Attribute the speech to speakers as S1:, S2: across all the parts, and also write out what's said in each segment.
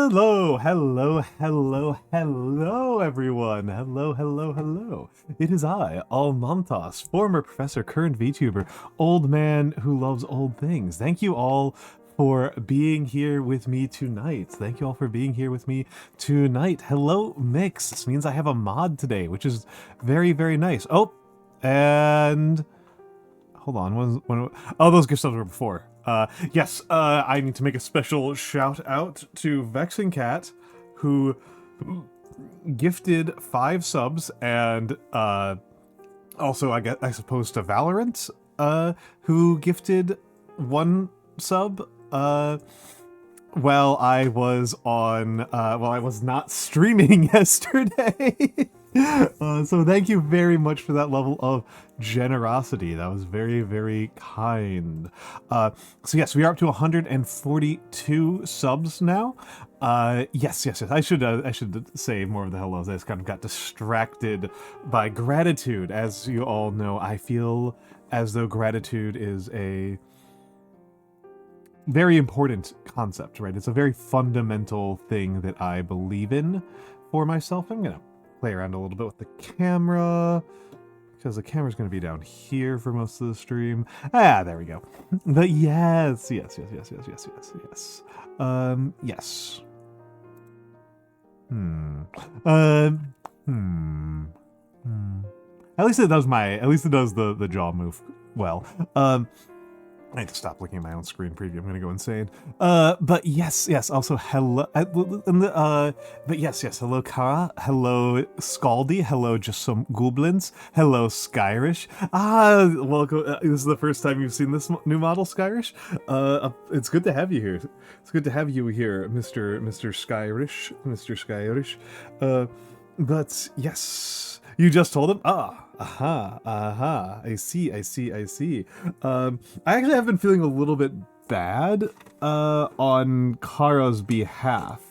S1: Hello, hello, everyone. Hello. It is I, Almantas, former professor, current VTuber, old man who loves old things. Thank you all for being here with me tonight. Hello, Mix. This means I have a mod today, which is very, very nice. Oh, and hold on. Oh, those gift subs were before. Yes, I need to make a special shout out to Vexing Cat, who gifted 5 subs, and also I suppose to Valorant, who gifted 1 sub. While I was not streaming yesterday. So thank you very much for that level of generosity. That was very, very kind. So yes, we are up to 142 subs now. Yes. I should say more of the hellos. I just kind of got distracted by gratitude. As you all know, I feel as though gratitude is a very important concept, right? It's a very fundamental thing that I believe in for myself. I'm gonna play around a little bit with the camera because the camera's gonna be down here for most of the stream. There we go. But yes. Yes. At least it does the jaw move well. I need to stop looking at my own screen preview. I'm gonna go insane. But yes. Also, hello. But yes. Hello, Kara. Hello, Scaldy. Hello, just some goblins. Hello, Skyrish. Welcome. This is the first time you've seen this new model, Skyrish. It's good to have you here. It's good to have you here, Mr. Skyrish. But yes, you just told him. I see. I actually have been feeling a little bit bad on Kara's behalf,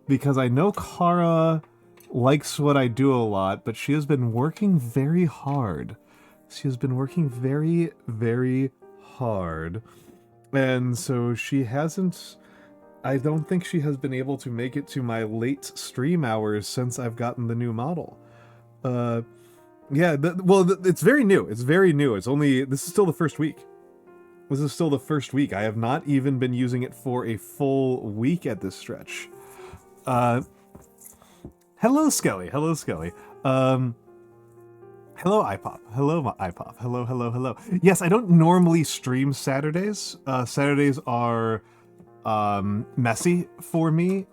S1: because I know Kara likes what I do a lot, but she has been working very hard. Very, very hard. And so I don't think she has been able to make it to my late stream hours since I've gotten the new model. Yeah, it's very new. This is still the first week. I have not even been using it for a full week at this stretch. Hello, Skelly. Hello, iPop. Hello. Yes, I don't normally stream Saturdays. Saturdays are messy for me,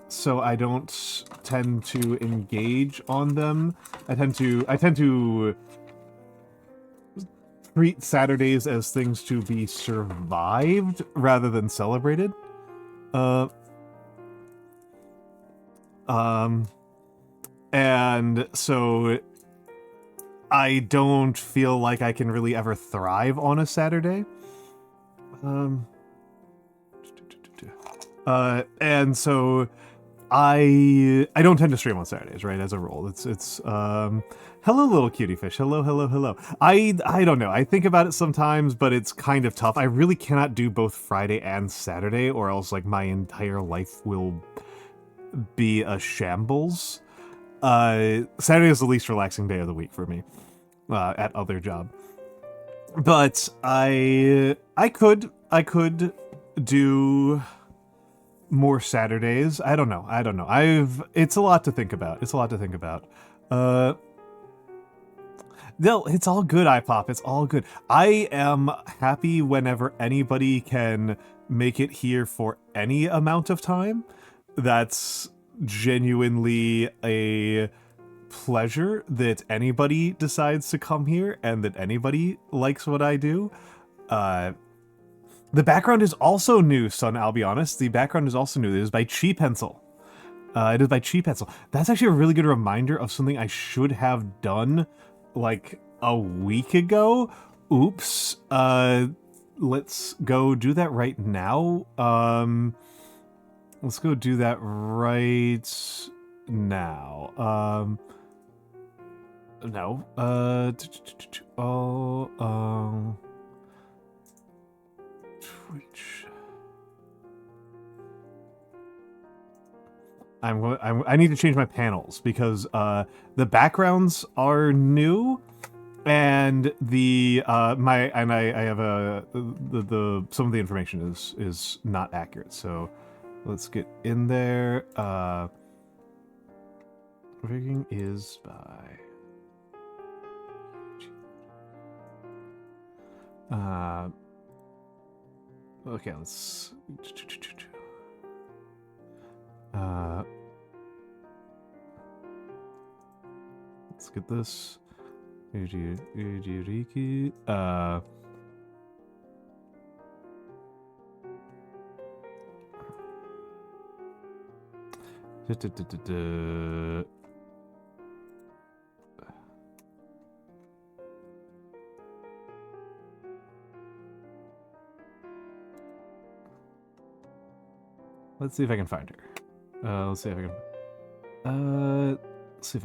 S1: so I don't tend to engage on them. I tend to treat Saturdays as things to be survived rather than celebrated. And so I don't feel like I can really ever thrive on a Saturday. And so I don't tend to stream on Saturdays, right? As a rule, it's hello, little cutie fish. Hello. I don't know. I think about it sometimes, but it's kind of tough. I really cannot do both Friday and Saturday, or else like my entire life will be a shambles. Saturday is the least relaxing day of the week for me at other job, but I could do more Saturdays. I don't know. It's a lot to think about. No, it's all good, iPop. It's all good. I am happy whenever anybody can make it here for any amount of time. That's genuinely a pleasure that anybody decides to come here and that anybody likes what I do. The background is also new, son, I'll be honest. The background is also new. It is by Chi Pencil. That's actually a really good reminder of something I should have done like a week ago. Oops. Let's go do that right now. Let's go do that right now. No. Twitch. I need to change my panels because the backgrounds are new, and I have some of the information is not accurate. So let's get in there. Rigging is by. Okay, let's. Let's get this. Ujiriki. Let's see if I can find her. Let's see if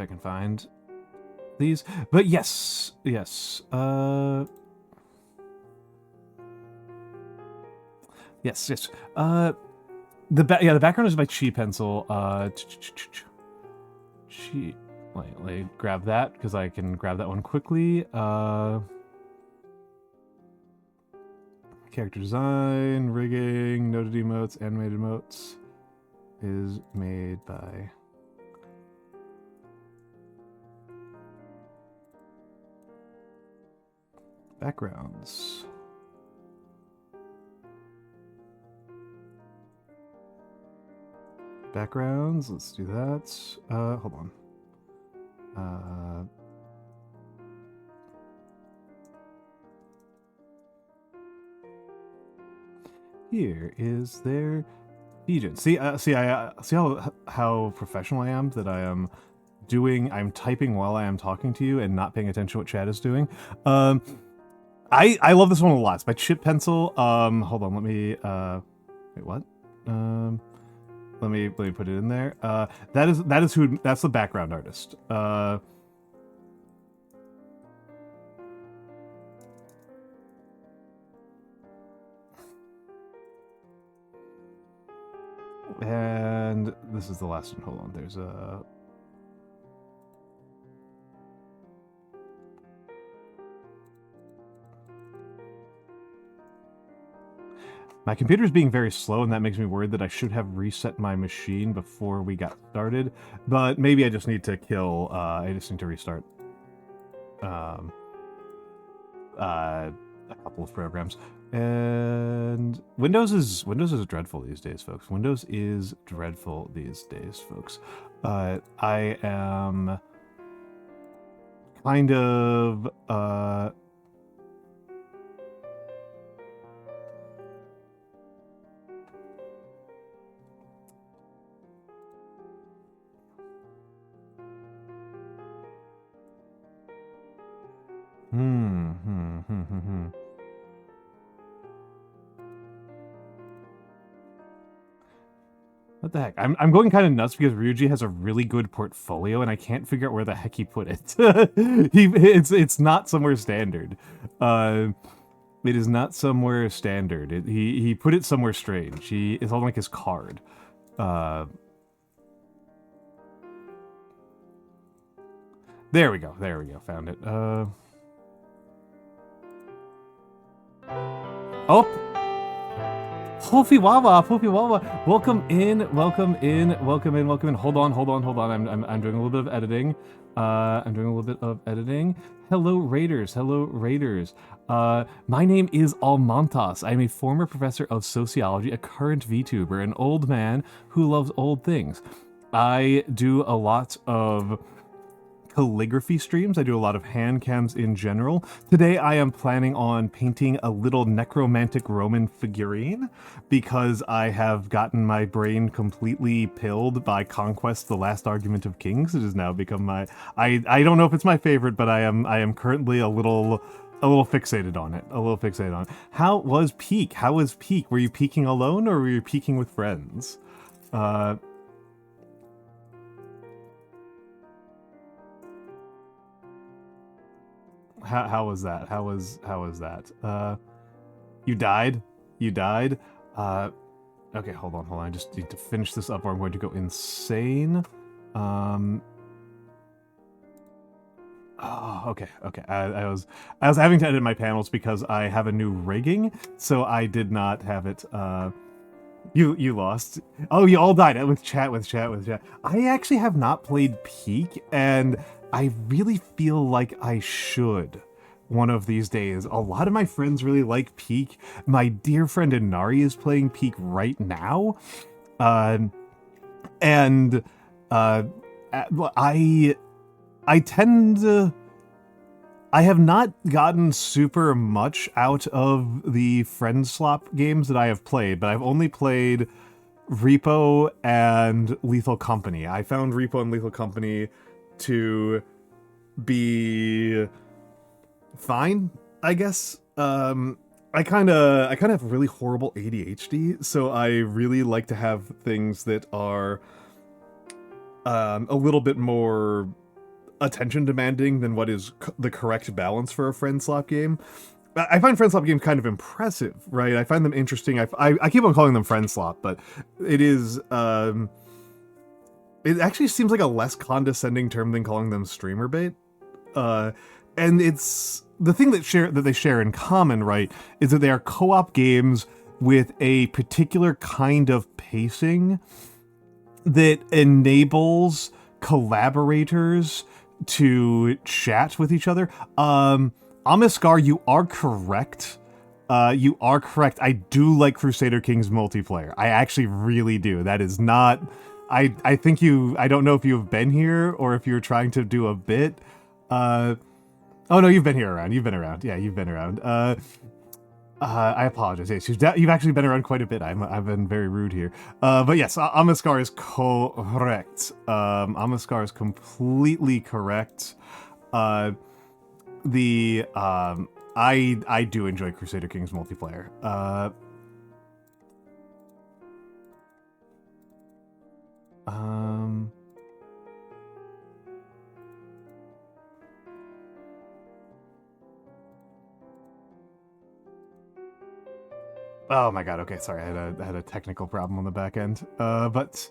S1: I can find these. But yes. Yes. Yes. The background is by Chi Pencil. Let me grab that because I can grab that one quickly. Character design, rigging, noted emotes, animated emotes is made by backgrounds. Backgrounds, let's do that. Hold on. Here is their VGen. See how professional I am, that I'm typing while I am talking to you and not paying attention to what chat is doing. I love this one a lot. It's by Chip Pencil. Hold on, let me wait, what? Let me put it in there. That's the background artist. And this is the last one. Hold on, there's a... My computer's being very slow, and that makes me worried that I should have reset my machine before we got started. But maybe I just need to restart a couple of programs. And Windows is dreadful these days, folks. Windows is dreadful these days, folks. I am kind of What the heck? I'm going kind of nuts because Ryuji has a really good portfolio and I can't figure out where the heck he put it. It's not somewhere standard. It is not somewhere standard. He put it somewhere strange. It's on like his card. There we go. Found it. Oh! Poofy Wawa! Welcome in. Hold on. I'm doing a little bit of editing. Hello, Raiders. My name is Almantas. I'm a former professor of sociology, a current VTuber, an old man who loves old things. I do a lot of calligraphy streams. I do a lot of hand cams in general. Today I am planning on painting a little necromantic Roman figurine because I have gotten my brain completely pilled by Conquest: The Last Argument of Kings. It has now become my... I don't know if it's my favorite, but I am currently a little fixated on it. How was Peak? Were you peaking alone or were you peaking with friends? How was that? How was that? You died? Okay, hold on. I just need to finish this up or I'm going to go insane. Oh, okay. I was having to edit my panels because I have a new rigging, so I did not have it. You lost. Oh, you all died with chat. I actually have not played Peak, and I really feel like I should one of these days. A lot of my friends really like Peak. My dear friend Inari is playing Peak right now. I tend to... I have not gotten super much out of the friend slop games that I have played, but I've only played Repo and Lethal Company. I found Repo and Lethal Company to be fine, I guess. I kind of have really horrible ADHD, so I really like to have things that are a little bit more attention demanding than what is the correct balance for a friend slop game. I find friend slop games kind of impressive, right? I find them interesting. I keep on calling them friend slop, but it is it actually seems like a less condescending term than calling them streamer bait. And it's the thing that they share in common, right, is that they are co-op games with a particular kind of pacing that enables collaborators to chat with each other. Amiskar, you are correct. You are correct. I do like Crusader Kings multiplayer. I actually really do. That is not... I think you... I don't know if you've been here or if you're trying to do a bit. Oh no, you've been here around. You've been around. Yeah, you've been around. I apologize. Yes, you've actually been around quite a bit. I've been very rude here. But yes, Amiskar is correct. Amiskar is completely correct. I do enjoy Crusader Kings multiplayer. Oh my god, okay, sorry, I had a technical problem on the back end. But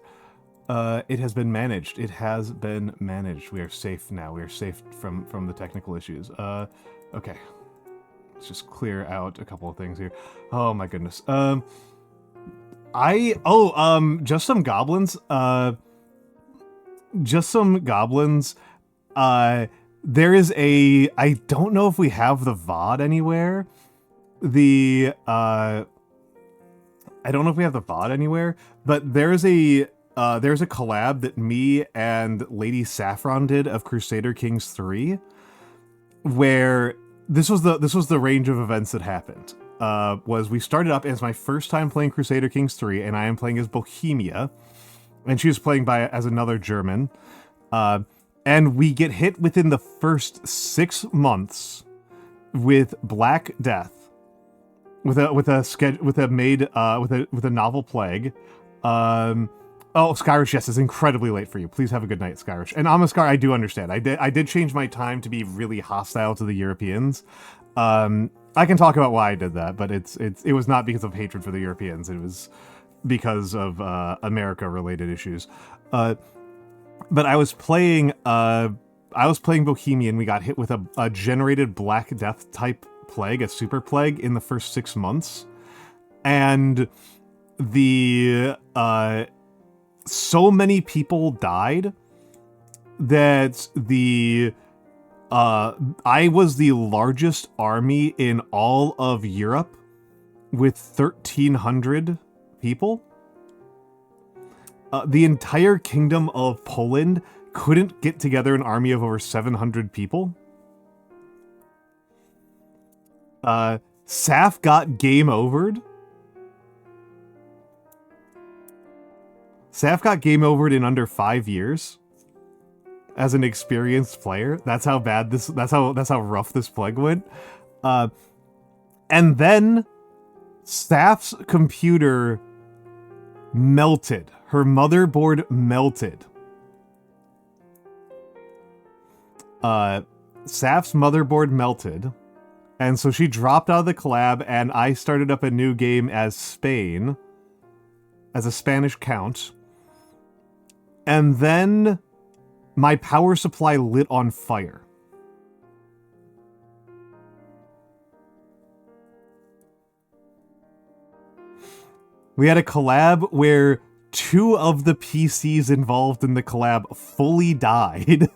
S1: it has been managed. It has been managed. We are safe now. We are safe from the technical issues. Okay. Let's just clear out a couple of things here. Oh my goodness. Just some goblins. There is a... I don't know if we have the VoD anywhere. I don't know if we have the VoD anywhere, but there's a collab that me and Lady Saffron did of Crusader Kings 3, where this was the range of events that happened. Was we started up as my first time playing Crusader Kings 3, and I am playing as Bohemia, and she was playing as another German, and we get hit within the first 6 months with Black Death. With a novel plague. Skyrish, yes, is incredibly late for you. Please have a good night, Skyrish. And Amiskar, I do understand. I did change my time to be really hostile to the Europeans. I can talk about why I did that, but it was not because of hatred for the Europeans. It was because of America-related issues. But I was playing Bohemian. We got hit with a generated Black Death type plague, a super plague, in the first 6 months, and so many people died that I was the largest army in all of Europe with 1,300 people. The entire kingdom of Poland couldn't get together an army of over 700 people. Saf got game overed. Saf got game overed in under 5 years. As an experienced player, that's how bad this. That's how rough this plague went. And then Saf's computer melted. Her motherboard melted. Saf's motherboard melted. And so she dropped out of the collab, and I started up a new game as Spain. as a Spanish count, and then my power supply lit on fire. We had a collab where 2 of the PCs involved in the collab fully died.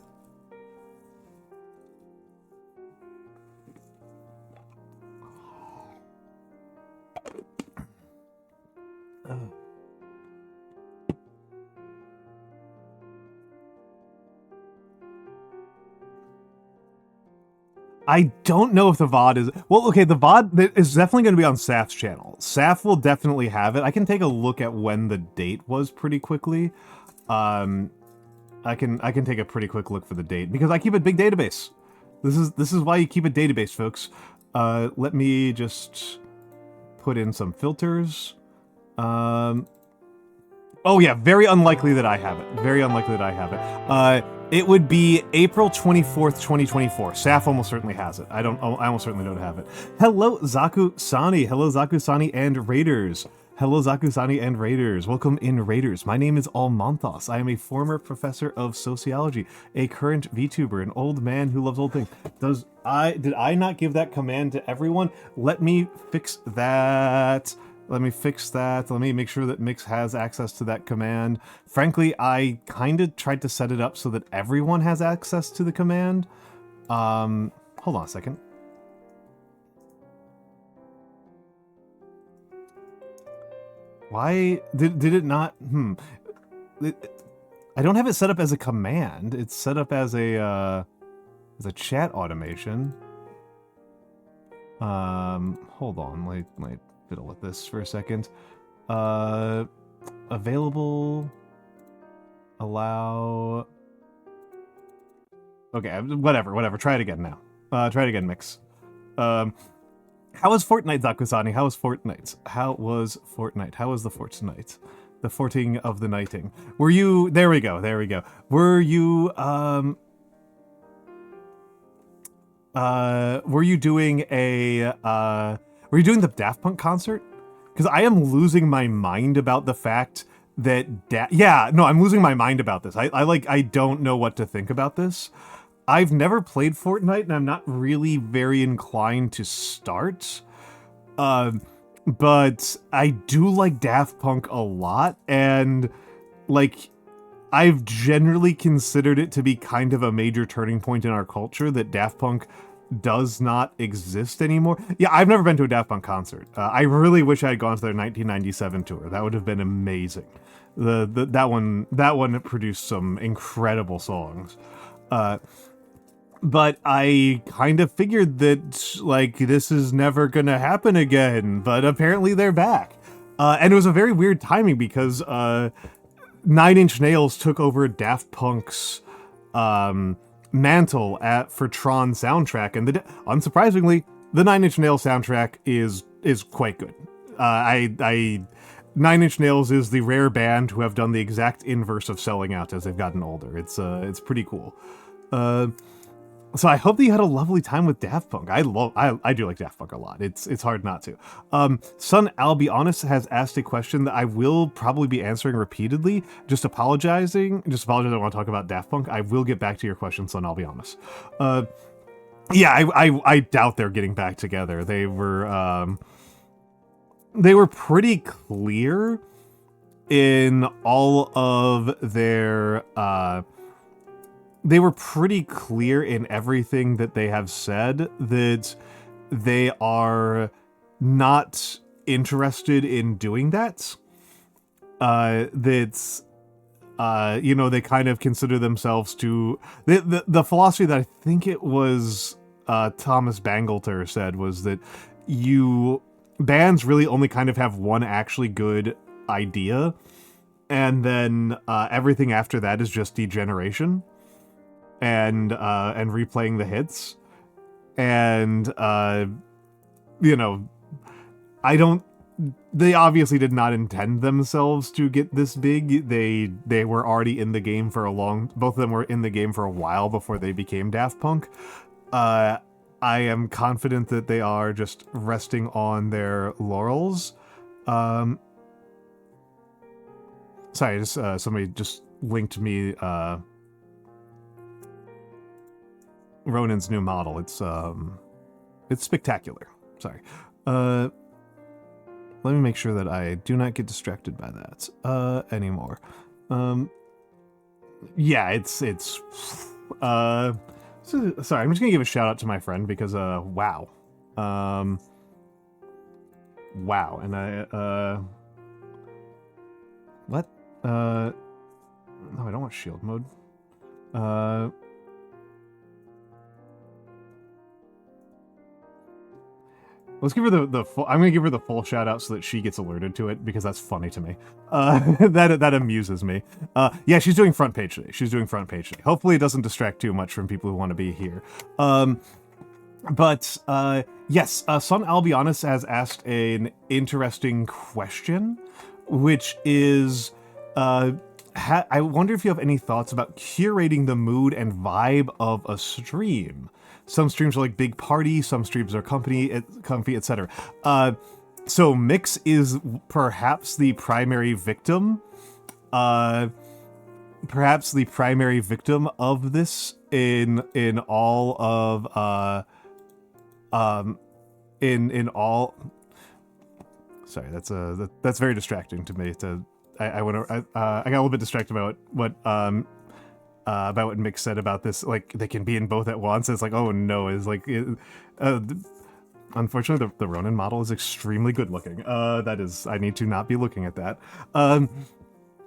S1: I don't know if the VoD is... Well, okay, the VoD is definitely going to be on Saf's channel. Saf will definitely have it. I can take a look at when the date was pretty quickly. I can take a pretty quick look for the date, because I keep a big database. This is why you keep a database, folks. Let me just put in some filters. Oh yeah, very unlikely that I have it. Very unlikely that I have it. It would be April 24th, 2024. Saf almost certainly has it. I almost certainly don't have it. Hello, Zaku Sani. Hello, Zaku Sani and Raiders. Hello, Zaku Sani and Raiders. Welcome in, Raiders. My name is Almantas. I am a former professor of sociology, a current VTuber, an old man who loves old things. Did I not give that command to everyone? Let me fix that. Let me fix that. Let me make sure that Mix has access to that command. Frankly, I kind of tried to set it up so that everyone has access to the command. Hold on a second. Why did it not? I don't have it set up as a command. It's set up as a chat automation. Hold on. Let fiddle with this for a second. Available, allow. Okay, whatever. Try it again now. Try it again, Mix. How was Fortnite, Zakusani? How was Fortnite? How was Fortnite? How was the Fortnite? The forting of the nighting. Were you? There we go. Were you? Were you doing a? Were you doing the Daft Punk concert? Because I am losing my mind about the fact that I'm losing my mind about this. I don't know what to think about this. I've never played Fortnite, and I'm not really very inclined to start. But I do like Daft Punk a lot, and like I've generally considered it to be kind of a major turning point in our culture that Daft Punk does not exist anymore. Yeah, I've never been to a Daft Punk concert. I really wish I had gone to their 1997 tour. That would have been amazing. That one produced some incredible songs. But I kind of figured that like this is never gonna happen again. But apparently they're back, and it was a very weird timing because 9 Inch Nails took over Daft Punk's mantle for Tron soundtrack, and unsurprisingly, the 9 Inch Nails soundtrack is quite good. 9 Inch Nails is the rare band who have done the exact inverse of selling out as they've gotten older. It's pretty cool. So I hope that you had a lovely time with Daft Punk. I do like Daft Punk a lot. It's hard not to. Son, I'll be honest, has asked a question that I will probably be answering repeatedly. Just apologizing. I want to talk about Daft Punk. I will get back to your question, Son, I'll be honest. Yeah, I doubt they're getting back together. They were pretty clear in all of their they were pretty clear in everything that they have said that they are not interested in doing that. They kind of consider themselves to... The philosophy that I think it was Thomas Bangalter said was that bands really only kind of have one actually good idea, and then everything after that is just degeneration. And replaying the hits, and they obviously did not intend themselves to get this big. They were already in the game both of them were in the game for a while before they became Daft Punk. I am confident that they are just resting on their laurels. sorry, just, somebody just linked me, Ronin's new model. It's spectacular. Sorry. Let me make sure that I do not get distracted by that, anymore. Yeah, it's, sorry, I'm just gonna give a shout out to my friend because, wow. Wow, and what? No, I don't want shield mode. Let's give her the full, I'm gonna give her the full shout out so that she gets alerted to it, because that's funny to me. That amuses me. Yeah, she's doing front page today. She's doing front page today. Hopefully it doesn't distract too much from people who want to be here. But yes, Son Albianus has asked an interesting question, which is, I wonder if you have any thoughts about curating the mood and vibe of a stream. Some streams are like big party, some streams are comfy, etc. So Mix is perhaps the primary victim. Perhaps the primary victim of this in all of in all. Sorry, that's very distracting to me. I got a little bit distracted about what Mick said about this. Like, they can be in both at once. It's like, oh no, it's like, unfortunately, the Ronin model is extremely good looking. That is, I need to not be looking at that.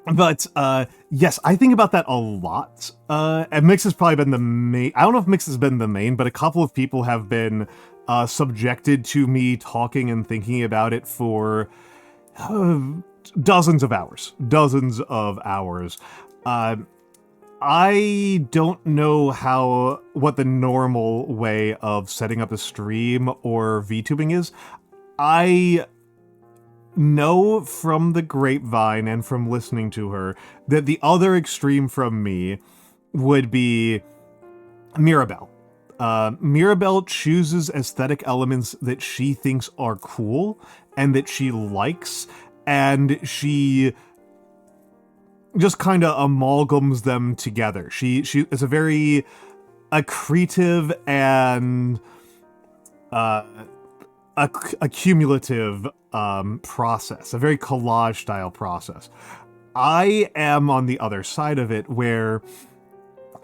S1: But yes, I think about that a lot. And Mix has probably been the main. I don't know if Mix has been the main, but a couple of people have been subjected to me talking and thinking about it for dozens of hours. I don't know what the normal way of setting up a stream or VTubing is. I know from the grapevine and from listening to her that the other extreme from me would be Mirabelle. Mirabelle chooses aesthetic elements that she thinks are cool and that she likes, and she just kind of amalgams them together. She is a very accretive and accumulative process, a very collage style process. I am on the other side of it, where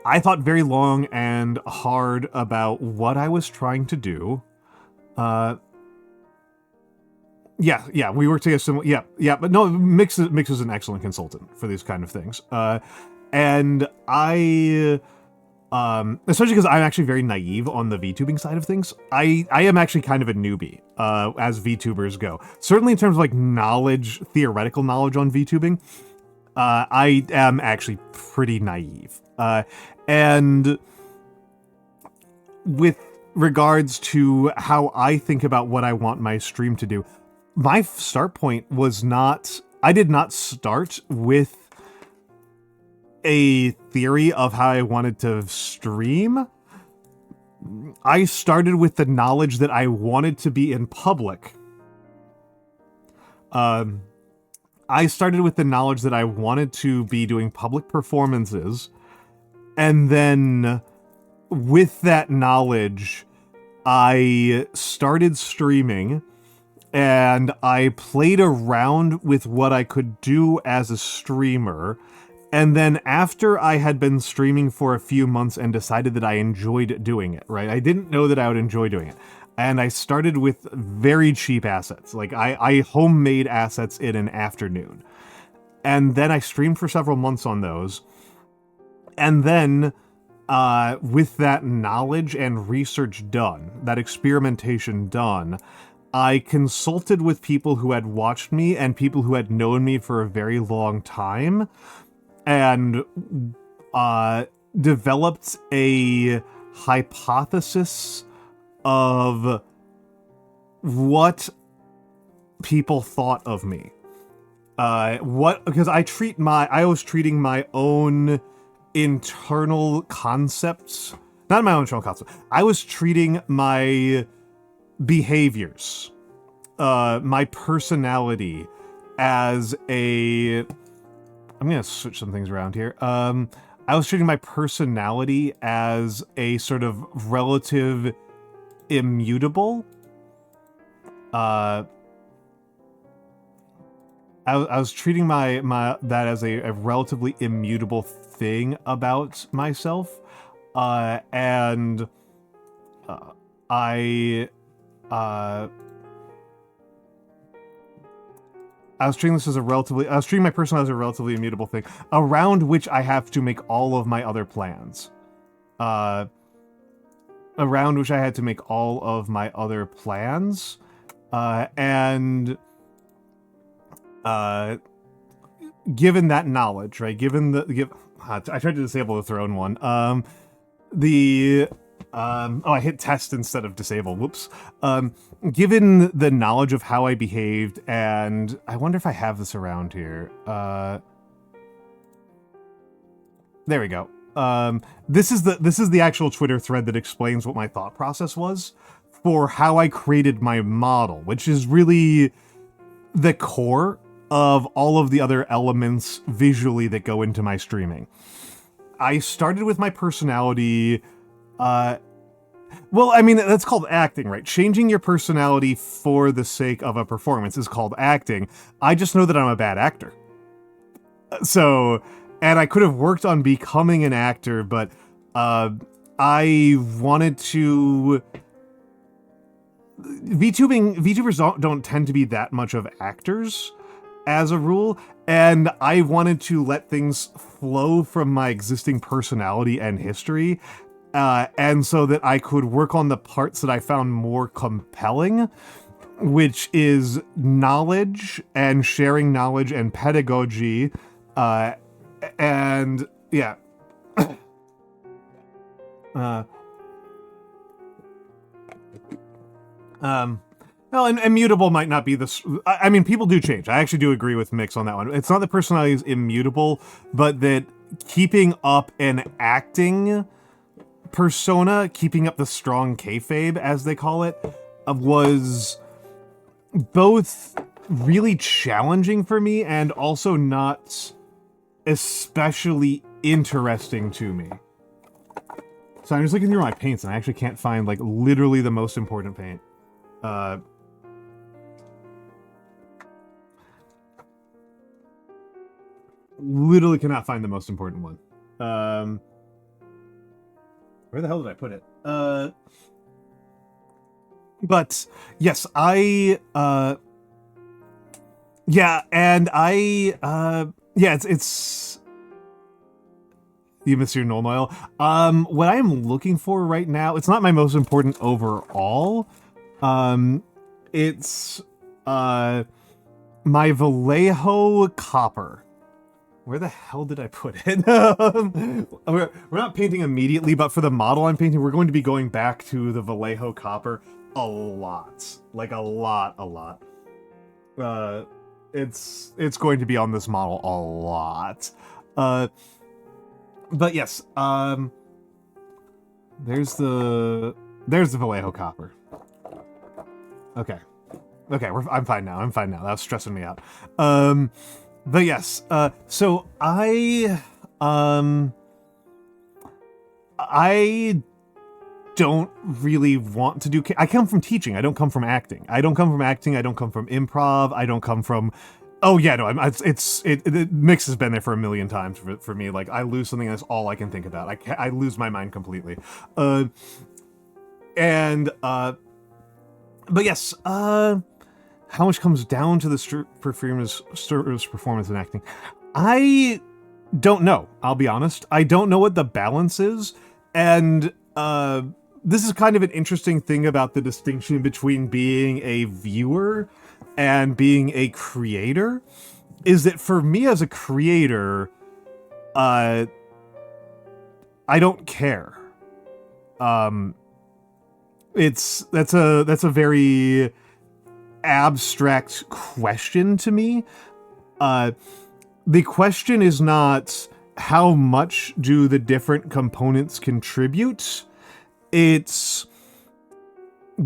S1: I thought very long and hard about what I was trying to do. Yeah, we work together. Yeah, but no, Mix is an excellent consultant for these kind of things. And I, especially because I'm actually very naive on the VTubing side of things. I am actually kind of a newbie, as VTubers go. Certainly in terms of like knowledge, theoretical knowledge on VTubing, I am actually pretty naive. And with regards to how I think about what I want my stream to do, my start point was not, I did not start with a theory of how I wanted to stream. I started with the knowledge that I wanted to be in public. I started with the knowledge that I wanted to be doing public performances, and then with that knowledge, I started streaming, and I played around with what I could do as a streamer. And then after I had been streaming for a few months and decided that I enjoyed doing it, right? I didn't know that I would enjoy doing it. And I started with very cheap assets. Like, I homemade assets in an afternoon. And then I streamed for several months on those. And then, with that knowledge and research done, that experimentation done, I consulted with people who had watched me and people who had known me for a very long time, and developed a hypothesis of what people thought of me. Because I was treating my own internal concepts, not my own internal concepts, I was treating my behaviors, my personality, as a I'm gonna switch some things around here. I was treating my personality as a sort of relative immutable. I was treating that as a relatively immutable thing about myself, and I was treating my personality as a relatively immutable thing, around which I have to make all of my other plans. Around which I had to make all of my other plans, and given that knowledge, right? I tried to disable the throne one. Oh, I hit test instead of disable. Whoops. Given the knowledge of how I behaved, and I wonder if I have this around here. There we go. This is the actual Twitter thread that explains what my thought process was for how I created my model, which is really the core of all of the other elements visually that go into my streaming. I started with my personality. Well, I mean, that's called acting, right? Changing your personality for the sake of a performance is called acting. I just know that I'm a bad actor. So, and I could have worked on becoming an actor, but I wanted to... VTubers don't tend to be that much of actors, as a rule, and I wanted to let things flow from my existing personality and history, and so that I could work on the parts that I found more compelling, which is knowledge and sharing knowledge and pedagogy, and yeah. Well, and immutable might not be the... I mean, people do change. I actually do agree with Mix on that one. It's not that personality is immutable, but that keeping up an acting persona, keeping up the strong kayfabe, as they call it, was both really challenging for me and also not especially interesting to me. So I'm just looking through my paints, and I actually can't find, like, literally the most important paint. Literally cannot find the most important one. Where the hell did I put it? But yes, yeah, and it's you miss your null oil. What I am looking for right now, it's not my most important overall. It's my Vallejo copper. Where the hell did I put it? We're not painting immediately, but for the model I'm painting, we're going to be going back to the Vallejo copper a lot. Like a lot. It's going to be on this model a lot. But yes, there's the Vallejo copper. Okay, I'm fine now. That was stressing me out. But yes, so I don't really want to do... I come from teaching. I don't come from acting. I don't come from improv. I don't come from... Oh yeah, no, it Mix has been there for a million times for me. Like, I lose something, that's all I can think about. I lose my mind completely. But yes, how much comes down to the performance and acting? I don't know, I'll be honest. I don't know what the balance is, and this is kind of an interesting thing about the distinction between being a viewer and being a creator, is that for me as a creator, I don't care. That's a very abstract question to me. The question is not how much do the different components contribute. It's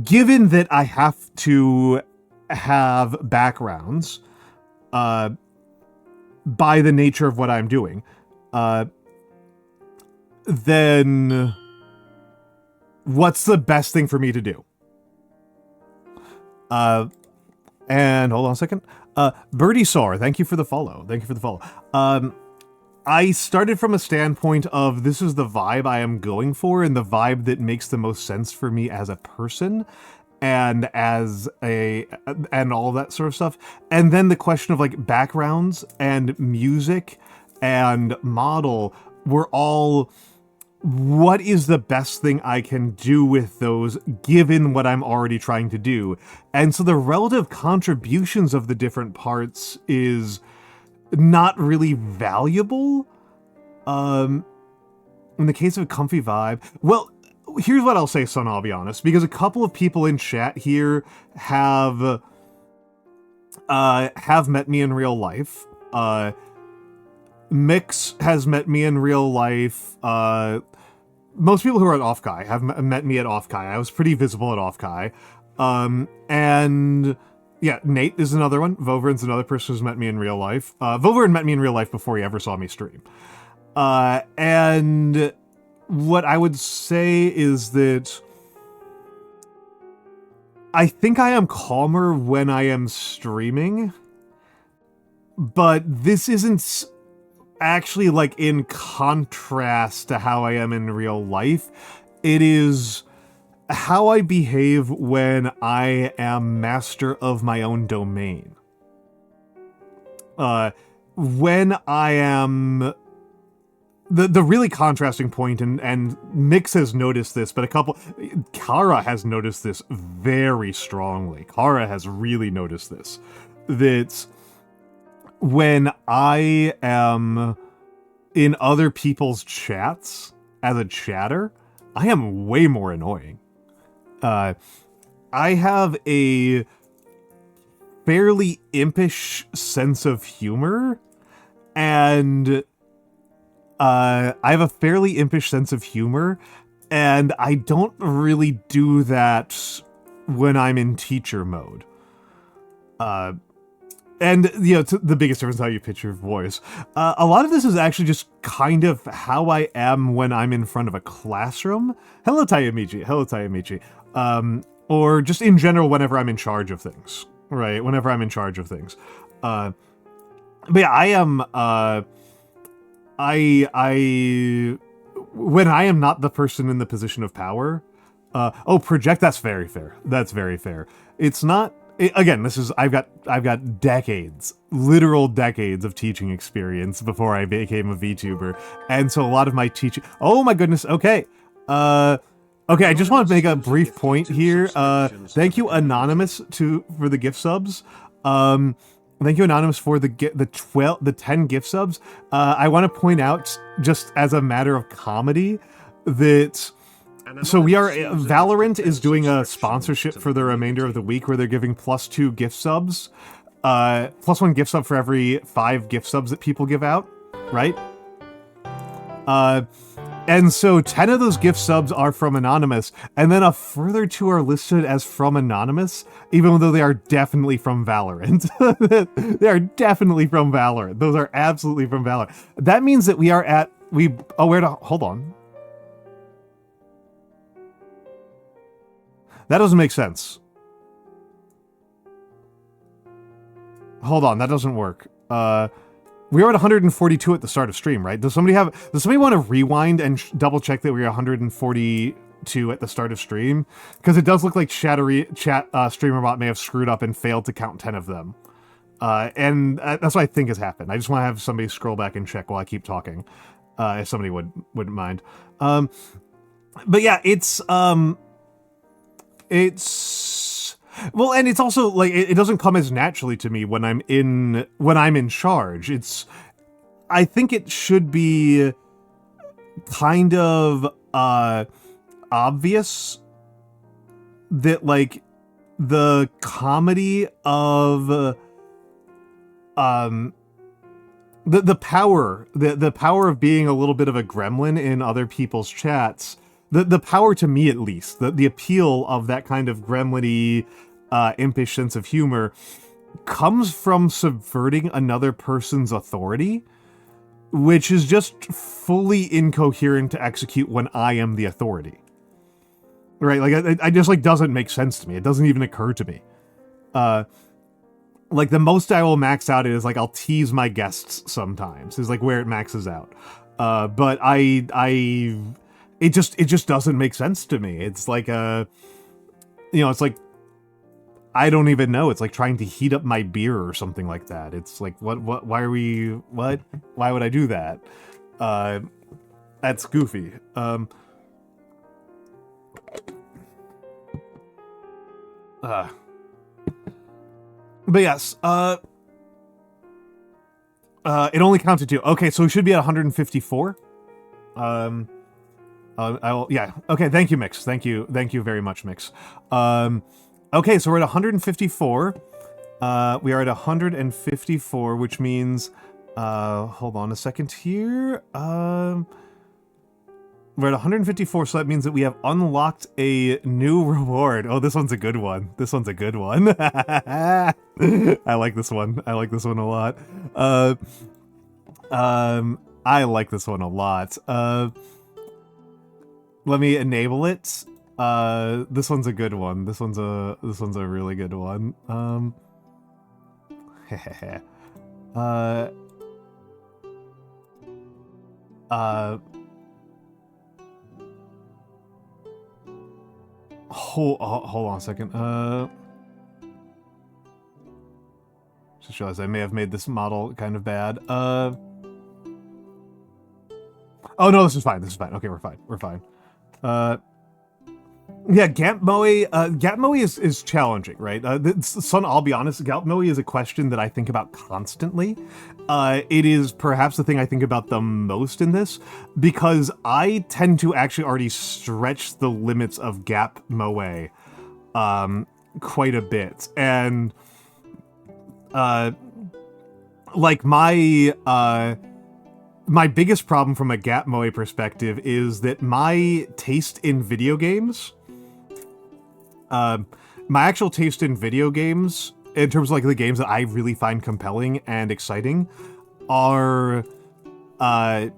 S1: given that I have to have backgrounds, by the nature of what I'm doing, then what's the best thing for me to do? And hold on a second. Birdie Soar, thank you for the follow. Thank you for the follow. I started from a standpoint of this is the vibe I am going for and the vibe that makes the most sense for me as a person and as and all that sort of stuff. And then the question of like backgrounds and music and model were all, what is the best thing I can do with those given what I'm already trying to do? And so the relative contributions of the different parts is not really valuable. In the case of a comfy vibe, well, here's what I'll say, son, I'll be honest, because a couple of people in chat here have met me in real life. Mix has met me in real life. Most people who are at Offkai have met me at Offkai. I was pretty visible at Offkai. And yeah, Nate is another one. Voverin's another person who's met me in real life. Voverin met me in real life before he ever saw me stream. And what I would say is that I think I am calmer when I am streaming, but this isn't actually like in contrast to how I am in real life. It is how I behave when I am master of my own domain. When I am the really contrasting point, and Mix has noticed this, but Kara has noticed this very strongly. Kara has really noticed this. That when I am in other people's chats as a chatter, I am way more annoying. I have a fairly impish sense of humor, and I don't really do that when I'm in teacher mode. And, you know, the biggest difference is how you pitch your voice. A lot of this is actually just kind of how I am when I'm in front of a classroom. Hello, Tayamichi. Hello, Tayamichi. Or just in general whenever I'm in charge of things. Right? Whenever I'm in charge of things. But yeah, I am... when I am not the person in the position of power... project, that's very fair. That's very fair. It's not... Again, I've got decades, literal decades of teaching experience before I became a VTuber, and so a lot of my teaching. Oh my goodness. Okay, okay. I just want to make a brief point here. Thank you, Anonymous, for the gift subs. Thank you, Anonymous, for the 10 gift subs. I want to point out, just as a matter of comedy, that. So Valorant is doing a sponsorship for the remainder of the week where they're giving +2 gift subs. +1 gift sub for every 5 gift subs that people give out, right? And so 10 of those gift subs are from Anonymous, and then a further 2 are listed as from Anonymous, even though they are definitely from Valorant. They are definitely from Valorant. Those are absolutely from Valorant. That means that hold on. That doesn't make sense. Hold on, that doesn't work. We were at 142 at the start of stream, right? Does somebody want to rewind and double check that we were 142 at the start of stream? Because it does look like Streamerbot may have screwed up and failed to count 10 of them. And that's what I think has happened. I just want to have somebody scroll back and check while I keep talking. If somebody wouldn't mind. But yeah, it's well, and it's also like it doesn't come as naturally to me when I'm in charge. I think it should be kind of obvious that like the comedy of the power of being a little bit of a gremlin in other people's chats. The power, to me at least, the appeal of that kind of gremlin-y, impish sense of humor comes from subverting another person's authority, which is just fully incoherent to execute when I am the authority. Right? Like, I just, like, doesn't make sense to me. It doesn't even occur to me. Like, the most I will max out is, like, I'll tease my guests sometimes, is, like, where it maxes out. But it just doesn't make sense to me. It's like, it's like, I don't even know. It's like trying to heat up my beer or something like that. It's like, why would I do that? That's goofy. But yes, it only counted 2. Okay, so we should be at 154. Yeah. Okay, thank you, Mix. Thank you very much, Mix. Okay, so we're at 154. We are at 154, which means, hold on a second here. We're at 154, so that means that we have unlocked a new reward. Oh, this one's a good one. This one's a good one. I like this one. I like this one a lot. I like this one a lot. Let me enable it. This one's a good one. This one's a really good one. Hold on a second. Just realized I may have made this model kind of bad. Oh no, this is fine. This is fine. Okay, we're fine. We're fine. Yeah, Gamp Moe is challenging, right? Son, I'll be honest, Gamp Moe is a question that I think about constantly. It is perhaps the thing I think about the most in this, because I tend to actually already stretch the limits of Gamp Moe quite a bit. And like my biggest problem from a Gamp Moe perspective is that my taste in video games, my actual taste in video games, in terms of like the games that I really find compelling and exciting, are I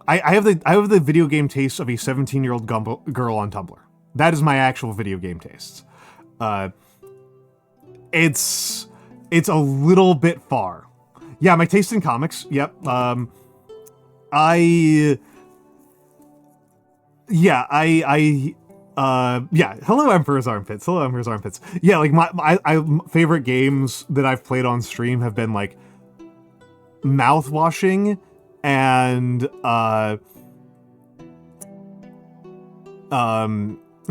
S1: have the video game taste of a 17-year-old girl on Tumblr. That is my actual video game tastes. It's a little bit far. Yeah, my taste in comics. Yep. Yeah, hello Emperor's Armpits. Hello Emperor's Armpits. Yeah, like my favorite games that I've played on stream have been like Mouthwashing and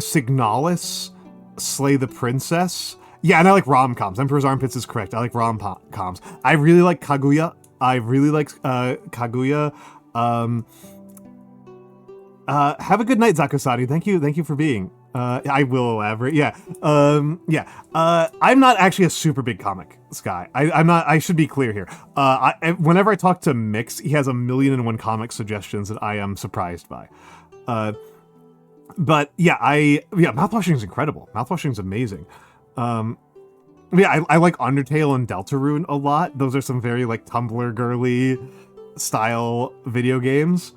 S1: Signalis, Slay the Princess. Yeah, and I like rom-coms. Emperor's Armpits is correct. I like rom-coms. I really like Kaguya. Kaguya. Have a good night, Zakusari. Thank you for being. I will elaborate. Yeah. I'm not actually a super big comics guy. I'm not. I should be clear here. Whenever I talk to Mix, he has 1,000,001 comic suggestions that I am surprised by. But yeah, Mouthwashing is incredible. Mouthwashing is amazing. Yeah, I like Undertale and Deltarune a lot. Those are some very like Tumblr girly style video games.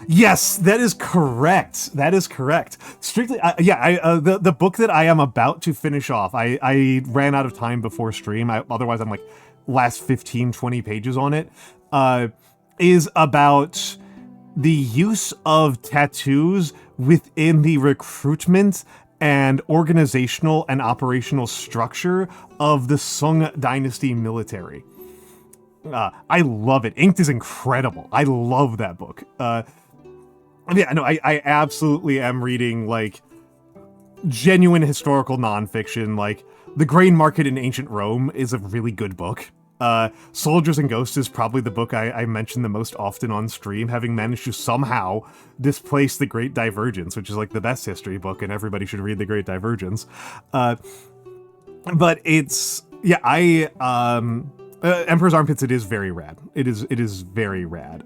S1: Yes, that is correct. That is correct. Strictly, the book that I am about to finish off, I ran out of time before stream. Otherwise, I'm like last 15, 20 pages on it, is about the use of tattoos within the recruitment and organizational and operational structure of the Sung Dynasty military. I love it. Inked is incredible. I love that book. Yeah, no, I absolutely am reading, like, genuine historical nonfiction. Like, The Grain Market in Ancient Rome is a really good book. Soldiers and Ghosts is probably the book I mention the most often on stream, having managed to somehow displace The Great Divergence, which is like the best history book, and everybody should read The Great Divergence. But it's, yeah, Emperor's Armpits, it is very rad. It is very rad.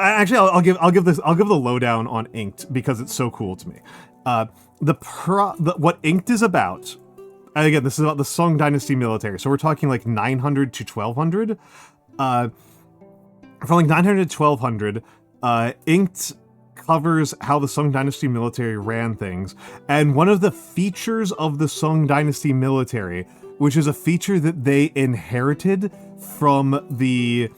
S1: Actually, I'll give the lowdown on Inked because it's so cool to me. What Inked is about, and again, this is about the Song Dynasty military. So we're talking like 900 to 1200. From like 900 to 1200, Inked covers how the Song Dynasty military ran things, and one of the features of the Song Dynasty military, which is a feature that they inherited from the,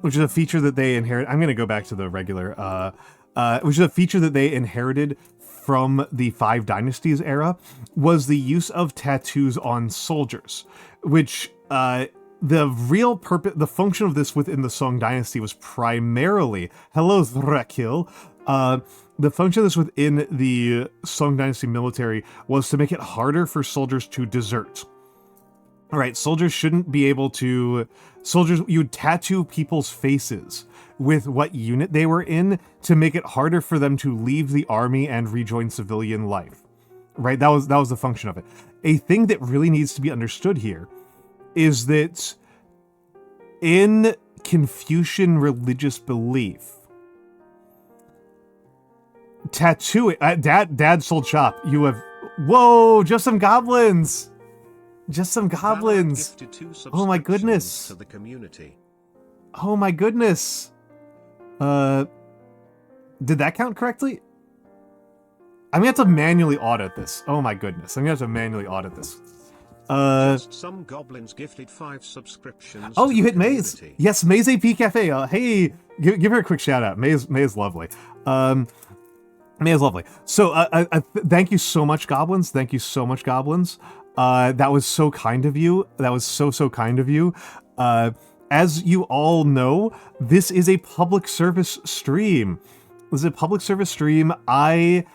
S1: which is a feature that they inherit. I'm gonna go back to the regular, which is a feature that they inherited from the Five Dynasties era, was the use of tattoos on soldiers, which, the real purpose, the function of this within the Song Dynasty was primarily, hello Thrakil, the function of this within the Song Dynasty military was to make it harder for soldiers to desert. Alright, soldiers shouldn't be able to, you would tattoo people's faces with what unit they were in to make it harder for them to leave the army and rejoin civilian life. Right, that was the function of it. A thing that really needs to be understood here is that in Confucian religious belief, tattooing, Dad sold shop, you have, whoa, just some goblins! Just some goblins! Oh my goodness!
S2: To the community.
S1: Oh my goodness! Did that count correctly? I'm gonna have to manually audit this. Oh my goodness, I'm gonna have to manually audit this.
S2: Just some goblins gifted 5 subscriptions.
S1: Oh, you hit Maze. Yes, Maze AP Cafe. Hey, give her a quick shout out. Maze is lovely. May is lovely. So, thank you so much, goblins. Thank you so much, goblins. That was so kind of you. That was so kind of you. As you all know, this is a public service stream. This is a public service stream. I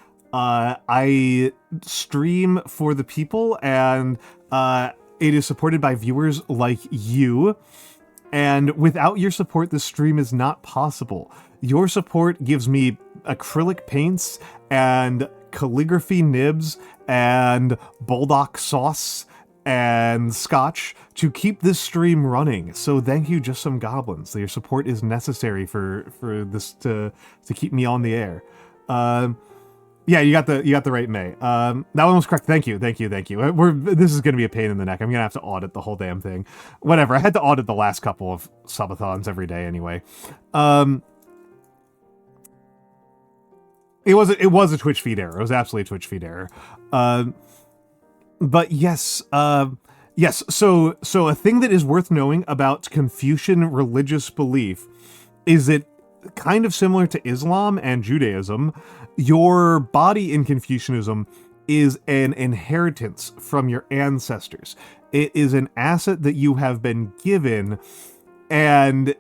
S1: stream for the people, and it is supported by viewers like you. And without your support, this stream is not possible. Your support gives me acrylic paints and calligraphy nibs and bulldog sauce and scotch to keep this stream running. So thank you, Just Some Goblins. Your support is necessary for this to keep me on the air. Yeah, you got the right May. That one was correct. Thank you. This is gonna be a pain in the neck. I'm gonna have to audit the whole damn thing. Whatever. I had to audit the last couple of subathons every day anyway. It was a Twitch feed error. It was absolutely a Twitch feed error. But yes, yes. So a thing that is worth knowing about Confucian religious belief is that, kind of similar to Islam and Judaism, your body in Confucianism is an inheritance from your ancestors. It is an asset that you have been given, and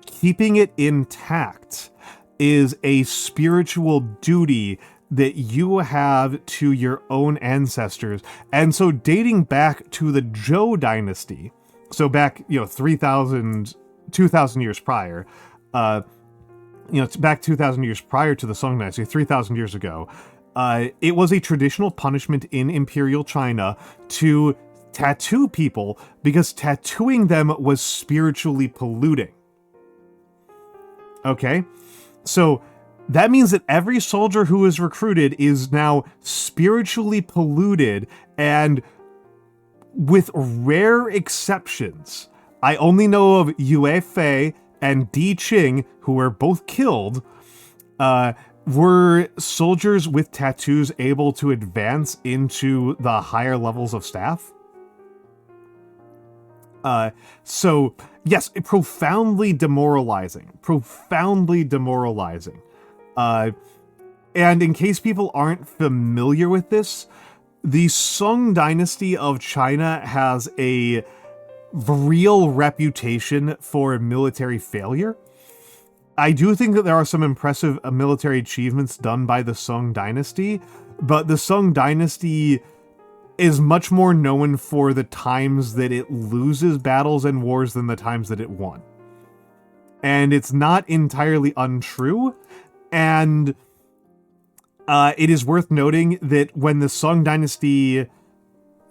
S1: keeping it intact is a spiritual duty that you have to your own ancestors. And so dating back to the Zhou dynasty, so back, 2,000 years prior, back 2,000 years prior to the Song Dynasty, 3,000 years ago, it was a traditional punishment in Imperial China to tattoo people because tattooing them was spiritually polluting. Okay? So that means that every soldier who is recruited is now spiritually polluted, and with rare exceptions, I only know of Yue Fei and Di Qing, who were both killed, were soldiers with tattoos able to advance into the higher levels of staff. So, yes, profoundly demoralizing. And in case people aren't familiar with this, the Song Dynasty of China has a real reputation for military failure. I do think that there are some impressive military achievements done by the Song Dynasty, but the Song Dynasty is much more known for the times that it loses battles and wars than the times that it won. And it's not entirely untrue, and it is worth noting that when the Song Dynasty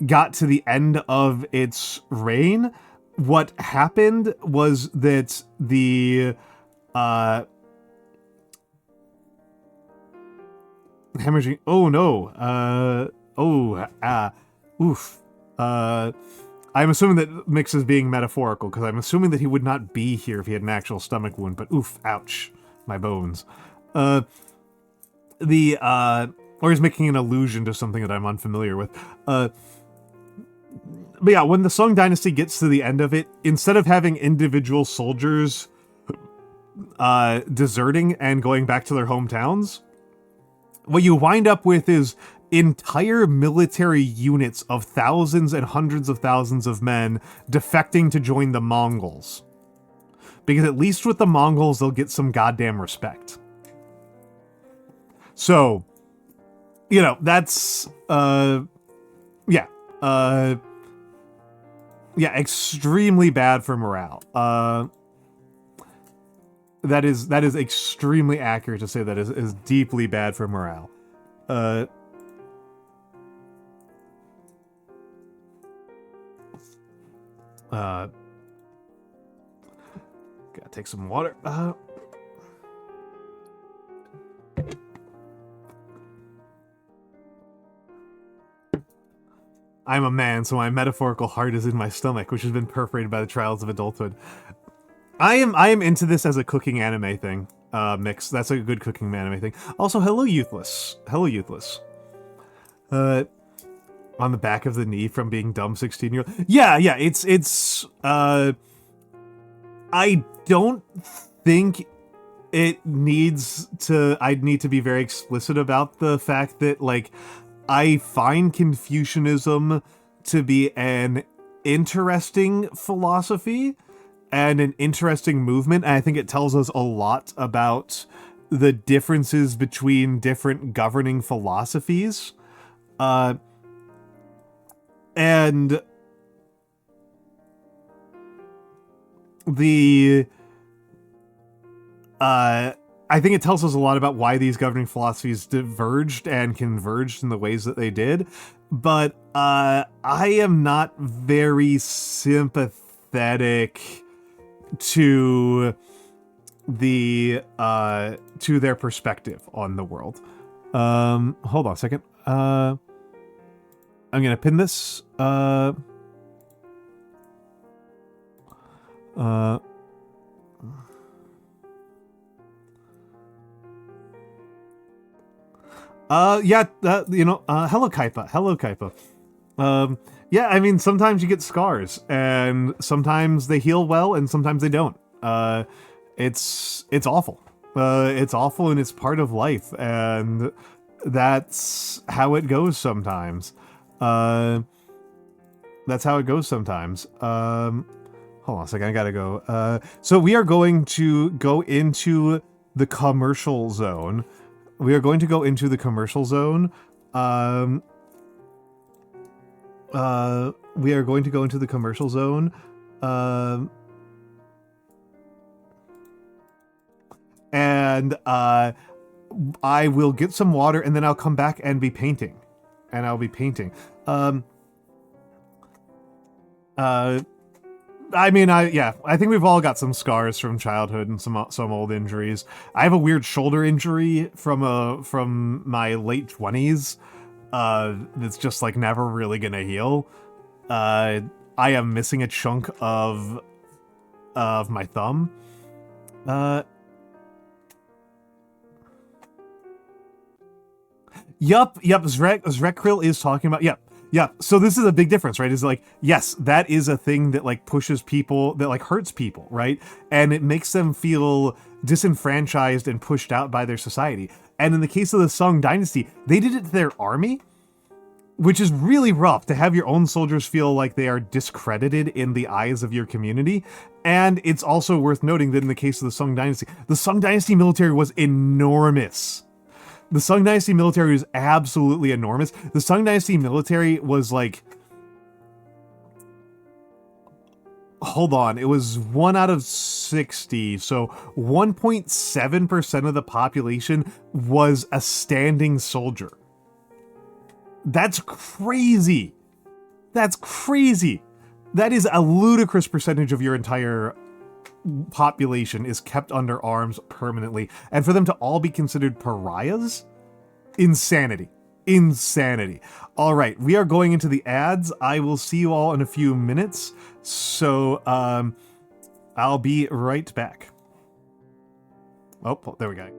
S1: got to the end of its reign, what happened was that the hemorrhaging. Oh no. Oof. I'm assuming that Mix is being metaphorical, because I'm assuming that he would not be here if he had an actual stomach wound, but oof, ouch, my bones. Or he's making an allusion to something that I'm unfamiliar with. But yeah, when the Song Dynasty gets to the end of it, instead of having individual soldiers deserting and going back to their hometowns, what you wind up with is entire military units of thousands and hundreds of thousands of men defecting to join the Mongols. Because at least with the Mongols, they'll get some goddamn respect. So, you know, that's, extremely bad for morale. That is extremely accurate to say that is deeply bad for morale. Gotta take some water. I'm a man, so my metaphorical heart is in my stomach, which has been perforated by the trials of adulthood. I am into this as a cooking anime thing. Mix. That's a good cooking anime thing. Also, hello, Youthless. Hello, Youthless. On the back of the knee from being dumb 16-year-old. Yeah, it's I don't think it needs to, I'd need to be very explicit about the fact that, like, I find Confucianism to be an interesting philosophy and an interesting movement, and I think it tells us a lot about the differences between different governing philosophies. And the I think it tells us a lot about why these governing philosophies diverged and converged in the ways that they did, but I am not very sympathetic to the to their perspective on the world. Hold on a second. I'm gonna pin this. Hello Kaipa. Hello Kaipa. Yeah, I mean, sometimes you get scars, and sometimes they heal well, and sometimes they don't. It's awful. It's awful, and it's part of life, and that's how it goes sometimes. That's how it goes sometimes. Hold on a second, I gotta go. So we are going to go into the commercial zone. We are going to go into the commercial zone. We are going to go into the commercial zone. And I will get some water, and then I'll come back and be painting. And I'll be painting. I think we've all got some scars from childhood and some old injuries. I have a weird shoulder injury from my late 20s. That's just like never really gonna heal. I am missing a chunk of my thumb. Yup, Zrekrill is talking about, yeah, so this is a big difference, right? Is like, yes, that is a thing that like pushes people, that like hurts people, right? And it makes them feel disenfranchised and pushed out by their society. And in the case of the Song Dynasty, they did it to their army, which is really rough to have your own soldiers feel like they are discredited in the eyes of your community. And it's also worth noting that in the case of the Song Dynasty military was enormous. The Song Dynasty military was absolutely enormous. The Song Dynasty military was like... Hold on, it was 1 out of 60, so 1.7% of the population was a standing soldier. That's crazy. That's crazy. That is a ludicrous percentage of your entire population is kept under arms permanently. And for them to all be considered pariahs? Insanity. Insanity. All right, we are going into the ads. I will see you all in a few minutes. So, I'll be right back. Oh, there we go.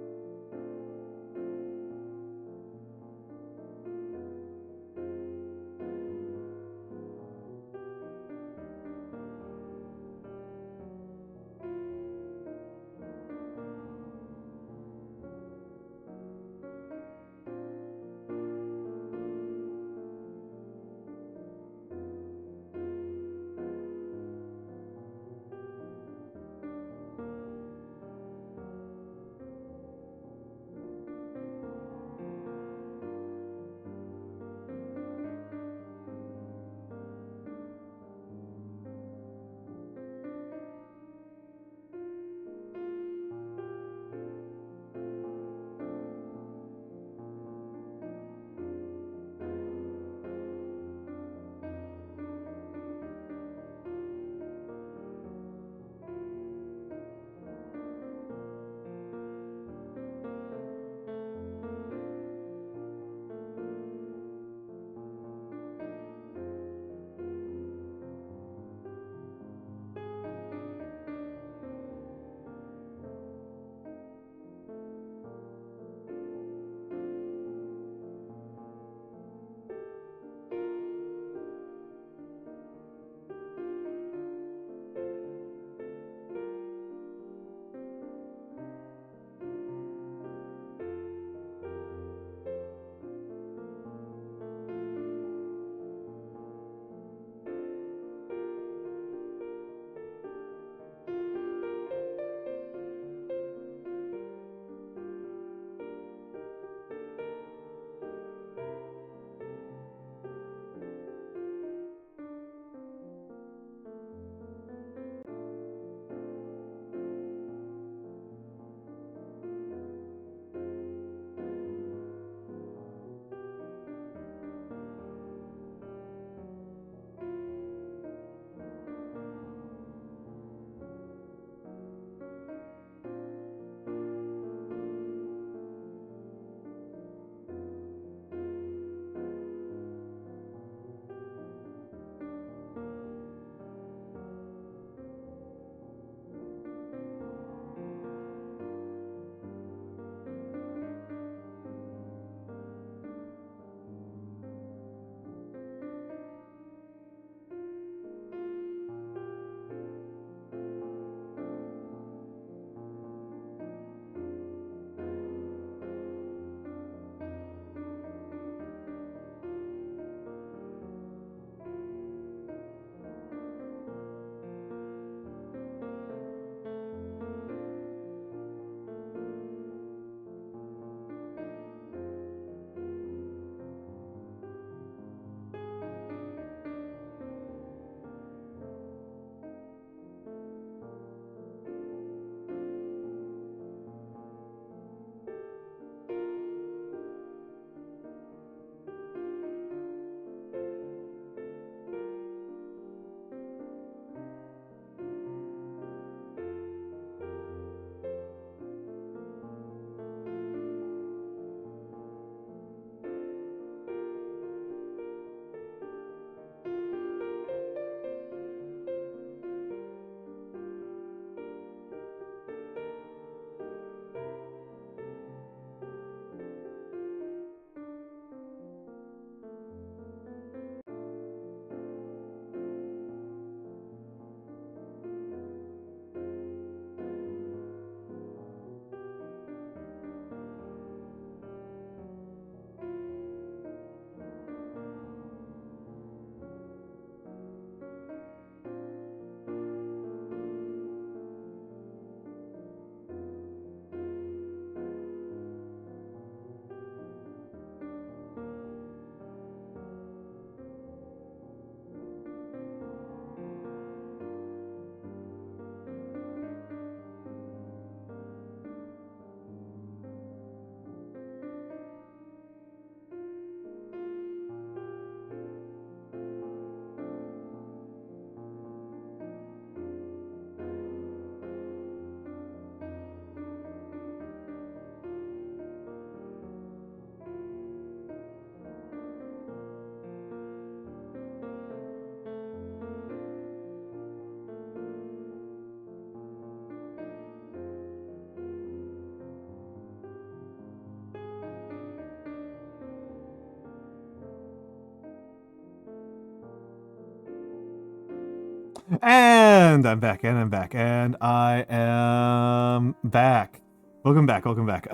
S1: And I'm back, and I'm back, and I am back. Welcome back, welcome back.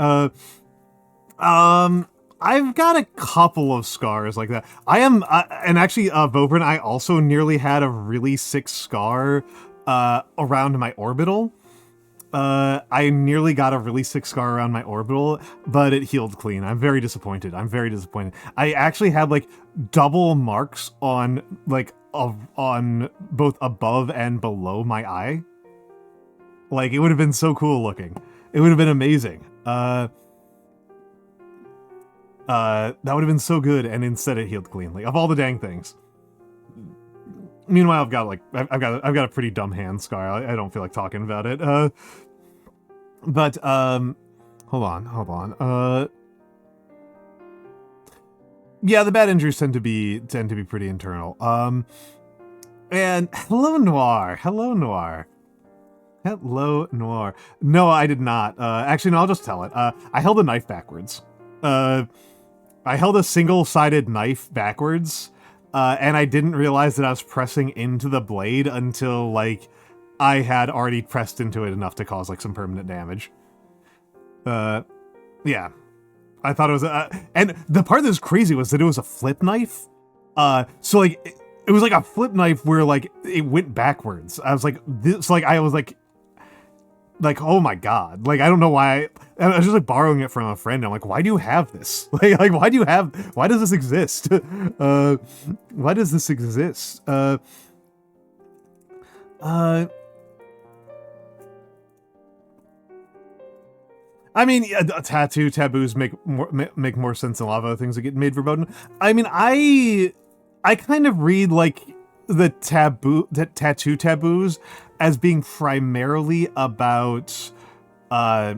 S1: I've got a couple of scars like that. I am, and actually, Vobrin, I also nearly had a really sick scar, around my orbital. I nearly got a really sick scar around my orbital, but it healed clean. I'm very disappointed. I'm very disappointed. I actually had, like, double marks on, like, on both above and below my eye. Like, it would have been so cool looking. It would have been amazing. That would have been so good, and instead it healed cleanly. Of all the dang things. Meanwhile, I've got a pretty dumb hand scar. I don't feel like talking about it. But hold on. Yeah, the bad injuries tend to be pretty internal. And hello Noir. Hello Noir. Hello Noir. No, I did not. Actually, no, I'll just tell it. I held a knife backwards. I held a single-sided knife backwards. And I didn't realize that I was pressing into the blade until, like, I had already pressed into it enough to cause, like, some permanent damage. Yeah. I thought it was and the part that was crazy was that it was a flip knife. So, like, it was like a flip knife where, like, it went backwards. I was like, oh my god. Like, I don't know why. I was just, like, borrowing it from a friend. I'm like, why do you have this? Like, why does this exist? Why does this exist? I mean, yeah, taboos make more sense than a lot of other things that get made verboten. I mean, I kind of read, like, the tattoo taboos as being primarily about yeah,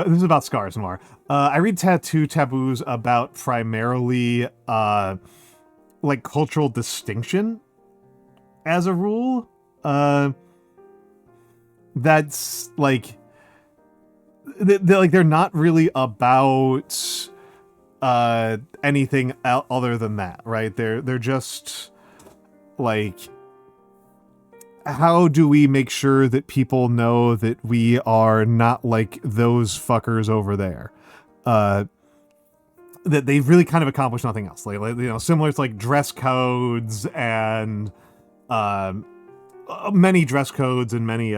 S1: this is about scars more. I read tattoo taboos about primarily like cultural distinction as a rule. That's like they're not really about anything other than that, right? They're just like, how do we make sure that people know that we are not like those fuckers over there? That they've really kind of accomplished nothing else. Like, you know, similar to like dress codes and many dress codes and many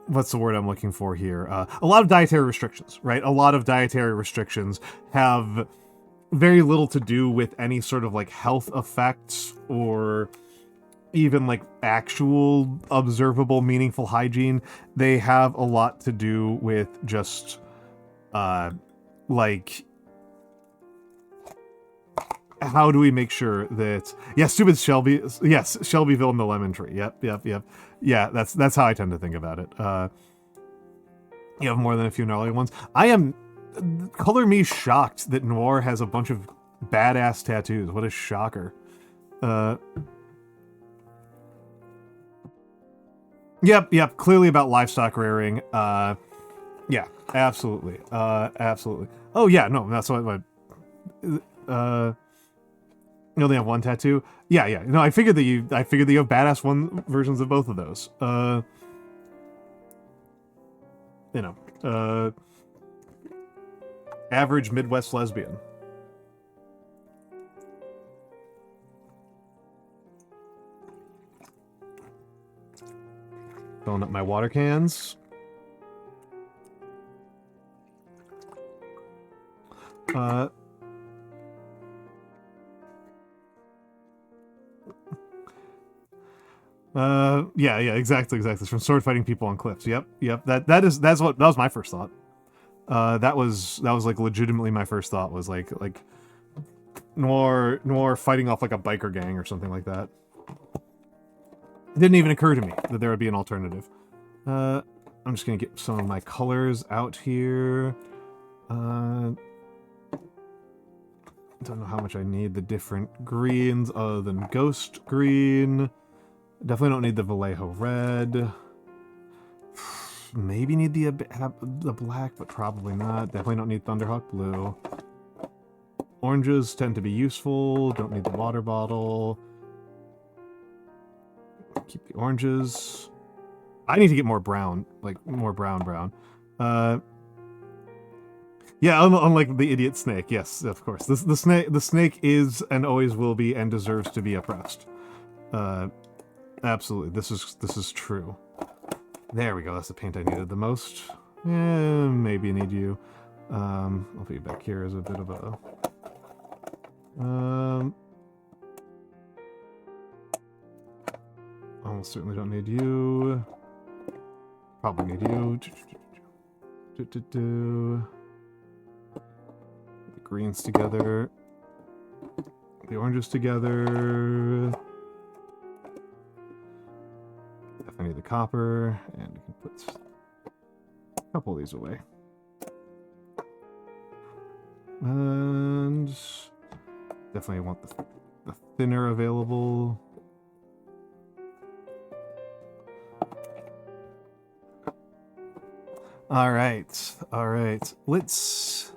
S1: what's the word I'm looking for here? A lot of dietary restrictions, right? A lot of dietary restrictions have very little to do with any sort of like health effects or even like actual observable meaningful hygiene. They have a lot to do with just like, how do we make sure that, yeah, stupid Shelby, yes, Shelbyville and the lemon tree. Yep. Yeah, that's how I tend to think about it. You have more than a few gnarly ones. I am, color me shocked that Noir has a bunch of badass tattoos. What a shocker. Yep, clearly about livestock rearing. Yeah, absolutely. Absolutely. Oh yeah, no, that's what you only have one tattoo? Yeah. No, I figured that you have badass one versions of both of those. You know, average Midwest lesbian. Filling up my water cans. Yeah, exactly. From sword fighting people on cliffs. Yep. That was my first thought. That was like legitimately my first thought was like Noir fighting off like a biker gang or something like that. It didn't even occur to me that there would be an alternative. I'm just gonna get some of my colors out here. Don't know how much I need the different greens other than ghost green. Definitely don't need the Vallejo red. Maybe need the black, but probably not. Definitely don't need Thunderhawk blue. Oranges tend to be useful. Don't need the water bottle. keep the oranges. I need to get more brown, like more brown. Yeah, unlike the idiot snake. Yes, of course. The snake is and always will be and deserves to be oppressed. Absolutely. This is true. There we go. That's the paint I needed the most. Maybe I need you. I'll put you back here as a bit of a. Almost certainly don't need you. Probably need you. The greens together. The oranges together. Definitely need the copper. And we can put a couple of these away. And definitely want the thinner available. All right. Let's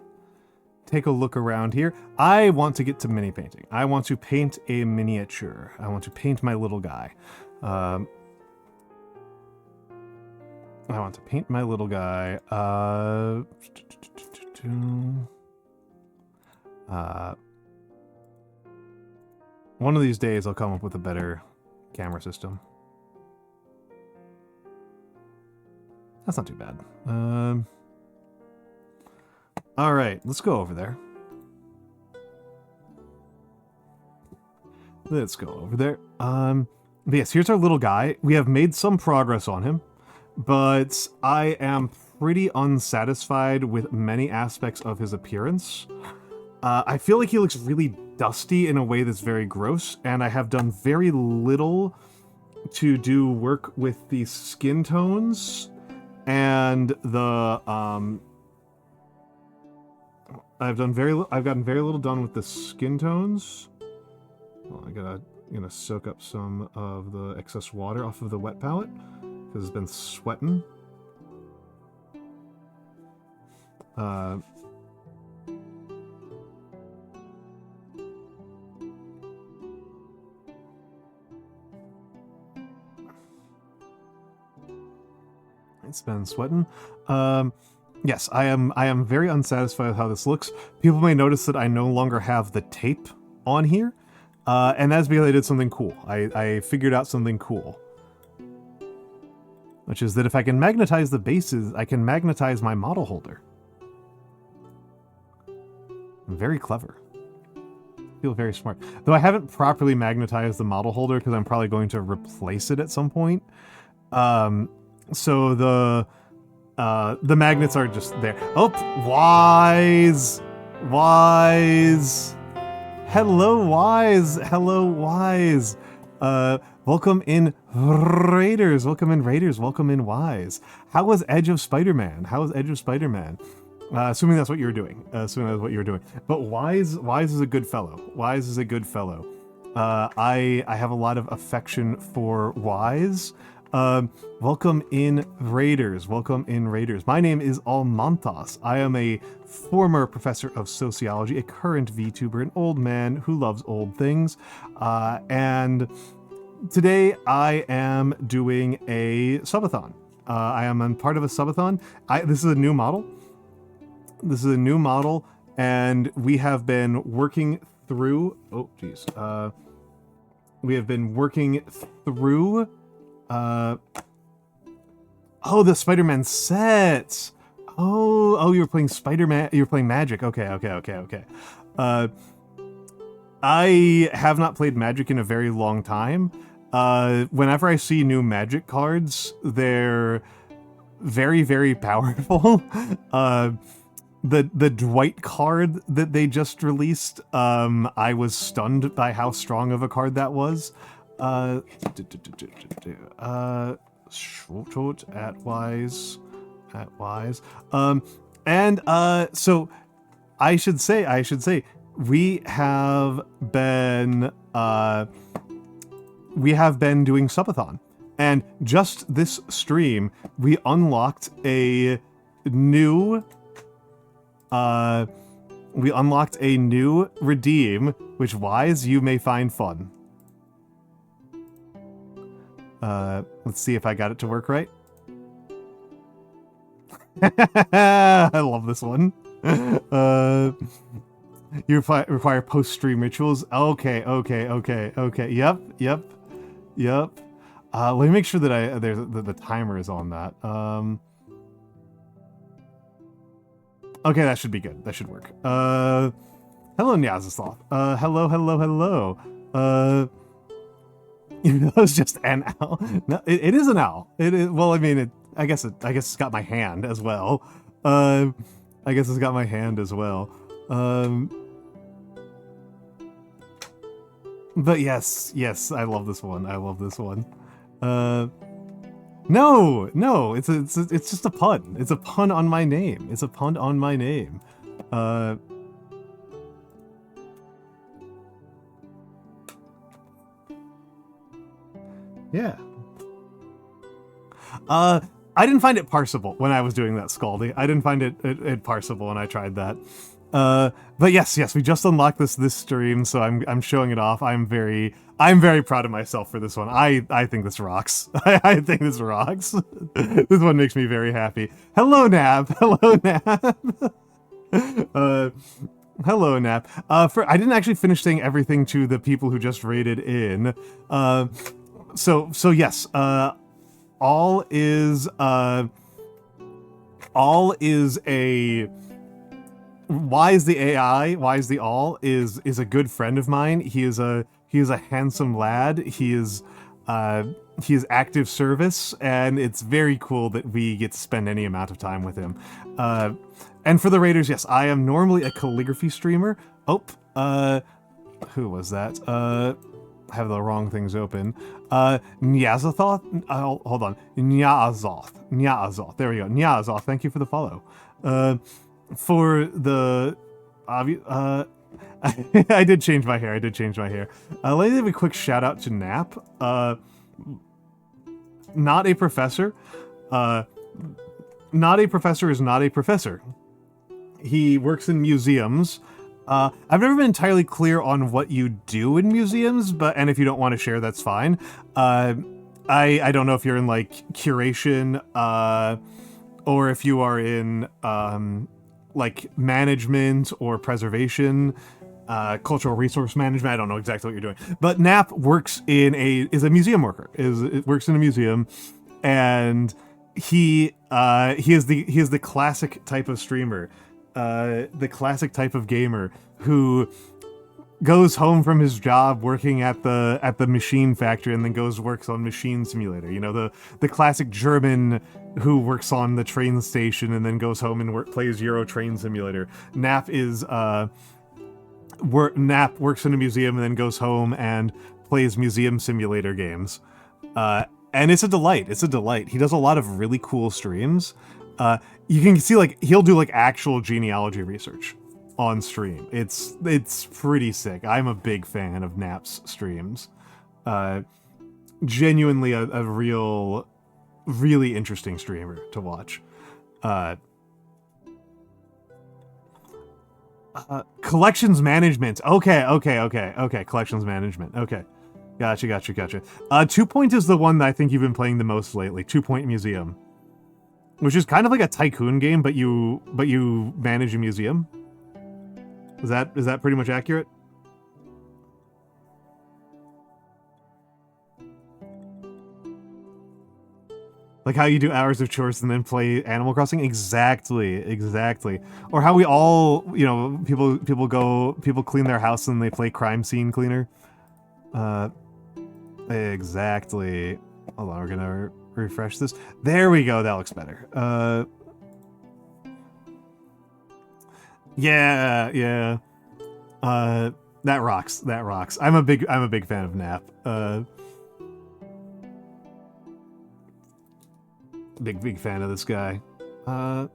S1: take a look around here. I want to get to mini painting. I want to paint a miniature. I want to paint my little guy. I want to paint my little guy. One of these days I'll come up with a better camera system. That's not too bad. All right, let's go over there. Let's go over there. But yes, here's our little guy. We have made some progress on him, but I am pretty unsatisfied with many aspects of his appearance. I feel like he looks really dusty in a way that's very gross, and I have done very little to do work with the skin tones and the I've gotten very little done with the skin tones. Well, I'm gonna soak up some of the excess water off of the wet palette because it's been sweating. It's been sweating. Yes, I am very unsatisfied with how this looks. People may notice that I no longer have the tape on here, and that's because I did something cool. I figured out something cool, which is that if I can magnetize the bases, I can magnetize my model holder. I'm very clever. I feel very smart. Though I haven't properly magnetized the model holder because I'm probably going to replace it at some point. So the magnets are just there. Oh, Wise! Hello, Wise! Welcome in, Raiders! Welcome in, Wise. How was Edge of Spider-Man? Assuming that's what you were doing. But Wise is a good fellow. I have a lot of affection for Wise. Welcome in, Raiders. My name is Almantas. I am a former professor of sociology, a current VTuber, an old man who loves old things. And today I am doing a subathon. I am on part of a subathon. This is a new model. And we have been working through... Oh, geez. We have been working through... Oh, the Spider-Man sets. Oh, you were playing Spider-Man. You were playing Magic. Okay. I have not played Magic in a very long time. Whenever I see new Magic cards, they're very, very powerful. The Dwight card that they just released, I was stunned by how strong of a card that was. Short at Wise. So I should say we have been doing subathon, and just this stream we unlocked a new redeem, which Wise you may find fun. Let's see if I got it to work right. I love this one. You require post-stream rituals. Okay. Yep. Let me make sure that the timer is on that. Okay, that should be good. That should work. Hello, Nyazaslav. Hello. Even though it's just an owl. No, it is an owl. It is, well, I mean, I guess it's got my hand as well. I guess it's got my hand as well. But yes, I love this one. No, it's just a pun. It's a pun on my name. Yeah. I didn't find it parsable when I was doing that scalding. I didn't find it parsable when I tried that. But yes, we just unlocked this stream, so I'm showing it off. I'm very proud of myself for this one. I think this rocks. I think this rocks. This one makes me very happy. Hello, Nab. Hello, Nab. I didn't actually finish saying everything to the people who just raided in. So yes, all is a Why is the AI? Why is the all? Is a good friend of mine. He is a handsome lad. He is active service, and it's very cool that we get to spend any amount of time with him. And for the raiders, yes, I am normally a calligraphy streamer. Oh, who was that? I have the wrong things open. Nyazathoth? Hold on. Nyazoth. There we go. Nyazoth, thank you for the follow. For the... I did change my hair. Let me give a quick shout out to Nap. Not a professor. Not a professor is not a professor. He works in museums. I've never been entirely clear on what you do in museums, and if you don't want to share, that's fine. I don't know if you're in like curation, or if you are in like management or preservation, cultural resource management. I don't know exactly what you're doing, but Nap works is a museum worker. Works in a museum, and he is the classic type of streamer. The classic type of gamer who goes home from his job working at the machine factory and then works on Machine Simulator. You know, the classic German who works on the train station and then goes home and plays Euro Train Simulator. Nap works in a museum and then goes home and plays Museum Simulator games. And it's a delight. He does a lot of really cool streams. You can see like he'll do like actual genealogy research on stream. It's pretty sick. I'm a big fan of Nap's streams. Genuinely a really interesting streamer to watch. Collections management. Okay. Collections management. Okay. Gotcha. 2 Point is the one that I think you've been playing the most lately. 2 Point Museum. Which is kind of like a tycoon game, but you manage a museum. Is that pretty much accurate? Like how you do hours of chores and then play Animal Crossing? Exactly. Or how we all, people clean their house and they play Crime Scene Cleaner. Exactly. Hold on, we're gonna refresh this. There we go. That looks better. Yeah. That rocks. I'm a big fan of Nap. Big fan of this guy. Trying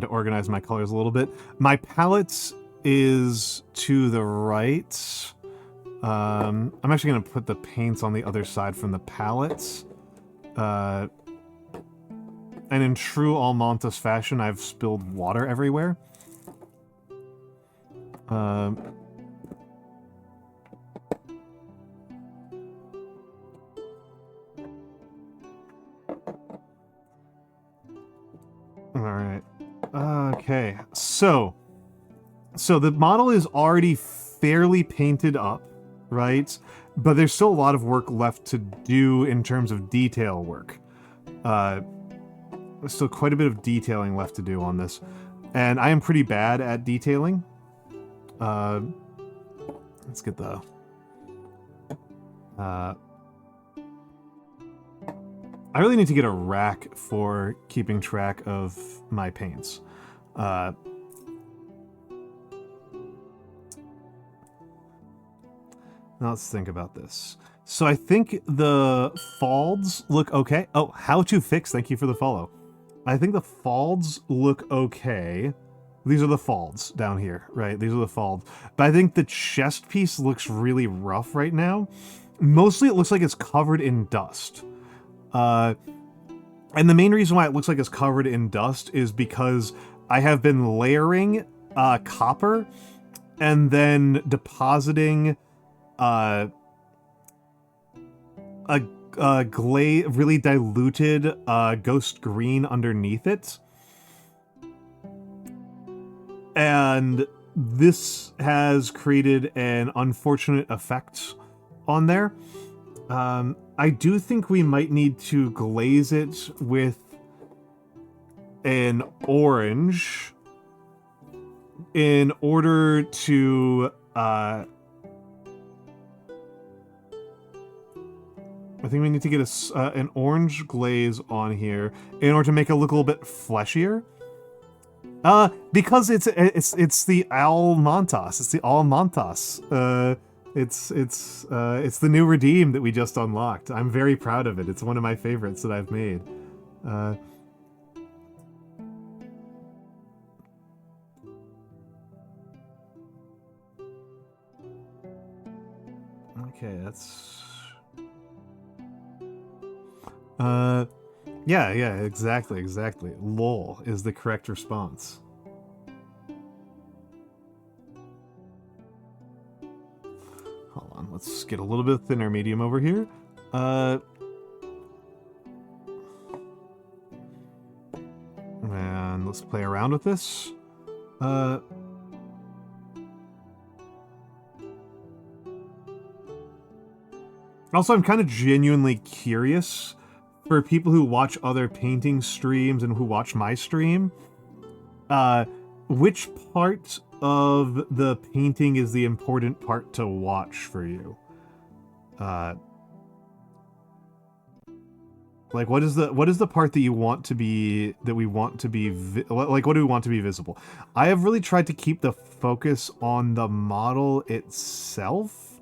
S1: to organize my colors a little bit. My palette is to the right. I'm actually going to put the paints on the other side from the palettes. And in true Almantas fashion, I've spilled water everywhere. Alright. Okay. So the model is already fairly painted up, right? But there's still a lot of work left to do in terms of detail work. There's still quite a bit of detailing left to do on this. And I am pretty bad at detailing. Let's get the... I really need to get a rack for keeping track of my paints. Now let's think about this. So I think the folds look okay. Oh, how to fix, thank you for the follow. I think the folds look okay. These are the folds down here, right? These are the folds. But I think the chest piece looks really rough right now. Mostly it looks like it's covered in dust. And the main reason why it looks like it's covered in dust is because I have been layering copper and then depositing a really diluted ghost green underneath it. And this has created an unfortunate effect on there. I do think we might need to glaze it with an orange in order to I think we need to get an orange glaze on here in order to make it look a little bit fleshier. Because it's the Almantas. It's the Almantas. It's the new redeem that we just unlocked. I'm very proud of it. It's one of my favorites that I've made. Okay, that's... yeah, exactly. LOL is the correct response. Hold on, let's get a little bit thinner medium over here. And let's play around with this. Also, I'm kind of genuinely curious for people who watch other painting streams and who watch my stream, which part of the painting is the important part to watch for you? Like, what is the part that you want to be, that we want to be, like, what do we want to be visible? I have really tried to keep the focus on the model itself.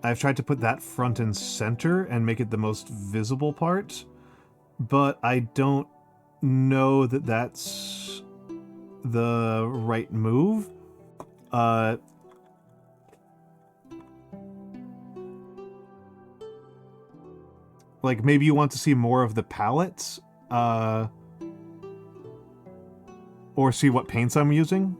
S1: I've tried to put that front and center and make it the most visible part, but I don't know that that's the right move. Like, maybe you want to see more of the palette, or see what paints I'm using.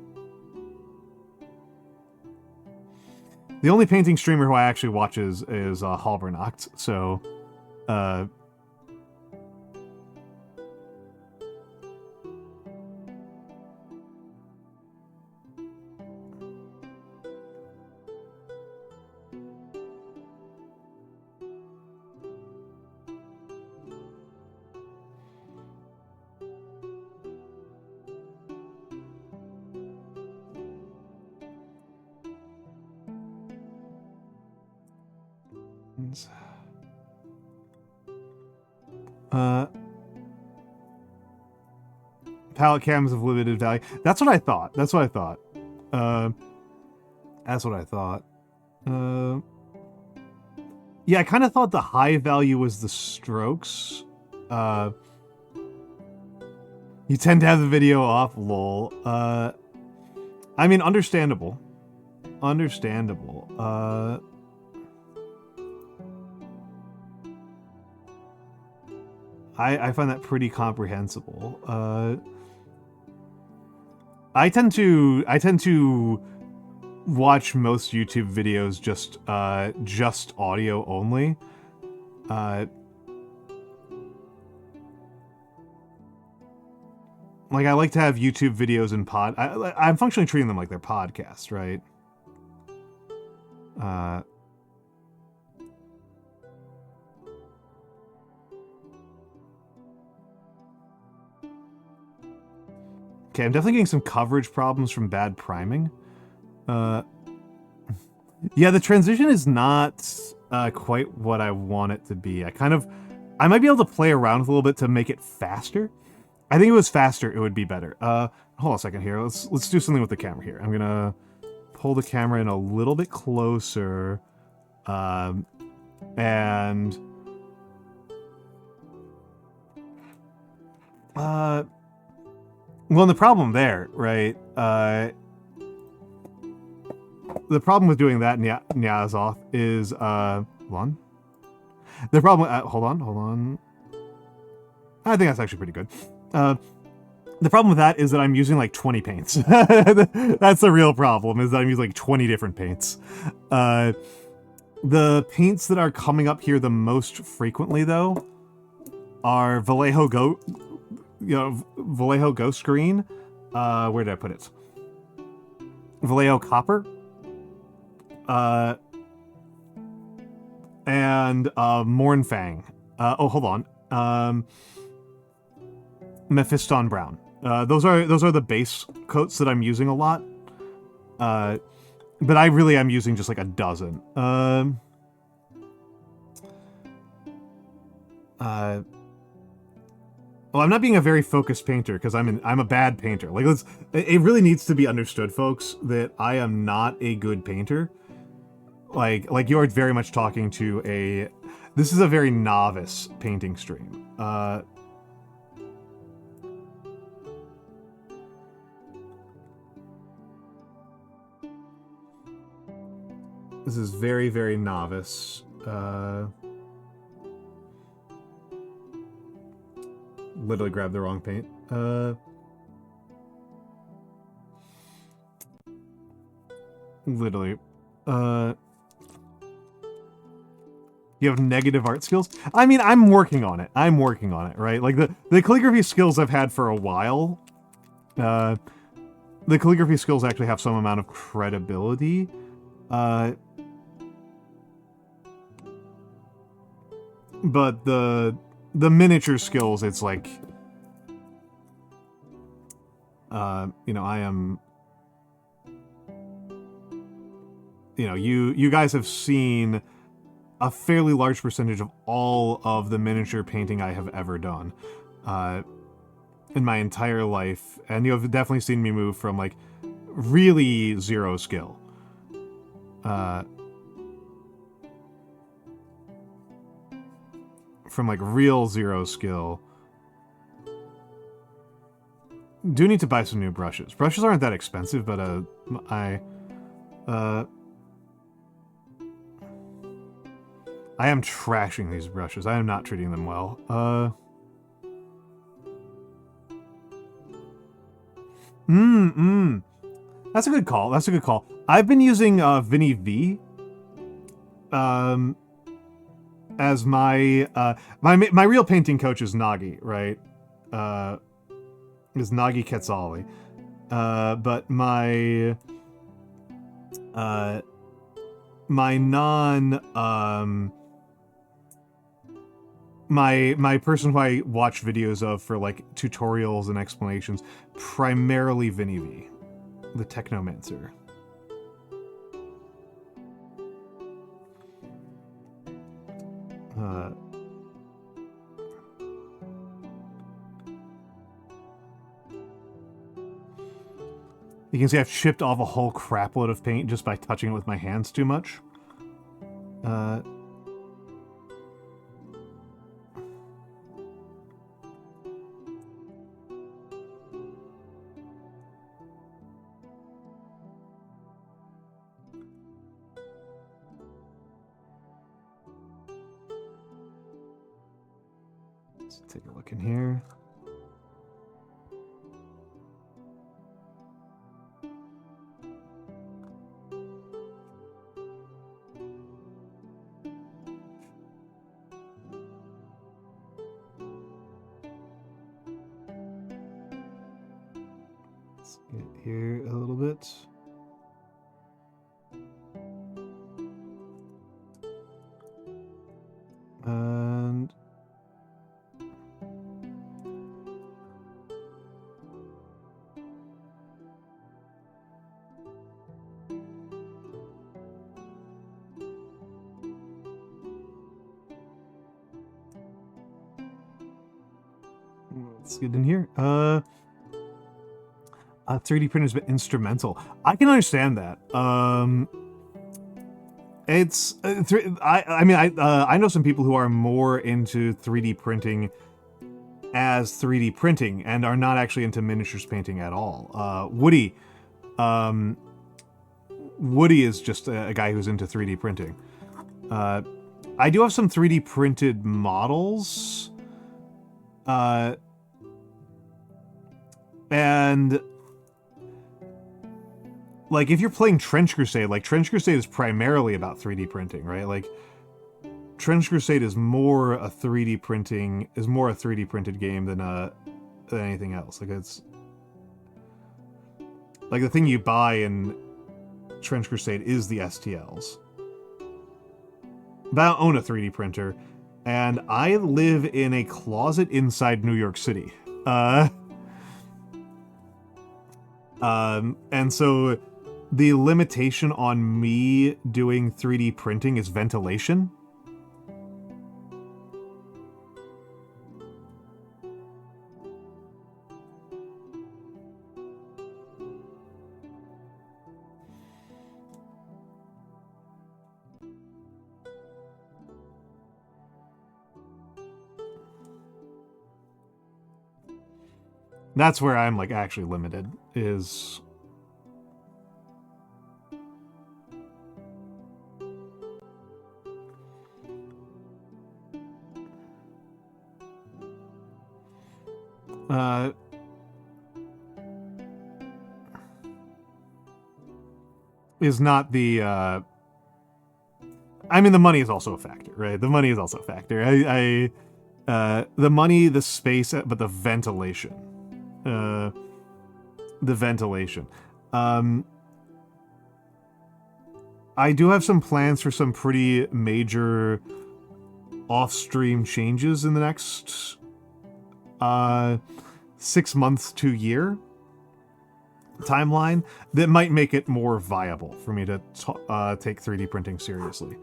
S1: The only painting streamer who I actually watch is Halbernacht, so, palette cams of limited value. That's what I thought. Yeah, I kind of thought the high value was the strokes. You tend to have the video off, lol. I mean, understandable. I find that pretty comprehensible. I tend to watch most YouTube videos just audio only. Like, I like to have YouTube videos and I'm functionally treating them like they're podcasts, right? Okay, I'm definitely getting some coverage problems from bad priming. Yeah, the transition is not quite what I want it to be. I might be able to play around with a little bit to make it faster. I think if it was faster, it would be better. Hold on a second here. Let's do something with the camera here. I'm gonna pull the camera in a little bit closer, and well, the problem there, right? The problem with doing that, Nyazov, is hold on. The problem. Hold on. I think that's actually pretty good. The problem with that is that I'm using like 20 paints. That's the real problem, is that I'm using like 20 different paints. The paints that are coming up here the most frequently, though, are Vallejo Ghost Green. Where did I put it? Vallejo Copper. And Mornfang. Oh, hold on. Mephiston Brown. Those are the base coats that I'm using a lot. But I really am using just like a dozen. Well, I'm not being a very focused painter because I'm a bad painter. Like, it really needs to be understood, folks, that I am not a good painter. Like you are very much talking to this is a very novice painting stream. This is very, very novice. Literally grabbed the wrong paint. Literally. You have negative art skills? I mean, I'm working on it. Right? Like, the calligraphy skills I've had for a while. The calligraphy skills actually have some amount of credibility. But the miniature skills, it's like, you know, I am, you know, you guys have seen a fairly large percentage of all of the miniature painting I have ever done, in my entire life, and you have definitely seen me move from, like, really zero skill, from, like, real zero skill. Do need to buy some new brushes. Brushes aren't that expensive, but I am trashing these brushes. I am not treating them well. That's a good call. I've been using Vinny V as my my real painting coach is Nagi, right? Is Nagi Quetzali. But my my person who I watch videos of for, like, tutorials and explanations, primarily Vinny V, the Technomancer. You can see I've chipped off a whole crapload of paint just by touching it with my hands too much. Let's take a look in here. Get here a little bit. And let's get in here. 3D printers been instrumental. I can understand that. It's I know some people who are more into 3D printing as 3D printing and are not actually into miniatures painting at all. Woody is just a guy who's into 3D printing. I do have some 3D printed models. And like, if you're playing Trench Crusade, like, Trench Crusade is primarily about 3D printing, right? Like, Trench Crusade is more a 3D printed game than anything else. Like, it's like the thing you buy in Trench Crusade is the STLs. But I don't own a 3D printer, and I live in a closet inside New York City. And so the limitation on me doing 3D printing is ventilation. That's where I'm, like, actually limited, is... is not the, I mean, the money is also a factor, right? The money is also a factor. The money, the space, but the ventilation. The ventilation. I do have some plans for some pretty major off-stream changes in the next 6 months to year timeline that might make it more viable for me to take 3D printing seriously.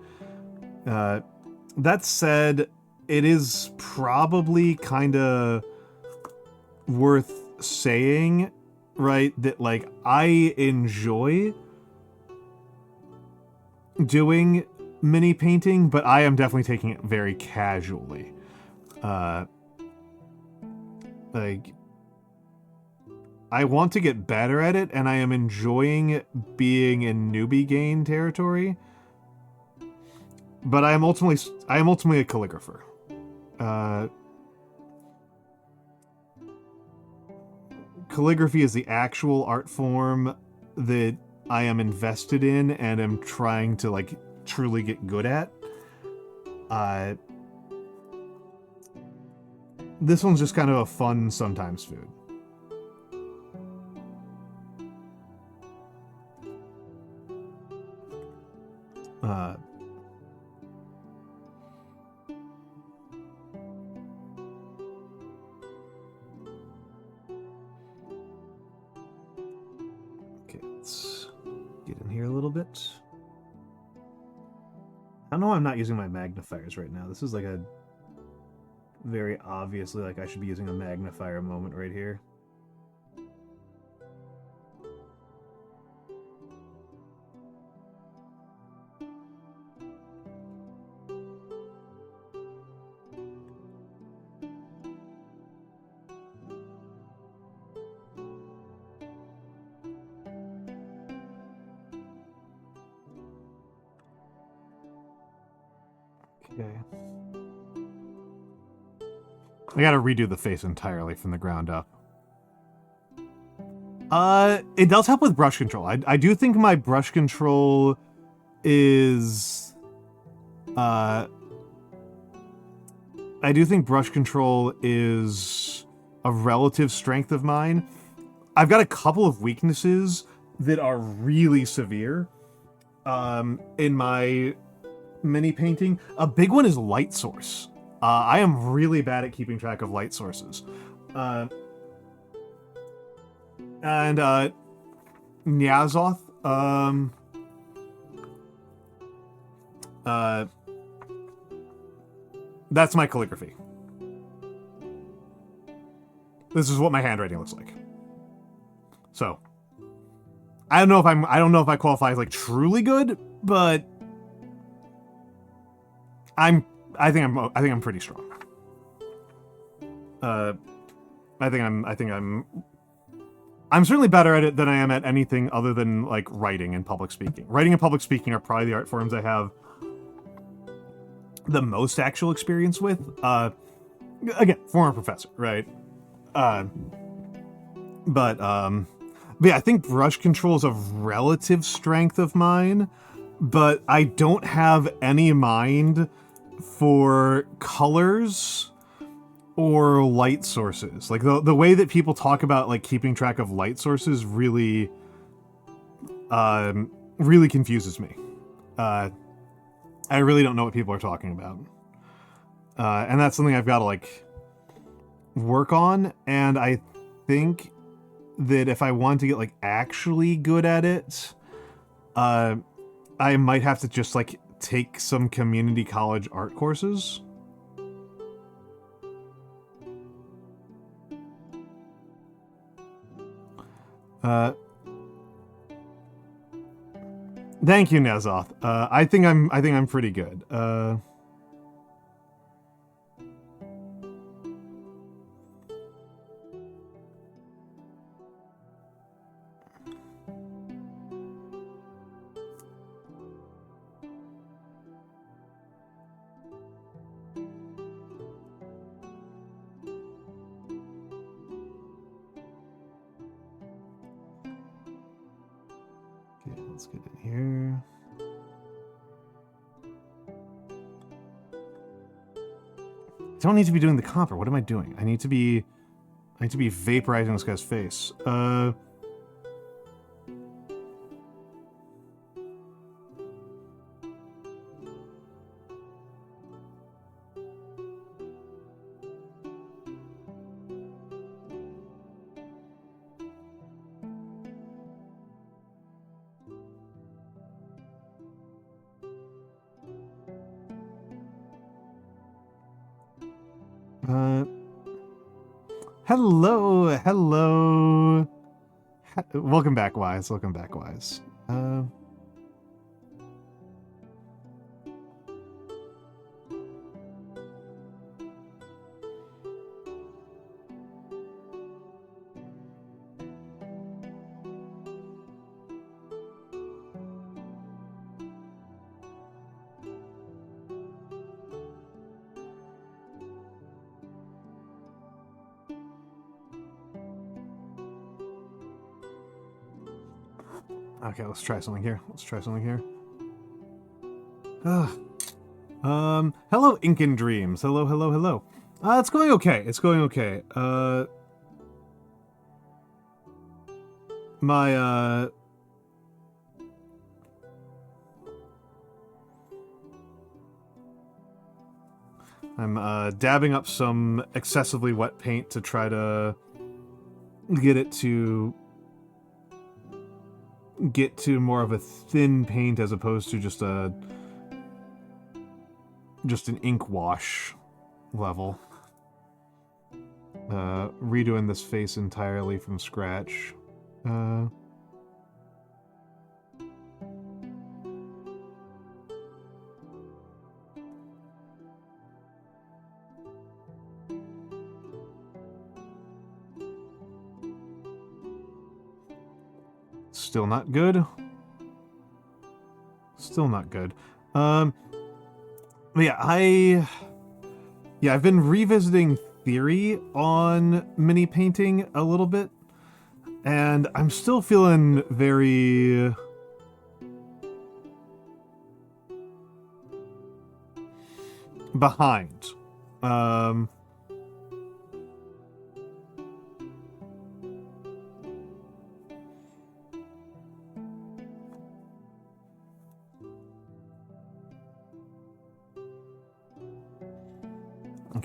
S1: That said, it is probably kind of worth saying, right, that, like, I enjoy doing mini painting, but I am definitely taking it very casually. Like, I want to get better at it, and I am enjoying being in newbie gain territory. But I am ultimately a calligrapher. Calligraphy is the actual art form that I am invested in and am trying to, like, truly get good at. This one's just kind of a fun sometimes food. Okay, let's get in here a little bit. I know I'm not using my magnifiers right now. This is like a very obviously, like, I should be using a magnifier moment right here. Okay. I gotta redo the face entirely from the ground up. It does help with brush control. I do think my brush control is... I do think brush control is a relative strength of mine. I've got a couple of weaknesses that are really severe in my mini painting. A big one is light source. I am really bad at keeping track of light sources. And Nyazoth, that's my calligraphy. This is what my handwriting looks like. So, I don't know if I qualify as like truly good, but I think I'm pretty strong. I'm certainly better at it than I am at anything other than like writing and public speaking. Writing and public speaking are probably the art forms I have the most actual experience with. Again, former professor, right? But yeah, I think brush control is a relative strength of mine, but I don't have any mind for colors or light sources. Like the way that people talk about like keeping track of light sources really really confuses me. I really don't know what people are talking about. And that's something I've got to like work on, and I think that if I want to get like actually good at it, I might have to just like take some community college art courses. Thank you, Nazoth. I think I'm pretty good. Let's get in here. I don't need to be doing the copper. What am I doing? I need to be vaporizing this guy's face. Hello. Welcome back, Wise. Welcome back, Wise. Okay, let's try something here. Hello, Incan Dreams. Hello. It's going okay. I'm dabbing up some excessively wet paint to try to get to more of a thin paint as opposed to just an ink wash level. Redoing this face entirely from scratch. Still not good. But yeah, I've been revisiting theory on mini painting a little bit, and I'm still feeling very behind.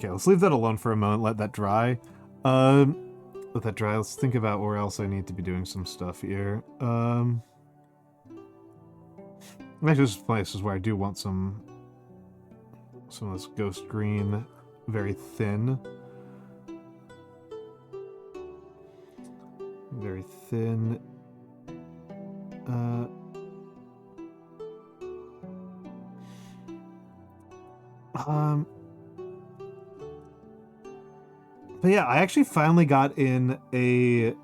S1: Okay, let's leave that alone for a moment, let that dry. Let that dry. Let's think about where else I need to be doing some stuff here. Actually, this place is where I do want some of this ghost green, very thin. Very thin. But yeah, I actually finally got in a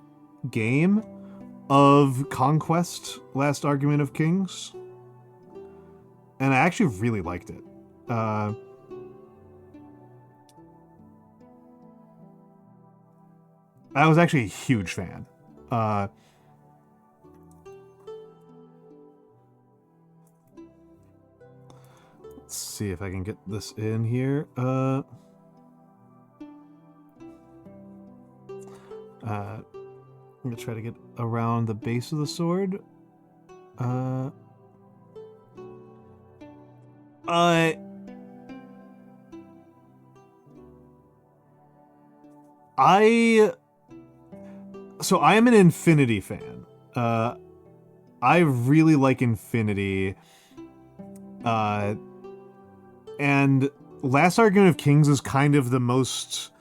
S1: game of Conquest: Last Argument of Kings, and I actually really liked it. I was actually a huge fan. Let's see if I can get this in here. I'm gonna try to get around the base of the sword. I am an Infinity fan. I really like Infinity. And Last Argument of Kings is kind of the most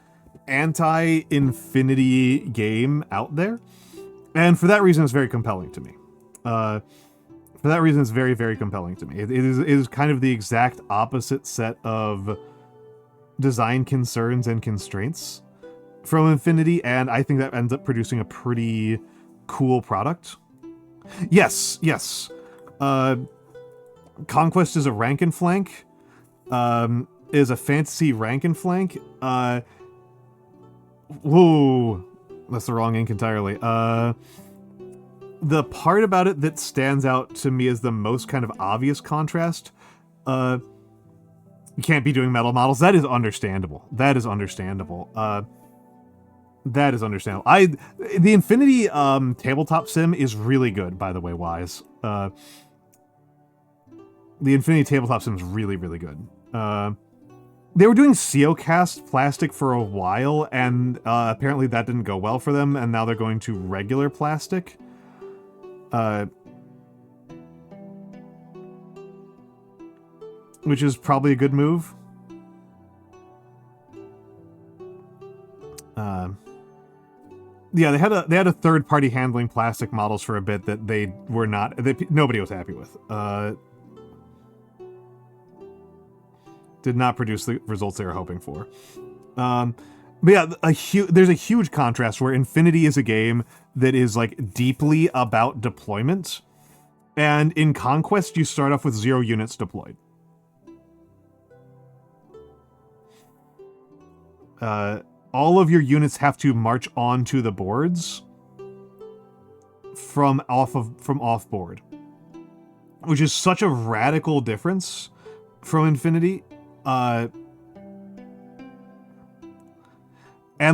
S1: anti-Infinity game out there. And for that reason, it's very compelling to me. For that reason, it's very, very compelling to me. It is kind of the exact opposite set of design concerns and constraints from Infinity, and I think that ends up producing a pretty cool product. Yes. Conquest is a rank and flank. Is a fantasy rank and flank. Whoa, that's the wrong ink entirely. The part about it that stands out to me as the most kind of obvious contrast, you can't be doing metal models. That is understandable. The Infinity tabletop sim is really good, by the way, Wise. The Infinity tabletop sim is really, really good. They were doing Ceocast plastic for a while, and apparently that didn't go well for them, and now they're going to regular plastic. Which is probably a good move. Yeah, they had a third party handling plastic models for a bit that nobody was happy with. Did not produce the results they were hoping for. But yeah, there's a huge contrast where Infinity is a game that is like deeply about deployment, and in Conquest you start off with 0 units deployed. All of your units have to march onto the boards from off board, which is such a radical difference from Infinity. And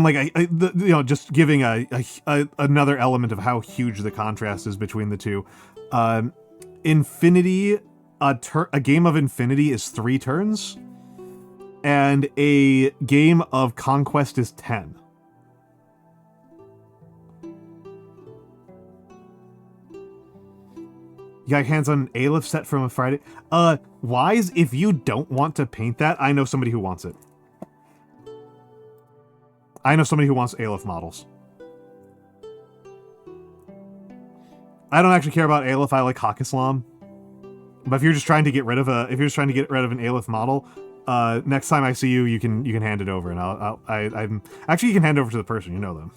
S1: like just giving another element of how huge the contrast is between the two. Infinity, a game of Infinity is 3 turns, and a game of Conquest is 10. You got hands on an Aleph set from a Friday. Wise, if you don't want to paint that, I know somebody who wants it. I know somebody who wants Aleph models. I don't actually care about Aleph. I like Hawk Islam. But if you're just trying to get rid of an Aleph model, next time I see you, you can hand it over, and I'm actually, you can hand it over to the person, you know them.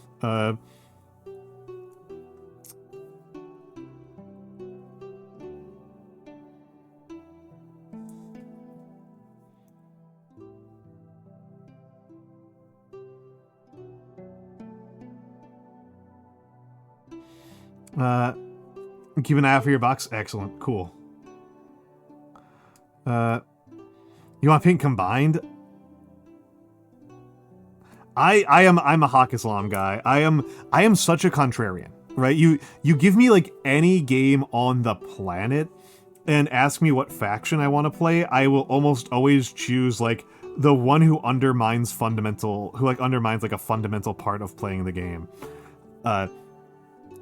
S1: Keep an eye out for your box. Excellent. Cool. You want paint combined? I'm a Hawk Islam guy. I am such a contrarian, right? You give me like any game on the planet and ask me what faction I want to play, I will almost always choose like the one who undermines undermines like a fundamental part of playing the game.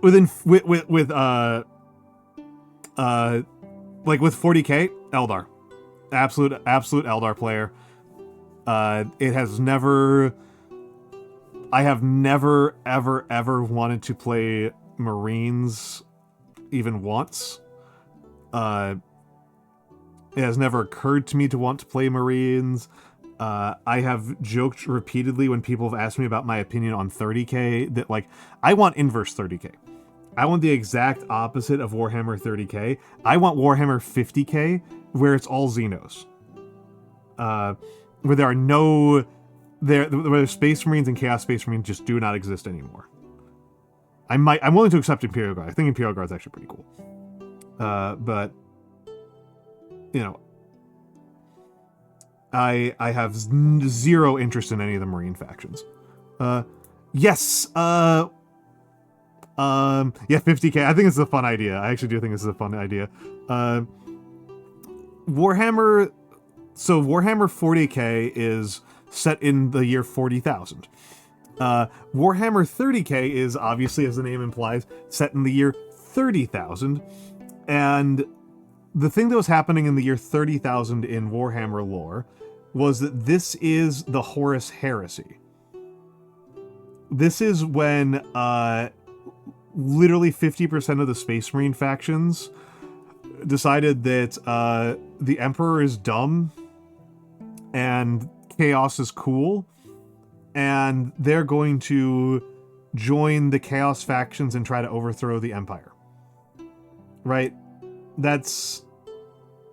S1: With 40k, Eldar. Absolute Eldar player. I have never, ever wanted to play Marines even once. It has never occurred to me to want to play Marines. I have joked repeatedly when people have asked me about my opinion on 30k that, like, I want inverse 30k. I want the exact opposite of Warhammer 30k. I want Warhammer 50k, where it's all Xenos. Where there are no... where Space Marines and Chaos Space Marines just do not exist anymore. I'm willing to accept Imperial Guard. I think Imperial Guard is actually pretty cool. But, you know, I have zero interest in any of the Marine factions. Yes, yeah, 50k. I think it's a fun idea. I actually do think this is a fun idea. Warhammer 40k is set in the year 40,000. Warhammer 30k is, obviously, as the name implies, set in the year 30,000. And the thing that was happening in the year 30,000 in Warhammer lore was that this is the Horus Heresy. This is when literally 50% of the Space Marine factions decided that the Emperor is dumb and Chaos is cool, and they're going to join the Chaos factions and try to overthrow the Empire. Right?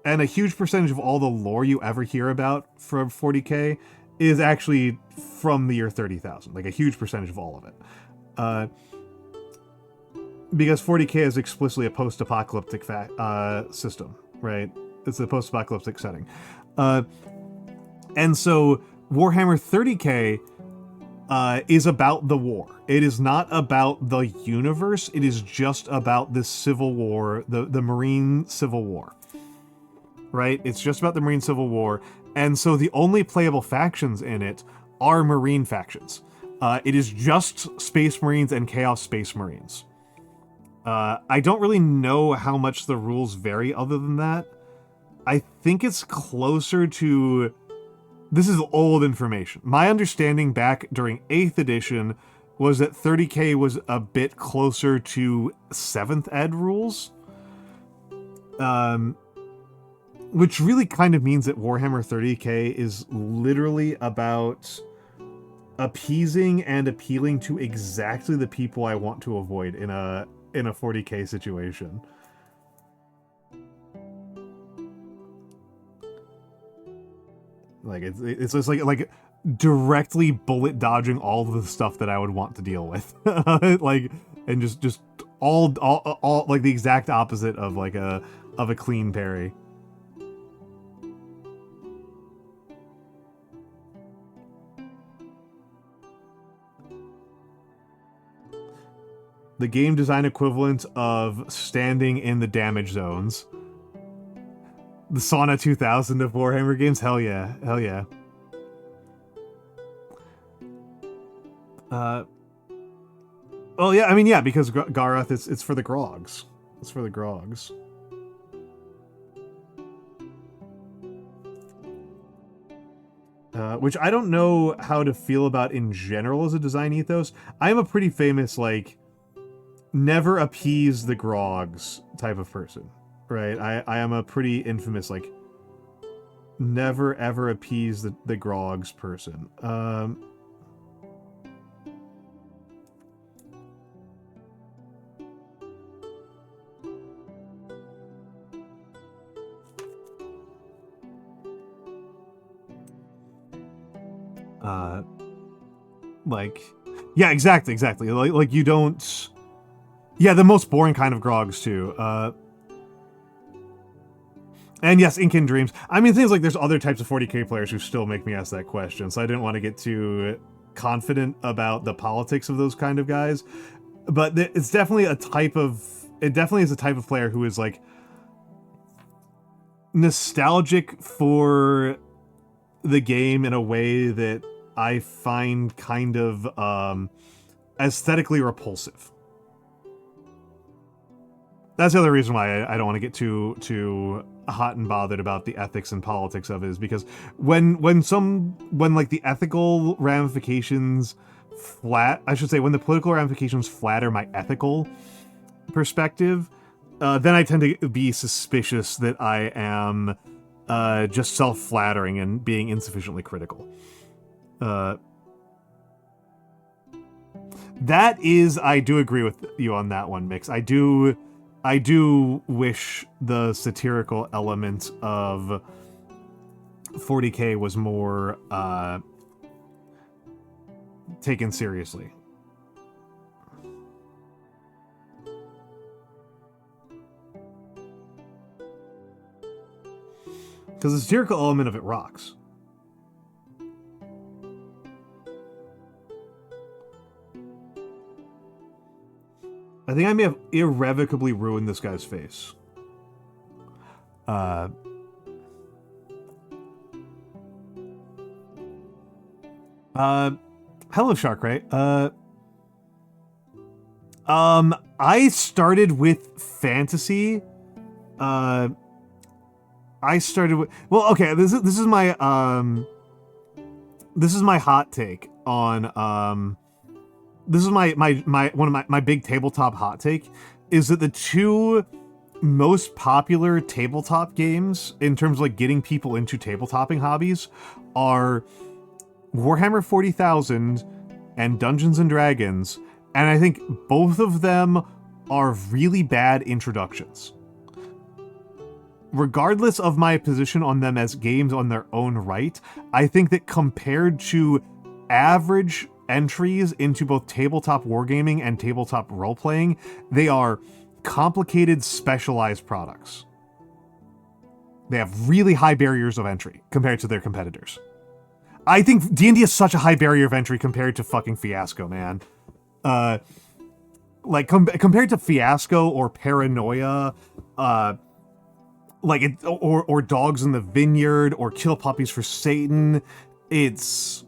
S1: And a huge percentage of all the lore you ever hear about from 40k is actually from the year 30,000. Like, a huge percentage of all of it. Because 40k is explicitly a post-apocalyptic system, right? It's a post-apocalyptic setting. And so Warhammer 30k is about the war. It is not about the universe. It is just about this civil war, the Marine Civil War. Right? It's just about the Marine Civil War. And so the only playable factions in it are Marine factions. It is just Space Marines and Chaos Space Marines. I don't really know how much the rules vary other than that. I think it's closer to... This is old information. My understanding back during 8th edition was that 30k was a bit closer to 7th ed rules. Which really kind of means that Warhammer 30k is literally about appeasing and appealing to exactly the people I want to avoid in a 40k situation. Like, it's just like directly bullet dodging all of the stuff that I would want to deal with. Like, and just all like the exact opposite of like a clean parry. The game design equivalent of standing in the damage zones. The Sauna 2000 of Warhammer games? Hell yeah. Hell yeah. Well, yeah, I mean, yeah, because Garroth, it's for the grogs. It's for the grogs. Which I don't know how to feel about in general as a design ethos. I'm a pretty famous, like, never appease the grogs type of person, right? I am a pretty infamous, like, never ever appease the grogs person. Like, yeah, exactly. Like you don't... Yeah, the most boring kind of grogs, too. And yes, Incan Dreams. I mean, things like there's other types of 40k players who still make me ask that question, so I didn't want to get too confident about the politics of those kind of guys. But it's definitely a type of... It definitely is a type of player who is, like, nostalgic for the game in a way that I find kind of aesthetically repulsive. That's the other reason why I don't want to get too hot and bothered about the ethics and politics of it, is because when like the ethical ramifications when the political ramifications flatter my ethical perspective, then I tend to be suspicious that I am just self-flattering and being insufficiently critical. That is, I do agree with you on that one, Mix. I do wish the satirical element of 40K was more taken seriously. Because the satirical element of it rocks. I think I may have irrevocably ruined this guy's face. Hello, Sharkray. I started with fantasy. Well, okay, this is my hot take on this is my one of my big tabletop hot take, is that the two most popular tabletop games in terms of like getting people into tabletopping hobbies are Warhammer 40,000 and Dungeons and Dragons, and I think both of them are really bad introductions. Regardless of my position on them as games on their own right, I think that compared to average entries into both tabletop wargaming and tabletop role-playing, they are complicated, specialized products. They have really high barriers of entry compared to their competitors. I think D&D is such a high barrier of entry compared to fucking Fiasco, man. Like, compared to Fiasco or Paranoia, or Dogs in the Vineyard or Kill Puppies for Satan, it's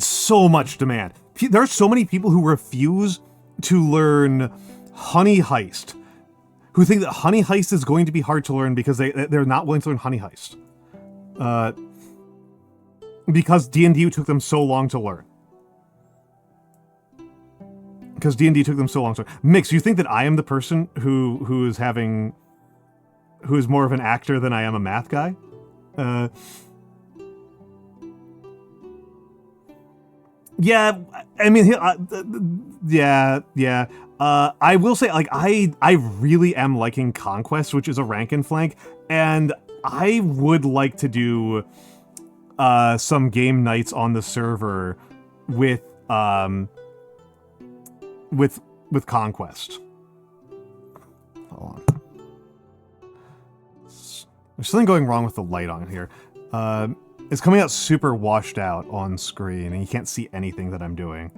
S1: so much demand. There are so many people who refuse to learn Honey Heist, who think that Honey Heist is going to be hard to learn because they're not willing to learn Honey Heist. Because D&D took them so long to learn. Because D&D took them so long to learn. Mix, you think that I am the person who is more of an actor than I am a math guy? Yeah, I mean, yeah. I will say, like, I really am liking Conquest, which is a rank and flank, and I would like to do some game nights on the server with Conquest. Hold on. There's something going wrong with the light on here. It's coming out super washed out on screen, and you can't see anything that I'm doing.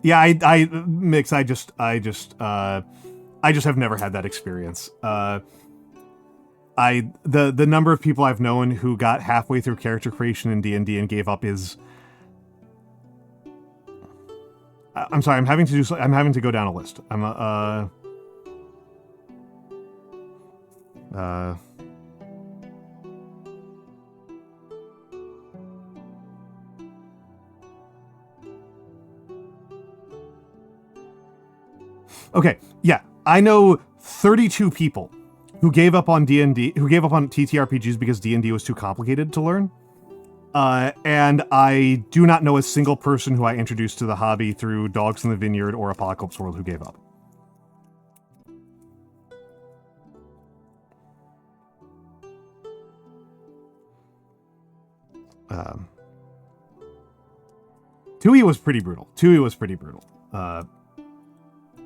S1: Yeah, I Mix, I just have never had that experience. The number of people I've known who got halfway through character creation in D&D and gave up is... I'm sorry, I'm having to go down a list. Okay, yeah, I know 32 people who gave up on D&D, who gave up on TTRPGs because D&D was too complicated to learn. And I do not know a single person who I introduced to the hobby through Dogs in the Vineyard or Apocalypse World who gave up. Tui was pretty brutal.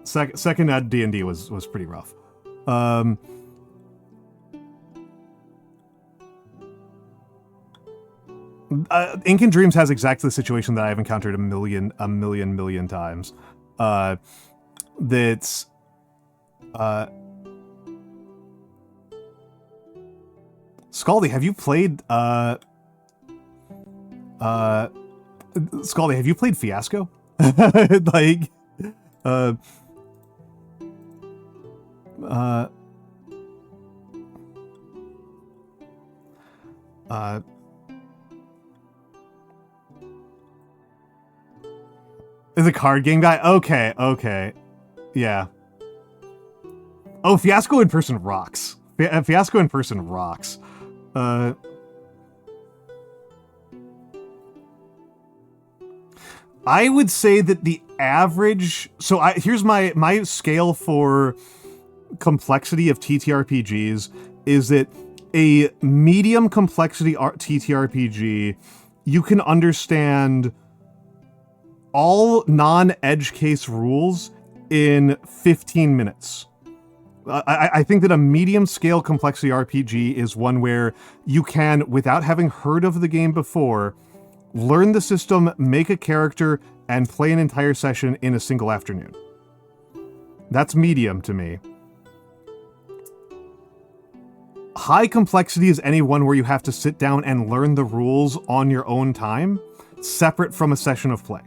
S1: Second ed D&D was pretty rough. Ink and Dreams has exactly the situation that I've encountered a million times. That's Uh, Scaldy, have you played, Scaldy, have you played Fiasco? Like, is a card game guy? Okay, okay. Yeah. Oh, Fiasco in person rocks. Fiasco in person rocks. I would say that the average... So here's my scale for complexity of TTRPGs is that a medium complexity TTRPG, you can understand all non-edge case rules in 15 minutes. I think that a medium scale complexity RPG is one where you can, without having heard of the game before, learn the system, make a character, and play an entire session in a single afternoon. That's medium to me. High complexity is any one where you have to sit down and learn the rules on your own time, separate from a session of play.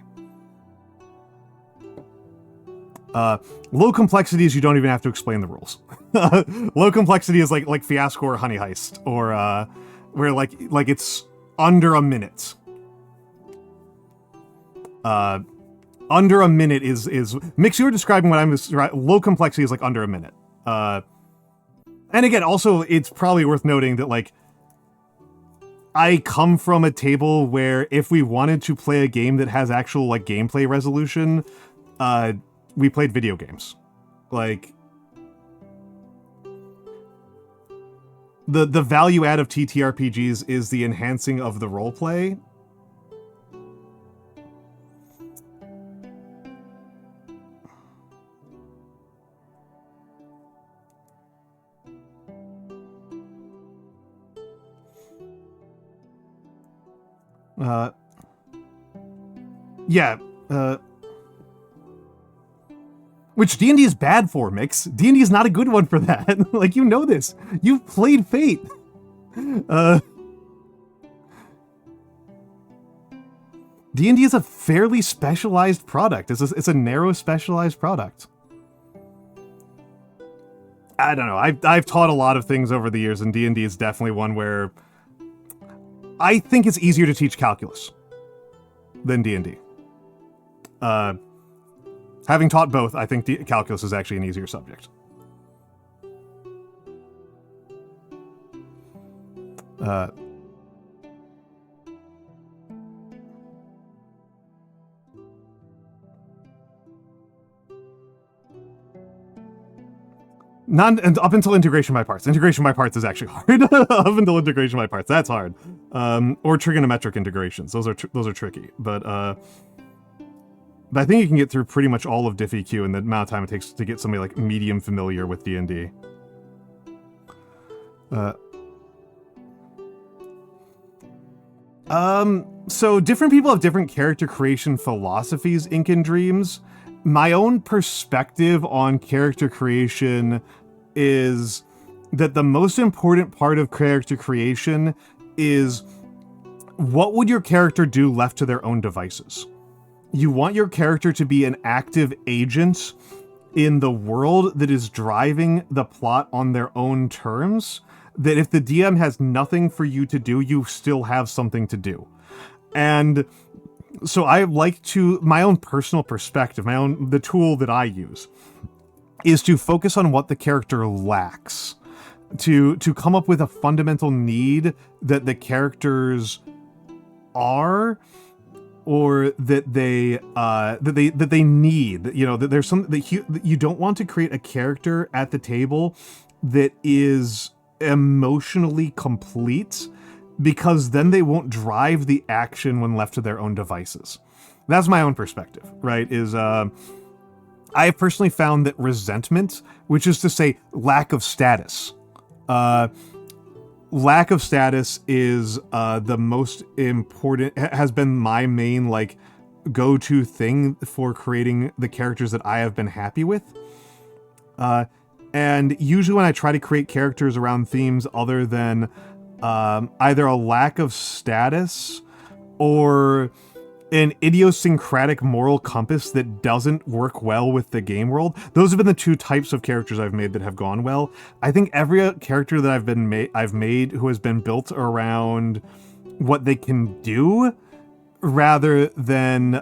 S1: Low complexity is you don't even have to explain the rules. Low complexity is like Fiasco or Honey Heist, or where like it's under a minute. Under a minute is Mix, you were describing what I'm describing. Low complexity is like under a minute. And again, also it's probably worth noting that like I come from a table where if we wanted to play a game that has actual like gameplay resolution, we played video games. Like, the value add of TTRPGs is the enhancing of the roleplay. Yeah, which D&D is bad for, Mix. D&D is not a good one for that. Like, you know this. You've played Fate. D&D is a fairly specialized product. It's a narrow, specialized product. I don't know. I've taught a lot of things over the years, and D&D is definitely one where I think it's easier to teach calculus than D&D. Having taught both, I think calculus is actually an easier subject. Up until integration by parts. Integration by parts is actually hard. Up until integration by parts, that's hard. Or trigonometric integrations. Those are tricky. But I think you can get through pretty much all of DiffEQ in the amount of time it takes to get somebody like medium familiar with D&D. So different people have different character creation philosophies, Ink and Dreams. My own perspective on character creation is that the most important part of character creation is what would your character do left to their own devices? You want your character to be an active agent in the world that is driving the plot on their own terms, that if the DM has nothing for you to do, you still have something to do. And so I like to, my own personal perspective, the tool that I use is to focus on what the character lacks, to come up with a fundamental need that the characters are, or that they need. You know, that there's something that you don't want to create a character at the table that is emotionally complete, because then they won't drive the action when left to their own devices. That's my own perspective, right? I have personally found that resentment, which is to say lack of status, lack of status is the most important, has been my main like go-to thing for creating the characters that I have been happy with. And usually when I try to create characters around themes other than either a lack of status or an idiosyncratic moral compass that doesn't work well with the game world, those have been the two types of characters I've made that have gone well. I think every character that I've made who has been built around what they can do rather than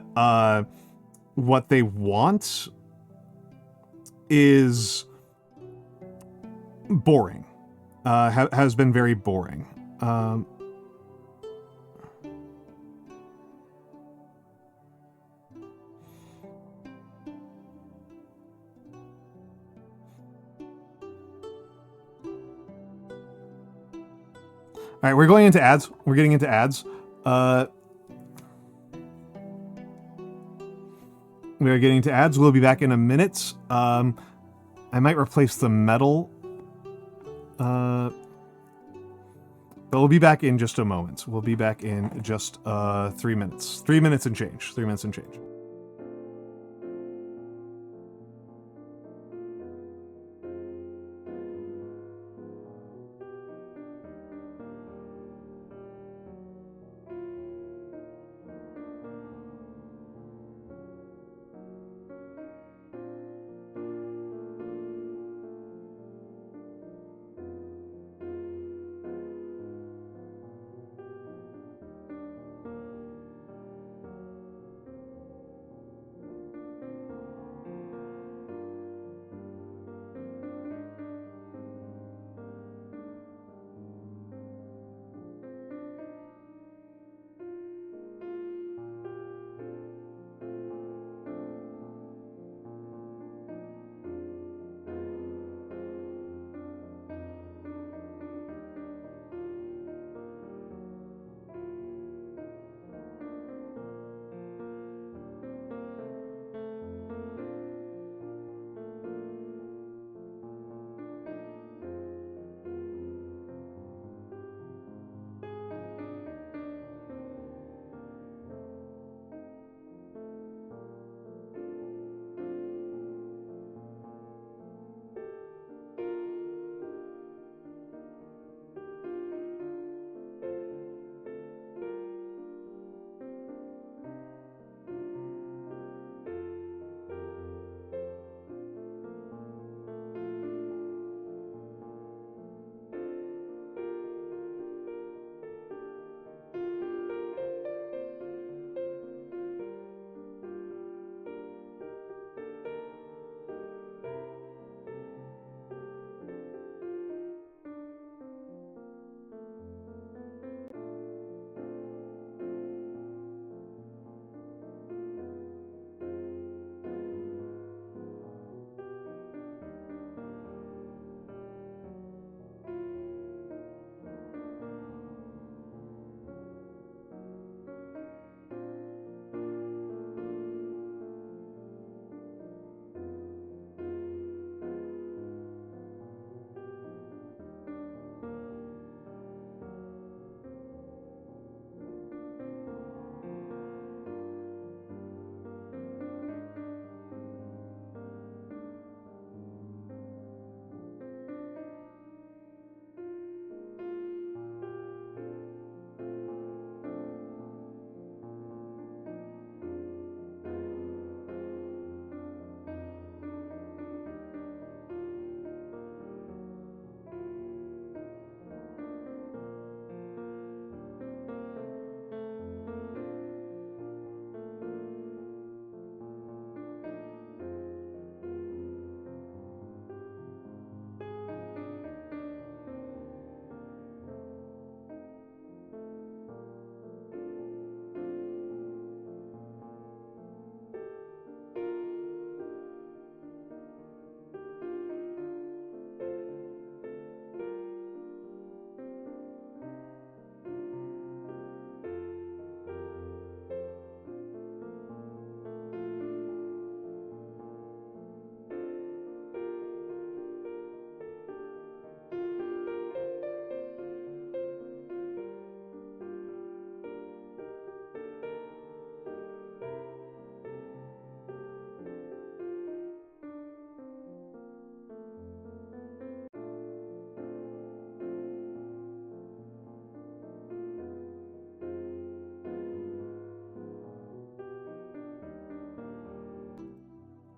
S1: what they want is boring. Has been very boring. All right, we're going into ads. We're getting into ads. We are getting into ads. We'll be back in a minute. I might replace the metal. But we'll be back in just a moment. We'll be back in just 3 minutes. 3 minutes and change. 3 minutes and change.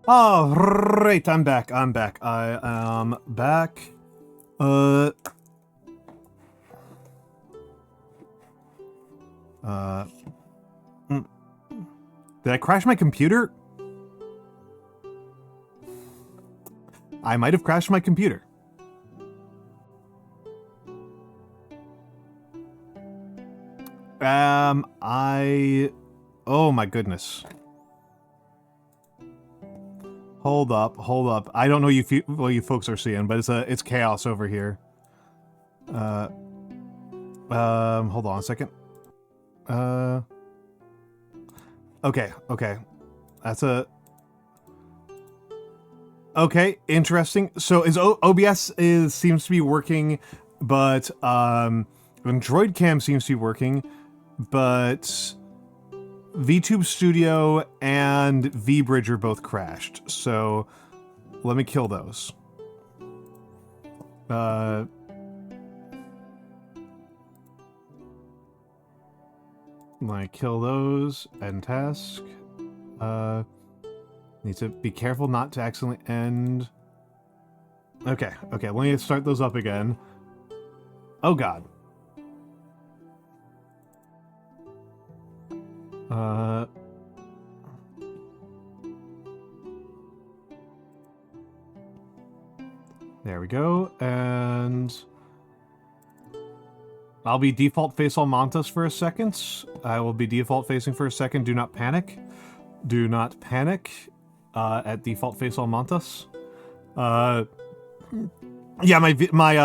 S1: All right, I'm back. I am back. Did I crash my computer? I might have crashed my computer. Oh my goodness. Hold up. I don't know what you folks are seeing, but it's chaos over here. Hold on a second. Okay. That's okay, interesting. So OBS seems to be working, but Android Cam seems to be working, but VTube Studio and Vbridger both crashed. So let me kill those. Let me kill those and task. Need to be careful not to accidentally end. Okay, let me start those up again. Oh god. There we go, and I'll be default face Almantas for a second. I will be default facing for a second. Do not panic. Do not panic at default face Almantas. Yeah, my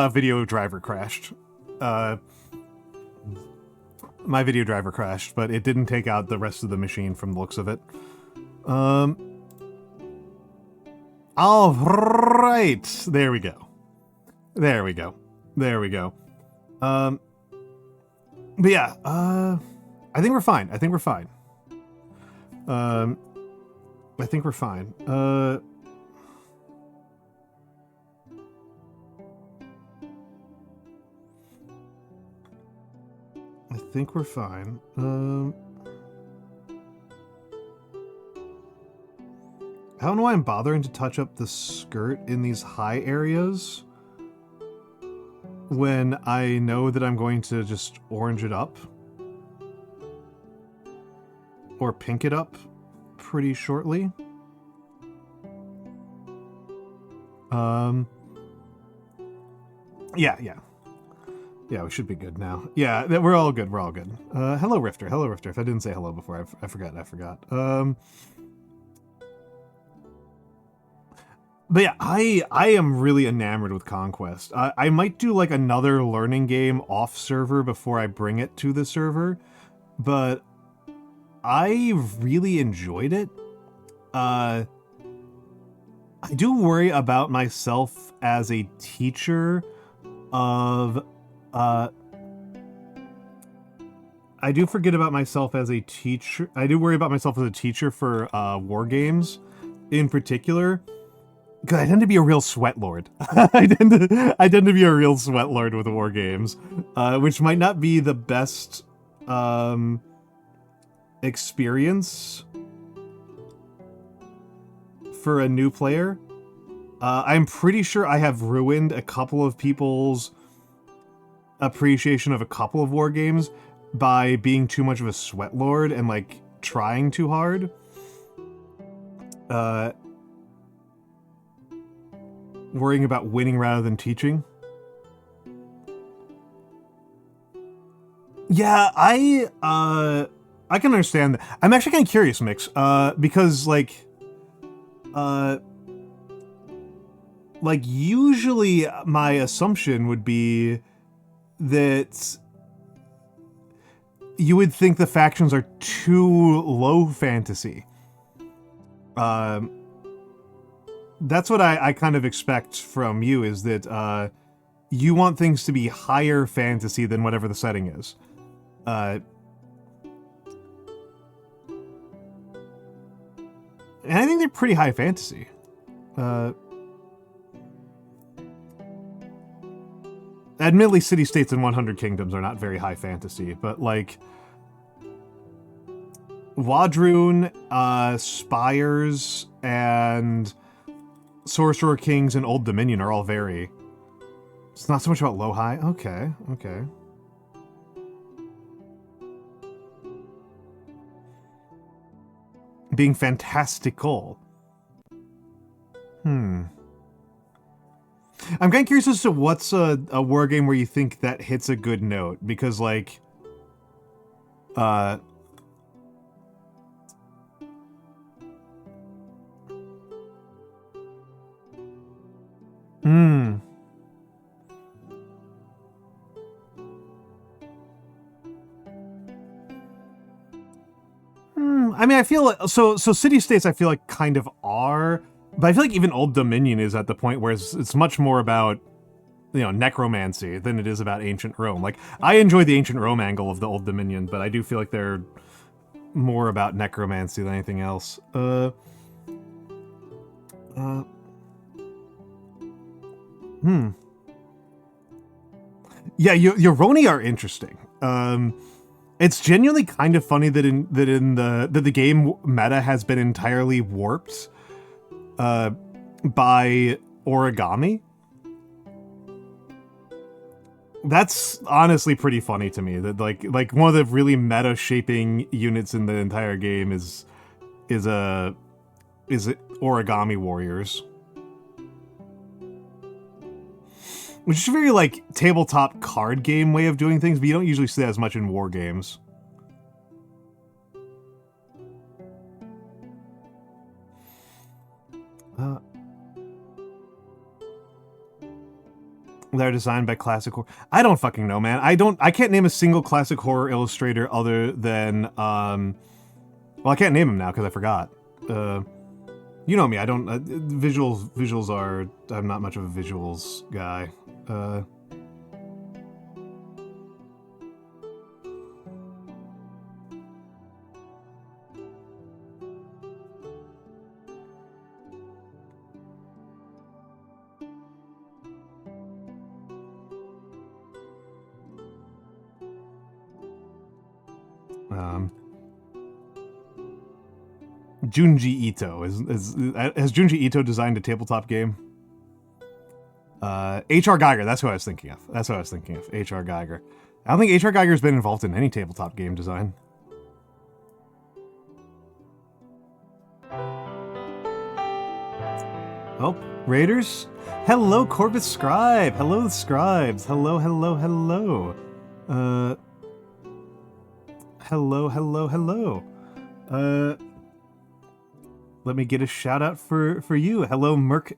S1: video driver crashed. My video driver crashed, but it didn't take out the rest of the machine from the looks of it. All right, there we go. But yeah, I think we're fine. I think we're fine. I think we're fine. I don't know why I'm bothering to touch up the skirt in these high areas when I know that I'm going to just orange it up. Or pink it up pretty shortly. Yeah, we should be good now. Yeah, we're all good. Hello, Rifter. If I didn't say hello before, I forgot. But yeah, I am really enamored with Conquest. I might do like another learning game off server before I bring it to the server, but I really enjoyed it. I do worry about myself as a teacher of... I do forget about myself as a teacher. I do worry about myself as a teacher for war games in particular. Because I tend to be a real sweat lord. I tend to be a real sweat lord with war games, which might not be the best experience for a new player. I'm pretty sure I have ruined a couple of people's appreciation of a couple of war games by being too much of a sweat lord and like trying too hard. Worrying about winning rather than teaching. Yeah, I can understand that. I'm actually kind of curious, Mix, because like usually my assumption would be that you would think the factions are too low fantasy. That's what I kind of expect from you, is that you want things to be higher fantasy than whatever the setting is. And I think they're pretty high fantasy. Admittedly, city-states and 100 kingdoms are not very high fantasy, but like... Wadrun, Spires, and Sorcerer Kings and Old Dominion are all very... It's not so much about low-high? Okay, okay. Being fantastical. I'm kind of curious as to what's a war game where you think that hits a good note, because, like... I mean, I feel like, so city-states I feel like kind of are, but I feel like even Old Dominion is at the point where it's much more about, you know, necromancy than it is about ancient Rome. Like, I enjoy the ancient Rome angle of the Old Dominion, but I do feel like they're more about necromancy than anything else. Yeah, Yoroni are interesting. It's genuinely kind of funny that the game meta has been entirely warped by origami. That's honestly pretty funny to me. That like one of the really meta shaping units in the entire game is origami warriors. Which is a very, like, tabletop card game way of doing things, but you don't usually see that as much in war games. They're designed by classic horror. I don't fucking know, man. I can't name a single classic horror illustrator other than, well, I can't name him now because I forgot. You know me, I don't, visuals are, I'm not much of a visuals guy. Junji Ito has Junji Ito designed a tabletop game? H.R. Geiger, that's who I was thinking of. H.R. Geiger. I don't think H.R. Geiger's been involved in any tabletop game design. Oh, Raiders? Hello, Corvus Scribe! Hello, the Scribes! Hello. Hello. Let me get a shout out for you. Hello, Merktar.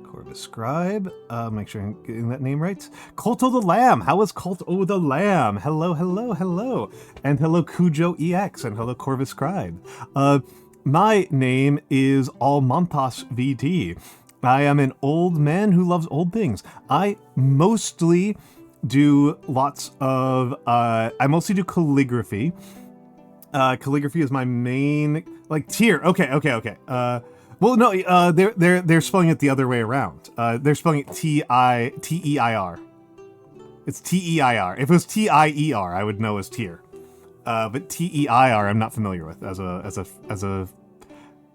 S1: Corvus Scribe. Make sure I'm getting that name right. Colto the Lamb. How is Colto the Lamb? Hello. And hello, Cujo EX. And hello, Corvus Scribe. My name is Almantas VT. I am an old man who loves old things. I mostly do I mostly do calligraphy. Calligraphy is my main, like, tier. Okay. Well, no, they're spelling it the other way around. They're spelling it T-E-I-R. It's T-E-I-R. If it was T-I-E-R, I would know as tier. But T-E-I-R, I'm not familiar with as a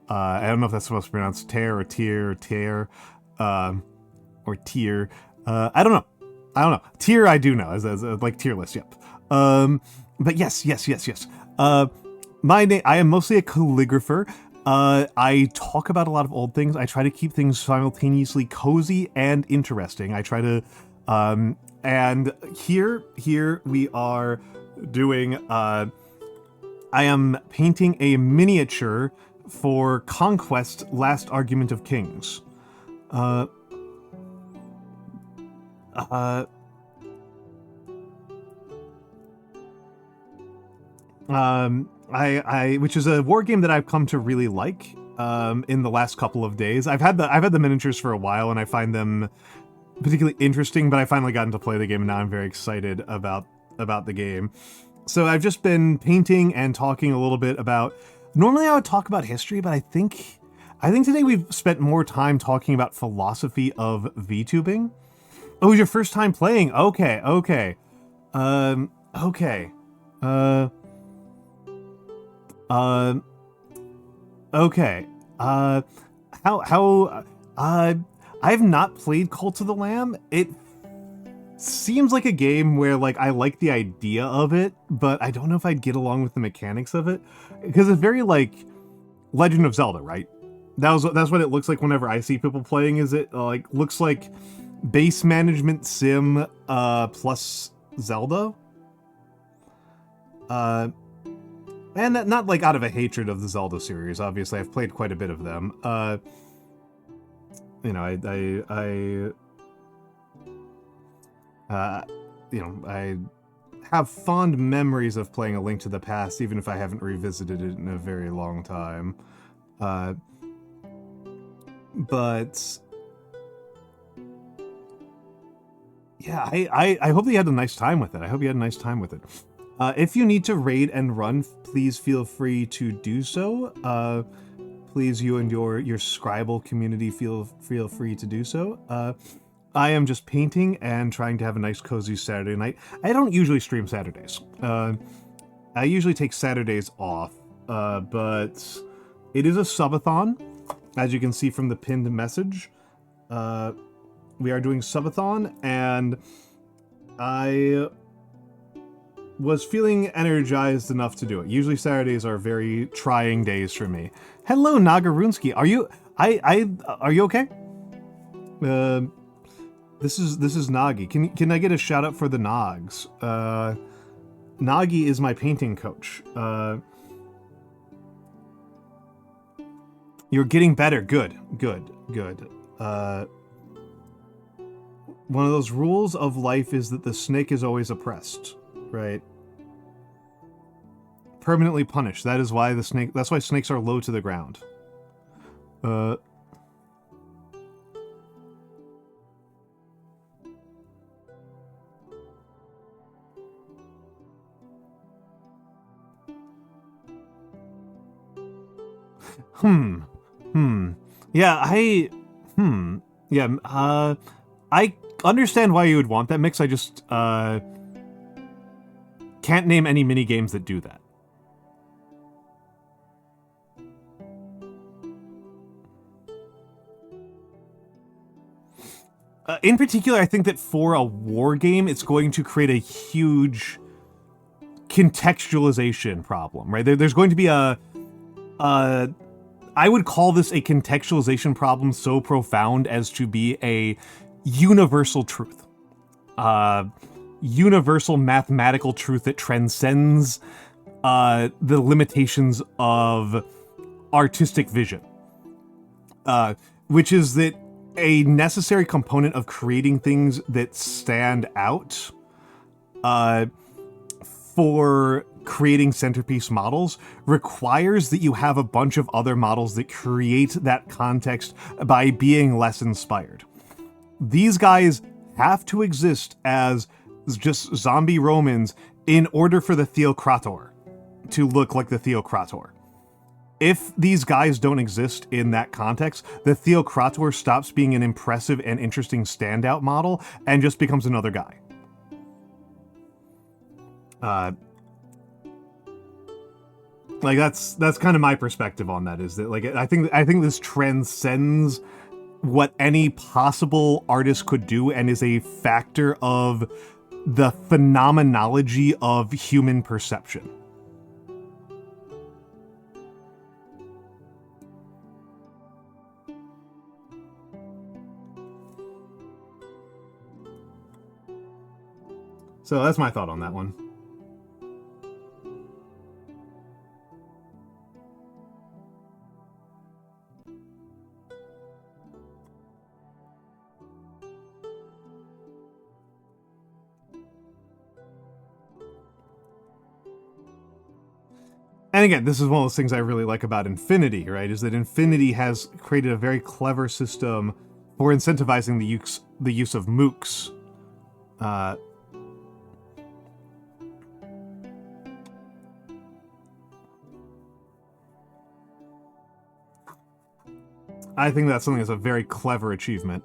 S1: I don't know if that's supposed to be pronounced tear or tier or tear, or tier. I don't know. Tier I do know as like tier list. Yep. But yes. My name. I am mostly a calligrapher. I talk about a lot of old things. I try to keep things simultaneously cozy and interesting. I try to, and here we are doing. I am painting a miniature for Conquest: Last Argument of Kings. Which is a war game that I've come to really like in the last couple of days. I've had the miniatures for a while, and I find them particularly interesting. But I finally got to play the game, and now I'm very excited about the game. So I've just been painting and talking a little bit about. Normally I would talk about history, but I think today we've spent more time talking about philosophy of VTubing. Oh, it was your first time playing? Okay, okay. Okay. Okay. I've not played Cult of the Lamb. It seems like a game where, like, I like the idea of it, but I don't know if I'd get along with the mechanics of it. Because it's very, like, Legend of Zelda, right? That's what it looks like whenever I see people playing, is it, like, looks like base management sim, plus Zelda. And not like out of a hatred of the Zelda series. Obviously, I've played quite a bit of them. You know, you know, I have fond memories of playing A Link to the Past, even if I haven't revisited it in a very long time. But yeah, I hope that you had a nice time with it. I hope you had a nice time with it. If you need to raid and run, please feel free to do so. Please, you and your Scribble community feel free to do so. I am just painting and trying to have a nice cozy Saturday night. I don't usually stream Saturdays. I usually take Saturdays off, but it is a subathon, as you can see from the pinned message. We are doing subathon, and I was feeling energized enough to do it. Usually Saturdays are very trying days for me. Hello, Nagarunsky. Are you are you okay? This is Nagi. Can I get a shout out for the Nogs? Nagi is my painting coach. You're getting better. Good. One of those rules of life is that the snake is always oppressed, right? Permanently punished. That is why that's why snakes are low to the ground. I understand why you would want that mix. I just can't name any mini games that do that. In particular, I think that for a war game, it's going to create a huge contextualization problem, right? There's going to be I would call this a contextualization problem so profound as to be a universal truth. Universal mathematical truth that transcends the limitations of artistic vision. Which is that a necessary component of creating things that stand out for creating centerpiece models requires that you have a bunch of other models that create that context by being less inspired. These guys have to exist as just zombie Romans in order for the Theocrator to look like the Theocrator. If these guys don't exist in that context, the Theocrator stops being an impressive and interesting standout model and just becomes another guy. Like that's kind of my perspective on that, is that, like, I think this transcends what any possible artist could do and is a factor of the phenomenology of human perception. So that's my thought on that one. And again, this is one of those things I really like about Infinity, right? Is that Infinity has created a very clever system for incentivizing the use of MOOCs. I think that's something that's a very clever achievement.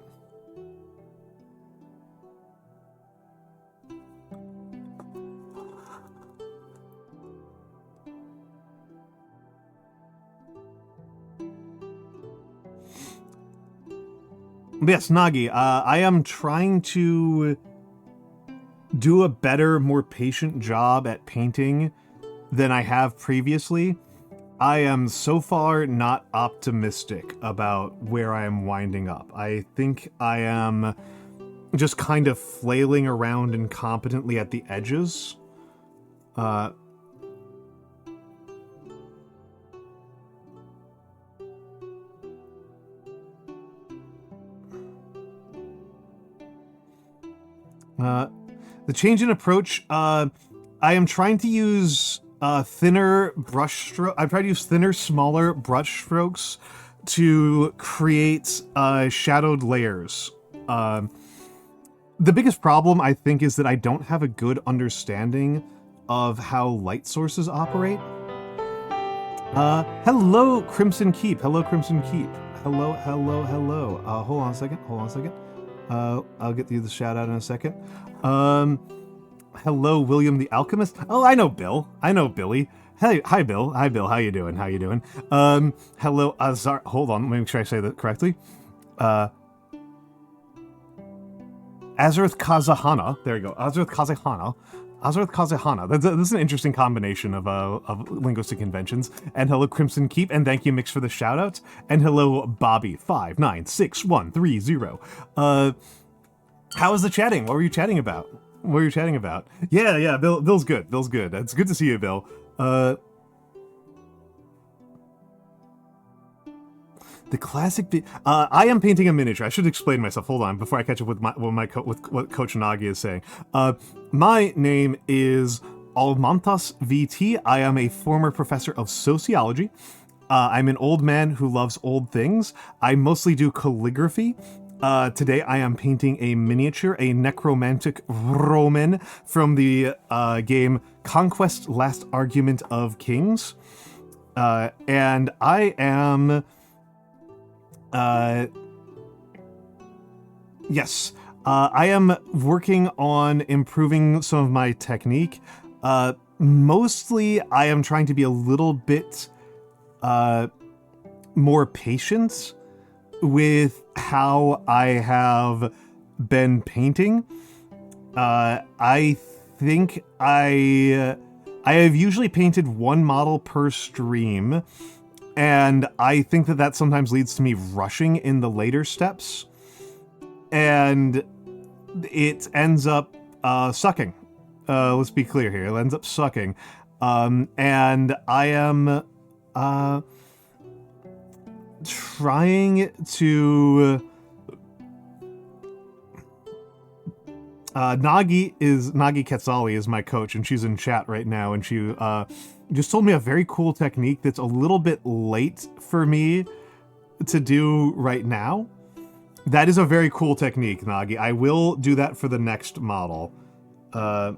S1: But yes, Nagi, I am trying to do a better, more patient job at painting than I have previously. I am so far not optimistic about where I am winding up. I think I am just kind of flailing around incompetently at the edges. The change in approach, I am trying to use thinner brush stroke. I'm trying to use thinner, smaller brush strokes to create shadowed layers. The biggest problem, I think, is that I don't have a good understanding of how light sources operate. Hello, Crimson Keep. Hello, Crimson Keep. Hello, hello, hello. Hold on a second. Hold on a second. I'll get you the shout out in a second. Hello, William the Alchemist. Oh, I know Bill. I know Billy. Hey, hi, Bill. Hi, Bill. How you doing? How you doing? Hello, Azar. Hold on. Let me make sure I say that correctly. Azarth Kazahana. There you go. Azarth Kazahana. Azarth Kazahana. This is an interesting combination of linguistic conventions. And hello, Crimson Keep. And thank you, Mix, for the shout-outs. And hello, Bobby596130. How was the chatting? What were you chatting about? What were you chatting about? Yeah, Bill's good. Bill's good. It's good to see you, Bill. The classic... I am painting a miniature. I should explain myself. Hold on, before I catch up with what Coach Nagi is saying. My name is Almantas VT. I am a former professor of sociology. I'm an old man who loves old things. I mostly do calligraphy. Today I am painting a miniature, a necromantic Roman from the game Conquest: Last Argument of Kings. And I am... yes, I am working on improving some of my technique. Mostly, I am trying to be a little bit more patient with how I have been painting. I think I have usually painted one model per stream, and I think that sometimes leads to me rushing in the later steps, and it ends up sucking. Let's be clear here. It ends up sucking. And I am trying to... Nagi Quetzali is my coach, and she's in chat right now, and she just told me a very cool technique that's a little bit late for me to do right now. That is a very cool technique, Nagi. I will do that for the next model. I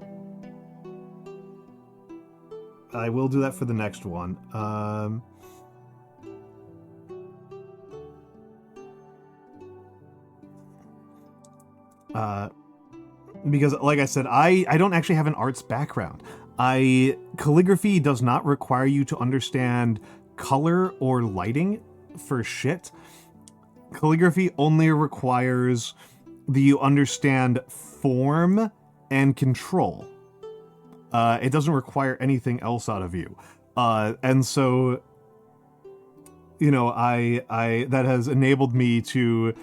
S1: will do that for the next one. Because, like I said, I don't actually have an arts background. Calligraphy does not require you to understand color or lighting for shit. Calligraphy only requires that you understand form and control. It doesn't require anything else out of you. And so, you know, that has enabled me to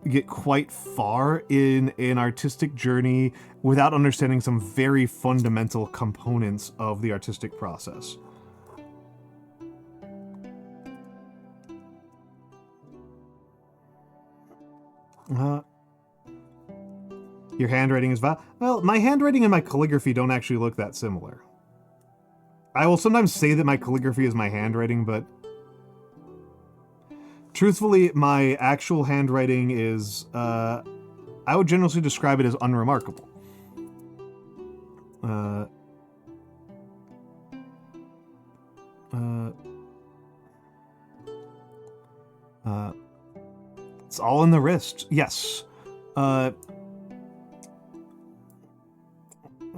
S1: get quite far in an artistic journey without understanding some very fundamental components of the artistic process. Your handwriting is well, my handwriting and my calligraphy don't actually look that similar. I will sometimes say that my calligraphy is my handwriting, but truthfully, my actual handwriting is, I would generally describe it as unremarkable. It's all in the wrist. Yes.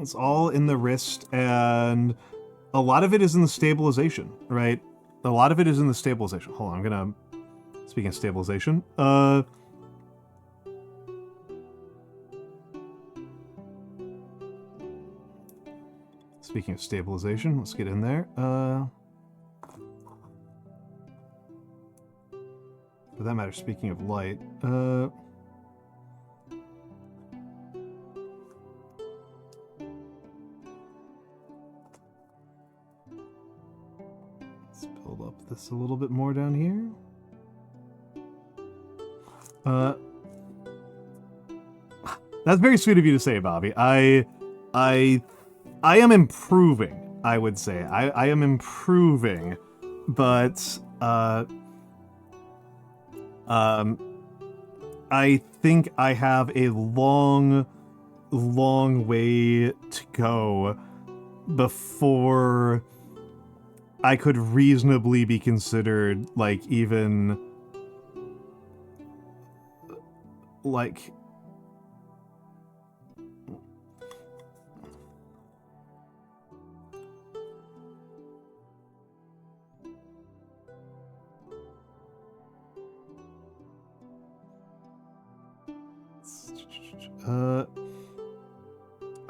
S1: It's all in the wrist, and a lot of it is in the stabilization, right? A lot of it is in the stabilization. Hold on, I'm gonna... Speaking of stabilization, Speaking of stabilization, let's get in there. For that matter, speaking of light, let's build up this a little bit more down here. That's very sweet of you to say, Bobby. I am improving, I would say. I am improving, but I think I have a long way to go before I could reasonably be considered, like, even, like...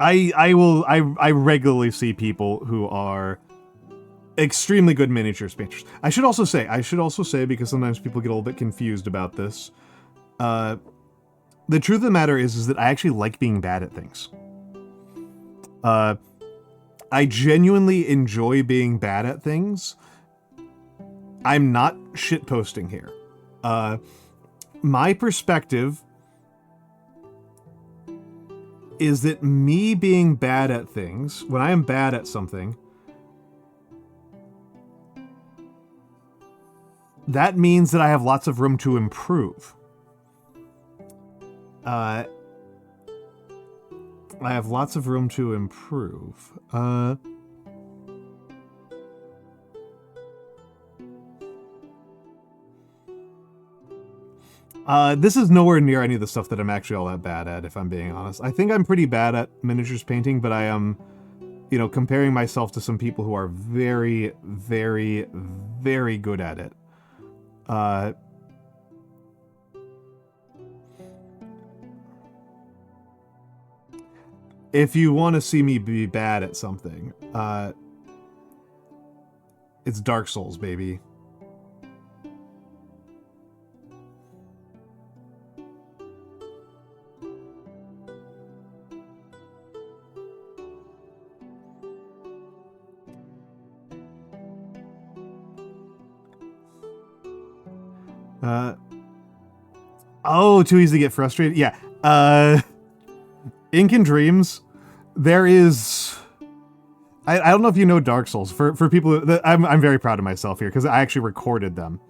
S1: I regularly see people who are extremely good miniatures painters. I should also say, because sometimes people get a little bit confused about this, the truth of the matter is that I actually like being bad at things. I genuinely enjoy being bad at things. I'm not shitposting here. My perspective is that me being bad at things, when I am bad at something, that means that I have lots of room to improve. I have lots of room to improve. This is nowhere near any of the stuff that I'm actually all that bad at, if I'm being honest. I think I'm pretty bad at miniatures painting, but I am, you know, comparing myself to some people who are very, very, very good at it. If you want to see me be bad at something, it's Dark Souls, baby. Oh, too easy to get frustrated? Yeah. Ink and Dreams, there is... I don't know if you know Dark Souls. For people... I'm very proud of myself here, because I actually recorded them.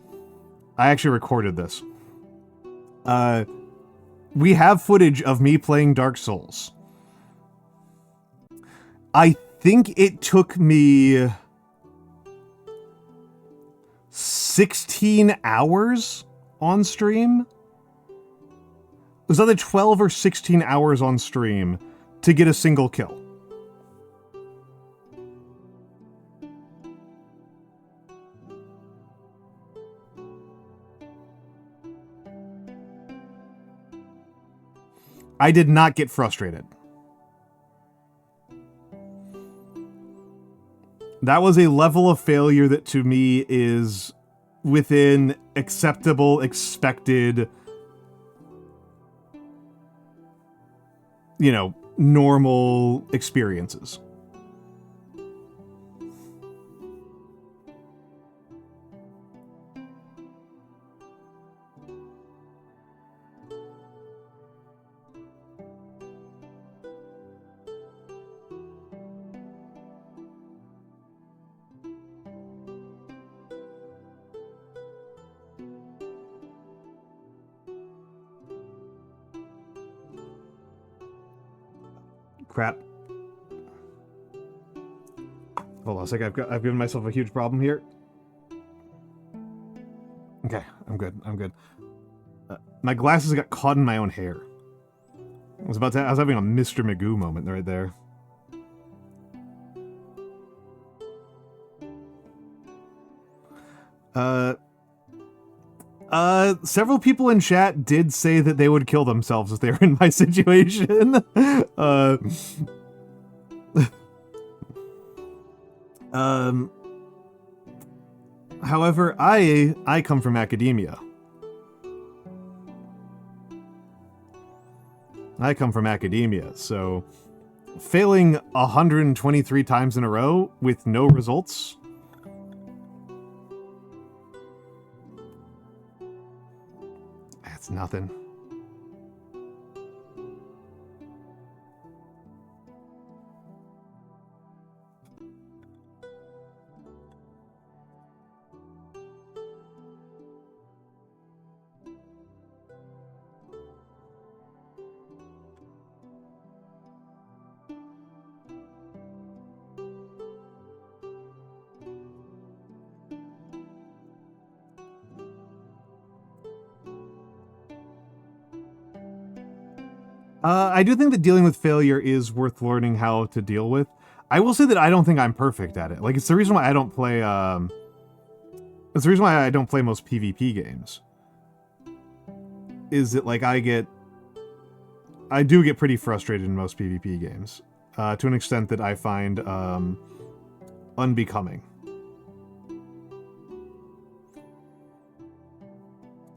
S1: I actually recorded this. We have footage of me playing Dark Souls. I think it took me 16 hours on stream. It was either 12 or 16 hours on stream to get a single kill. I did not get frustrated. That was a level of failure that to me is within acceptable, expected, you know, normal experiences. Crap. Hold on a sec, I've given myself a huge problem here. Okay, I'm good. My glasses got caught in my own hair. I was having a Mr. Magoo moment right there. Several people in chat did say that they would kill themselves if they were in my situation. However, I come from academia. I come from academia, so failing 123 times in a row with no results. That's nothing. I do think that dealing with failure is worth learning how to deal with. I will say that I don't think I'm perfect at it. Like, it's the reason why I don't play, it's the reason why I don't play most PvP games. Is that, like, I do get pretty frustrated in most PvP games. To an extent that I find, unbecoming.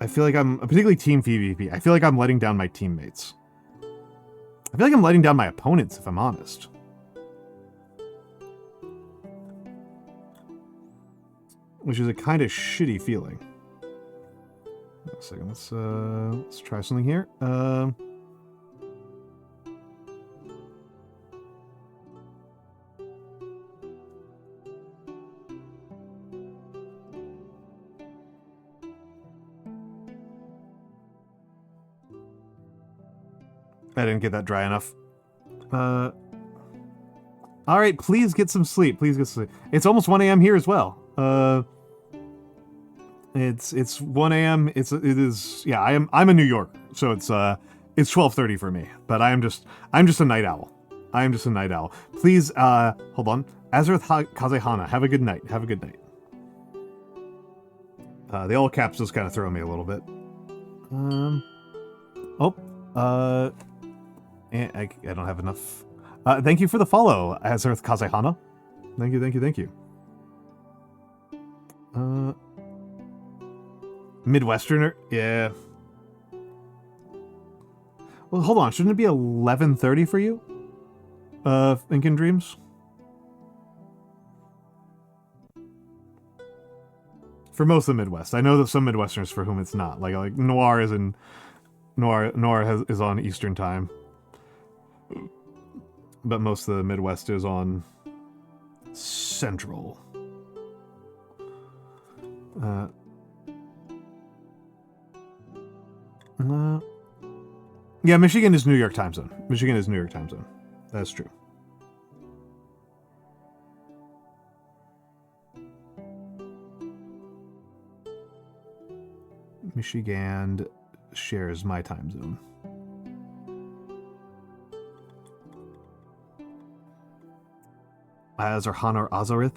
S1: I feel like particularly team PvP, I feel like I'm letting down my teammates. I feel like I'm letting down my opponents, if I'm honest. Which is a kind of shitty feeling. Wait a second, let's try something here. I didn't get that dry enough. Alright, please get some sleep. Please get some sleep. It's almost 1 a.m. here as well. It's 1 a.m. It is, yeah, I'm a New Yorker, so it's 12:30 for me. But I'm just a night owl. I am just a night owl. Please, hold on. Azareth Kazehana, have a good night. Have a good night. The all caps just kind of throw me a little bit. I don't have enough. Thank you for the follow, Azareth Kazehana. Thank you, thank you, thank you. Midwesterner? Yeah. Well, hold on. Shouldn't it be 11:30 for you? Incan Dreams? For most of the Midwest. I know that some Midwesterners for whom it's not. Like Noir is in... Noir is on Eastern Time. But most of the Midwest is on Central. Yeah, Michigan is New York time zone. Michigan is New York time zone. That's true. Michigan shares my time zone. Azarhan or Azarith?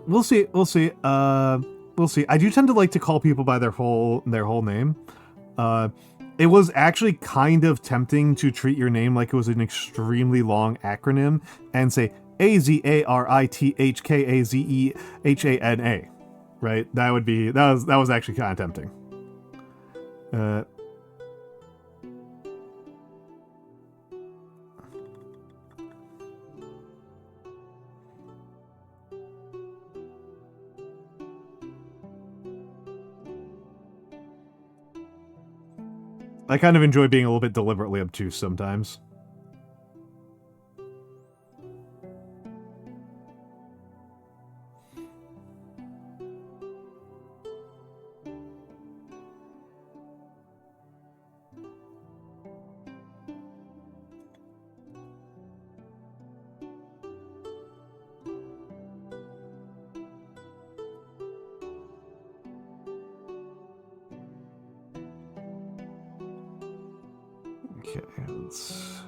S1: We'll see. We'll see. We'll see. I do tend to like to call people by their whole name. It was actually kind of tempting to treat your name like it was an extremely long acronym and say AZARITHKAZEHANA. Right? That was actually kind of tempting. I kind of enjoy being a little bit deliberately obtuse sometimes. Okay, let's...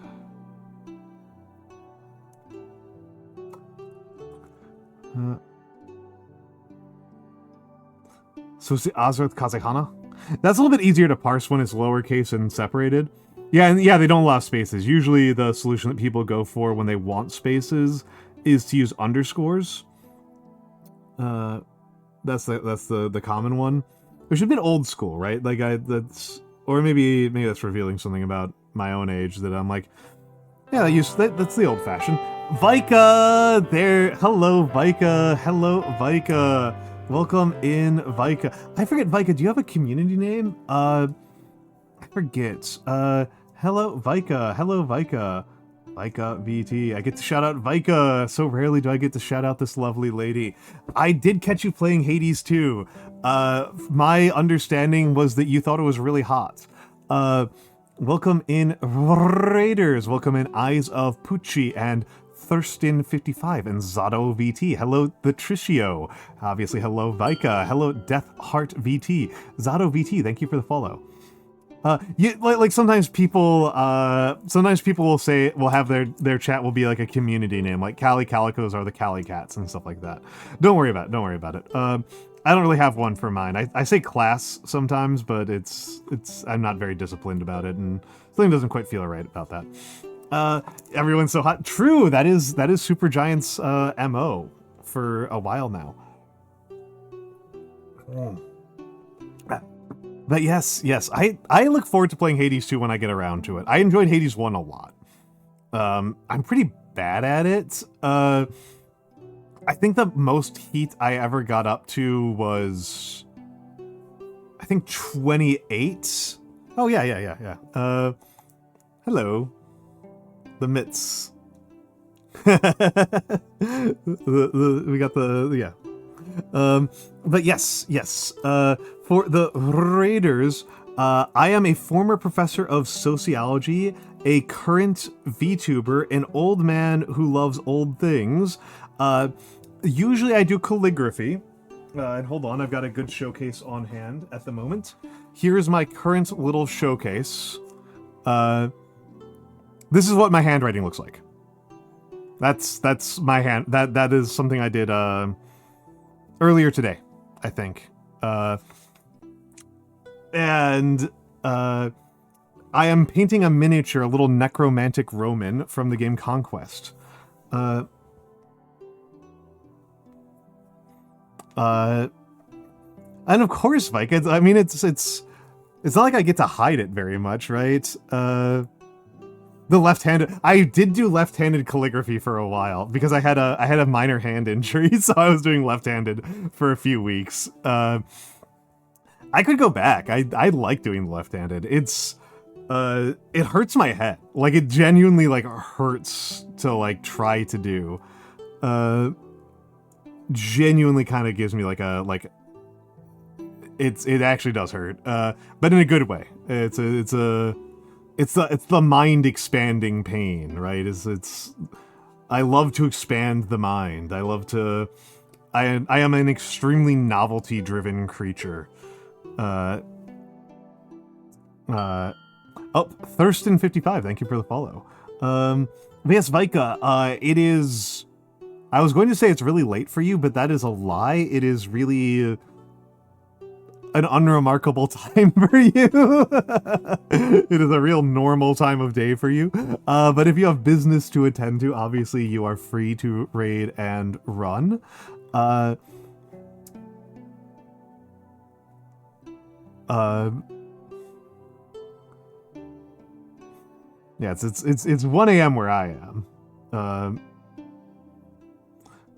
S1: So it's the Azareth Kazehana? That's a little bit easier to parse when it's lowercase and separated. Yeah, and yeah, they don't allow spaces. Usually the solution that people go for when they want spaces is to use underscores. That's the common one. It should be an old school, right? Like or maybe that's revealing something about my own age that I'm like, yeah, that's the old fashioned. Vika there. Hello, Vika. Hello, Vika. Welcome in, Vika. I forget, Vika. Do you have a community name? I forget. Hello, Vika. Hello, Vika. Vika VT. I get to shout out Vika. So rarely do I get to shout out this lovely lady. I did catch you playing Hades too. My understanding was that you thought it was really hot. Welcome in Raiders. Welcome in Eyes of Pucci and Thurston55 and Zato VT. Hello, Patricio. Obviously, hello, Vika. Hello, Death Heart VT. Zato VT, thank you for the follow. Like sometimes people will have their chat will be like a community name, like Cali Calicos are the Cali Cats and stuff like that. Don't worry about it. I don't really have one for mine. I say class sometimes, but I'm not very disciplined about it, and something doesn't quite feel right about that. Everyone's so hot. True, that is Supergiant's MO for a while now. But yes, I look forward to playing Hades 2 when I get around to it. I enjoyed Hades 1 a lot. I'm pretty bad at it. I think the most heat I ever got up to was, I think 28. Oh yeah. Hello, the mitts. We got the yeah. But yes. For the Raiders, I am a former professor of sociology, a current VTuber, an old man who loves old things. Usually I do calligraphy. And hold on, I've got a good showcase on hand at the moment. Here's my current little showcase. This is what my handwriting looks like. That's my hand. That is something I did earlier today, I think. And I am painting a miniature, a little necromantic Roman from the game Conquest. And of course, Mike, I mean, it's not like I get to hide it very much, right? The left-handed, I did do left-handed calligraphy for a while because I had a minor hand injury, so I was doing left-handed for a few weeks. I could go back. I like doing left-handed. It hurts my head. Like, it genuinely like hurts to like try to do. Genuinely kind of gives me like it actually does hurt. But in a good way. It's the mind expanding pain, right? I love to expand the mind. I am an extremely novelty driven creature. Thurston55, thank you for the follow. Yes, Vika, it is, I was going to say it's really late for you, but that is a lie. It is really an unremarkable time for you. It is a real normal time of day for you. But if you have business to attend to, obviously you are free to raid and run. Yeah, it's 1 a.m. where I am.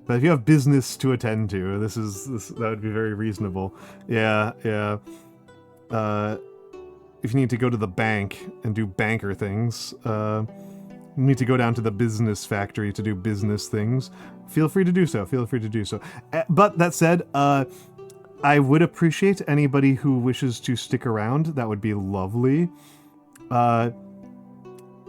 S1: But if you have business to attend to, that would be very reasonable. Yeah. If you need to go to the bank and do banker things, you need to go down to the business factory to do business things, feel free to do so. But that said, I would appreciate anybody who wishes to stick around. That would be lovely.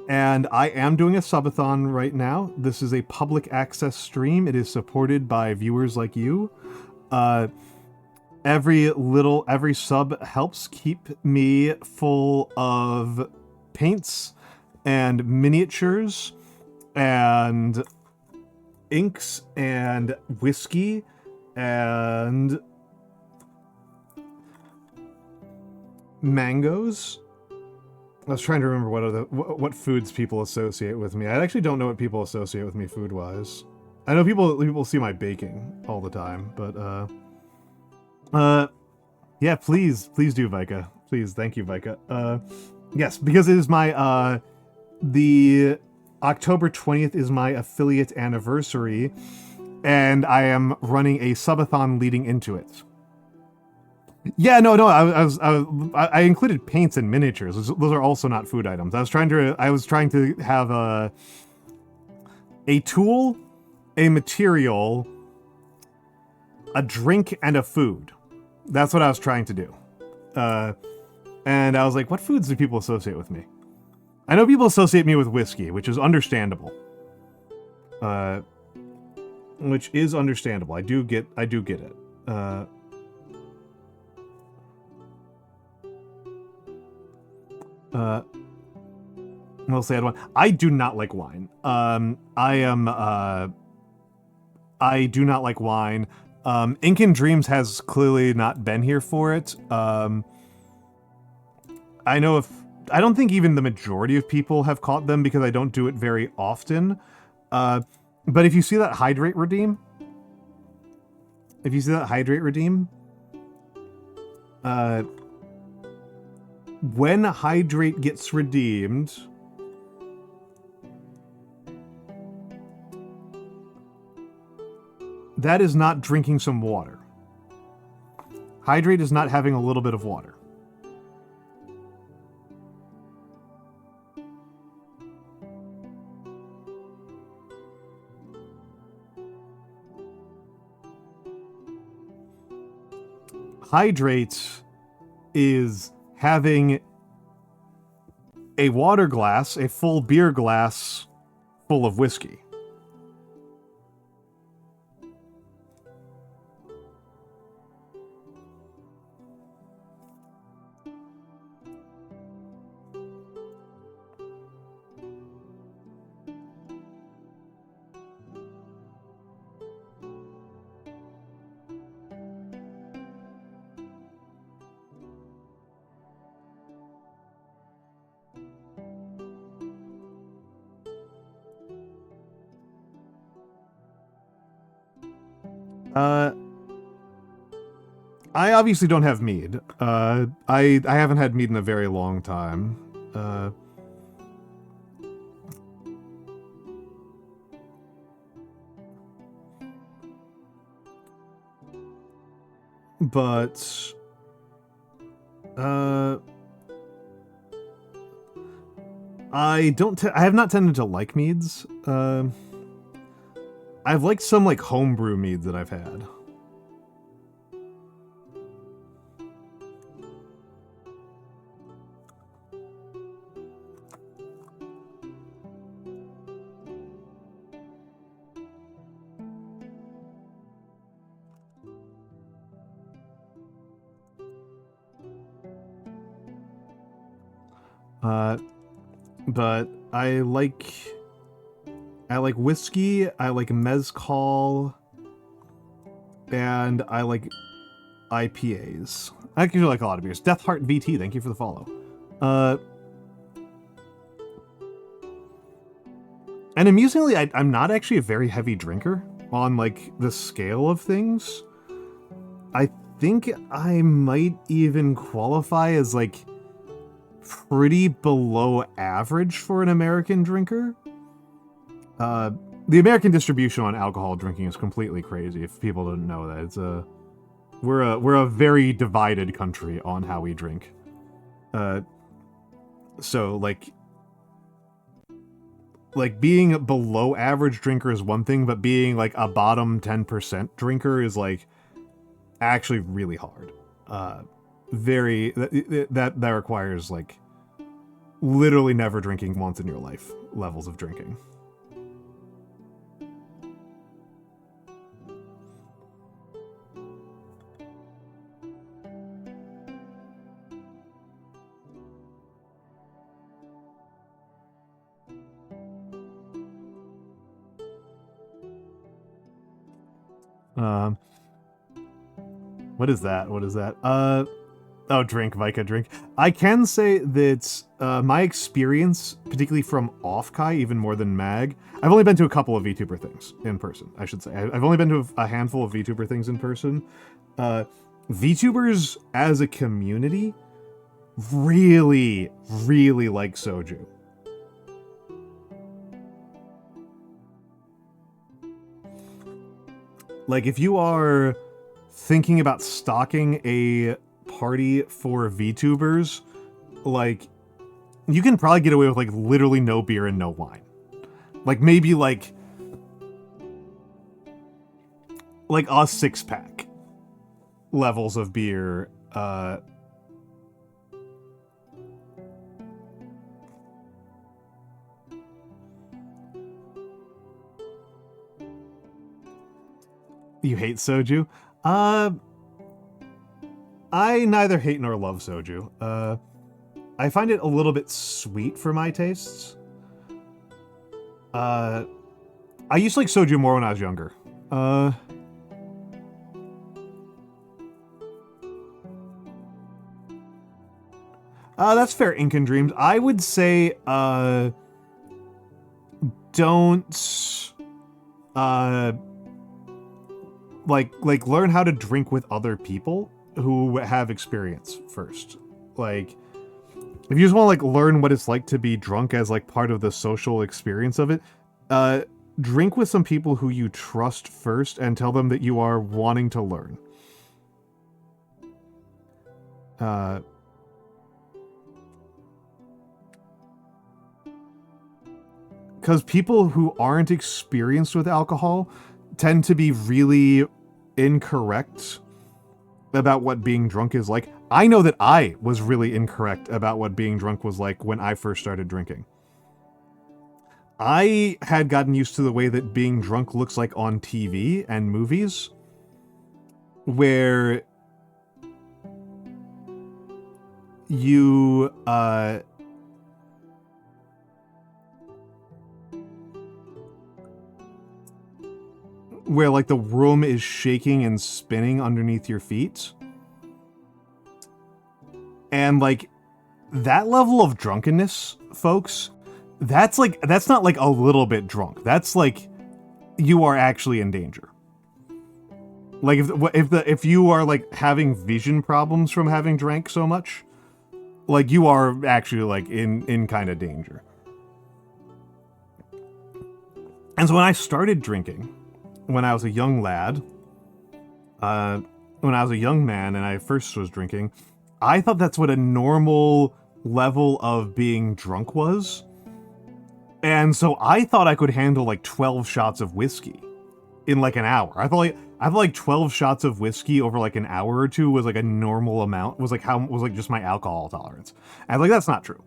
S1: And I am doing a subathon right now. This is a public access stream. It is supported by viewers like you. Every sub helps keep me full of paints and miniatures and inks and whiskey and mangoes. I was trying to remember what foods people associate with me. I actually don't know what people associate with me food-wise. I know people see my baking all the time, but yeah, please do, Vika. Please, thank you, Vika. Yes, because it is my the October 20th is my affiliate anniversary, and I am running a subathon leading into it. Yeah, no, I included paints and miniatures. Those are also not food items. I was trying to have a tool, a material, a drink, and a food. That's what I was trying to do. And I was like, what foods do people associate with me? I know people associate me with whiskey, which is understandable. Which is understandable. I do get it. I'll say one. I do not like wine. I do not like wine. Ink and Dreams has clearly not been here for it. I don't think even the majority of people have caught them because I don't do it very often. But if you see that hydrate redeem, when hydrate gets redeemed, that is not drinking some water. Hydrate is not having a little bit of water. Hydrate is having a water glass, a full beer glass full of whiskey. I obviously don't have mead. I haven't had mead in a very long time. But I have not tended to like meads. I've liked some like homebrew meads that I've had. But I like whiskey, I like mezcal, and I like IPAs. I actually like a lot of beers. Deathheart VT, thank you for the follow. And amusingly, I'm not actually a very heavy drinker on like the scale of things. I think I might even qualify as like pretty below average for an American drinker. The American distribution on alcohol drinking is completely crazy. If people don't know that, we're a very divided country on how we drink. So like being a below average drinker is one thing, but being like a bottom 10% drinker is like actually really hard. That requires like literally never drinking once in your life levels of drinking. What is that? Oh, drink, Vika, drink. I can say that my experience, particularly from off-Kai, even more than Mag, I've only been to a couple of VTuber things in person, I should say. I've only been to a handful of VTuber things in person. VTubers as a community really, really like soju. Like, if you are thinking about stocking a party for VTubers, like, you can probably get away with, like, literally no beer and no wine. Like, maybe, like a 6-pack levels of beer, You hate soju? I neither hate nor love soju. I find it a little bit sweet for my tastes. I used to like soju more when I was younger. That's fair, Incan Dreams. I would say, don't, like learn how to drink with other people who have experience first. Like, if you just want to, like, learn what it's like to be drunk as, like, part of the social experience of it, drink with some people who you trust first and tell them that you are wanting to learn. Because people who aren't experienced with alcohol tend to be really incorrect about what being drunk is like. I know that I was really incorrect about what being drunk was like when I first started drinking. I had gotten used to the way that being drunk looks like on TV and movies, where you, where, like, the room is shaking and spinning underneath your feet. And, like, that level of drunkenness, folks, that's not like a little bit drunk. That's like, you are actually in danger. Like, if you are, like, having vision problems from having drank so much, like, you are actually, like, in kind of danger. And so when I started drinking, when I was a young lad, when I was a young man and I first was drinking, I thought that's what a normal level of being drunk was. And so I thought I could handle, like, 12 shots of whiskey in, like, an hour. I thought like 12 shots of whiskey over, like, an hour or two was, like, a normal amount, was like just my alcohol tolerance. And, like, that's not true.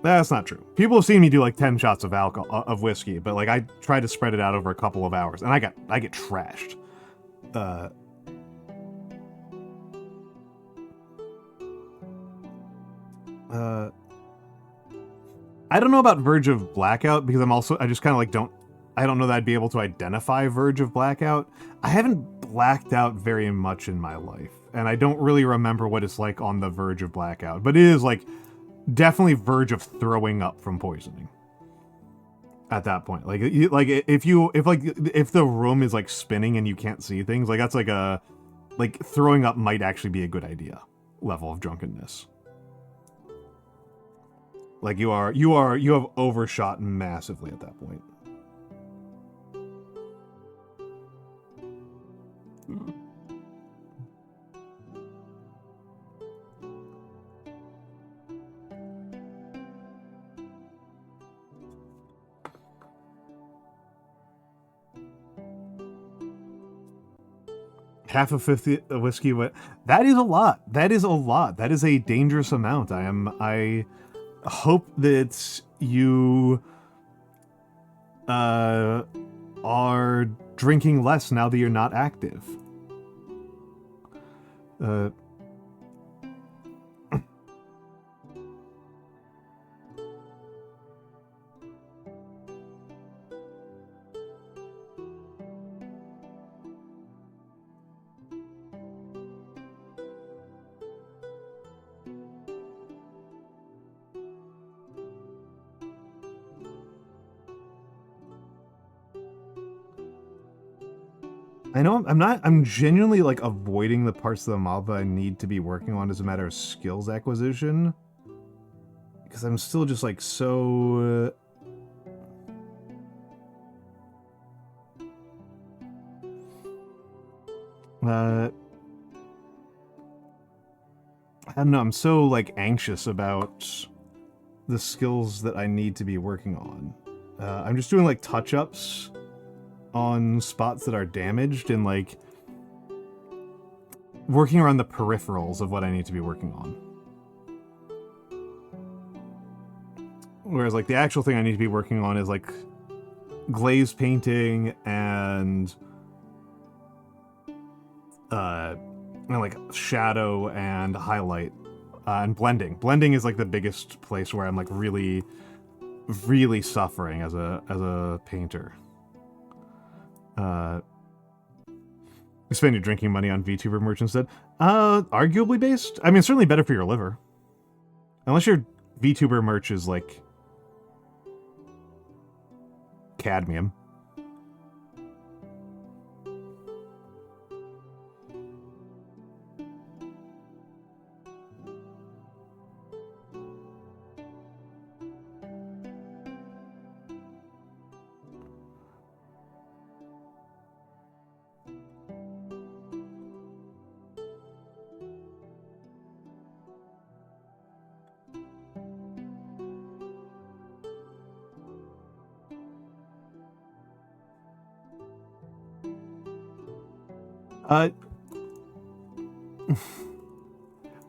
S1: That's not true. People have seen me do, like, 10 shots of of whiskey, but, like, I tried to spread it out over a couple of hours, and I get trashed. I don't know about verge of blackout, because I just kind of, like, I don't know that I'd be able to identify verge of blackout. I haven't blacked out very much in my life, and I don't really remember what it's like on the verge of blackout, but it is, like, definitely verge of throwing up from poisoning at that point. Like, if the room is, like, spinning and you can't see things, like, that's like throwing up might actually be a good idea level of drunkenness. Like, you have overshot massively at that point. Half of 50 whiskey, that is a lot. That is a lot. That is a dangerous amount. I hope that you are drinking less now that you're not active. I know I'm genuinely like avoiding the parts of the mob that I need to be working on as a matter of skills acquisition. Because I'm still just like so... I don't know, I'm so like anxious about the skills that I need to be working on. I'm just doing like touch-ups on spots that are damaged and like working around the peripherals of what I need to be working on. Whereas like the actual thing I need to be working on is like glaze painting and like shadow and highlight and blending. Blending is like the biggest place where I'm like really suffering as a painter. You spend your drinking money on VTuber merch instead. Arguably based. I mean, it's certainly better for your liver. Unless your VTuber merch is like cadmium.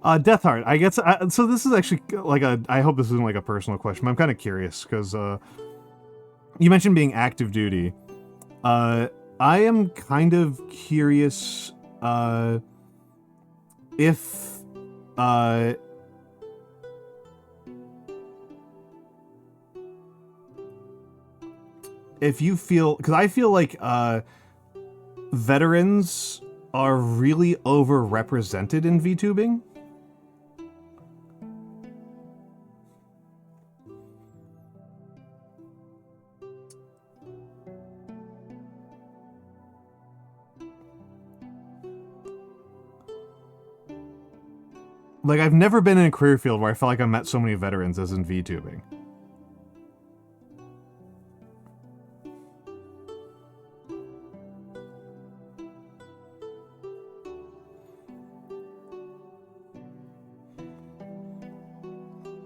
S1: Deathheart, I guess, so this is actually, like, I hope this isn't, like, a personal question, but I'm kind of curious, because, you mentioned being active duty. I am kind of curious, if you feel, because I feel like, veterans are really overrepresented in VTubing. Like, I've never been in a career field where I felt like I met so many veterans as in VTubing.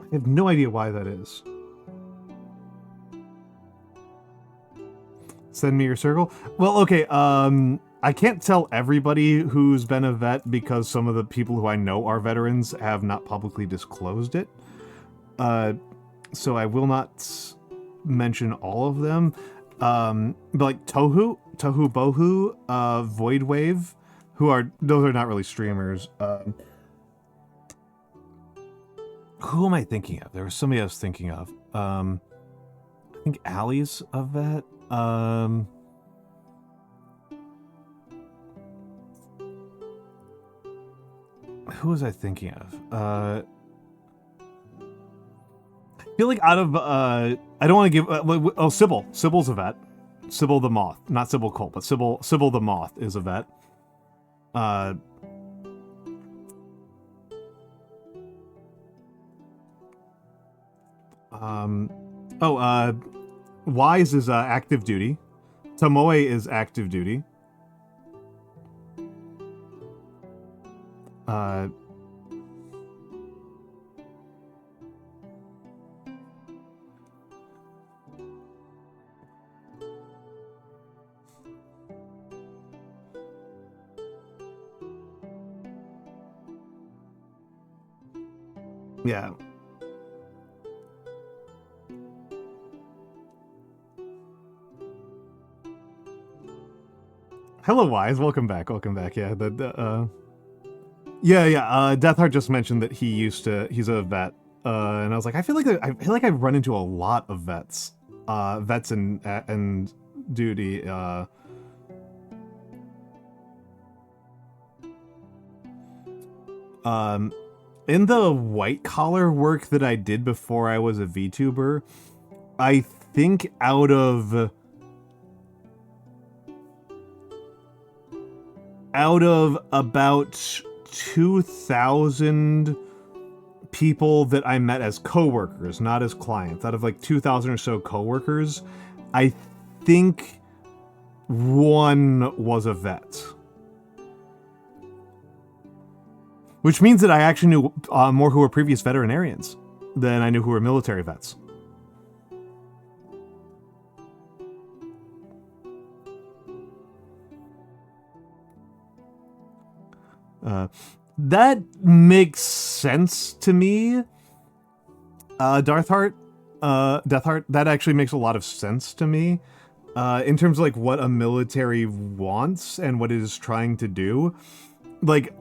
S1: I have no idea why that is. Send me your circle? Well, okay, I can't tell everybody who's been a vet because some of the people who I know are veterans have not publicly disclosed it. So I will not mention all of them. But like Tohu Bohu, Voidwave, those are not really streamers. Who am I thinking of? There was somebody I was thinking of. I think Allie's a vet. Who was I thinking of? I feel like out of, I don't want to give, Sybil. Sybil's a vet. Sybil the Moth. Not Sybil Colt, but Sybil the Moth is a vet. Wise is active duty. Tomoe is active duty. Yeah. Hello, Wise. Welcome back. Welcome back. Yeah. Deathheart just mentioned that he's a vet, and I was like, I feel like I've run into a lot of vets, and duty. In the white collar work that I did before I was a VTuber, I think out of out of about 2,000 people that I met as coworkers, not as clients, out of like 2,000 or so coworkers, I think one was a vet. Which means that I actually knew more who were previous veterinarians than I knew who were military vets. That makes sense to me. Deathheart, that actually makes a lot of sense to me. In terms of like what a military wants and what it is trying to do. Like,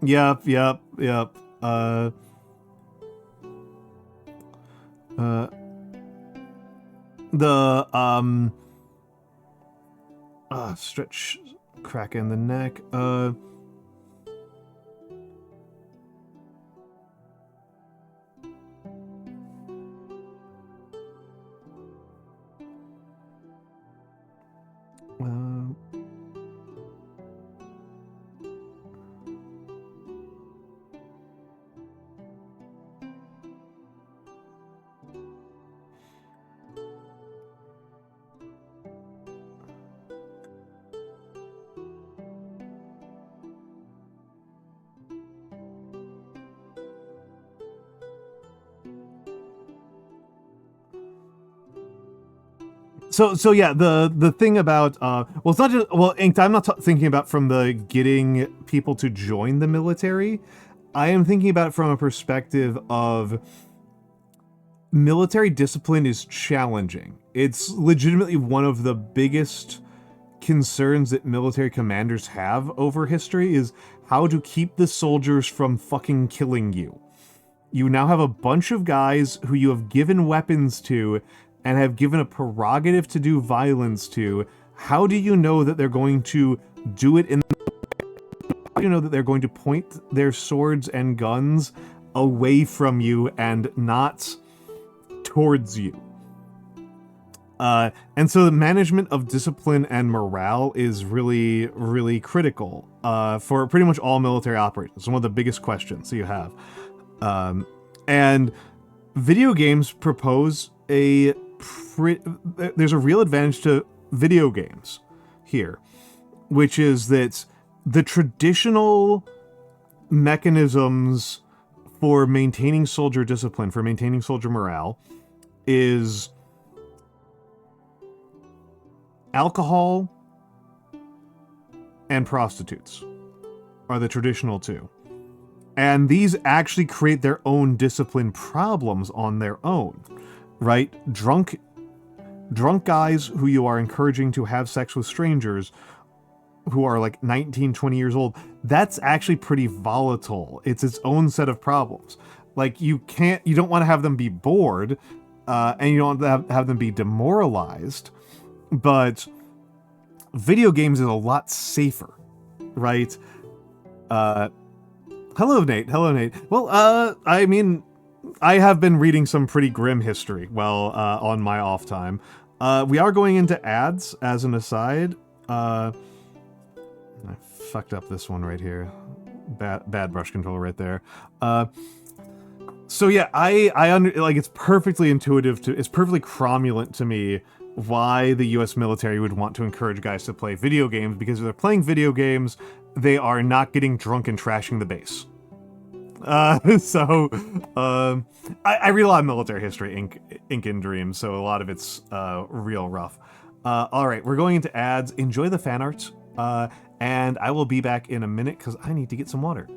S1: yep. Stretch, crack in the neck, So yeah, the thing about well, it's not just, well, Inked, I'm not thinking about from the getting people to join the military. I am thinking about it from a perspective of military discipline is challenging. It's legitimately one of the biggest concerns that military commanders have over history is how to keep the soldiers from fucking killing you. You now have a bunch of guys who you have given weapons to and have given a prerogative to do violence to. How do you know that they're going to do it in how do you know that they're going to point their swords and guns away from you and not towards you? And so the management of discipline and morale is really, really critical for pretty much all military operations. It's one of the biggest questions that you have. And video games propose there's a real advantage to video games here, which is that the traditional mechanisms for maintaining soldier discipline, for maintaining soldier morale, is alcohol and prostitutes are the traditional two. And these actually create their own discipline problems on their own, right? Drunk guys who you are encouraging to have sex with strangers who are like 19, 20 years old, that's actually pretty volatile. It's its own set of problems. Like, you don't want to have them be bored, and you don't want to have them be demoralized, but video games is a lot safer, right? Hello, Nate. Well, I mean, I have been reading some pretty grim history on my off time. We are going into ads as an aside. I fucked up this one right here. Bad brush control right there. So yeah, it's perfectly intuitive it's perfectly cromulent to me why the US military would want to encourage guys to play video games, because if they're playing video games, they are not getting drunk and trashing the base. I read a lot of military history, Ink and Dreams, so a lot of it's real rough. Alright, we're going into ads. Enjoy the fan art, and I will be back in a minute, because I need to get some water.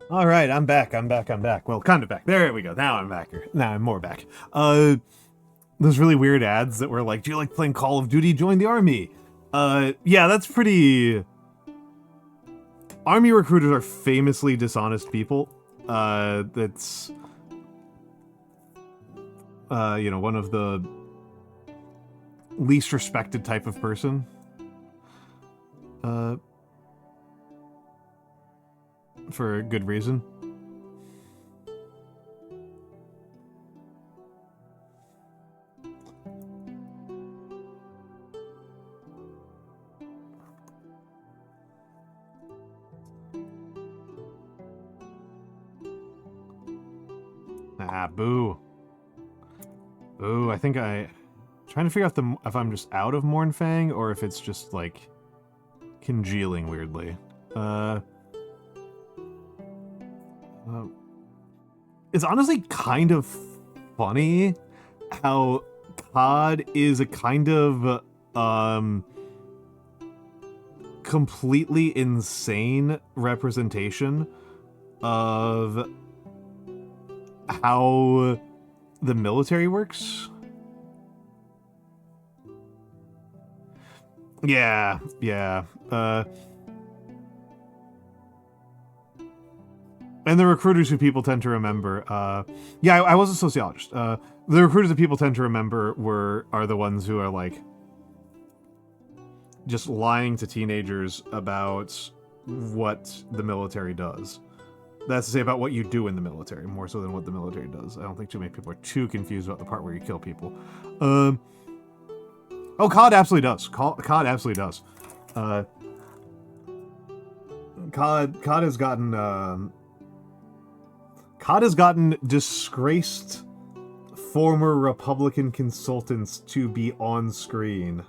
S1: All right, I'm back. Well, kind of back. There we go. Now I'm back. Now I'm more back. Those really weird ads that were like, "Do you like playing Call of Duty? Join the army." Yeah, that's pretty. Army recruiters are famously dishonest people. That's you know, one of the least respected type of person. For good reason. Ah, boo. Boo, I think trying to figure out if I'm just out of Mornfang or if it's just, like, congealing weirdly. It's honestly kind of funny how COD is a kind of, completely insane representation of how the military works. Yeah. And the recruiters who people tend to remember, yeah, I was a sociologist. The recruiters that people tend to remember are the ones who are, like, just lying to teenagers about what the military does. That's to say about what you do in the military, more so than what the military does. I don't think too many people are too confused about the part where you kill people. Oh, COD absolutely does. COD absolutely does. COD has gotten disgraced former Republican consultants to be on screen.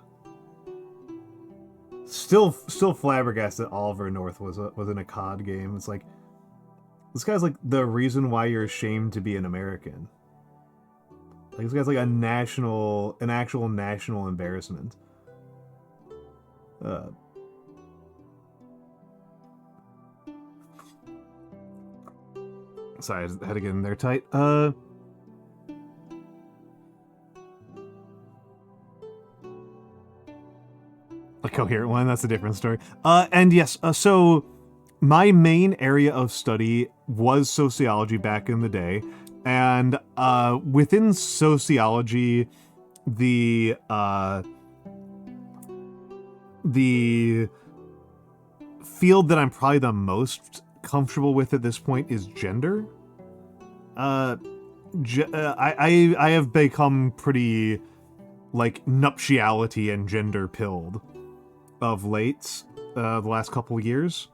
S1: Still flabbergasted Oliver North was in a COD game. It's like, this guy's like the reason why you're ashamed to be an American. Like, this guy's like an actual national embarrassment. Sorry, I had to get in there tight. A coherent one, that's a different story. And yes, so my main area of study was sociology back in the day, and within sociology, the field that I'm probably the most comfortable with at this point is gender. I have become pretty, like, nuptiality and gender pilled of late, the last couple years.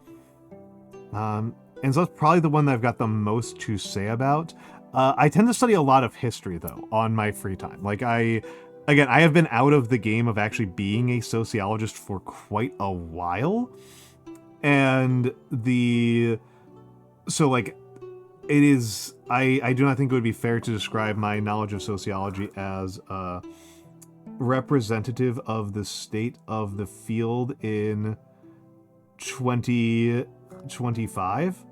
S1: And so that's probably the one that I've got the most to say about. I tend to study a lot of history, though, on my free time. Like, I have been out of the game of actually being a sociologist for quite a while. And so, like, it is, I do not think it would be fair to describe my knowledge of sociology as representative of the state of the field in 2025.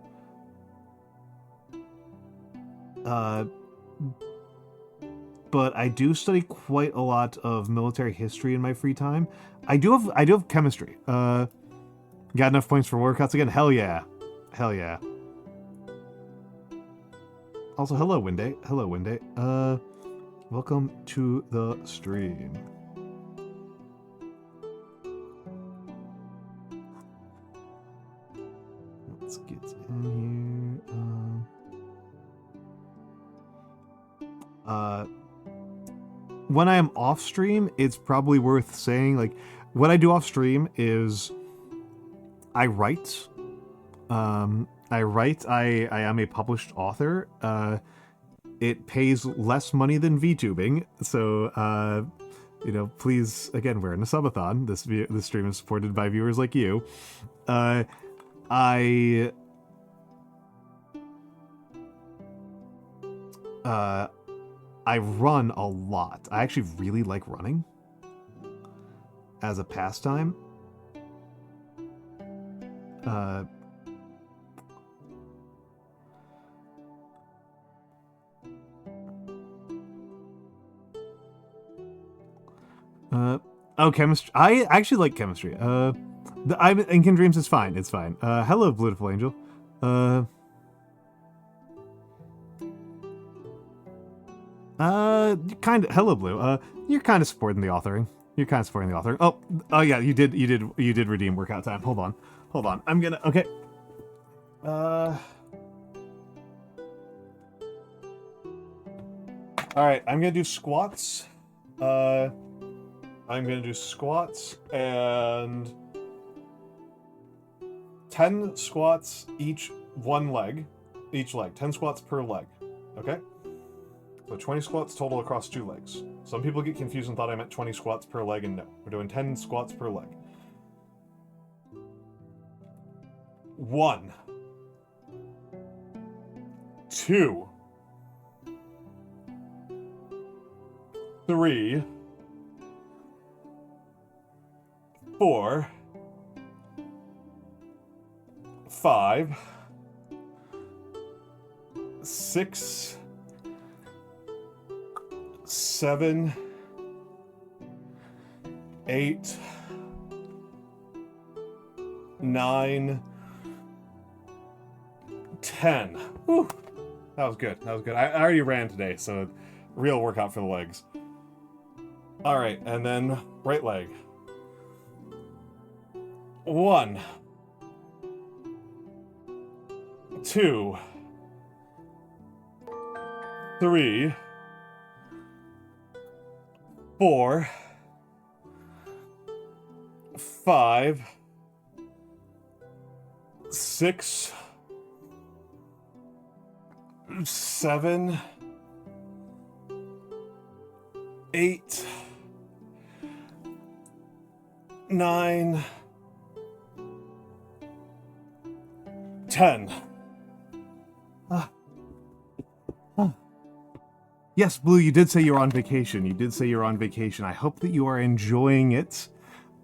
S1: But I do study quite a lot of military history in my free time. I do have chemistry. Got enough points for workouts again? Hell yeah. Also, hello, Winday. Welcome to the stream. Let's get in here. When I am off stream, it's probably worth saying, like, what I do off stream is I write. I am a published author. It pays less money than VTubing, so you know, please, again, we're in a subathon. This stream is supported by viewers like you. I run a lot. I actually really like running as a pastime. Oh, chemistry. I actually like chemistry. I'm Incan Dreams is fine. It's fine. Hello, beautiful angel. Kind of. Hello, Blue. You're kind of supporting the authoring. You're kind of supporting the authoring. Oh, yeah. You did redeem workout time. Hold on. I'm gonna. Okay. All right. I'm gonna do squats. I'm gonna do squats and 10 squats each leg. 10 squats per leg. Okay. So 20 squats total across 2 legs. Some people get confused and thought I meant 20 squats per leg, and no. We're doing 10 squats per leg. 1, 2, 3, 4, 5, 6, 7, 8, 9, 10. Whew. That was good. That was good. I already ran today, so real workout for the legs. All right, and then right leg. 1, 2, 3, 4, 5, 6, 7, 8, 9, 10. Yes, Blue, you did say you're on vacation. I hope that you are enjoying it.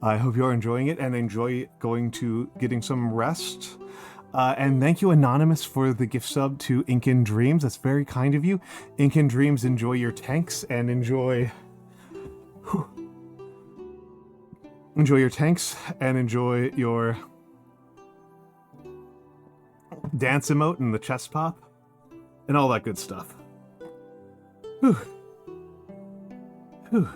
S1: I hope you're enjoying it and enjoy getting some rest. And thank you, Anonymous, for the gift sub to Incan Dreams. That's very kind of you. Incan Dreams, enjoy your tanks and enjoy your tanks and enjoy your dance emote and the chest pop and all that good stuff. Whew. Whew.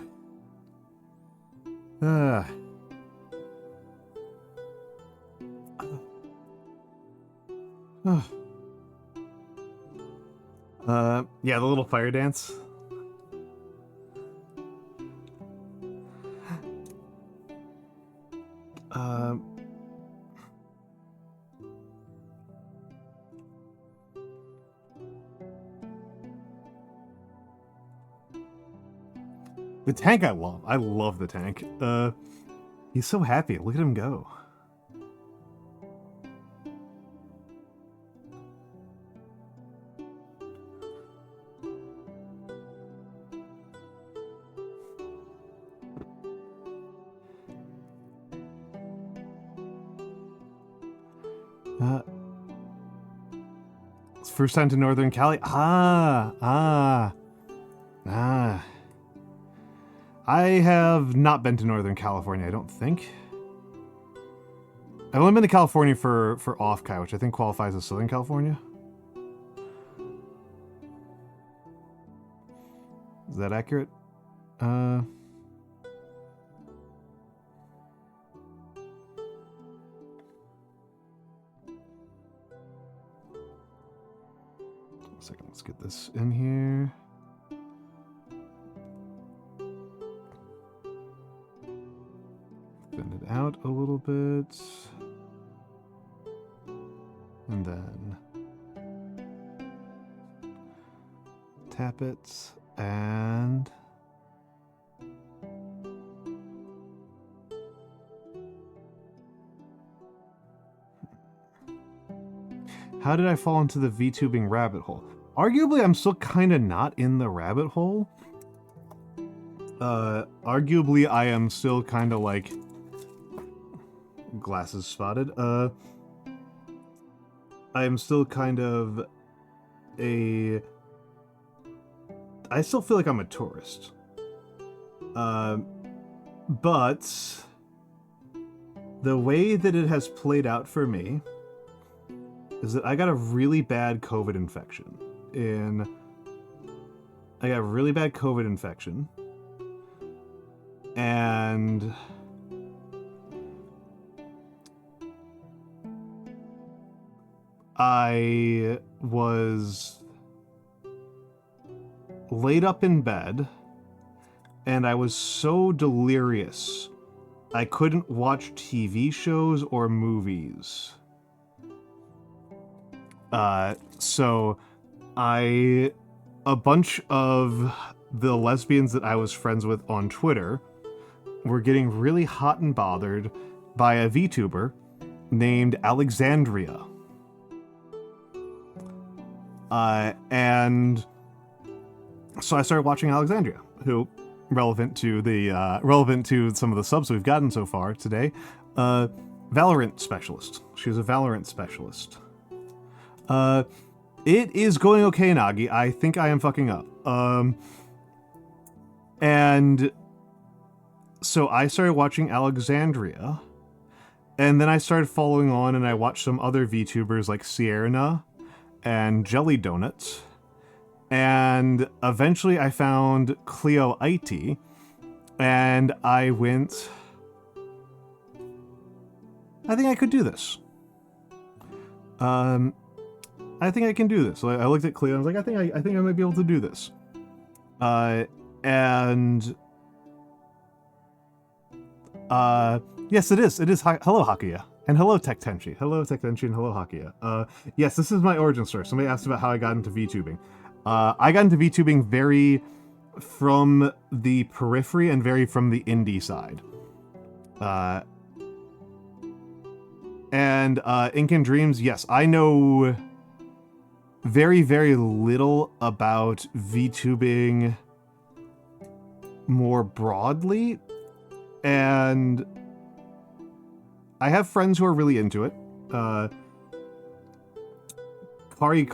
S1: Yeah, the little fire dance. The tank I love. I love the tank. He's so happy. Look at him go. It's first time to Northern Cali. I have not been to Northern California, I don't think. I've only been to California for off-Kai, which I think qualifies as Southern California. Is that accurate? Second, let's get this in here. Bend it out a little bit. And then tap it and how did I fall into the VTubing rabbit hole? Arguably, I'm still kind of not in the rabbit hole. Arguably, I am still kind of like... Glasses spotted. I am still kind of I still feel like I'm a tourist. But the way that it has played out for me is that I got a really bad COVID infection. I got a really bad COVID infection. And I was laid up in bed, and I was so delirious I couldn't watch TV shows or movies. So a bunch of the lesbians that I was friends with on Twitter were getting really hot and bothered by a VTuber named Alexandria. And so I started watching Alexandria, who, relevant to some of the subs we've gotten so far today, Valorant specialist. She was a Valorant specialist. It is going okay, Nagi. I think I am fucking up. And so I started watching Alexandria, and then I started following on, and I watched some other VTubers like Sierra and Jelly Donuts, and eventually I found Cleo IT, and I went, I think I could do this. I think I can do this. I looked at Cleo and I was like, I think I might be able to do this. Yes, it is. It is. Hello, Hakuya. And hello, Tektenchi. Hello, Tektenchi, and hello, Hakuya. Yes, this is my origin story. Somebody asked about how I got into VTubing. I got into VTubing very from the periphery and very from the indie side. Incan Dreams, yes, I know very, very little about VTubing more broadly, and I have friends who are really into it. Kari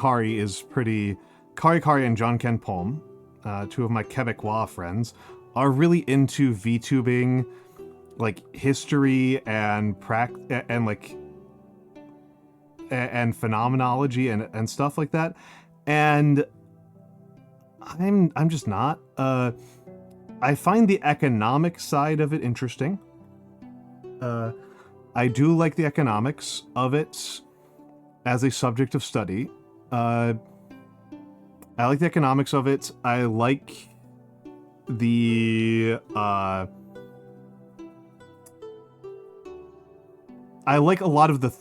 S1: and John Ken Palm, two of my Quebecois friends, are really into VTubing, like history and and phenomenology and stuff like that. And I'm just not. I find the economic side of it interesting. I do like the economics of it as a subject of study. I like the economics of it. I like the I like a lot of the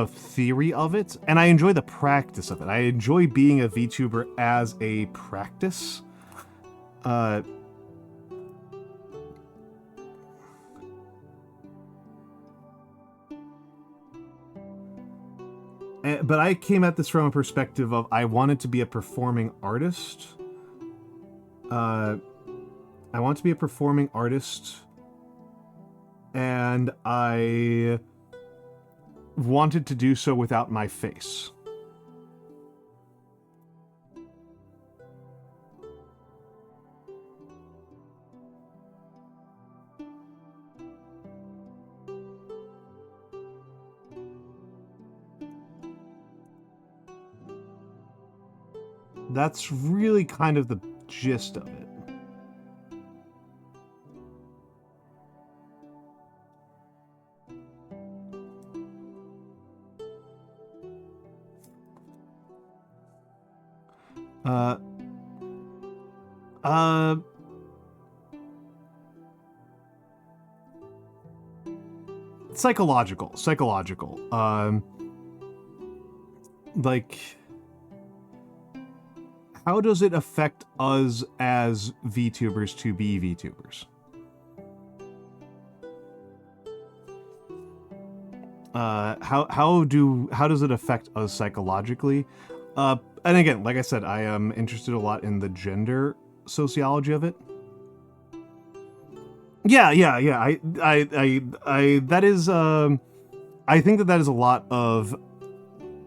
S1: theory of it, and I enjoy the practice of it. I enjoy being a VTuber as a practice. But I came at this from a perspective of I wanted to be a performing artist. I want to be a performing artist, and I wanted to do so without my face. That's really kind of the gist of it. Psychological. Like, how does it affect us as VTubers to be VTubers? How does it affect us psychologically? And again, like I said, I am interested a lot in the gender sociology of it. Yeah. I that is, I think that is a lot of,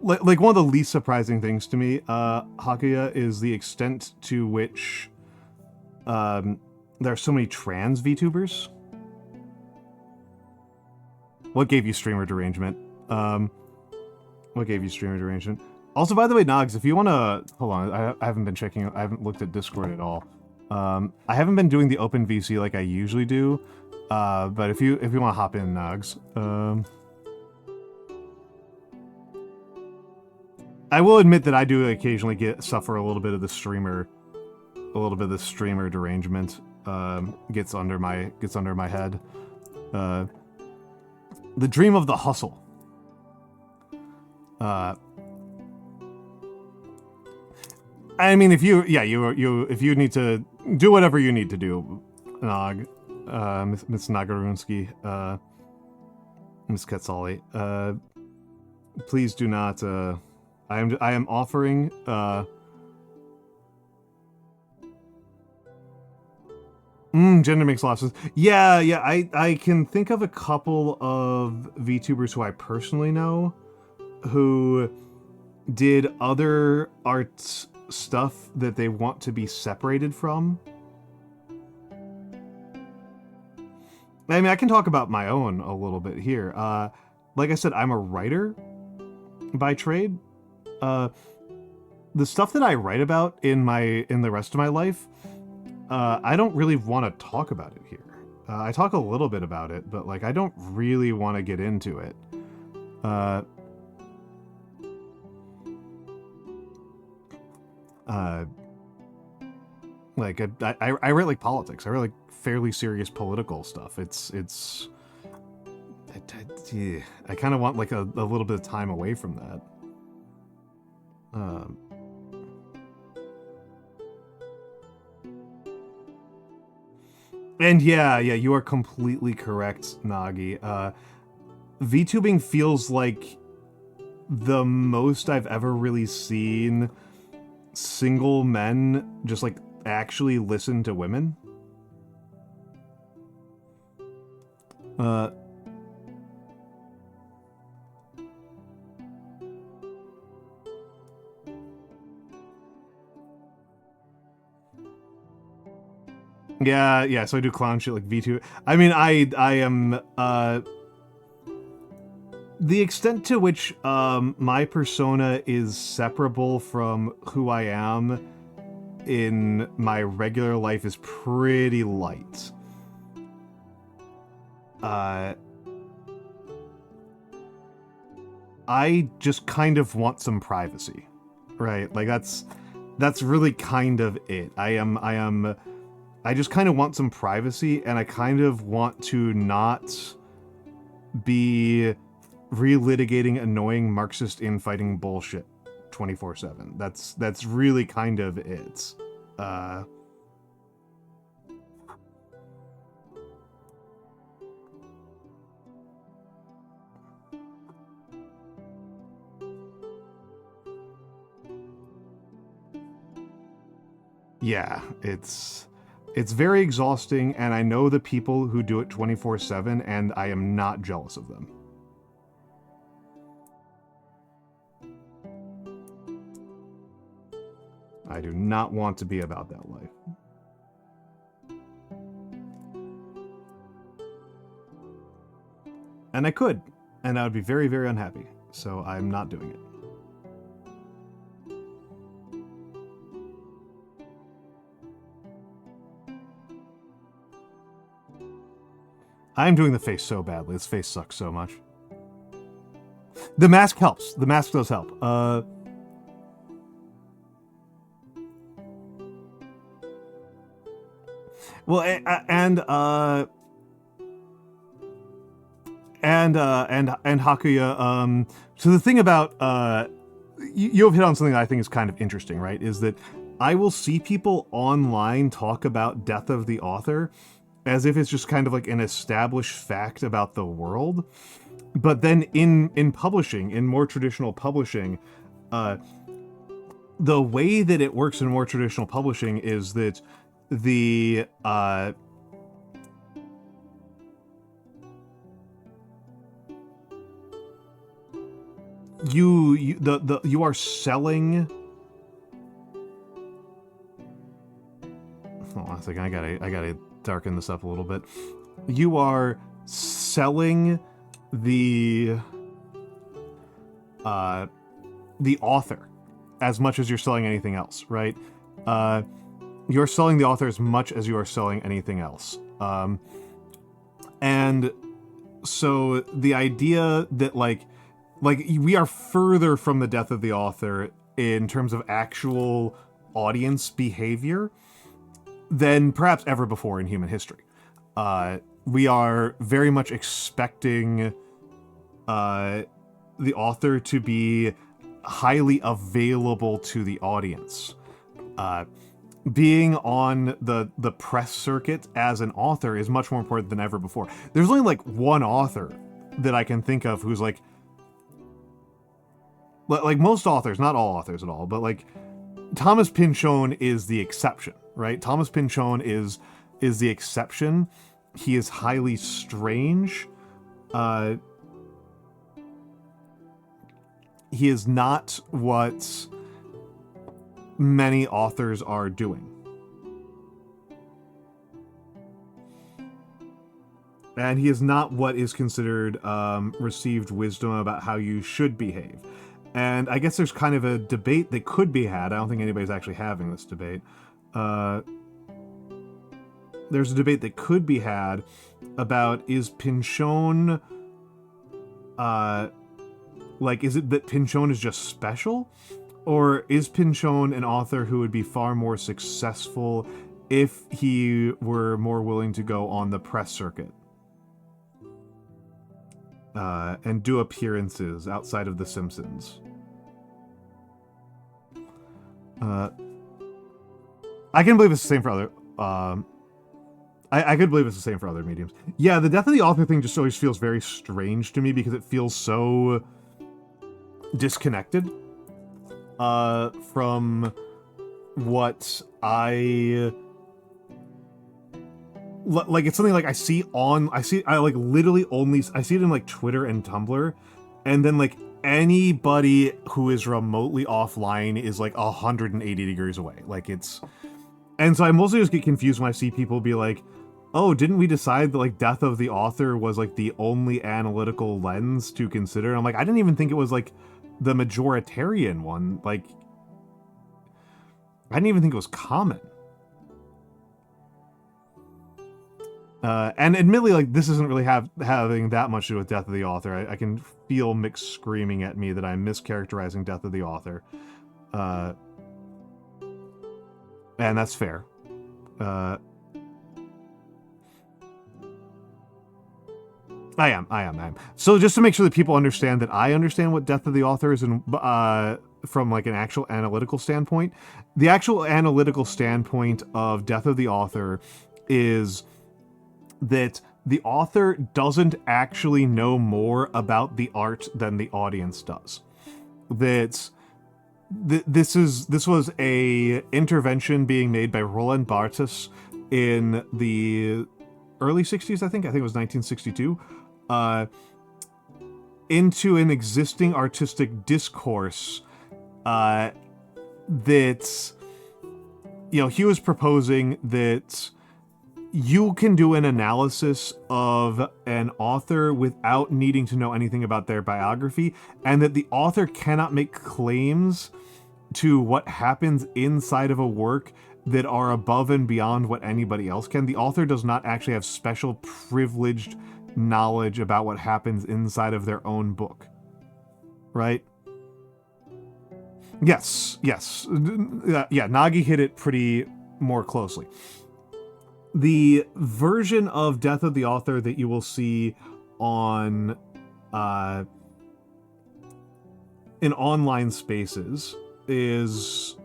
S1: like one of the least surprising things to me, Hakuya, is the extent to which, there are so many trans VTubers. What gave you streamer derangement? What gave you streamer derangement? Also, by the way, Nogs, if you want to... Hold on, I haven't been checking... I haven't looked at Discord at all. I haven't been doing the open VC like I usually do. But if you want to hop in, Nogs. I will admit that I do occasionally suffer a little bit of the streamer... A little bit of the streamer derangement. Gets under my head. The dream of the hustle. I mean, if you need to do whatever you need to do, Nog, Miss Nagarunsky, Miss Quetzali, please do not. I am offering. Gender makes lots of sense. Yeah. I can think of a couple of VTubers who I personally know who did other art stuff that they want to be separated from. I mean, I can talk about my own a little bit here. Like I said, I'm a writer by trade. The stuff that I write about in the rest of my life, I don't really want to talk about it here. I talk a little bit about it, but like I don't really want to get into it. Like I write like politics. I write like fairly serious political stuff. I kind of want like a little bit of time away from that. And yeah, you are completely correct, Nagi. VTubing feels like the most I've ever really seen single men just like actually listen to women. Yeah, so I do clown shit like VTuber. I mean, I am, the extent to which, my persona is separable from who I am in my regular life is pretty light. I just kind of want some privacy, right? Like that's really kind of it. I just kind of want some privacy, and I kind of want to not be relitigating annoying Marxist infighting bullshit 24/7. That's really kind of it. Yeah, it's very exhausting, and I know the people who do it 24/7, and I am not jealous of them. I do not want to be about that life. And I could, and I would be very, very unhappy, so I'm not doing it. I'm doing the face so badly. This face sucks so much. The mask helps. The mask does help. Well, and Hakuya, so the thing about, you have hit on something that I think is kind of interesting, right? Is that I will see people online talk about Death of the Author as if it's just kind of like an established fact about the world. But then in publishing, in more traditional publishing, the way that it works in more traditional publishing is that the you are selling. Hold on a second, I gotta darken this up a little bit. You are selling the author as much as you're selling anything else, right? You're selling the author as much as you are selling anything else. And so the idea that like we are further from the death of the author in terms of actual audience behavior than perhaps ever before in human history. We are very much expecting the author to be highly available to the audience. Being on the press circuit as an author is much more important than ever before. There's only like one author that I can think of who's like most authors, not all authors at all, but like Thomas Pynchon is the exception, right? Thomas Pynchon is the exception. He is highly strange. He is not what many authors are doing. And he is not what is considered received wisdom about how you should behave. And I guess there's kind of a debate that could be had. I don't think anybody's actually having this debate. There's a debate that could be had about, is Pynchon... is it that Pynchon is just special? Or is Pynchon an author who would be far more successful if he were more willing to go on the press circuit? And do appearances outside of The Simpsons. I can believe it's the same for other... I could believe it's the same for other mediums. Yeah, the death of the author thing just always feels very strange to me because it feels so disconnected from what I... Like, it's something like I see it in like Twitter and Tumblr, and then like anybody who is remotely offline is like 180 degrees away. Like it's... And so I mostly just get confused when I see people be like, oh, didn't we decide that like death of the author was like the only analytical lens to consider? And I'm like, I didn't even think it was like the majoritarian one. Like, I didn't even think it was common. And admittedly, like, this isn't really having that much to do with death of the author. I can feel Mick screaming at me that I'm mischaracterizing death of the author. And that's fair. I am. So just to make sure that people understand that I understand what death of the author is, and from like an actual analytical standpoint, the actual analytical standpoint of death of the author is that the author doesn't actually know more about the art than the audience does. That this was a intervention being made by Roland Barthes in the early 60s, I think it was 1962, into an existing artistic discourse that, you know, he was proposing that you can do an analysis of an author without needing to know anything about their biography, and that the author cannot make claims to what happens inside of a work that are above and beyond what anybody else can. The author does not actually have special
S3: privileged knowledge about what happens inside of their own book. Right? Yes. Yeah, Nagi hit it pretty more closely. The version of Death of the Author that you will see on in online spaces is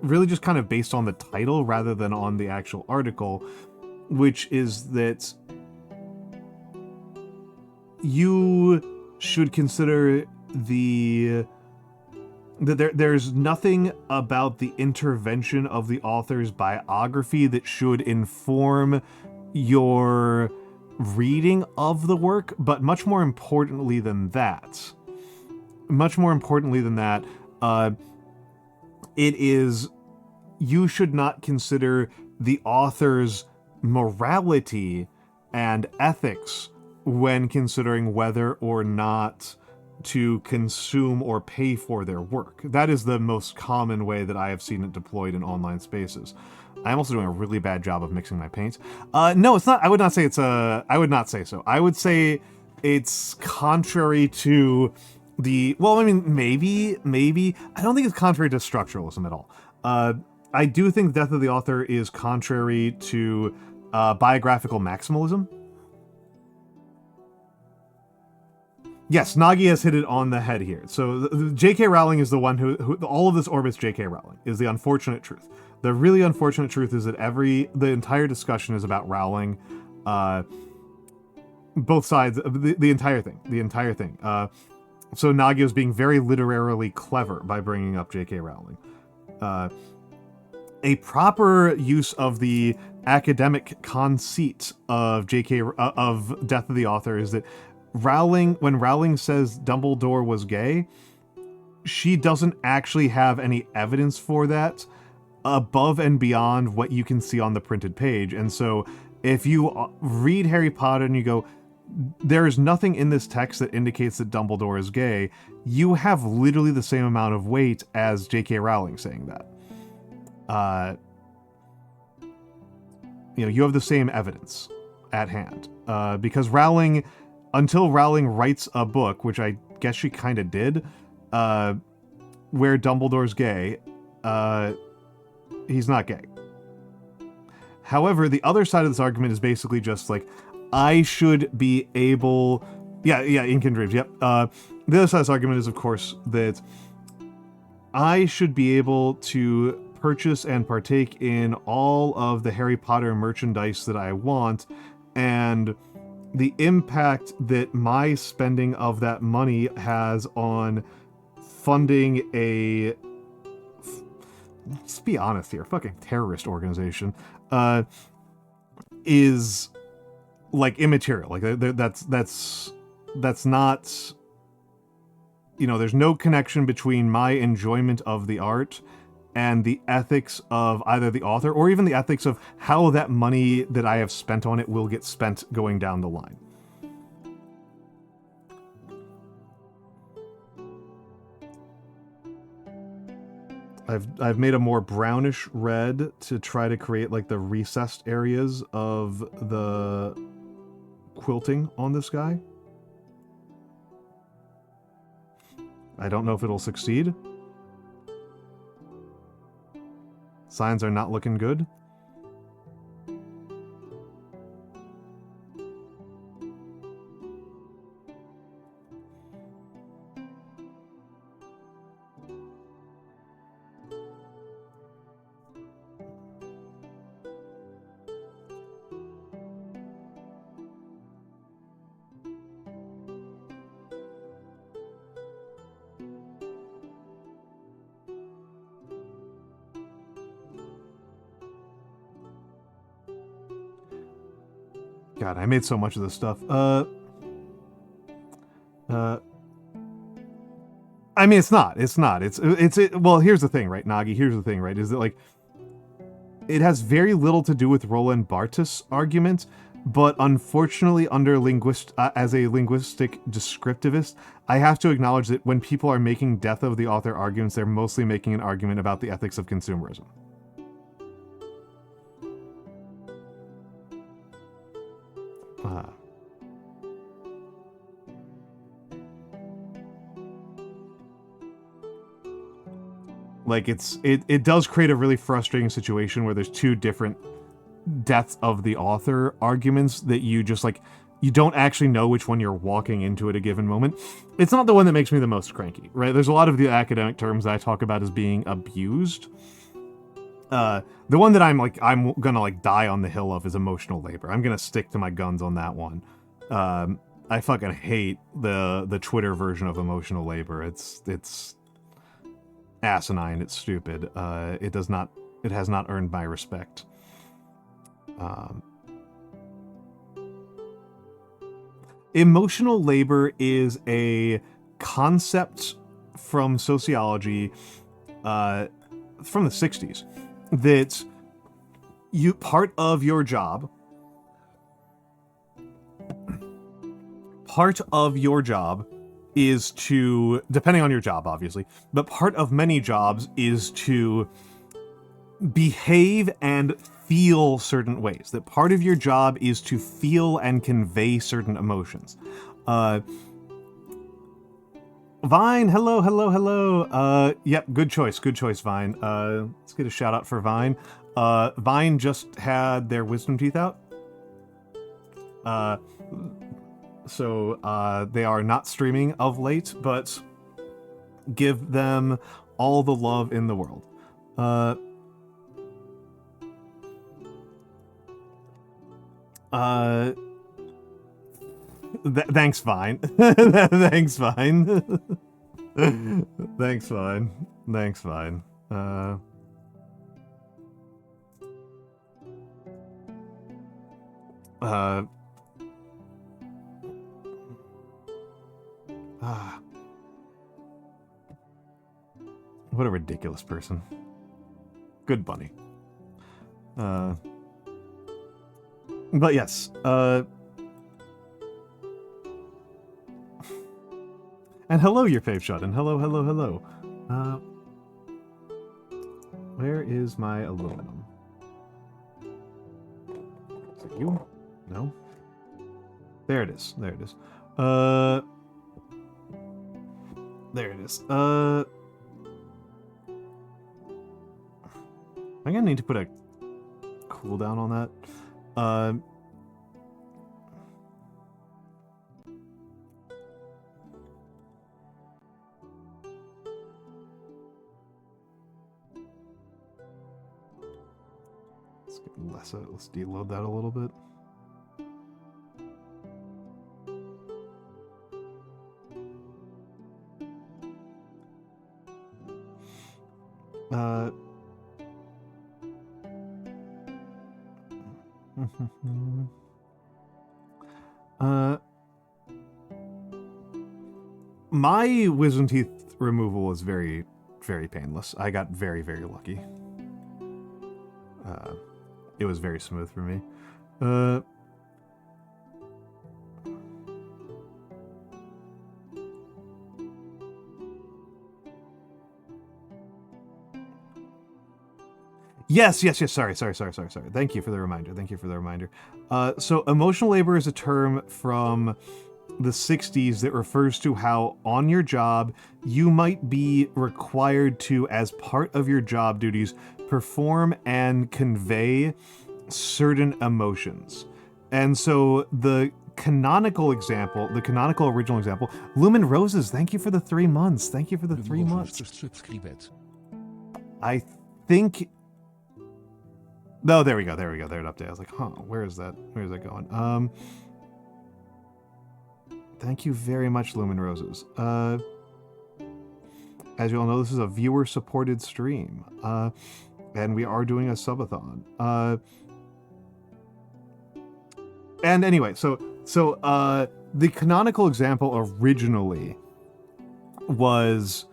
S3: really just kind of based on the title rather than on the actual article, which is that you should consider there's nothing about the intervention of the author's biography that should inform your reading of the work, but much more importantly than that, you should not consider the author's morality and ethics when considering whether or not to consume or pay for their work. That is the most common way that I have seen it deployed in online spaces. I'm also doing a really bad job of mixing my paints. No, it's not. I would not say it's a. I would not say so. I would say it's contrary to the. Well, I mean, maybe. I don't think it's contrary to structuralism at all. I do think Death of the Author is contrary to biographical maximalism. Yes, Nagi has hit it on the head here. So J.K. Rowling is the one who all of this orbits J.K. Rowling, is the unfortunate truth. The really unfortunate truth is that the entire discussion is about Rowling. Both sides, the entire thing. So Nagi was being very literarily clever by bringing up J.K. Rowling. A proper use of the academic conceit of of Death of the Author is that when Rowling says Dumbledore was gay, she doesn't actually have any evidence for that above and beyond what you can see on the printed page. And so if you read Harry Potter and you go, there is nothing in this text that indicates that Dumbledore is gay, you have literally the same amount of weight as J.K. Rowling saying that. You have the same evidence at hand. Because Rowling, until Rowling writes a book, which I guess she kind of did, where Dumbledore's gay, he's not gay. However, the other side of this argument is basically just like, I should be able... Yeah, Incan Dreams, yep. The other side of this argument is, of course, that I should be able to purchase and partake in all of the Harry Potter merchandise that I want, and the impact that my spending of that money has on funding a... Let's be honest here, fucking terrorist organization, is like immaterial. Like that's not, there's no connection between my enjoyment of the art and the ethics of either the author or even the ethics of how that money that I have spent on it will get spent going down the line. I've made a more brownish red to try to create like the recessed areas of the quilting on this guy. I don't know if it'll succeed. Signs are not looking good. God, I made so much of this stuff. I mean, it's not. Well, here's the thing, right, Nagi? Here's the thing, right? Is that, like, it has very little to do with Roland Barthes' argument, but unfortunately, as a linguistic descriptivist, I have to acknowledge that when people are making Death of the Author arguments, they're mostly making an argument about the ethics of consumerism. Like, it does create a really frustrating situation where there's two different Deaths of the Author arguments that you just, like, you don't actually know which one you're walking into at a given moment. It's not the one that makes me the most cranky, right? There's a lot of the academic terms that I talk about as being abused. The one that I'm gonna, like, die on the hill of is emotional labor. I'm gonna stick to my guns on that one. I fucking hate the Twitter version of emotional labor. It's asinine, it's stupid. It has not earned my respect. Emotional labor is a concept from sociology from the 60s that part of your job part of your job is to, depending on your job, obviously, but part of many jobs is to behave and feel certain ways. That part of your job is to feel and convey certain emotions. Vine, hello, hello, hello. Yep, good choice, Vine. Let's get a shout out for Vine. Vine just had their wisdom teeth out. So they are not streaming of late, but give them all the love in the world. Thanks, Vine. Thanks, Vine. Thanks, Vine. Thanks, Vine. What a ridiculous person. Good bunny. But yes, and hello, your fave shot, and hello, hello, hello. Where is my aluminum? Is it you? No? There it is. There it is. There it is. I'm gonna need to put a cooldown on that. Let's deload that a little bit. My wisdom teeth removal was very, very painless. I got very, very lucky. It was very smooth for me. Yes. Sorry. Thank you for the reminder. So emotional labor is a term from the 60s that refers to how on your job you might be required to, as part of your job duties, perform and convey certain emotions. And so the canonical original example, Lumen Roses, thank you for the 3 months. Thank you for the 3 months. I think... No, there we go. There it updated. I was like, where is that going? Thank you very much, Lumen Roses. As you all know, this is a viewer-supported stream. And we are doing a subathon. And anyway, so the canonical example originally was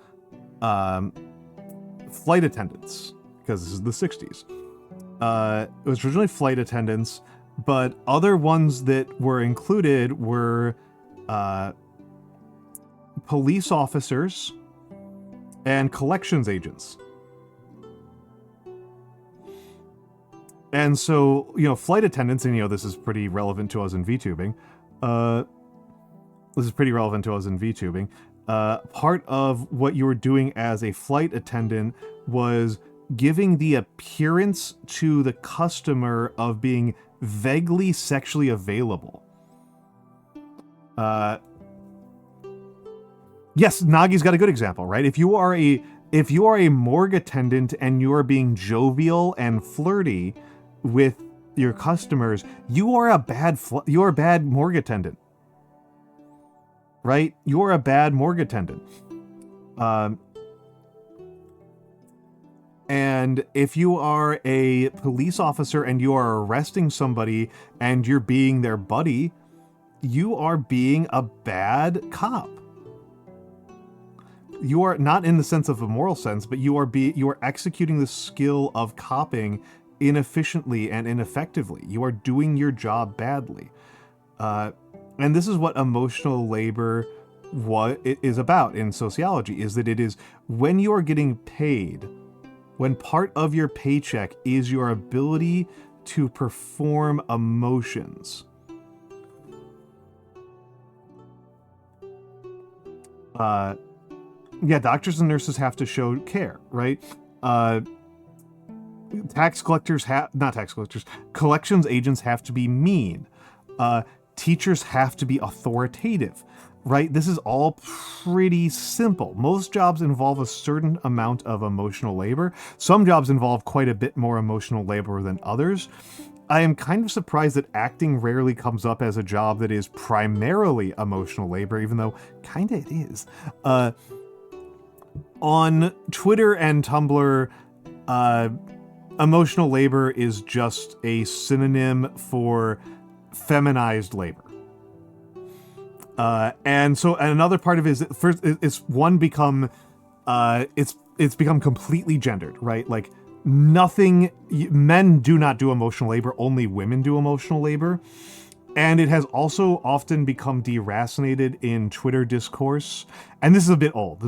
S3: flight attendants, because this is the 60s. It was originally flight attendants, but other ones that were included were police officers and collections agents. And so, flight attendants, and this is pretty relevant to us in VTubing. Part of what you were doing as a flight attendant was giving the appearance to the customer of being vaguely sexually available. Yes, Nagi's got a good example, right? If you are a morgue attendant and you are being jovial and flirty with your customers, you are a bad morgue attendant, right? You're a bad morgue attendant. And if you are a police officer and you are arresting somebody and you're being their buddy, you are being a bad cop. You are not in the sense of a moral sense, but you are executing the skill of copping inefficiently and ineffectively. You are doing your job badly. And this is what emotional labor is about in sociology, is that it is when you are getting paid, when part of your paycheck is your ability to perform emotions. Yeah, doctors and nurses have to show care, right? Collections agents have to be mean. Teachers have to be authoritative, right? This is all pretty simple. Most jobs involve a certain amount of emotional labor. Some jobs involve quite a bit more emotional labor than others. I am kind of surprised that acting rarely comes up as a job that is primarily emotional labor, even though kinda it is. On Twitter and Tumblr, emotional labor is just a synonym for feminized labor. And another part of it is that first it's become completely gendered, right? Like men do not do emotional labor, only women do emotional labor. And it has also often become deracinated in Twitter discourse. And this is a bit old.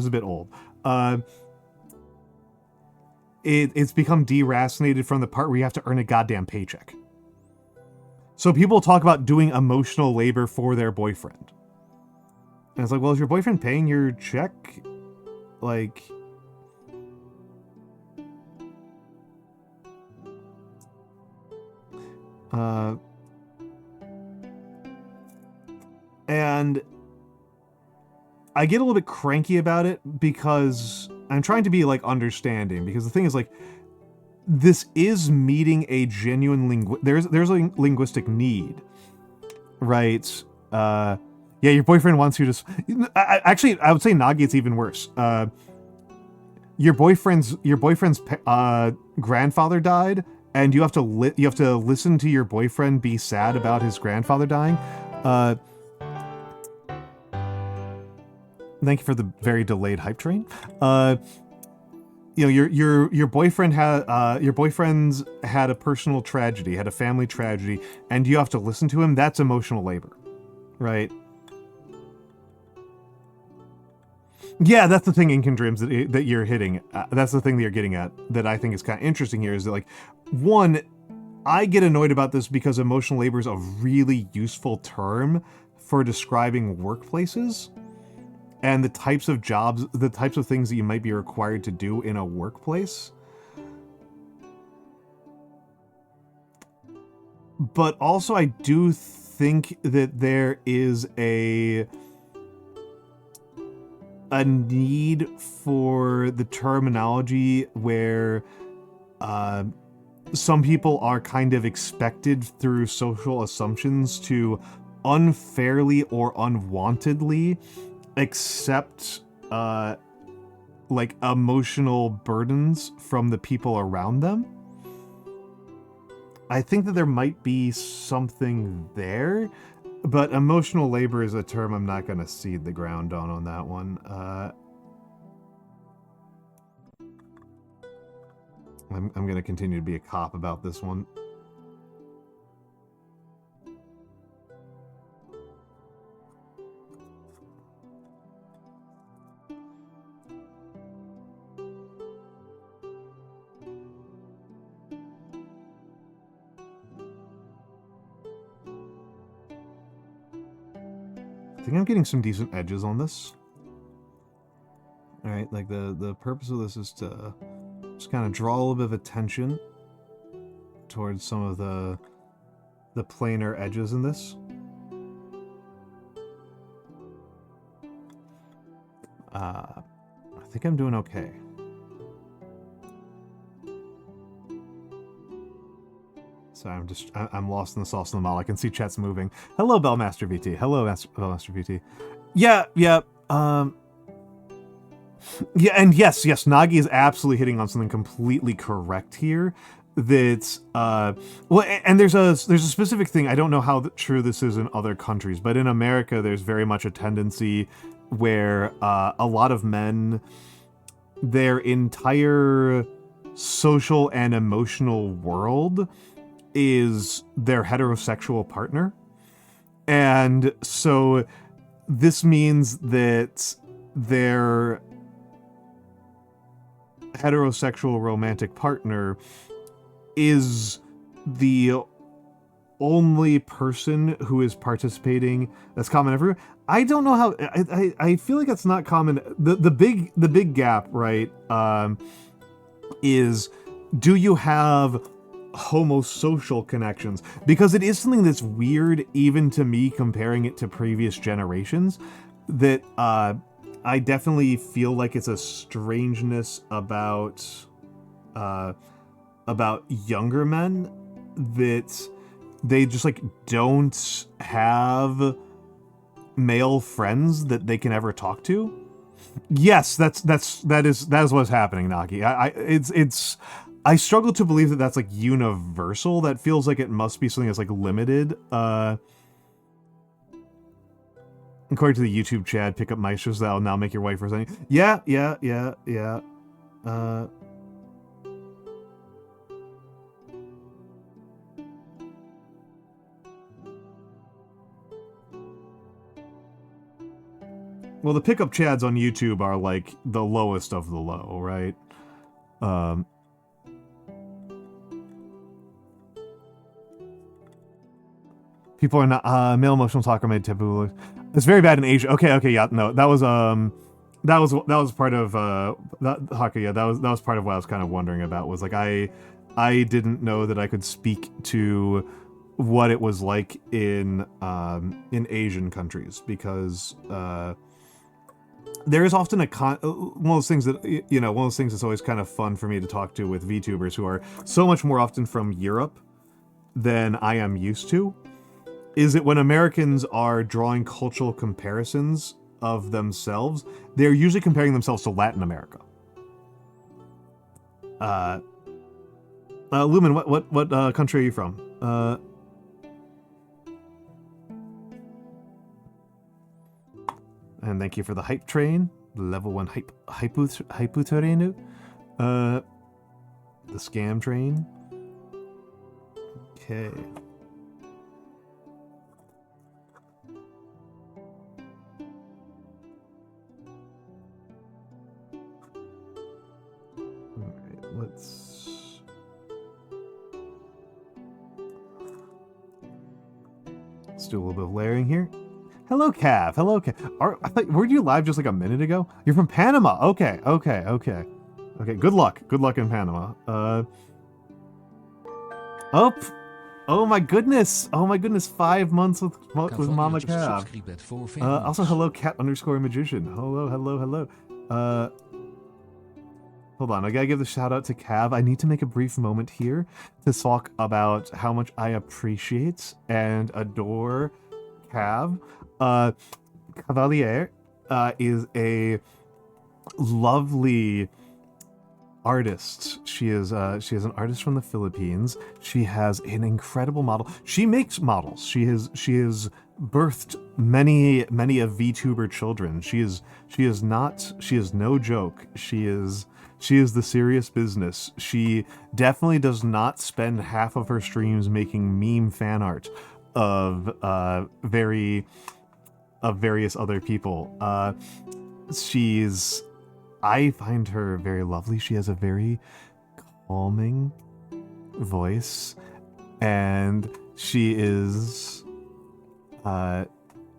S3: It's become deracinated from the part where you have to earn a goddamn paycheck. So people talk about doing emotional labor for their boyfriend. And it's like, well, is your boyfriend paying your check? Like... and I get a little bit cranky about it because I'm trying to be, like, understanding. Because the thing is, like, this is meeting a genuine there's a linguistic need, right? Yeah, your boyfriend wants you to... Actually, I would say Nagi, it's even worse. Your boyfriend's grandfather died, and you have to listen to your boyfriend be sad about his grandfather dying. Thank you for the very delayed hype train. You know, your boyfriend's had a personal tragedy, had a family tragedy, and you have to listen to him. That's emotional labor, right? Yeah, that's the thing, Inkandrims, that you're hitting. That's the thing that you're getting at that I think is kind of interesting here is that, like, one, I get annoyed about this because emotional labor is a really useful term for describing workplaces and the types of jobs, the types of things that you might be required to do in a workplace. But also, I do think that there is a need for the terminology where some people are kind of expected through social assumptions to unfairly or unwantedly accept like emotional burdens from the people around them. I think that there might be something there, but emotional labor is a term I'm not going to cede the ground on that one. I'm going to continue to be a cop about this one. I think I'm getting some decent edges on this. Alright, like the purpose of this is to just kind of draw a little bit of attention towards some of the planar edges in this. I think I'm doing okay. So I'm lost in the sauce in the mall. I can see chat's moving. Hello, Bellmaster VT. Hello, Bellmaster VT. Yeah. Yeah, and yes, Nagi is absolutely hitting on something completely correct here. That's well, and there's a specific thing. I don't know how true this is in other countries, but in America, there's very much a tendency where a lot of men, their entire social and emotional world is their heterosexual partner. And so this means that their heterosexual romantic partner is the only person who is participating. That's common everywhere. I don't know how. I feel like that's not common. The big gap, right? Is, do you have homosocial connections? Because it is something that's weird, even to me, comparing it to previous generations. That I definitely feel like it's a strangeness about younger men, that they just like don't have male friends that they can ever talk to. Yes, that is what's happening, Naki. I struggle to believe that that's like universal. That feels like it must be something that's like limited. According to the YouTube chat, pick up maestros that'll now make your wife or something. Yeah. Well, the pickup chads on YouTube are like the lowest of the low, right? People are not male emotional talk are made taboo. It's very bad in Asia. Okay, yeah, no, that was part of that Haka, yeah, that was part of what I was kind of wondering about, was like I didn't know that I could speak to what it was like in Asian countries, because there is often one of those things that's always kind of fun for me to talk to with VTubers who are so much more often from Europe than I am used to, is that when Americans are drawing cultural comparisons of themselves, they're usually comparing themselves to Latin America. Lumen, what country are you from? And thank you for the hype train. Level 1 hyputerenu. The scam train. Okay. Alright, let's do a little bit of layering here. Hello, Cav. Hello, Cav. Weren't you live just like a minute ago? You're from Panama. Okay. Good luck. Good luck in Panama. Oh my goodness. 5 months with Mama Cav. Also, hello, cat_magician. Hello. Hold on, I gotta give the shout out to Cav. I need to make a brief moment here to talk about how much I appreciate and adore Cav. Cavalier is a lovely artist. She is an artist from the Philippines. She has an incredible model. She makes models. She has birthed many of VTuber children. She is no joke. She is the serious business. She definitely does not spend half of her streams making meme fan art of various other people. I find her very lovely. She has a very calming voice, and she is I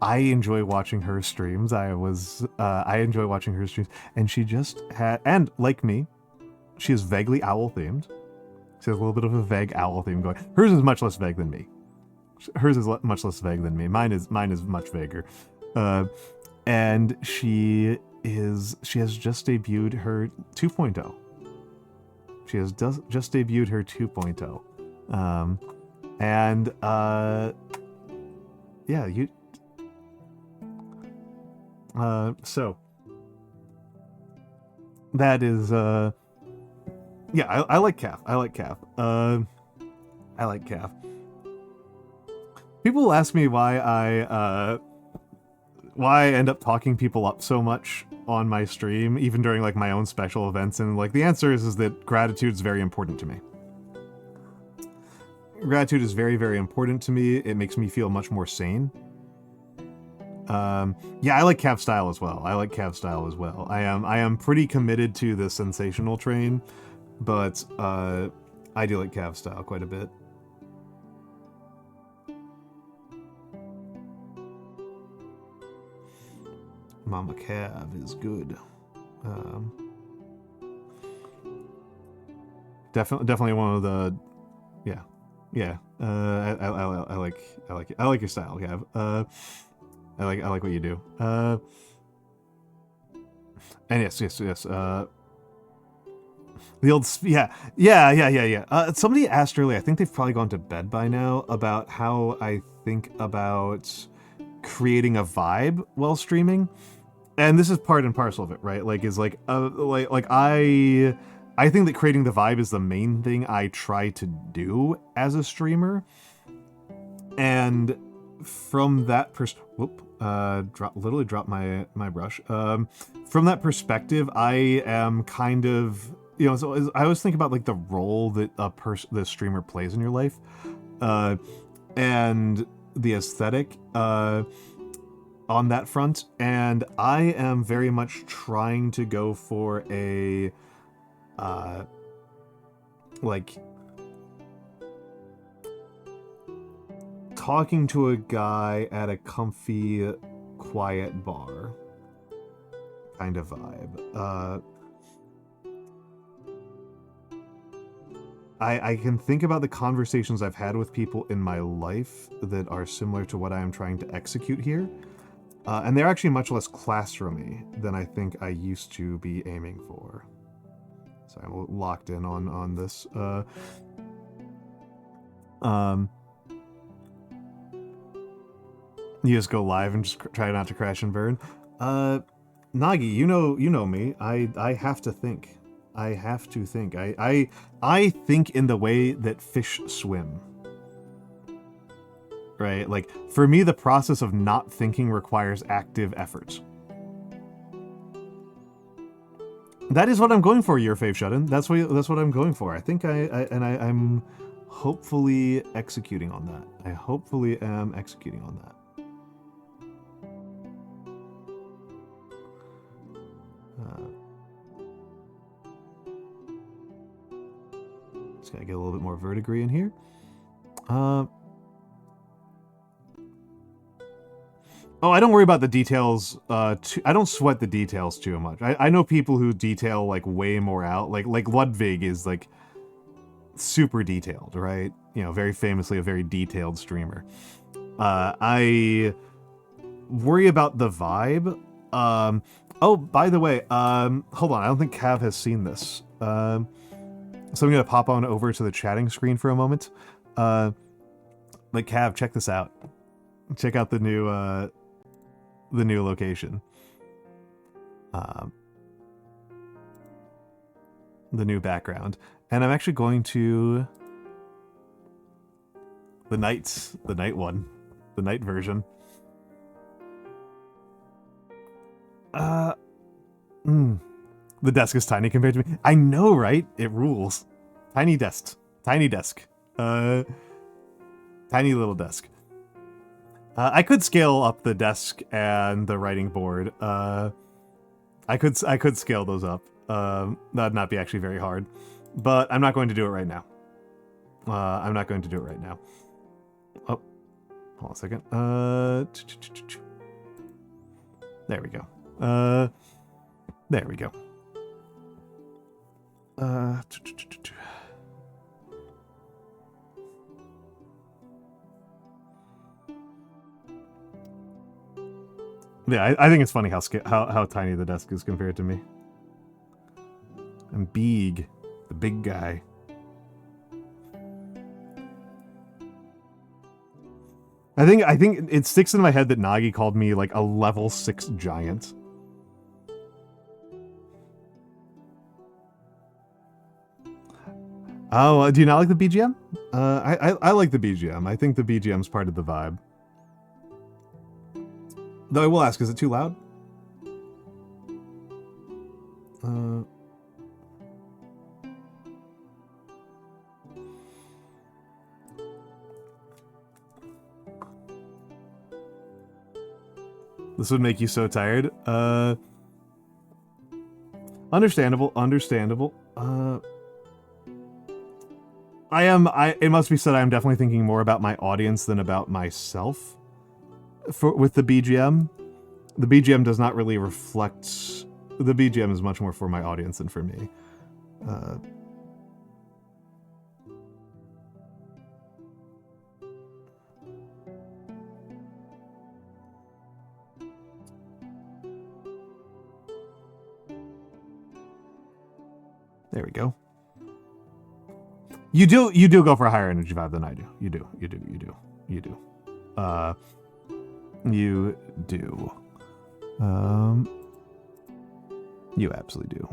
S3: enjoy watching her streams. I enjoy watching her streams, and she just had, and like me, she is vaguely owl themed. She has a little bit of a vague owl theme going. Hers is much less vague than me. Much less vague than me. Mine is much vaguer. And she has just debuted her 2.0. She has just debuted her 2.0. Yeah, so that is yeah, I like Calf. I like Calf. People ask me why I end up talking people up so much on my stream, even during like my own special events, and like the answer is that gratitude is very important to me. Gratitude is very, very important to me. It makes me feel much more sane. Yeah, I like Cav style as well. I am pretty committed to the sensational train, but I do like Cav style quite a bit. Mama Cav is good. Definitely one of the, yeah. I like your style, Cav. I like what you do. And yes. The old, yeah. Somebody asked earlier, I think they've probably gone to bed by now, about how I think about creating a vibe while streaming. And this is part and parcel of it, right? Like, is like I think that creating the vibe is the main thing I try to do as a streamer. And from that literally dropped my brush. From that perspective, I am kind of, you know, so I always think about like the role that the streamer plays in your life, and the aesthetic on that front. And I am very much trying to go for a like talking to a guy at a comfy, quiet bar kind of vibe. I can think about the conversations I've had with people in my life that are similar to what I am trying to execute here. And they're actually much less classroomy than I think I used to be aiming for. So I'm locked in on this. You just go live and just try not to crash and burn. Nagi, you know me. I have to think. I have to think. I think in the way that fish swim. Right? Like, for me, the process of not thinking requires active effort. That is what I'm going for, your fave shut-in. That's what I'm going for. I think I'm hopefully executing on that. I hopefully am executing on that. Just gotta get a little bit more verdigris in here. Oh, I don't worry about the details. I don't sweat the details too much. I know people who detail like way more out. Like Ludwig is like super detailed, right? You know, very famously a very detailed streamer. I worry about the vibe. Oh, by the way, hold on. I don't think Cav has seen this. So I'm gonna pop on over to the chatting screen for a moment. But Cav, check this out. Check out the new location. The new background. And I'm actually going to the night one. The night version. The desk is tiny compared to me. I know, right? It rules. Tiny desk. Tiny desk. Tiny little desk. I could scale up the desk and the writing board. I could scale those up. That'd not be actually very hard. But I'm not going to do it right now. I'm not going to do it right now. Oh, hold on a second. There we go. There we go. Yeah, I think it's funny how tiny the desk is compared to me. I'm big, the big guy. I think it sticks in my head that Nagi called me like a level 6 giant. Oh, do you not like the BGM? I like the BGM. I think the BGM's part of the vibe. Though I will ask, is it too loud? This would make you so tired. Understandable, understandable. It must be said, I am definitely thinking more about my audience than about myself with the BGM. The BGM does not really reflect... The BGM is much more for my audience than for me. There we go. You do go for a higher energy vibe than I do. You do. You do. You absolutely do.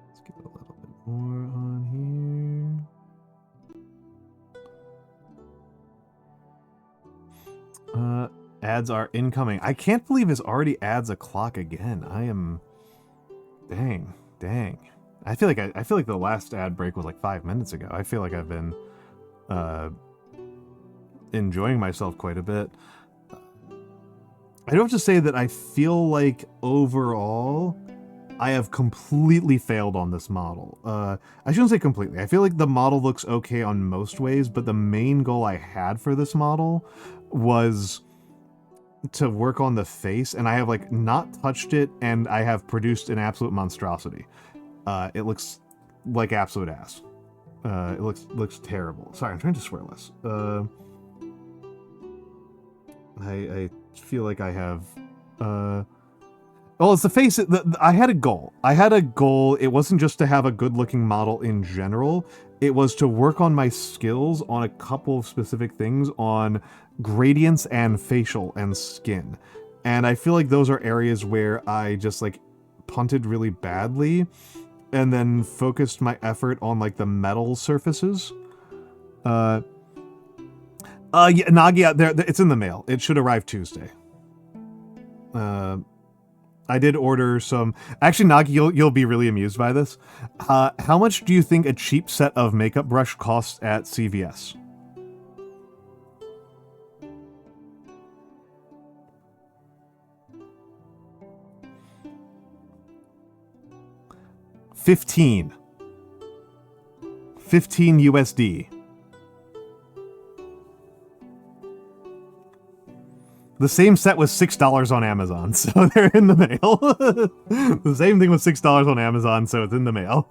S3: Let's get a little bit more on here. Ads are incoming. I can't believe it's already ads o'clock again. I am... Dang. I feel like the last ad break was like 5 minutes ago. I feel like I've been enjoying myself quite a bit. I do have to say that I feel like overall I have completely failed on this model. I shouldn't say completely. I feel like the model looks okay on most ways, but the main goal I had for this model was to work on the face, and I have like not touched it, and I have produced an absolute monstrosity. It looks like absolute ass. It looks terrible. Sorry, I'm trying to swear less. I feel like I have... Well, it's the face. I had a goal. It wasn't just to have a good-looking model in general. It was to work on my skills on a couple of specific things, on gradients and facial and skin. And I feel like those are areas where I just, like, punted really badly, and then focused my effort on, like, the metal surfaces. Yeah, Nagi, it's in the mail. It should arrive Tuesday. I did order some... Actually, Nagi, you'll be really amused by this. How much do you think a cheap set of makeup brush costs at CVS? $15 USD. The same set was $6 on Amazon, so they're in the mail. The same thing was $6 on Amazon, so it's in the mail.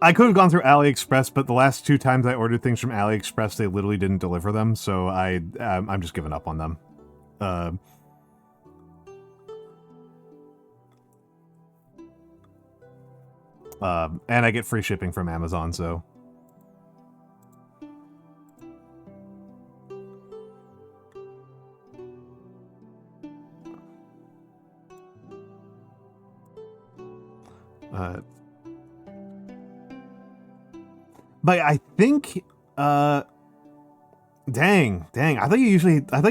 S3: I could have gone through AliExpress, but the last 2 times I ordered things from AliExpress, they literally didn't deliver them, so I'm just giving up on them. And I get free shipping from Amazon, so... But I think, dang, I thought you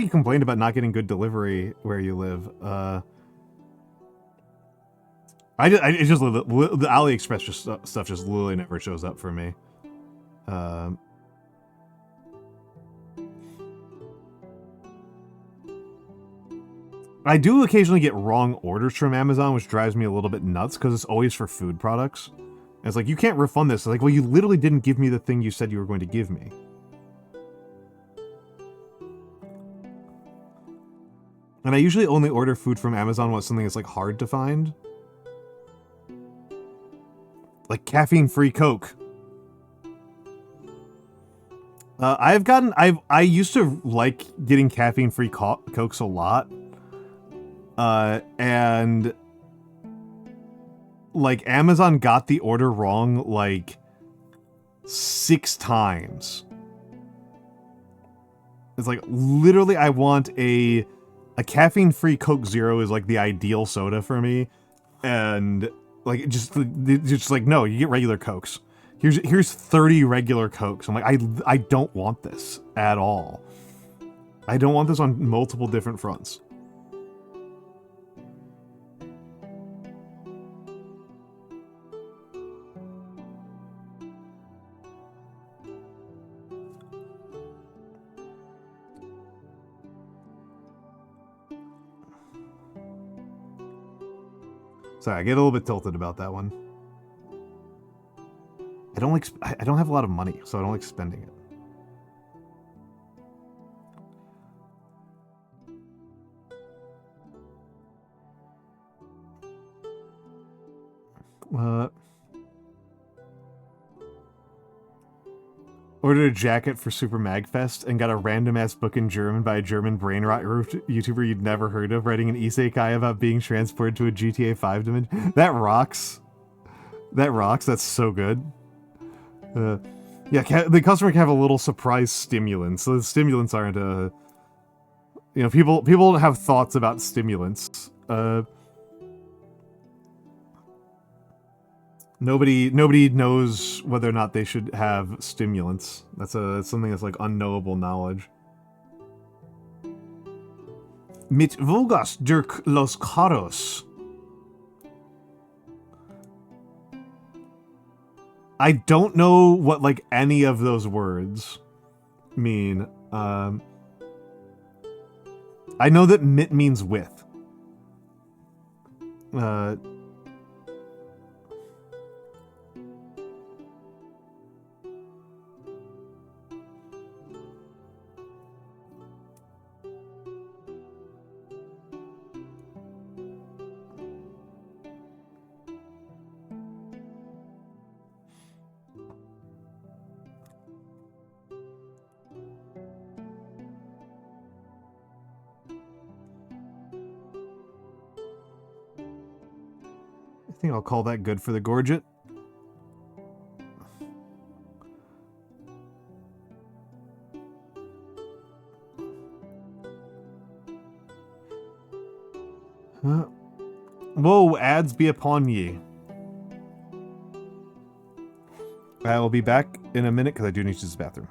S3: complained about not getting good delivery where you live. It's just the AliExpress stuff just literally never shows up for me. I do occasionally get wrong orders from Amazon, which drives me a little bit nuts because it's always for food products. And it's like, you can't refund this. It's like, well, you literally didn't give me the thing you said you were going to give me. And I usually only order food from Amazon when it's something that's like hard to find. Like caffeine-free Coke. I used to like getting caffeine-free Cokes a lot. And like Amazon got the order wrong like 6 times. It's like, literally, I want a caffeine-free Coke Zero is like the ideal soda for me. And like, just like, no, you get regular Cokes. Here's 30 regular Cokes. I'm like, I don't want this at all. I don't want this on multiple different fronts. Sorry, I get a little bit tilted about that one. I don't have a lot of money, so I don't like spending it. Ordered a jacket for Super Magfest and got a random-ass book in German by a German brain rot YouTuber you'd never heard of, writing an isekai about being transported to a GTA 5 dimension. That rocks. That rocks. That's so good. Yeah, the customer can have a little surprise stimulant. So the stimulants aren't you know, people don't have thoughts about stimulants. Nobody knows whether or not they should have stimulants. That's something that's like unknowable knowledge. Mit vulgas durch los carros. I don't know what like any of those words mean. I know that mit means with. I think I'll call that good for the gorget. Whoa, ads be upon ye. I will be back in a minute because I do need to use the bathroom.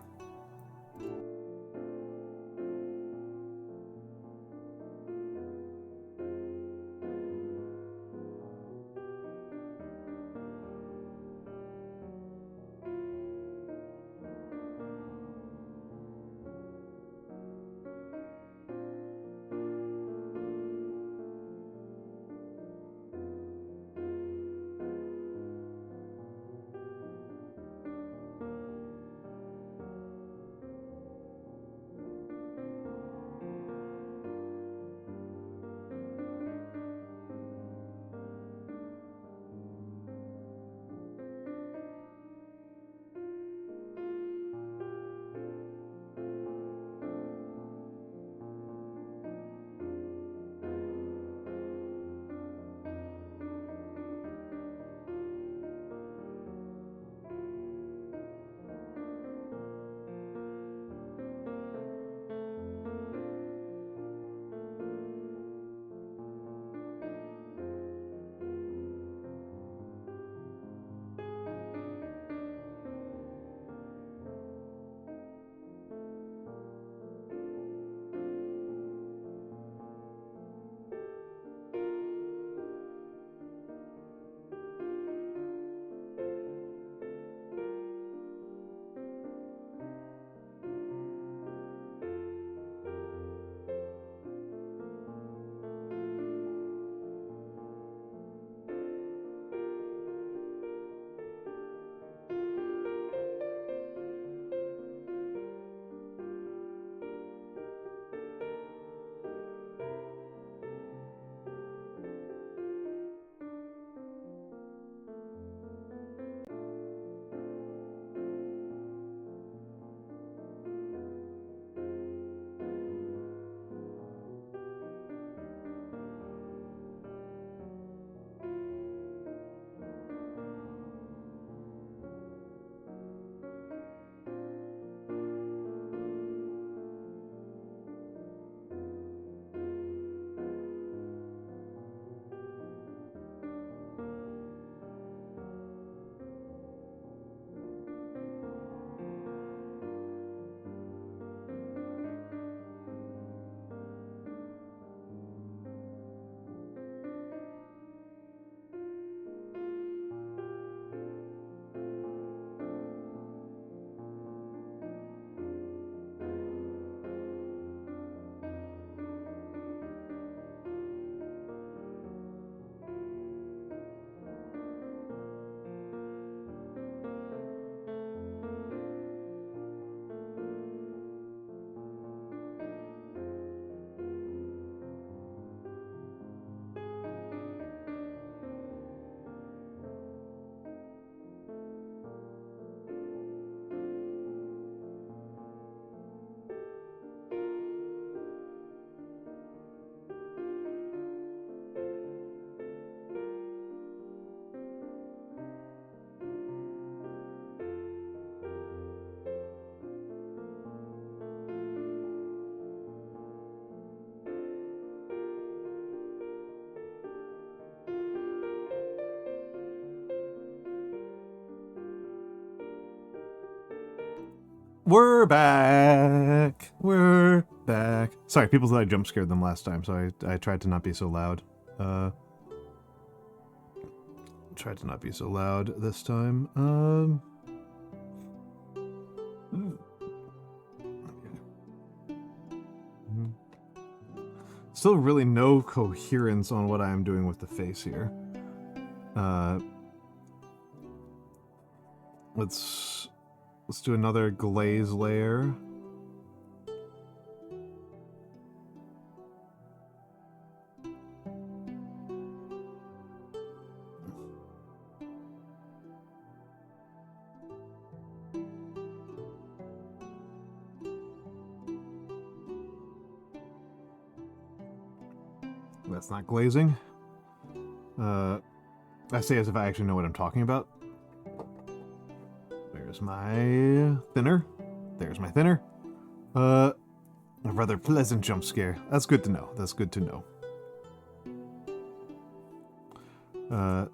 S3: We're back. We're back. Sorry, people thought I jump scared them last time, so I tried to not be so loud. Tried to not be so loud this time. Still really no coherence on what I am doing with the face here. Let's do another glaze layer. That's not glazing. I say as if I actually know what I'm talking about. There's my thinner. There's my thinner. A rather pleasant jump scare. That's good to know. That's good to know.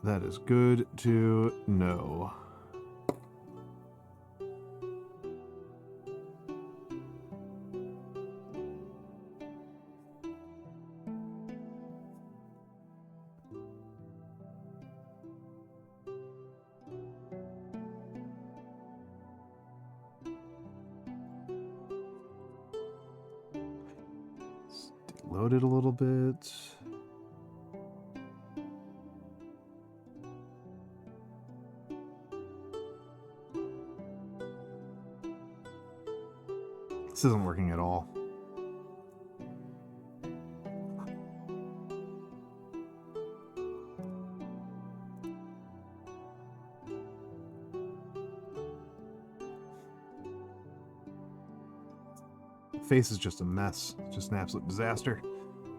S3: That is good to know. Load it a little bit. This isn't working at all. Face is just a mess. It's just an absolute disaster.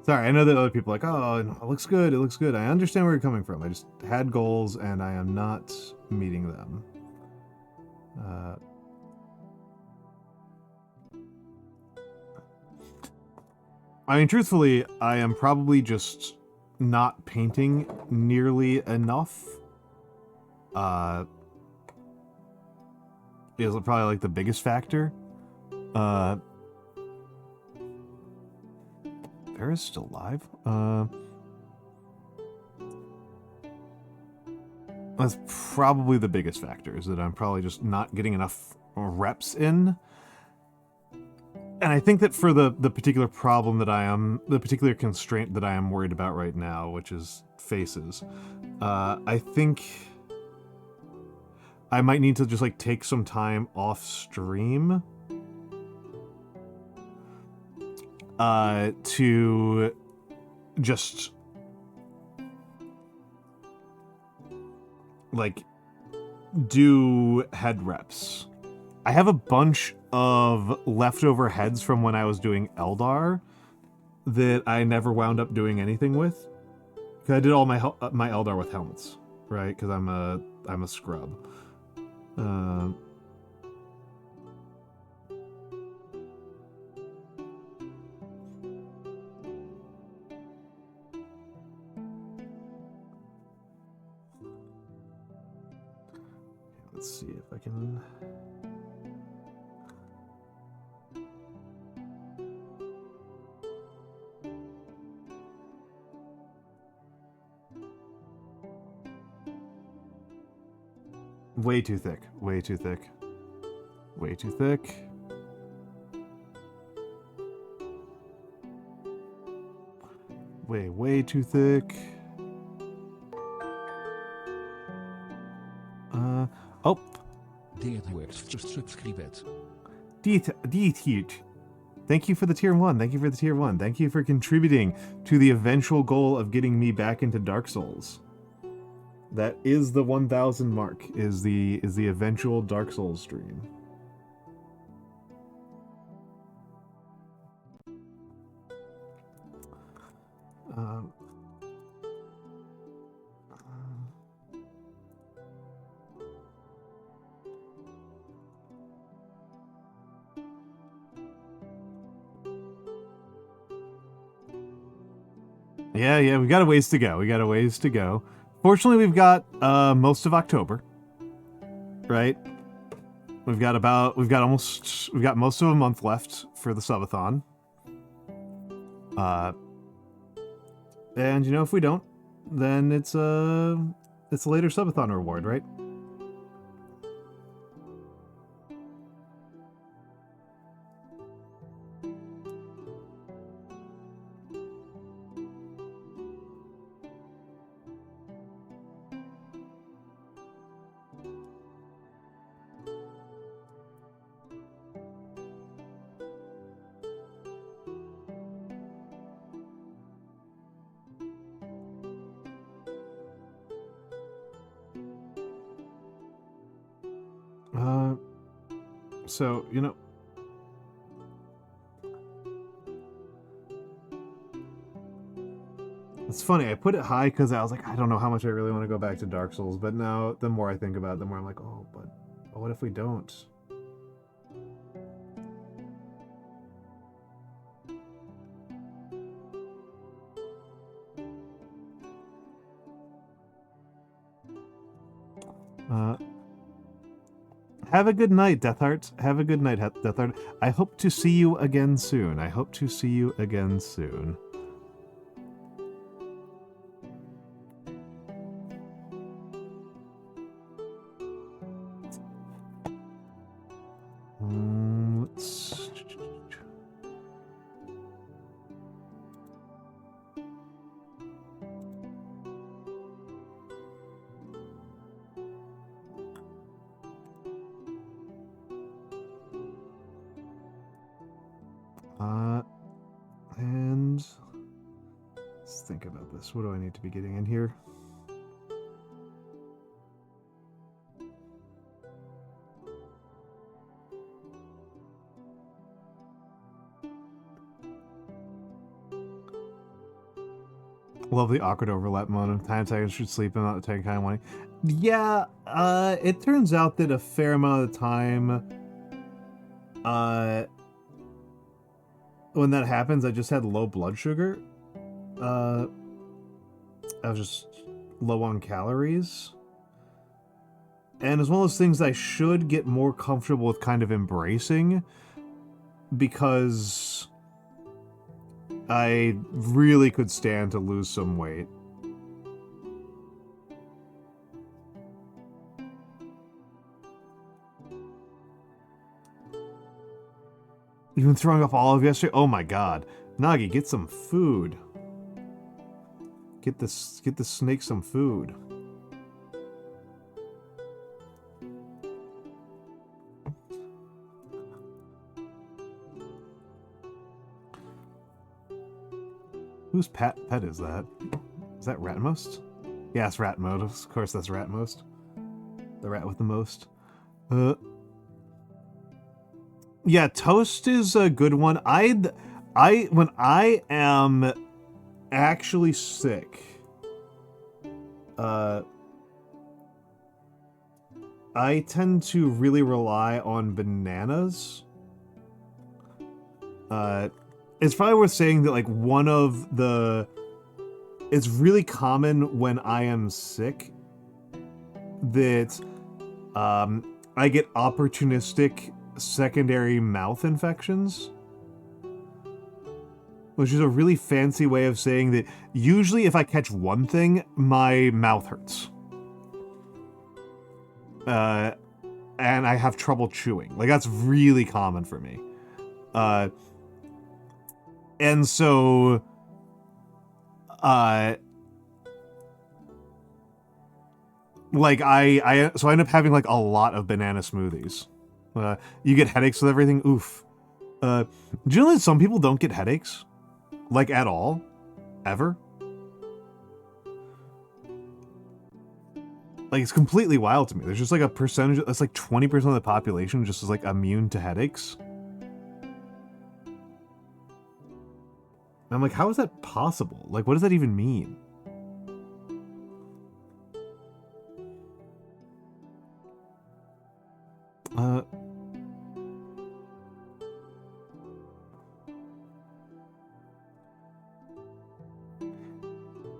S3: Sorry, I know that other people are like, oh, it looks good, it looks good. I understand where you're coming from. I just had goals and I am not meeting them. I mean, truthfully, I am probably just not painting nearly enough. Is probably like the biggest factor. Vera's still alive? That's probably the biggest factor, is that I'm probably just not getting enough reps in. And I think that for the particular problem that the particular constraint that I am worried about right now, which is faces, I think I might need to just like take some time off stream to just like do head reps. I have a bunch of leftover heads from when I was doing Eldar that I never wound up doing anything with. 'Cause I did all my Eldar with helmets, right? Because I'm a scrub. Let's see if I can. Way too thick. Way too thick. Way too thick. Way too thick. Oh. Thank you for the tier 1. Thank you for the tier 1. Thank you for contributing to the eventual goal of getting me back into Dark Souls. That is the 1,000 mark, is the eventual Dark Souls stream. Yeah, we got a ways to go. Fortunately, we've got most of October, right? We've got most of a month left for the subathon. And you know, if we don't, then it's a later subathon reward, right? So, you know, it's funny, I put it high because I was like, I don't know how much I really want to go back to Dark Souls, but now, the more I think about it, the more I'm like, oh, but what if we don't? Have a good night, Deathheart. Have a good night, Deathheart. I hope to see you again soon. I hope to see you again soon. Let's... and let's think about this. What do I need to be getting in here? Love the awkward overlap mode. Times I should sleep and not take kind of money. Yeah, it turns out that a fair amount of the time, when that happens, I just had low blood sugar. I was just low on calories. And it's one of those things I should get more comfortable with kind of embracing, because I really could stand to lose some weight. You've been throwing up all of yesterday? Oh my god. Nagi, get some food. Get the snake some food. Whose pet is that? Is that Ratmost? Yeah, it's Ratmode. Of course, that's Ratmost. The rat with the most. Yeah, toast is a good one. When I am actually sick, I tend to really rely on bananas. It's probably worth saying that, like, it's really common when I am sick that I get opportunistic secondary mouth infections, which is a really fancy way of saying that usually if I catch one thing, my mouth hurts. And I have trouble chewing. Like, that's really common for me. And so, like, so I end up having, like, a lot of banana smoothies. You get headaches with everything? Oof. Do you know that some people don't get headaches? Like, at all? Ever? Like, it's completely wild to me. There's just, like, a percentage, that's like 20% of the population just is, like, immune to headaches. And I'm like, how is that possible? Like, what does that even mean?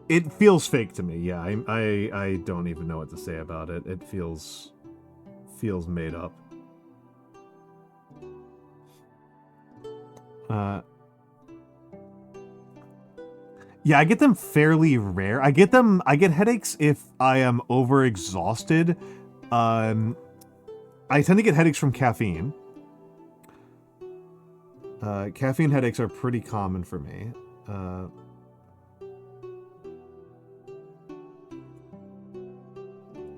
S3: It feels fake to me, yeah. I don't even know what to say about it. It feels made up. Yeah, I get them fairly rare. I get headaches if I am overexhausted. I tend to get headaches from caffeine. Caffeine headaches are pretty common for me.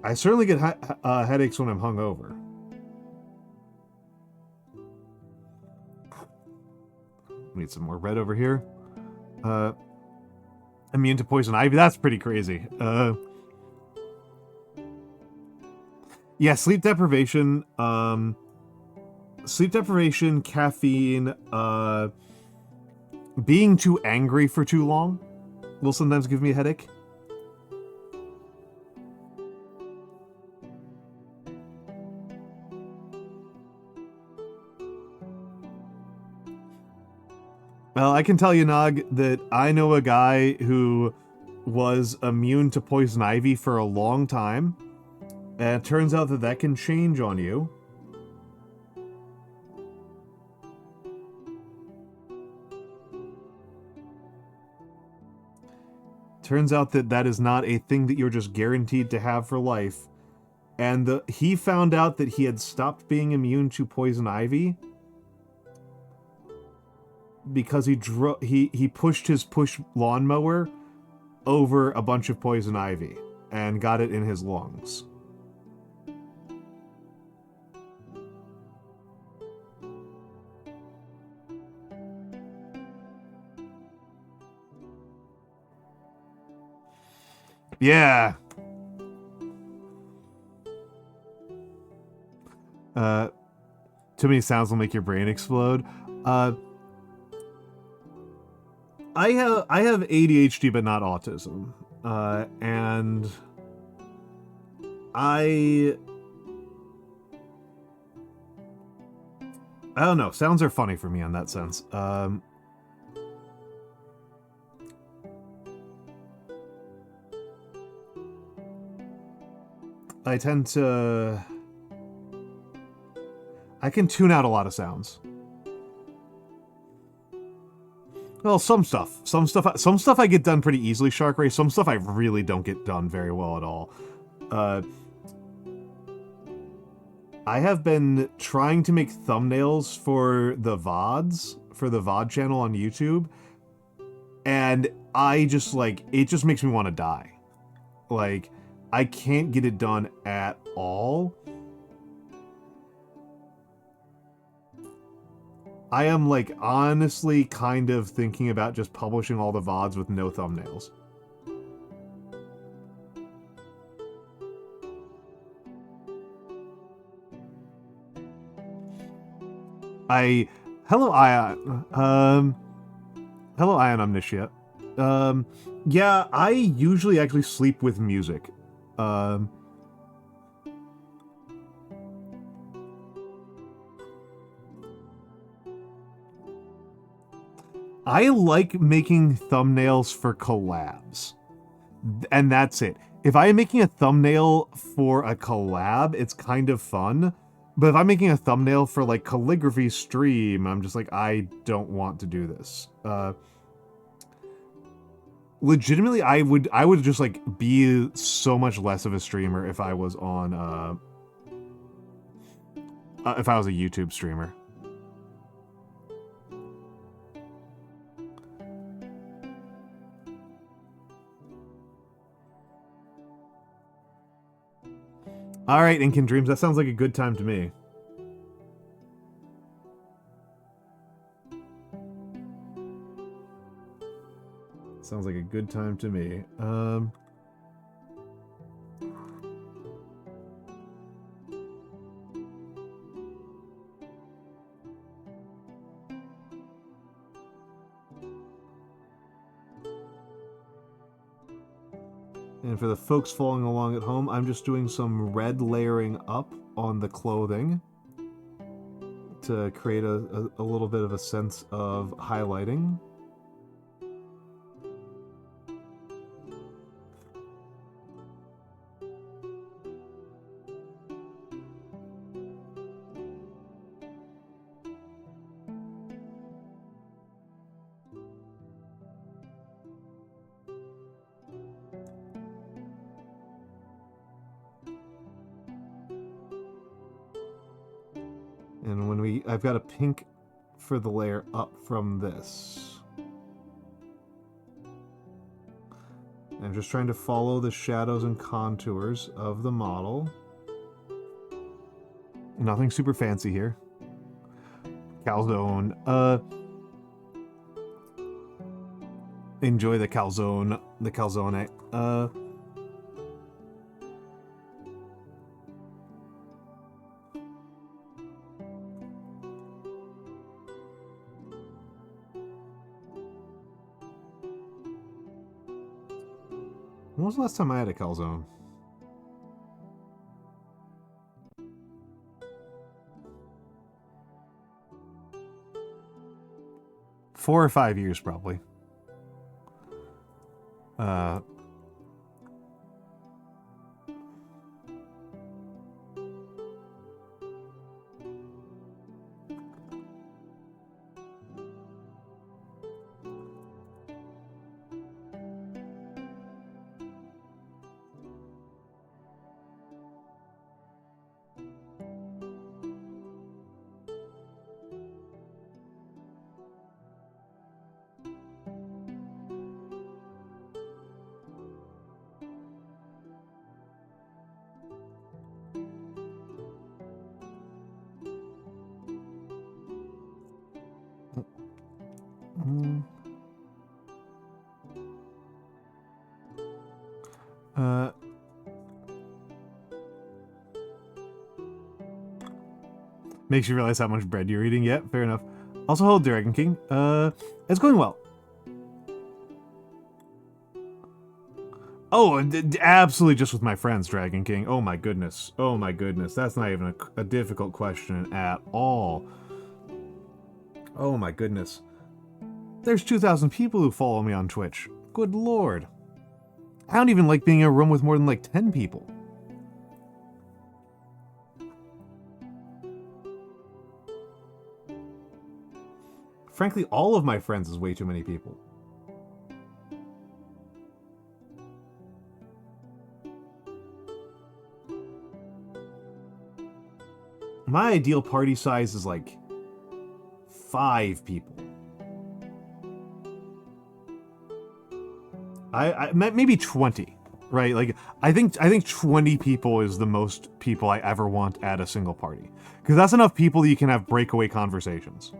S3: I certainly get headaches when I'm hungover. Need some more red over here. Immune to poison ivy. That's pretty crazy. Yeah, sleep deprivation. Sleep deprivation, caffeine, being too angry for too long will sometimes give me a headache. Well, I can tell you, Nog, that I know a guy who was immune to poison ivy for a long time, and it turns out that that can change on you. Turns out that that is not a thing that you're just guaranteed to have for life. And he found out that he had stopped being immune to poison ivy because he pushed his push lawnmower over a bunch of poison ivy and got it in his lungs. Yeah. Too many sounds will make your brain explode. I have ADHD, but not autism. And I don't know. Sounds are funny for me in that sense. I can tune out a lot of sounds. Well, some stuff I get done pretty easily, Shark Ray. Some stuff I really don't get done very well at all. I have been trying to make thumbnails for the VODs, for the VOD channel on YouTube, and I just, like, it just makes me want to die. Like, I can't get it done at all. I am, like, honestly kind of thinking about just publishing all the VODs with no thumbnails. Hello, Ion. Hello, Ion Omniscient. Yeah, I usually actually sleep with music. I like making thumbnails for collabs. And that's it. If I am making a thumbnail for a collab, it's kind of fun. But if I'm making a thumbnail for, like, calligraphy stream, I'm just like, I don't want to do this. Legitimately, I would just, like, be so much less of a streamer if I was on, if I was a YouTube streamer. Alright, Incan Dreams, that sounds like a good time to me. Sounds like a good time to me. And for the folks following along at home, I'm just doing some red layering up on the clothing to create a little bit of a sense of highlighting.
S1: And when I've got a pink for the layer up from this. I'm just trying to follow the shadows and contours of the model. Nothing super fancy here. Calzone. Enjoy the calzone. The calzone. When was the last time I had a calzone? Four or 5 years, probably. Makes you realize how much bread you're eating. Yep, fair enough. Also, hold Dragon King. It's going well. Oh, absolutely just with my friends, Dragon King. Oh my goodness. Oh my goodness. That's not even a difficult question at all. Oh my goodness. There's 2,000 people who follow me on Twitch. Good lord. I don't even like being in a room with more than like 10 people. Frankly, all of my friends is way too many people. My ideal party size is like 5 people. I maybe 20, right? Like I think 20 people is the most people I ever want at a single party, because that's enough people that you can have breakaway conversations.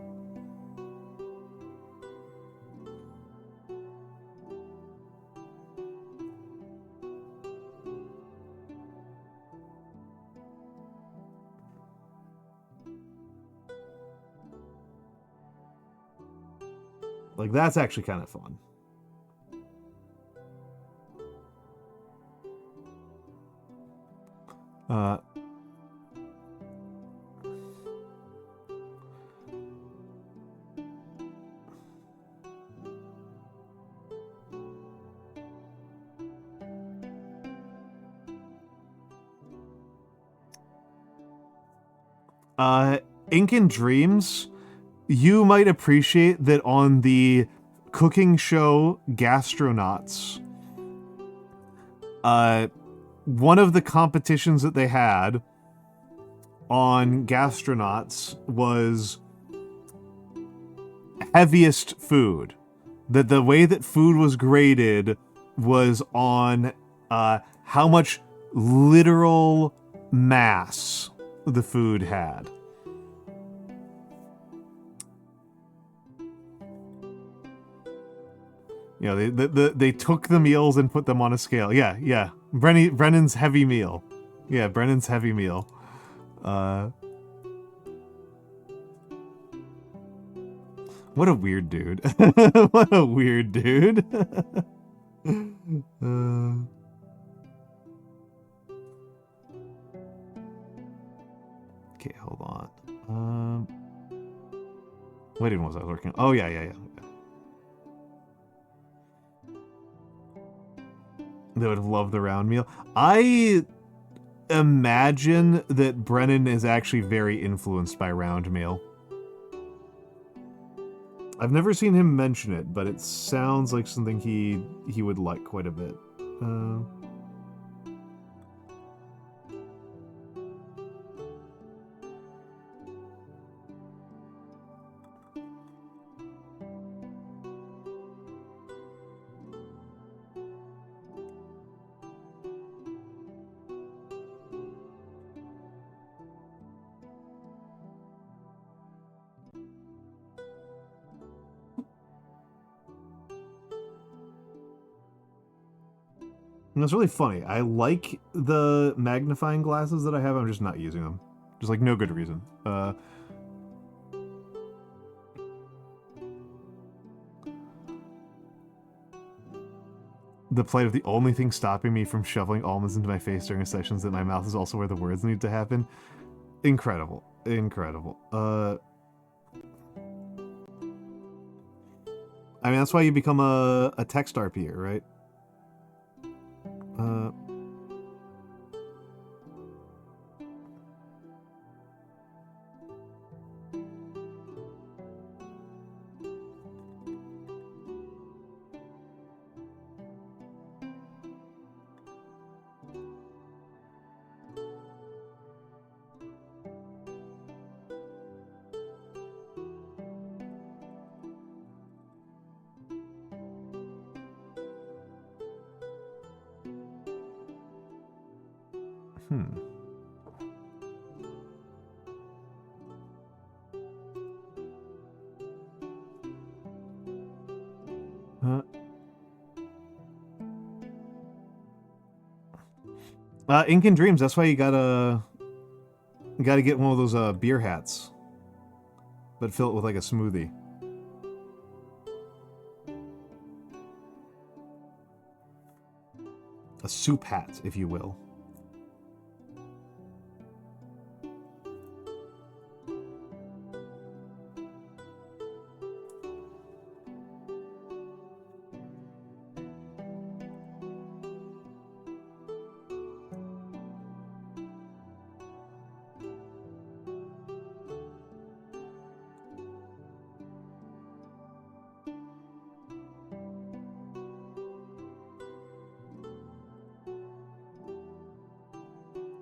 S1: Like, that's actually kind of fun. Ink and Dreams, you might appreciate that on the cooking show Gastronauts, one of the competitions that they had on Gastronauts was heaviest food. That the way that food was graded was on how much literal mass the food had. You know, they took the meals and put them on a scale. Yeah. Brennan's heavy meal. Yeah, Brennan's heavy meal. What a weird dude. What a weird dude. Okay, hold on. Wait, when was I working? Oh, yeah. They would have loved the round meal. I imagine that Brennan is actually very influenced by round meal. I've never seen him mention it, but it sounds like something he would like quite a bit.
S3: That's really funny. I like the magnifying glasses that I have. I'm just not using them. Just like no good reason. The plight of the only thing stopping me from shoveling almonds into my face during a session is that my mouth is also where the words need to happen. Incredible. Incredible. I mean, that's why you become a text RPer, right? Ink and Dreams, that's why you gotta get one of those beer hats. But fill it with like a smoothie. A soup hat, if you will.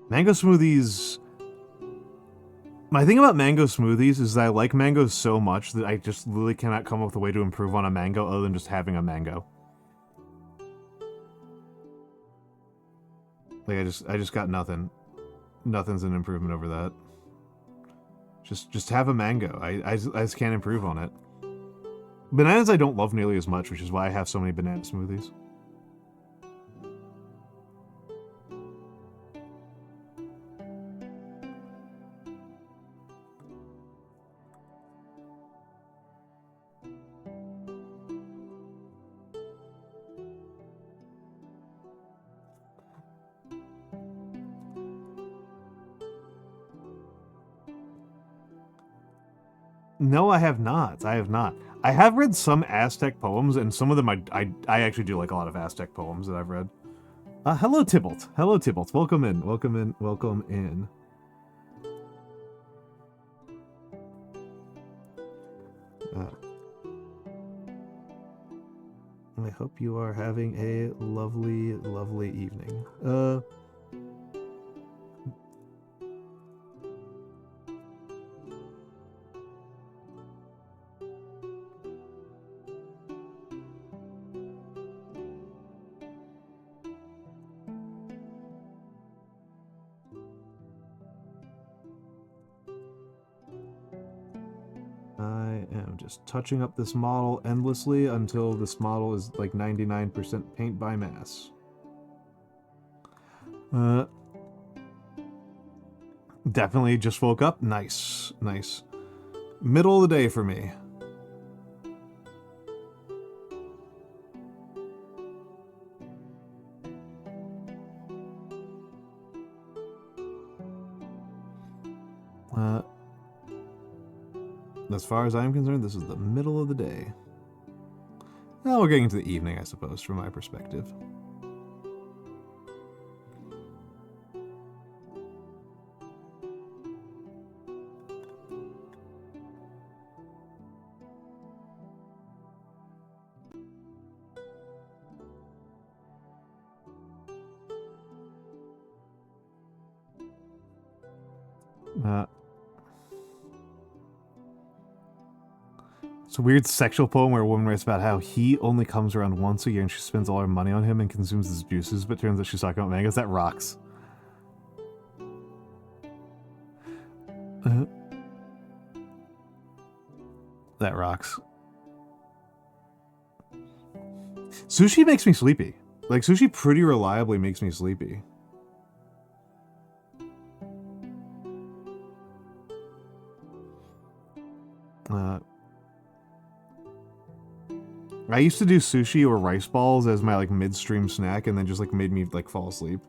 S3: Mango smoothies... My thing about mango smoothies is that I like mangoes so much that I just literally cannot come up with a way to improve on a mango other than just having a mango. Like, I just got nothing. Nothing's an improvement over that. Just have a mango. I just can't improve on it. Bananas I don't love nearly as much, which is why I have so many banana smoothies. No, I have not. I have not. I have read some Aztec poems, and some of them I actually do like a lot of Aztec poems that I've read. Hello, Tybalt. Hello, Tybalt. Welcome in. Welcome in. Welcome in. I hope you are having a lovely, lovely evening. Just touching up this model endlessly until this model is like 99% paint by mass. Definitely just woke up. Nice, nice. Middle of the day for me. As far as I'm concerned, this is the middle of the day. Now we're getting into the evening, I suppose, from my perspective. It's a weird sexual poem where a woman writes about how he only comes around once a year and she spends all her money on him and consumes his juices, but turns out she's talking about mangoes. That rocks. That rocks. Sushi makes me sleepy.
S1: Like, sushi pretty reliably makes me sleepy. I used to do sushi or rice balls as my, like, midstream snack, and then just, like, made me, like, fall asleep.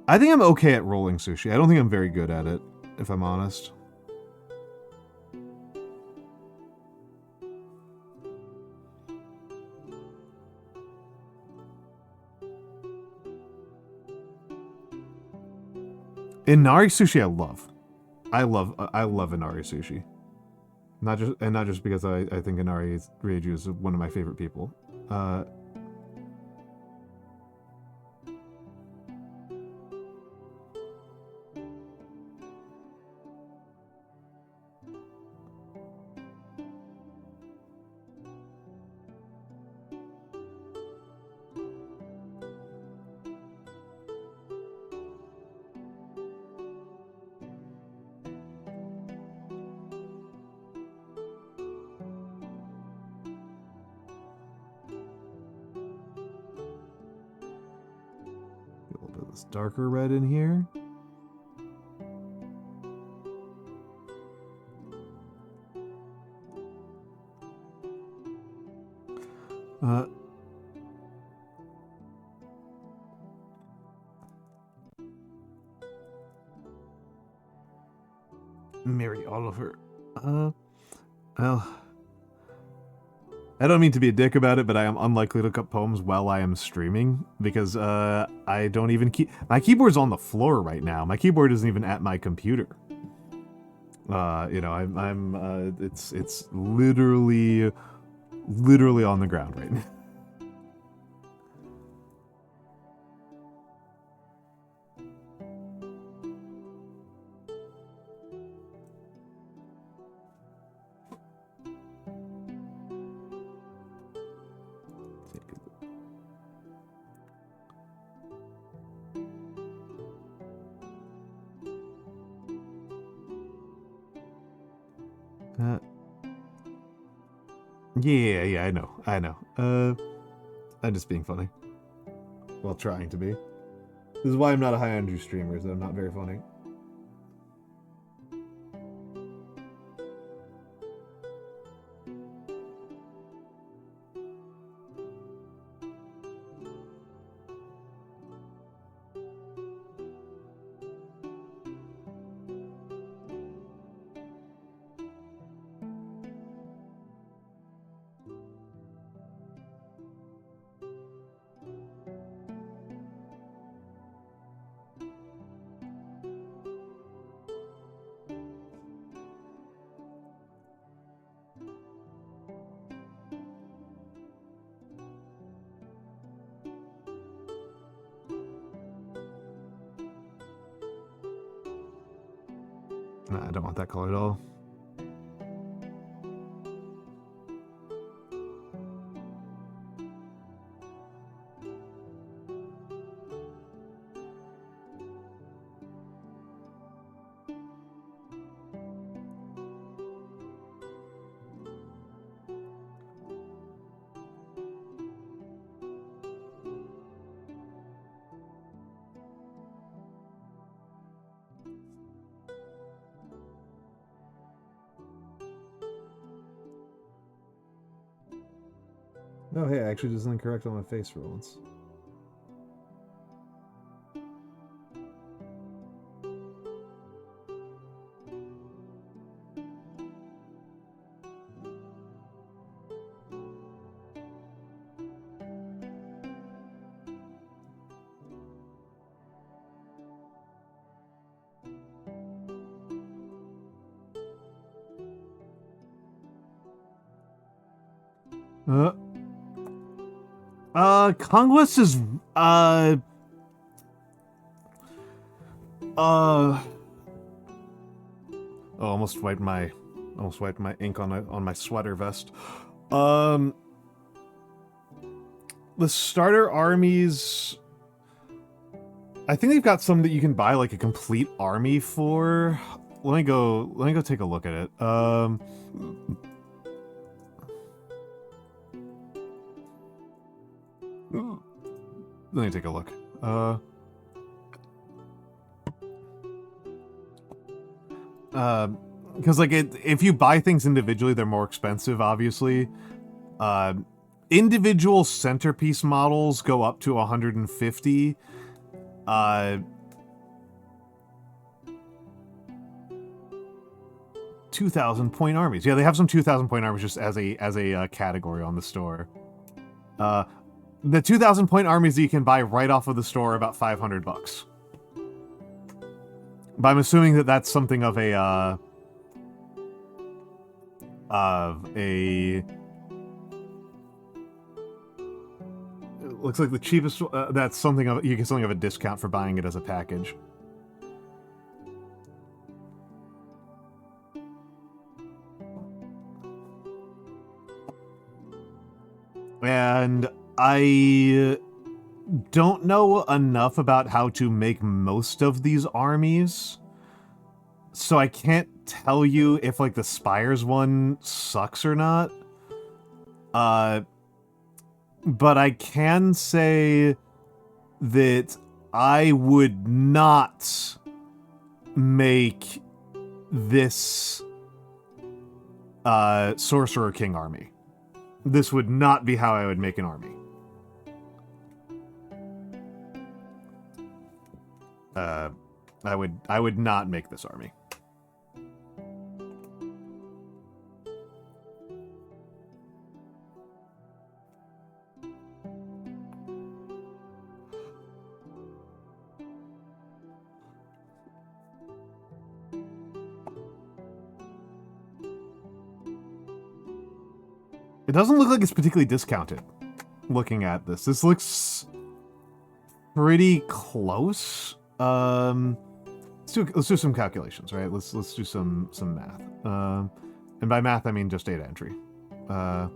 S1: I think I'm okay at rolling sushi. I don't think I'm very good at it, if I'm honest. Inari sushi, I love Inari sushi. Not just because I think Inari Reiju is one of my favorite people. This darker red in here. Mary Oliver. Well, I don't mean to be a dick about it, but I am unlikely to look up poems while I am streaming because I don't even my keyboard's on the floor right now. My keyboard isn't even at my computer. You know, it's literally on the ground right now. Yeah, I know. I'm just being funny. Well, trying to be. This is why I'm not a high energy streamer, is that I'm not very funny. Nah, I don't want that color at all. Oh, hey, I actually did something correct on my face for once. Conquest is, almost wiped my ink on my sweater vest. The starter armies,
S3: I think they've got some that you can buy like a complete army for. Let me go take a look at it. Let me take a look. Because like if you buy things individually, they're more expensive, obviously. Individual centerpiece models go up to 150. 2,000 point armies. Yeah, they have some 2,000 point armies just as a category on the store. The 2,000 point armies that you can buy right off of the store are about $500. But I'm assuming that that's something of a it looks like the cheapest. That's something of you get something of a discount for buying it as a package. And I don't know enough about how to make most of these armies, so I can't tell you if like the Spires one sucks or not. But I can say that I would not make this Sorcerer King army. This would not be how I would make an army. I would not make this army. It doesn't look like it's particularly discounted. Looking at this, this looks pretty close. Let's do some calculations, right? Let's do some math. And by math I mean just data entry. 99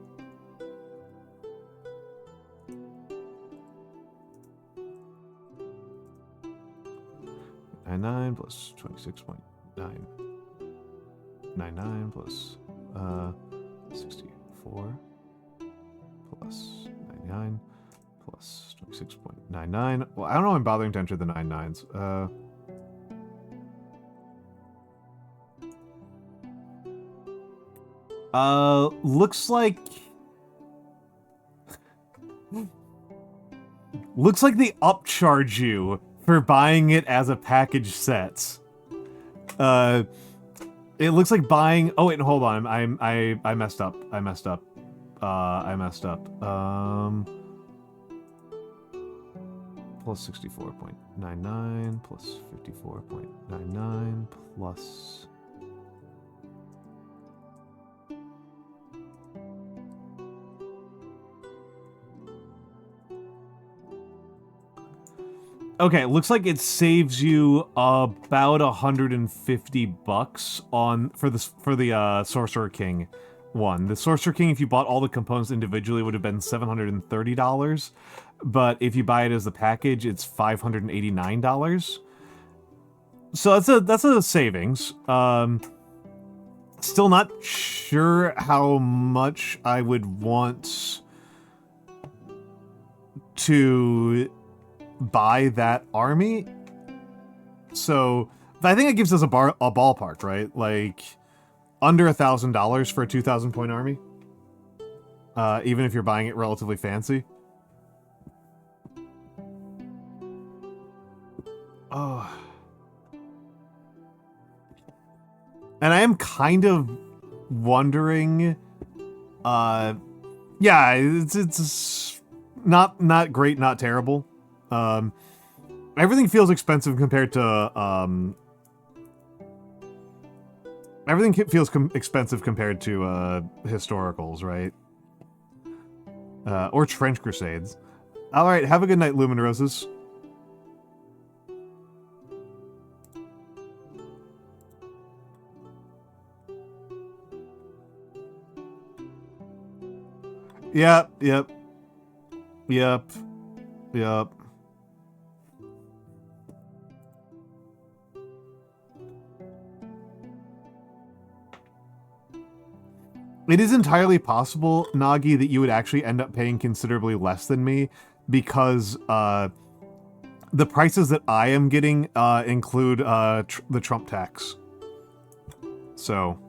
S3: plus 26.999 plus 64 plus 99 plus 26.99. Well, I don't know why I'm bothering to enter the 99s. Looks like they upcharge you for buying it as a package set. It looks like buying. Oh wait, hold on. I messed up. I messed up. Plus 64.99 plus 54.99 plus. Okay, looks like it saves you about $150 on for the Sorcerer King one. The Sorcerer King, if you bought all the components individually, would have been $730, but if you buy it as the package, it's $589. So that's a savings. Still not sure how much I would want to buy that army. So I think it gives us a ballpark, right? Like under $1,000 for a 2,000 point army, even if you're buying it relatively fancy. Oh, and I am kind of wondering. Yeah, it's not great, not terrible. Everything feels expensive compared to, everything feels expensive compared to, historicals, right? Or Trench Crusades. Alright, have a good night, Lumineroses. Yep. It is entirely possible, Nagi, that you would actually end up paying considerably less than me, because the prices that I am getting include the Trump tax. So...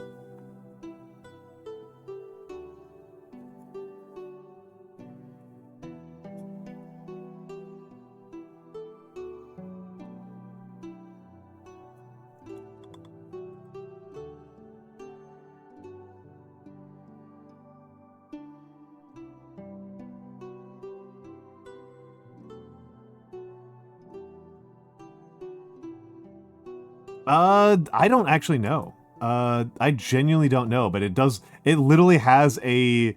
S3: I don't actually know. I genuinely don't know, but it does. It literally has a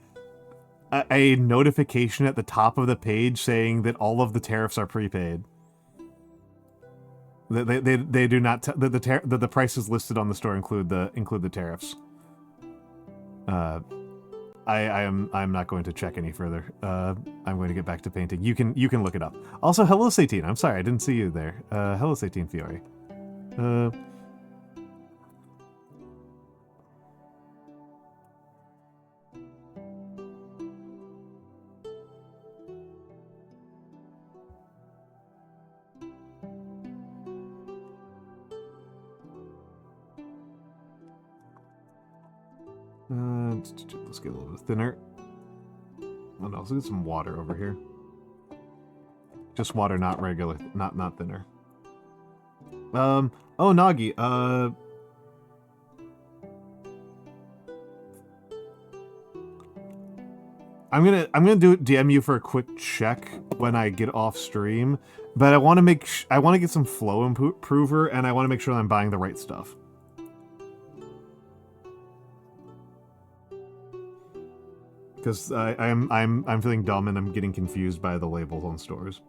S3: notification at the top of the page saying that all of the tariffs are prepaid. They do not that the prices listed on the store include the tariffs. I'm not going to check any further. I'm going to get back to painting. You can look it up. Also, hello Satine. I'm sorry I didn't see you there. Hello Satine Fiore. Let's get a little bit thinner. And also get some water over here. Just water, not regular, not thinner. Oh Nagi, I'm gonna DM you for a quick check when I get off stream, but I want to get some flow improver, and I want to make sure that I'm buying the right stuff. Because I'm feeling dumb and I'm getting confused by the labels on stores.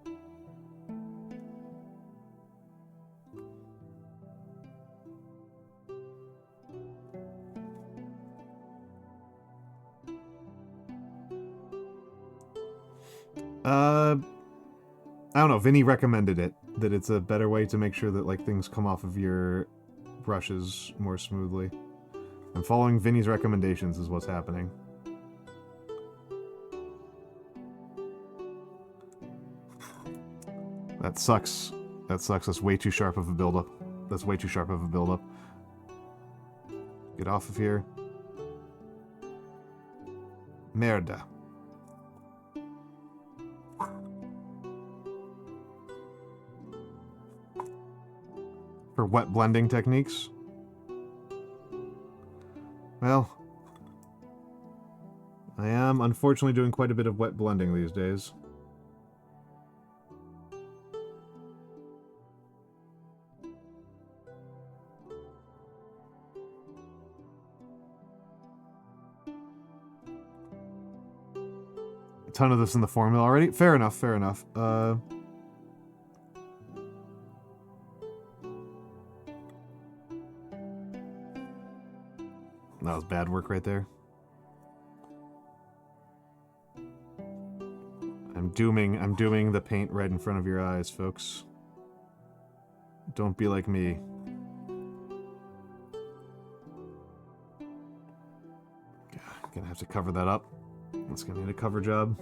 S3: I don't know. Vinny recommended it, that it's a better way to make sure that like things come off of your brushes more smoothly. I'm following Vinny's recommendations is what's happening. That sucks. That sucks. That's way too sharp of a buildup. That's way too sharp of a buildup. Get off of here. Merda. For wet blending techniques? Well, I am unfortunately doing quite a bit of wet blending these days. A ton of this in the formula already? Fair enough, fair enough. That was bad work right there. I'm dooming the paint right in front of your eyes, folks. Don't be like me. Gonna have to cover that up. That's gonna need a cover job.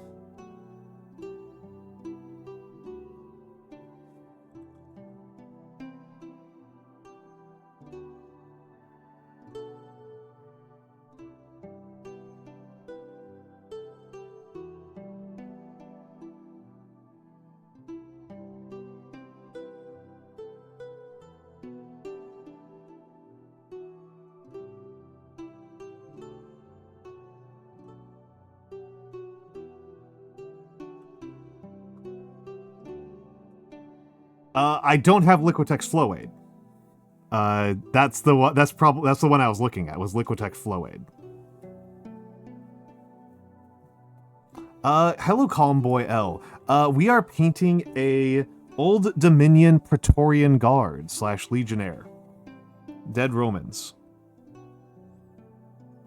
S3: I don't have Liquitex Flow-Aid. That's the one. That's the one I was looking at. Was Liquitex Flow-Aid. Hello, Calm Boy L. We are painting a Old Dominion Praetorian Guard / Legionnaire. Dead Romans.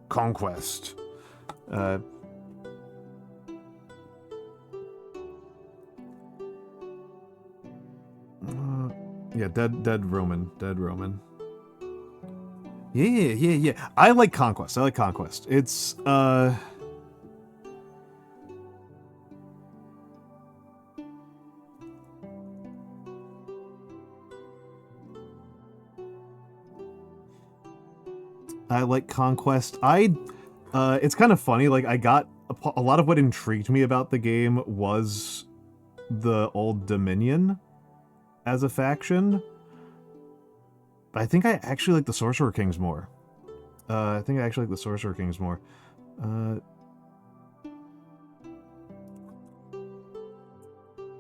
S3: Conquest. Yeah, dead Roman. Yeah. I like Conquest. It's, I like Conquest. It's kind of funny, like, I got a lot of what intrigued me about the game was the old Dominion as a faction. But I think I actually like the Sorcerer Kings more.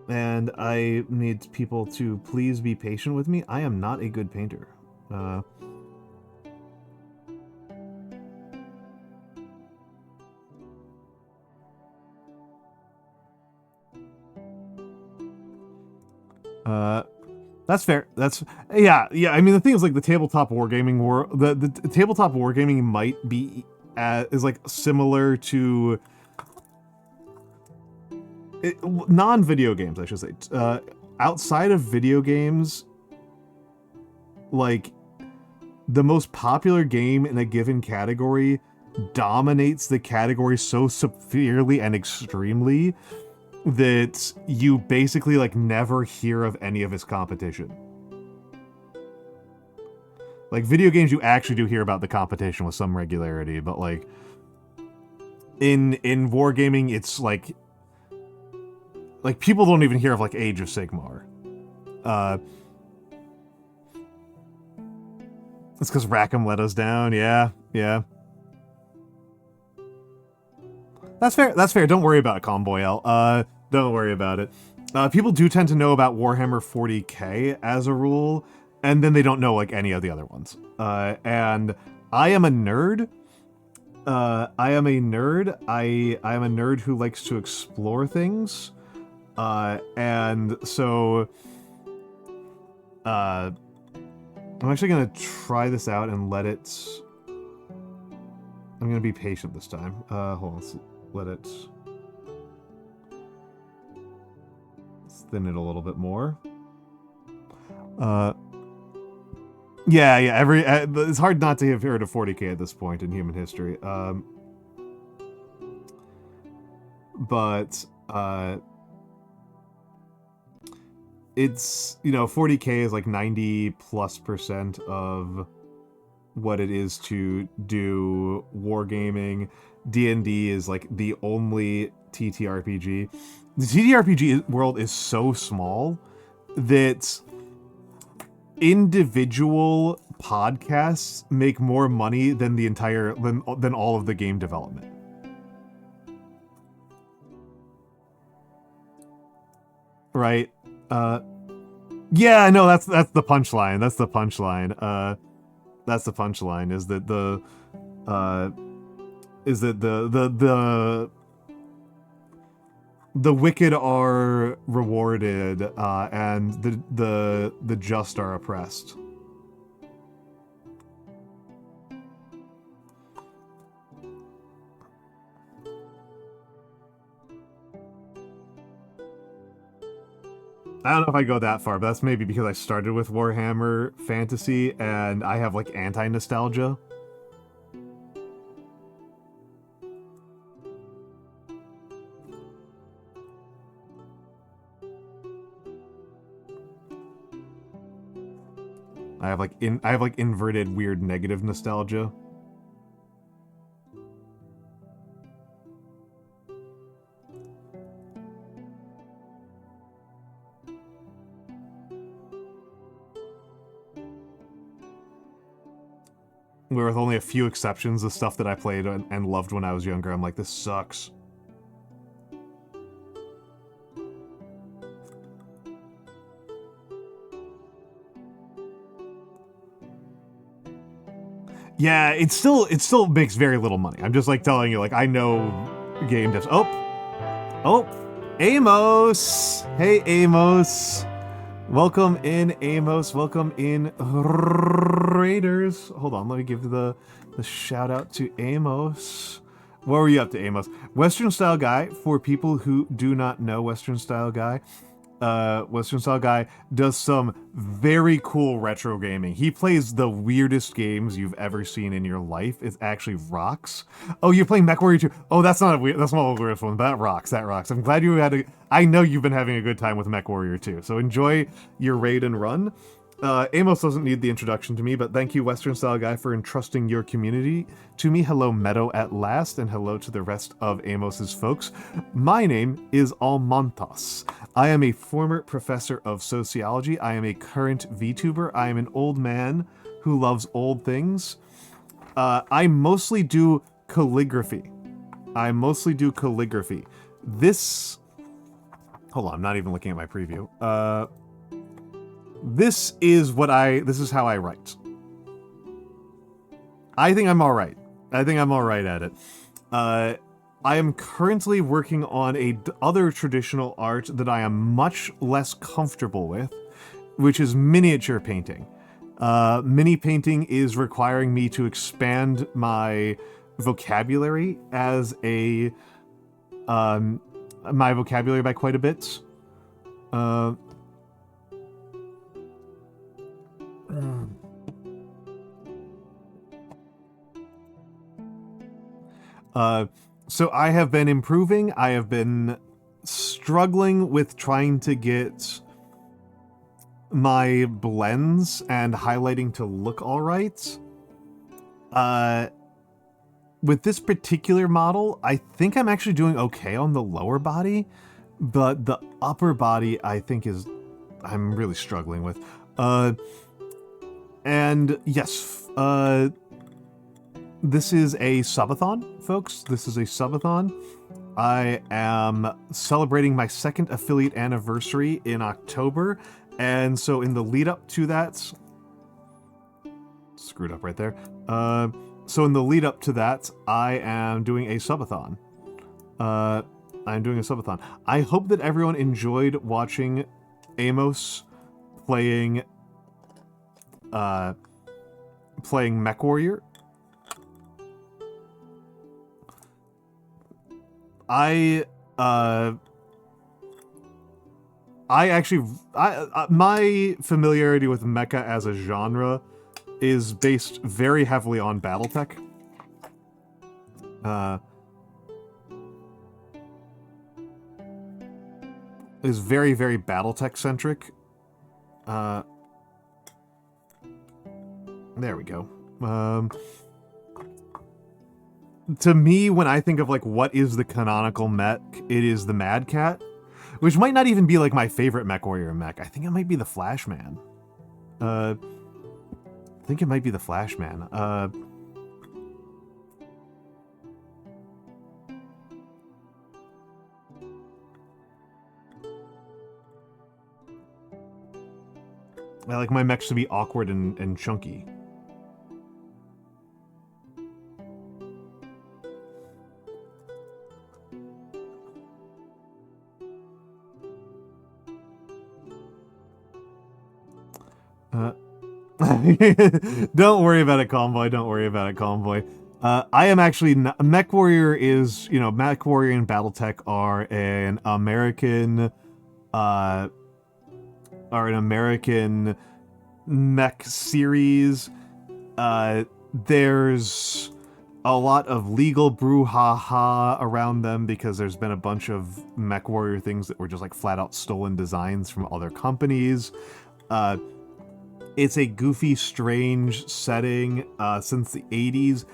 S3: And I need people to please be patient with me. I am not a good painter. That's fair. Yeah. I mean, the thing is, like, the tabletop wargaming the tabletop wargaming might be is like similar to non-video games, I should say. Outside of video games, like, the most popular game in a given category dominates the category so severely and extremely that you basically, like, never hear of any of its competition. Like, video games, you actually do hear about the competition with some regularity, but, like, in wargaming, it's like people don't even hear of, like, Age of Sigmar. It's because Rackham let us down. Yeah. That's fair. Don't worry about it, Comboyel. Don't worry about it. People do tend to know about Warhammer 40k as a rule, and then they don't know, like, any of the other ones. And I am a nerd. I am a nerd who likes to explore things. And so, I'm actually gonna try this out and let it... I'm gonna be patient this time. Hold on, let's thin it a little bit more. Yeah, it's hard not to have heard of 40k at this point in human history. But it's, 40k is like 90+% of what it is to do wargaming. D&D is like the only TTRPG. The TTRPG world is so small that individual podcasts make more money than the entire than all of the game development. Right? Yeah, no, that's the punchline. That's the punchline. That's the punchline, is that the wicked are rewarded, and the just are oppressed. I don't know if I go that far, but that's maybe because I started with Warhammer Fantasy, and I have, like, anti-nostalgia. I have like inverted weird negative nostalgia. Where, with only a few exceptions, the stuff that I played and loved when I was younger, I'm like, this sucks. Yeah, it still makes very little money. I'm just, like, telling you, like, I know game devs. Oh, Amos. Hey, Amos. Welcome in, Amos. Welcome in, Raiders. Hold on, let me give the shout out to Amos. What were you up to, Amos? Western Style Guy, for people who do not know Western Style Guy, Western style guy, does some very cool retro gaming. He plays the weirdest games you've ever seen in your life. It actually rocks. Oh, you're playing MechWarrior 2. Oh, that's not a weird one, but that rocks. That rocks. I'm glad you had I know you've been having a good time with MechWarrior 2. So enjoy your raid and run. Amos doesn't need the introduction to me, but thank you, Western Style Guy, for entrusting your community to me. Hello, Meadow at last, and hello to the rest of Amos's folks. My name is Almantas. I am a former professor of sociology. I am a current VTuber. I am an old man who loves old things. I mostly do calligraphy. This... Hold on, I'm not even looking at my preview. This is how I write. I think I'm alright. At it. I am currently working on other traditional art that I am much less comfortable with, which is miniature painting. Mini painting is requiring me to expand my vocabulary by quite a bit. So I have been improving. I have been struggling with trying to get my blends and highlighting to look all right. With this particular model, I think I'm actually doing okay on the lower body, but the upper body I think I'm really struggling with. And yes, this is a subathon, folks. This is a subathon. I am celebrating my second affiliate anniversary in October, and so in the lead up to that... Screwed up right there. So in the lead up to that, I am doing a subathon. I hope that everyone enjoyed watching Amos playing MechWarrior. My familiarity with mecha as a genre is based very heavily on BattleTech. Is very, very BattleTech centric. There we go. To me, when I think of like what is the canonical mech, it is the Mad Cat, which might not even be like my favorite MechWarrior mech. I think it might be the Flashman. I like my mechs to be awkward and chunky. Don't worry about it, Convoy. I am actually MechWarrior is, MechWarrior and BattleTech are an American mech series. There's a lot of legal brouhaha around them because there's been a bunch of MechWarrior things that were just like flat out stolen designs from other companies. It's a goofy, strange setting since the 80s.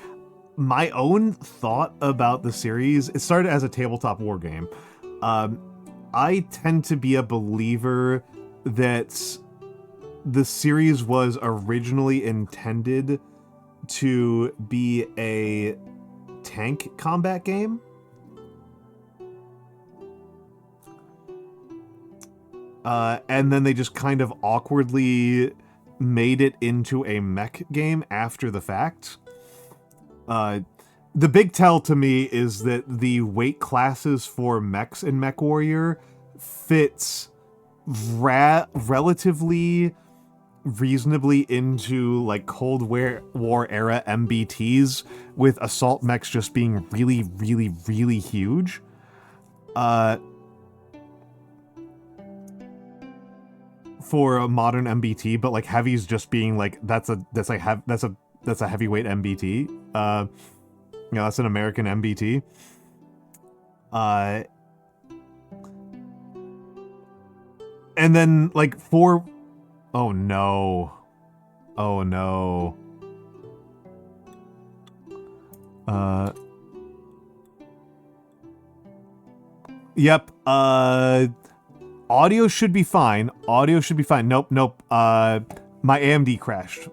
S3: My own thought about the series, it started as a tabletop war game. I tend to be a believer that the series was originally intended to be a tank combat game. And then they just kind of awkwardly made it into a mech game after the fact. The big tell to me is that the weight classes for mechs in MechWarrior fits relatively reasonably into like Cold War era MBTs, with assault mechs just being really, really, really huge. for a modern MBT, but like heavy's just being like that's a heavyweight MBT. That's an American MBT. And then like for oh no. Yep. Audio should be fine. Nope. My AMD crashed.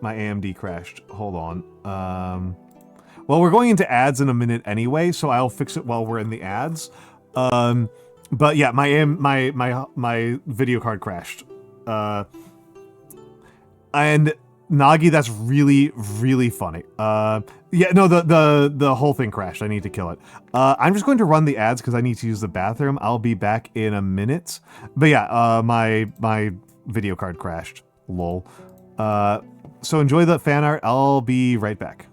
S3: Hold on. Well, we're going into ads in a minute anyway, so I'll fix it while we're in the ads. But yeah, my video card crashed. And Nagi, that's really, really funny. Yeah, no, the whole thing crashed. I need to kill it. I'm just going to run the ads because I need to use the bathroom. I'll be back in a minute. But yeah, my video card crashed. Lol. So enjoy the fan art. I'll be right back.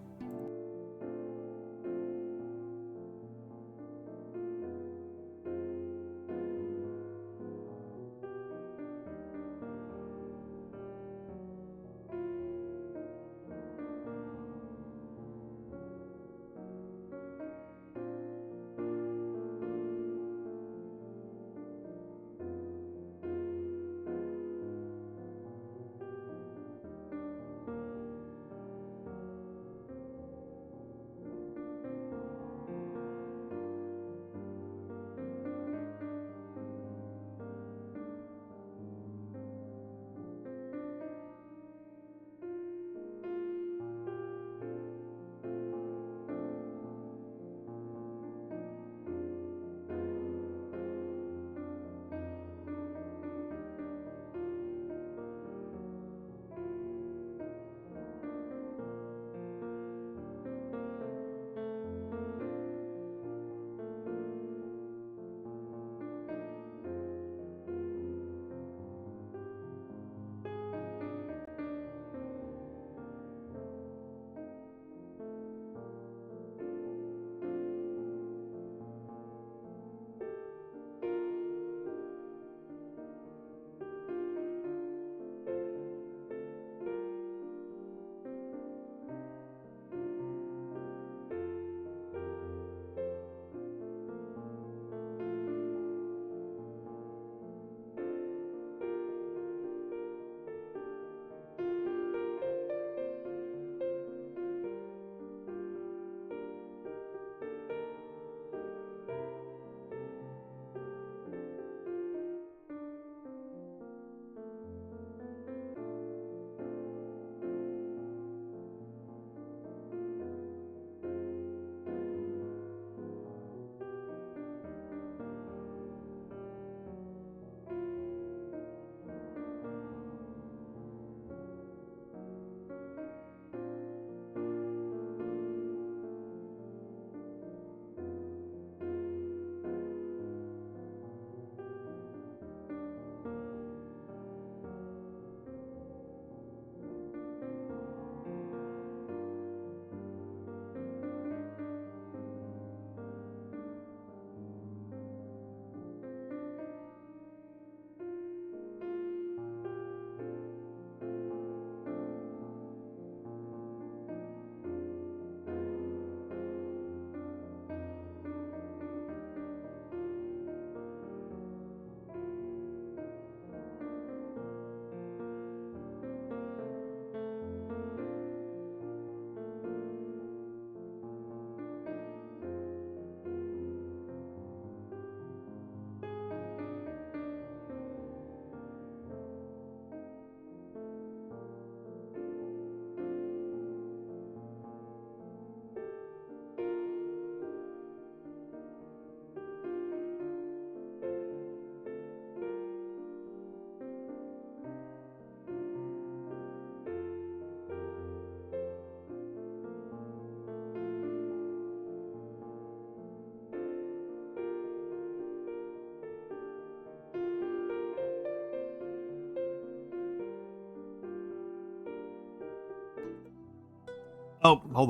S3: Oh, hold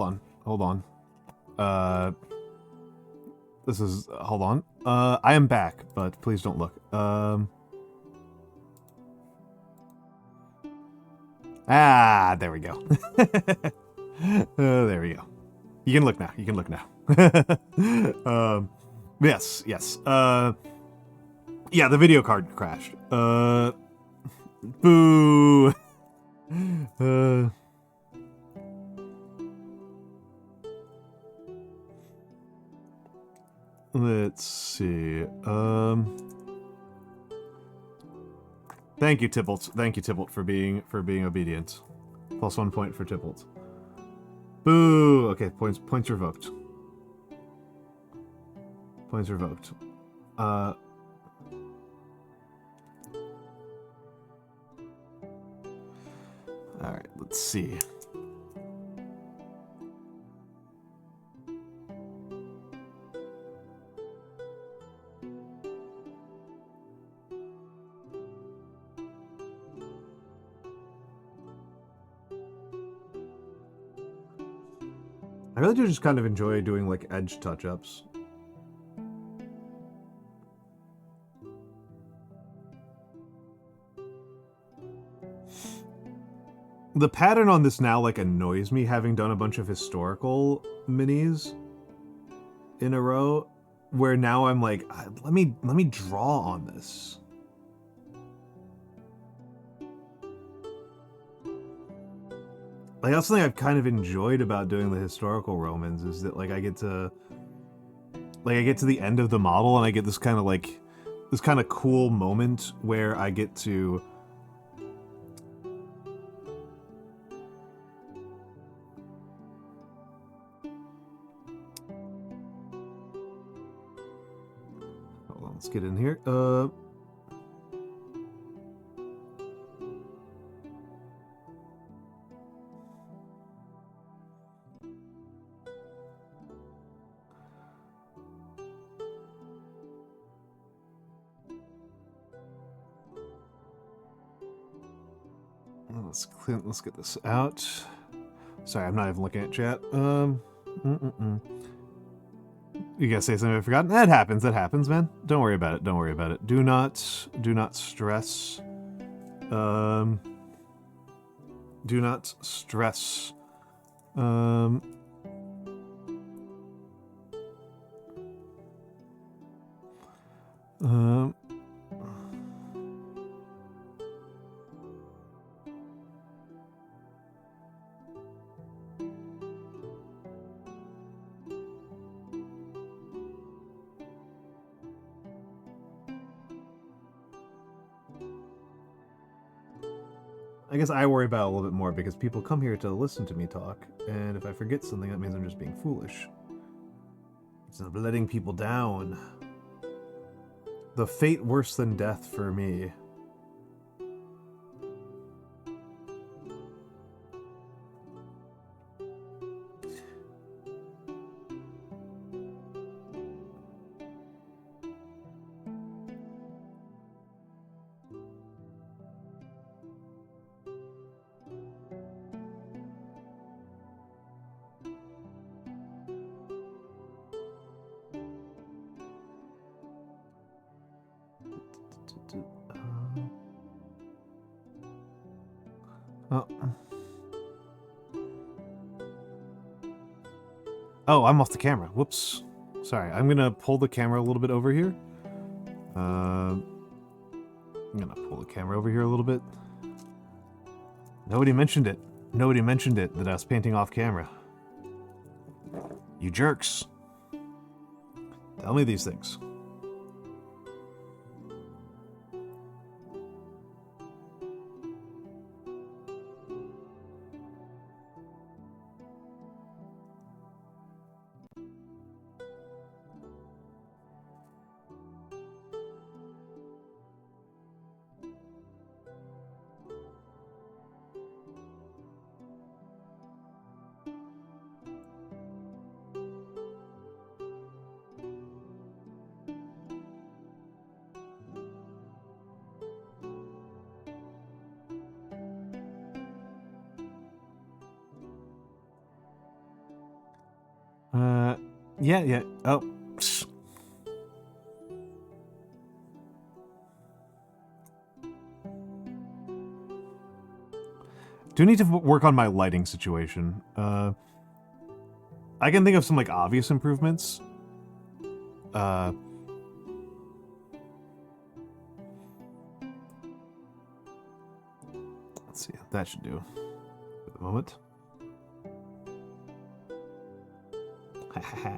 S3: on. This is, hold on. I am back, but please don't look. Ah, there we go. There we go. You can look now. You can look now. Yes, yes. Yeah, the video card crashed. Boo. Let's see. Thank you, Tybalt. Thank you, Tybalt, for being obedient. Plus 1 point for Tybalt. Boo. Okay, points revoked. Points revoked. All right, let's see. I really do just kind of enjoy doing like edge touch-ups. The pattern on this now like annoys me, having done a bunch of historical minis in a row, where now I'm like, let me draw on this. Like, that's something I've kind of enjoyed about doing the historical Romans, is that like I get to the end of the model and I get this kind of cool moment where I get to hold on, let's get in here. Let's get this out. Sorry, I'm not even looking at chat. You gotta say something I've forgotten? That happens, man. Don't worry about it, don't worry about it. Do not stress. Do not stress. I guess I worry about it a little bit more because people come here to listen to me talk, and if I forget something, that means I'm just being foolish. It's not letting people down. The fate worse than death for me. Oh, I'm off the camera. Whoops. Sorry, I'm gonna pull the camera a little bit over here. I'm gonna pull the camera over here a little bit. Nobody mentioned it. Nobody mentioned it that I was painting off camera. You jerks. Tell me these things. Yeah. Oh. Psst. Do need to work on my lighting situation. I can think of some like obvious improvements. Let's see, that should do for the moment. Ha ha ha.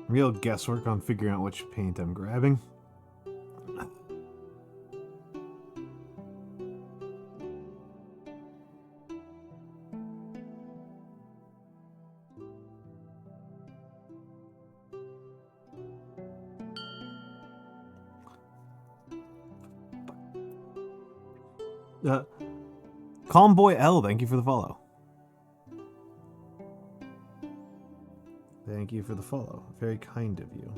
S3: Real guesswork on figuring out which paint I'm grabbing. Calm Boy L, thank you for the follow. Thank you for the follow. Very kind of you.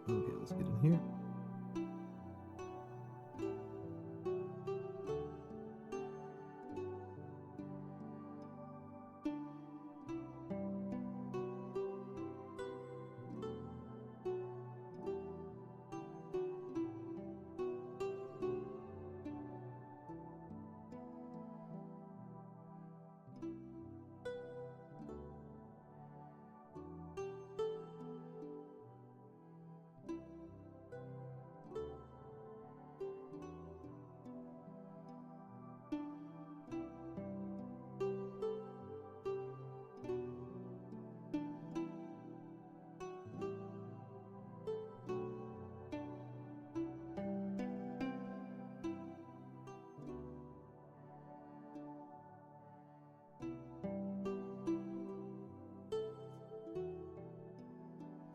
S3: Okay, let's get in here.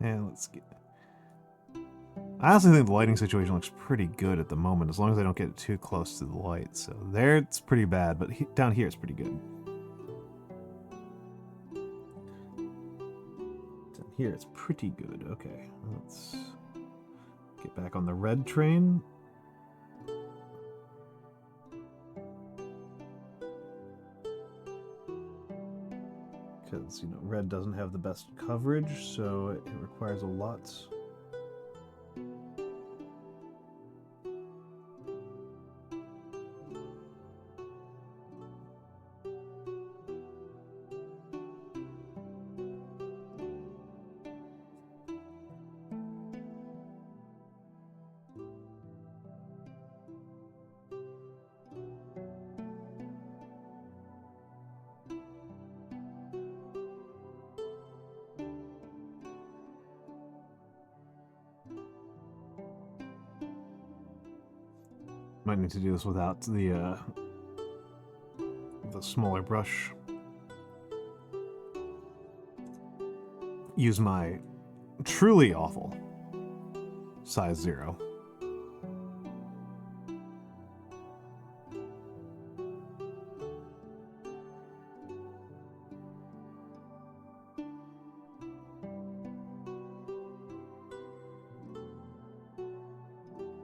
S3: And let's get... I honestly think the lighting situation looks pretty good at the moment, as long as I don't get too close to the light. So there it's pretty bad, but down here it's pretty good. Down here it's pretty good. Okay, let's get back on the red train. Because, you know, red doesn't have the best coverage, so it requires a lot. Might need to do this without the smaller brush. Use my truly awful size 0.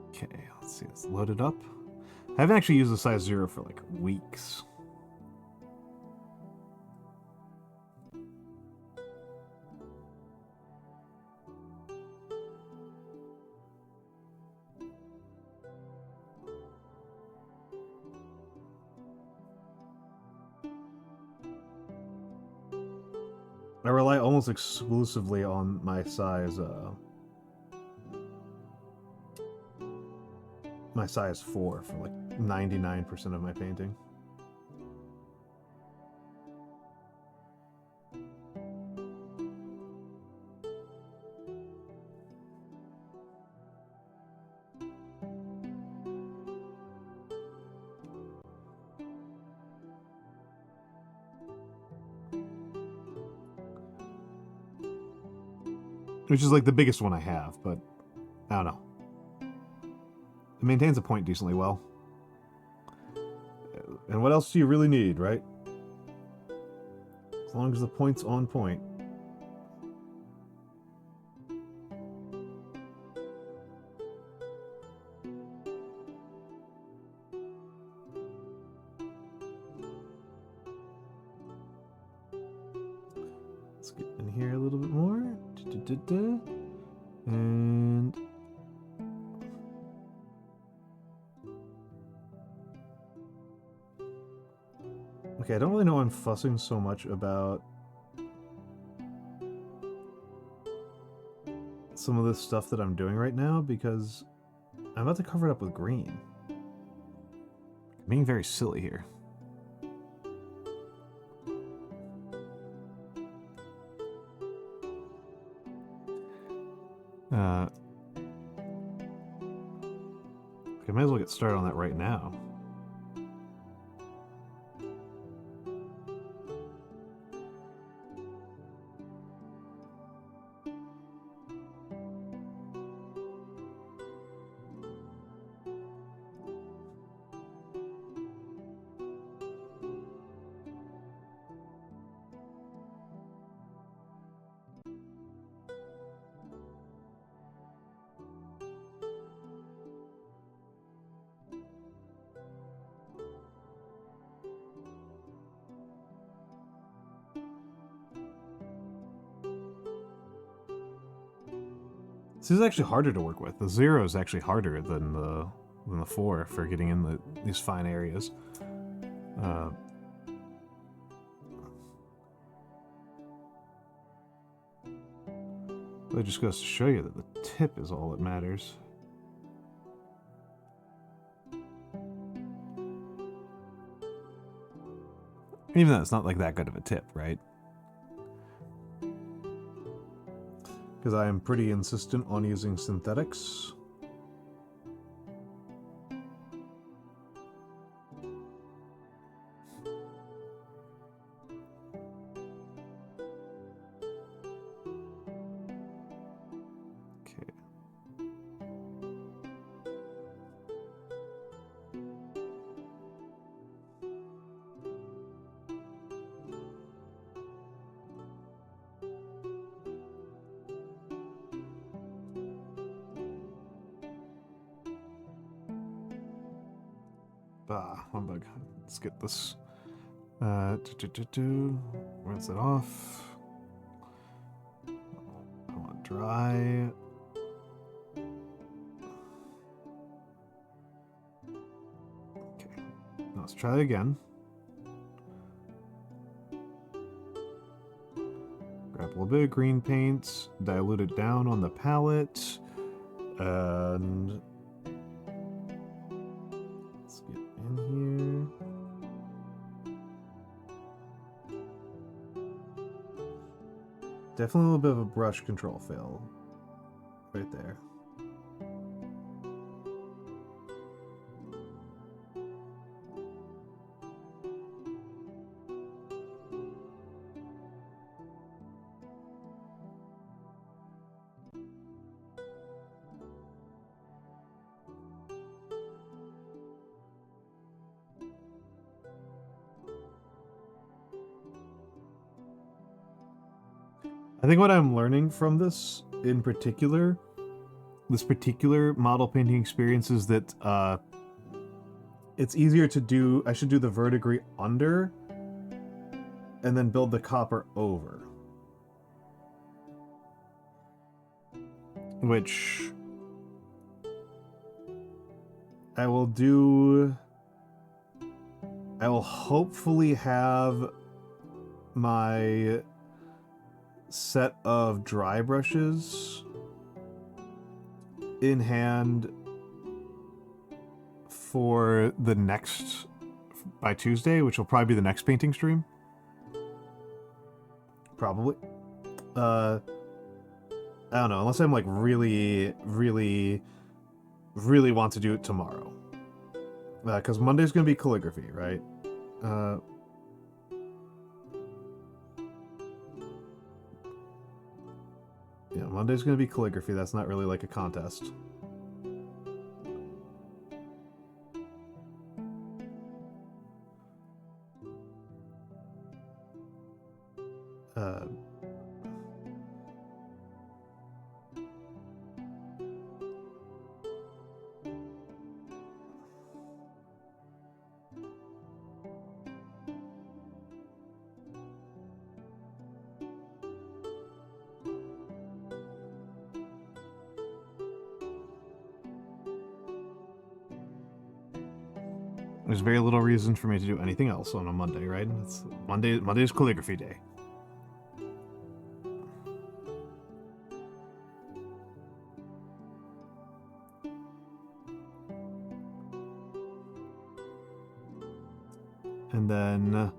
S3: Okay, let's see, let's load it up. I haven't actually used the size 0 for like weeks. I rely almost exclusively on my size 4 for like 99% of my painting. Which is like the biggest one I have, but I don't know. It maintains a point decently well. And what else do you really need, right? As long as the point's on point. Let's get in here a little bit more. And okay, I don't really know why I'm fussing so much about some of this stuff that I'm doing right now because I'm about to cover it up with green. I'm being very silly here. I might as well get started on that right now. This is actually harder to work with. The 0 is actually harder than the 4 for getting in these fine areas. It just goes to show you that the tip is all that matters. Even though it's not like that good of a tip, right? Because I am pretty insistent on using synthetics. Okay. Humbug. Let's get this. Rinse it off. I want dry. Okay. Now let's try it again. Grab a little bit of green paint, dilute it down on the palette, and definitely a little bit of a brush control fail right there. I think what I'm learning from this, in particular, this particular model painting experience is that it's easier to do, I should do the verdigris under, and then build the copper over. Which I will do, I will hopefully have my set of dry brushes in hand for the next, by Tuesday, which will probably be the next painting stream. Probably. I don't know, unless I'm like really want to do it tomorrow. Because Monday's gonna be calligraphy, right? Yeah, Monday's gonna be calligraphy. That's not really like a contest. There's very little reason for me to do anything else on a Monday, right? It's Monday's calligraphy day. And then,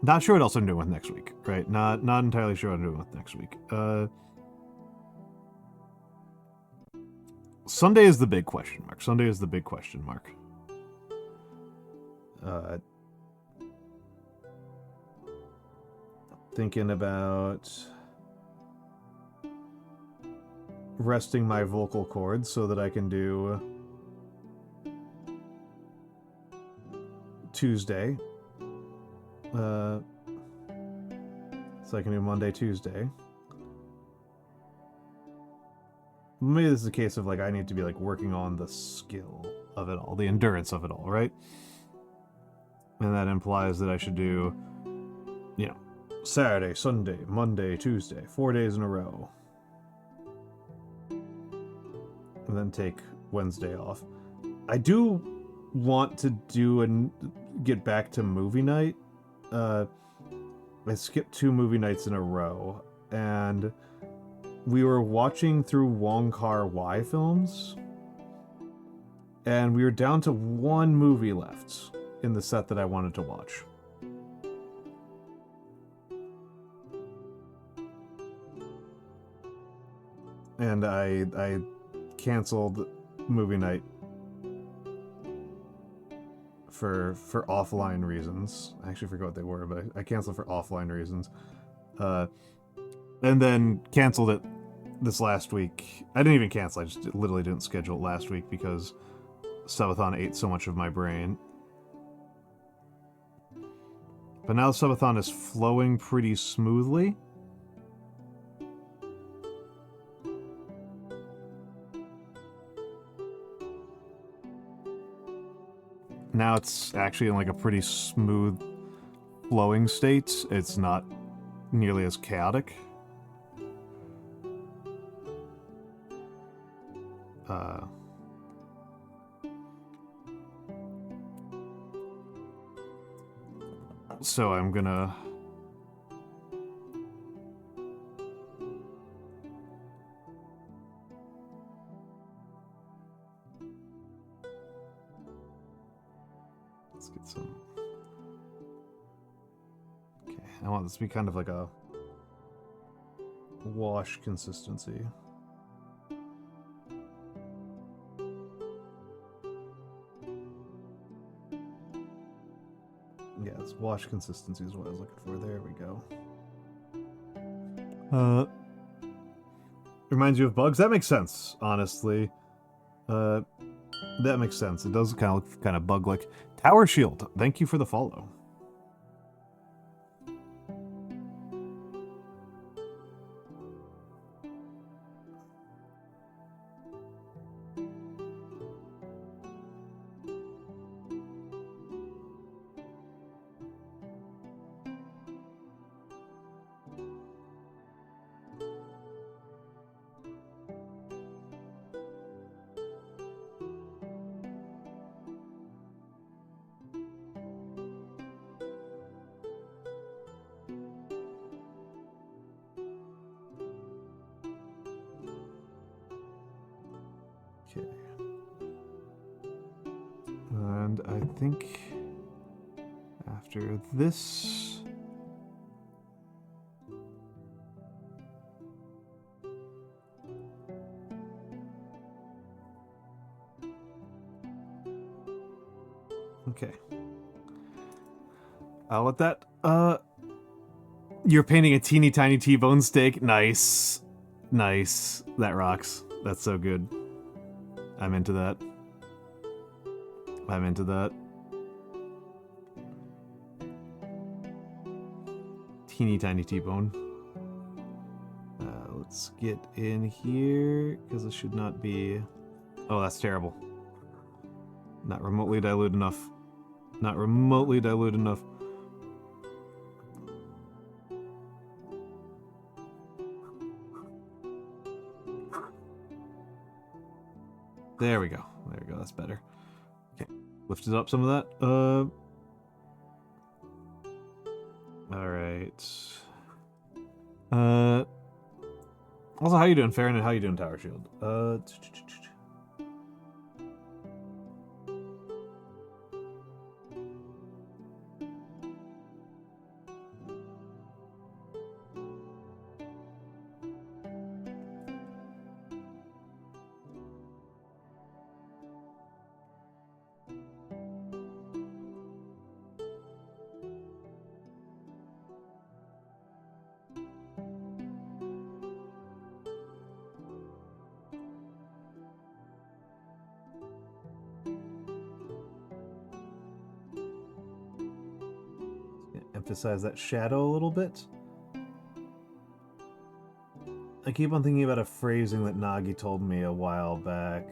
S3: not sure what else I'm doing with next week, right? Not entirely sure what I'm doing with next week. Sunday is the big question mark. Sunday is the big question mark. Thinking about resting my vocal cords so that I can do Tuesday. So I can do Monday, Tuesday. Maybe this is a case of, like, I need to be, like, working on the skill of it all, the endurance of it all, right? And that implies that I should do, you know, Saturday, Sunday, Monday, Tuesday, 4 days in a row. And then take Wednesday off. I do want to do and get back to movie night. I skipped 2 movie nights in a row, and we were watching through Wong Kar-wai films, and we were down to 1 movie left in the set that I wanted to watch. And I canceled movie night for offline reasons. I actually forgot what they were, but I canceled for offline reasons. And then canceled it this last week. I didn't even cancel, I just literally didn't schedule it last week because Subathon ate so much of my brain. But now Subathon is flowing pretty smoothly. Now it's actually in like a pretty smooth flowing state. It's not nearly as chaotic. So I'm gonna let's get some. Okay, I want this to be kind of like a wash consistency. Yeah, it's wash consistency is what I was looking for. There we go. Reminds you of bugs? That makes sense, honestly. That makes sense. It does kind of look kind of bug-like. Tower Shield, thank you for the follow. Okay. And I think after this, okay. I'll let that, you're painting a teeny tiny T-bone steak. Nice. Nice. That rocks. That's so good. I'm into that. I'm into that. Teeny tiny T-bone. Let's get in here, because this should not be... Oh, that's terrible. Not remotely dilute enough. Not remotely dilute enough. There we go. There we go. That's better. Okay. Lifted up some of that. All right. Also, how you doing, Farron, and how you doing, Tower Shield? Emphasize that shadow a little bit. I keep on thinking about a phrasing that Nagi told me a while back.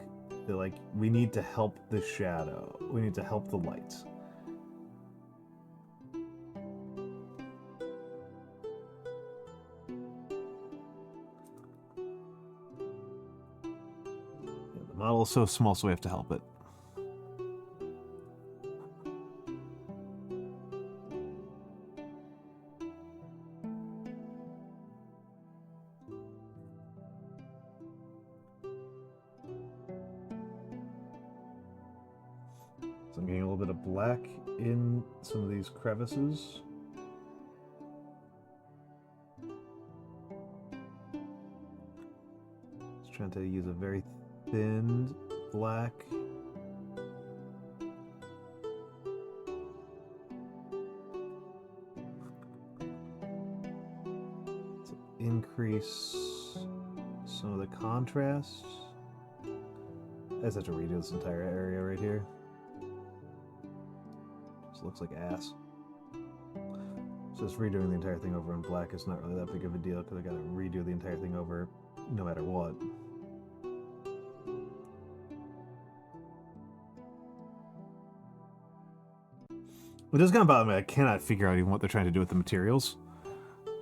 S3: That, like, we need to help the shadow. We need to help the light. Yeah, the model is so small, so we have to help it. So I'm getting a little bit of black in some of these crevices. Just trying to use a very thinned black. To increase some of the contrast. I just have to redo this entire area right here. Looks like ass. So just redoing the entire thing over in black is not really that big of a deal because I gotta redo the entire thing over no matter what. It does kind of bother me. I cannot figure out even what they're trying to do with the materials.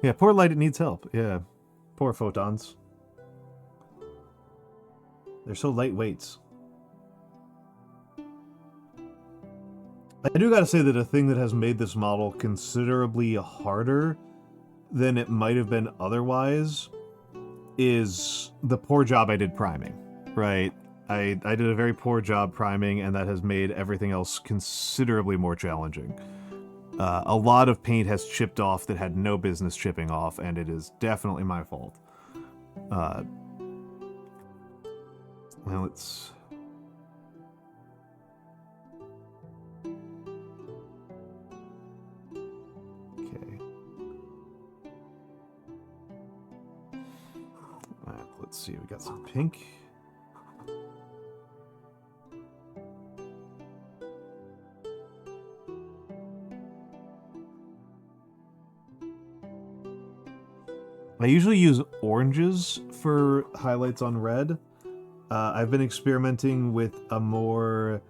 S3: Yeah, poor light, it needs help. Yeah, poor photons. They're so lightweight. I do gotta say that a thing that has made this model considerably harder than it might have been otherwise is the poor job I did priming, right? I did a very poor job priming, and that has made everything else considerably more challenging. A lot of paint has chipped off that had no business chipping off, and it is definitely my fault. Well, it's... Let's see, we got some pink. I usually use oranges for highlights on red. I've been experimenting with a more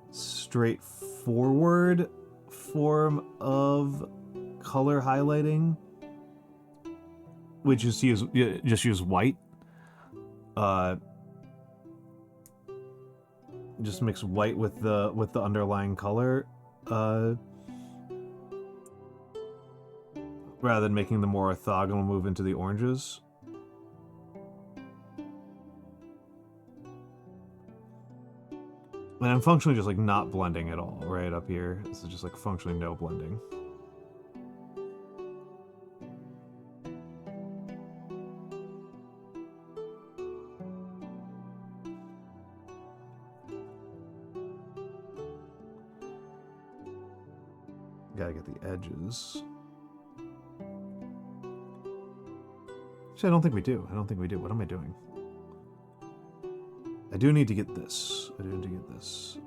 S3: straightforward form of color highlighting, which is just use white. Just mix white with the underlying color, rather than making the more orthogonal move into the oranges. And I'm functionally just like not blending at all right up here. This is just like functionally no blending. Gotta get the edges. Actually, I don't think we do. I don't think we do. What am I doing? I do need to get this. I do need to get this.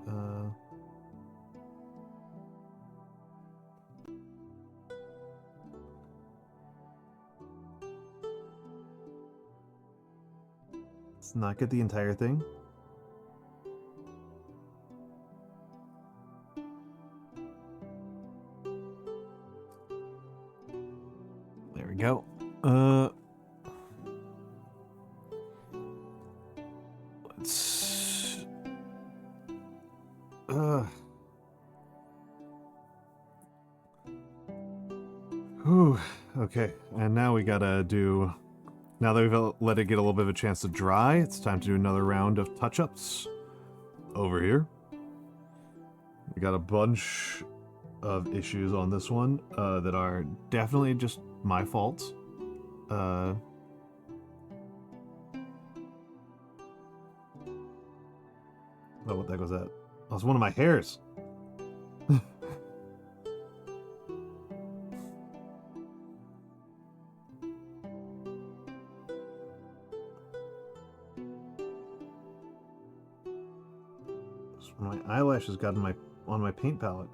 S3: Let's not get the entire thing. There we go. Let's... Whew. Okay, and now we gotta do... Now that we've let it get a little bit of a chance to dry, it's time to do another round of touch-ups. Over here. We got a bunch of issues on this one that are definitely just my fault. Oh, what the heck was that? Oh, it's one of my hairs. My eyelashes got on my paint palette.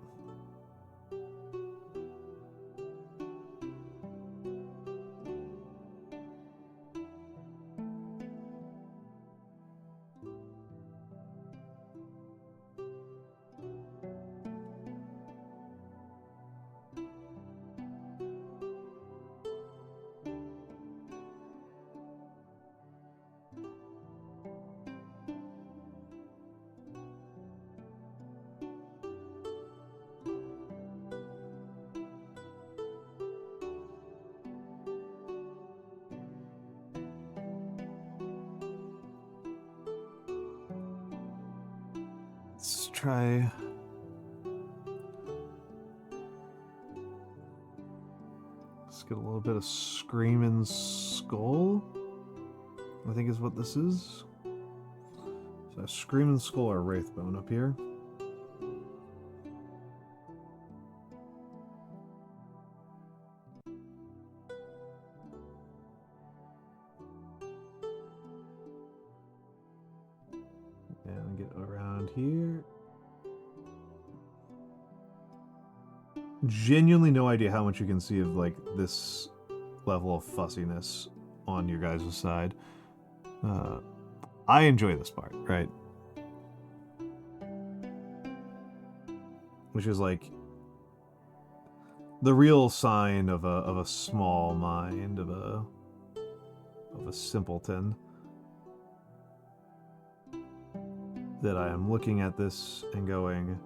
S3: Let's try... Let's get a little bit of Screaming Skull, I think is what this is. So Screaming Skull or Wraithbone up here. And get around here. Genuinely no idea how much you can see of like this level of fussiness on your guys' side. I enjoy this part, right? Which is like the real sign of a small mind, of a simpleton. That I am looking at this and going,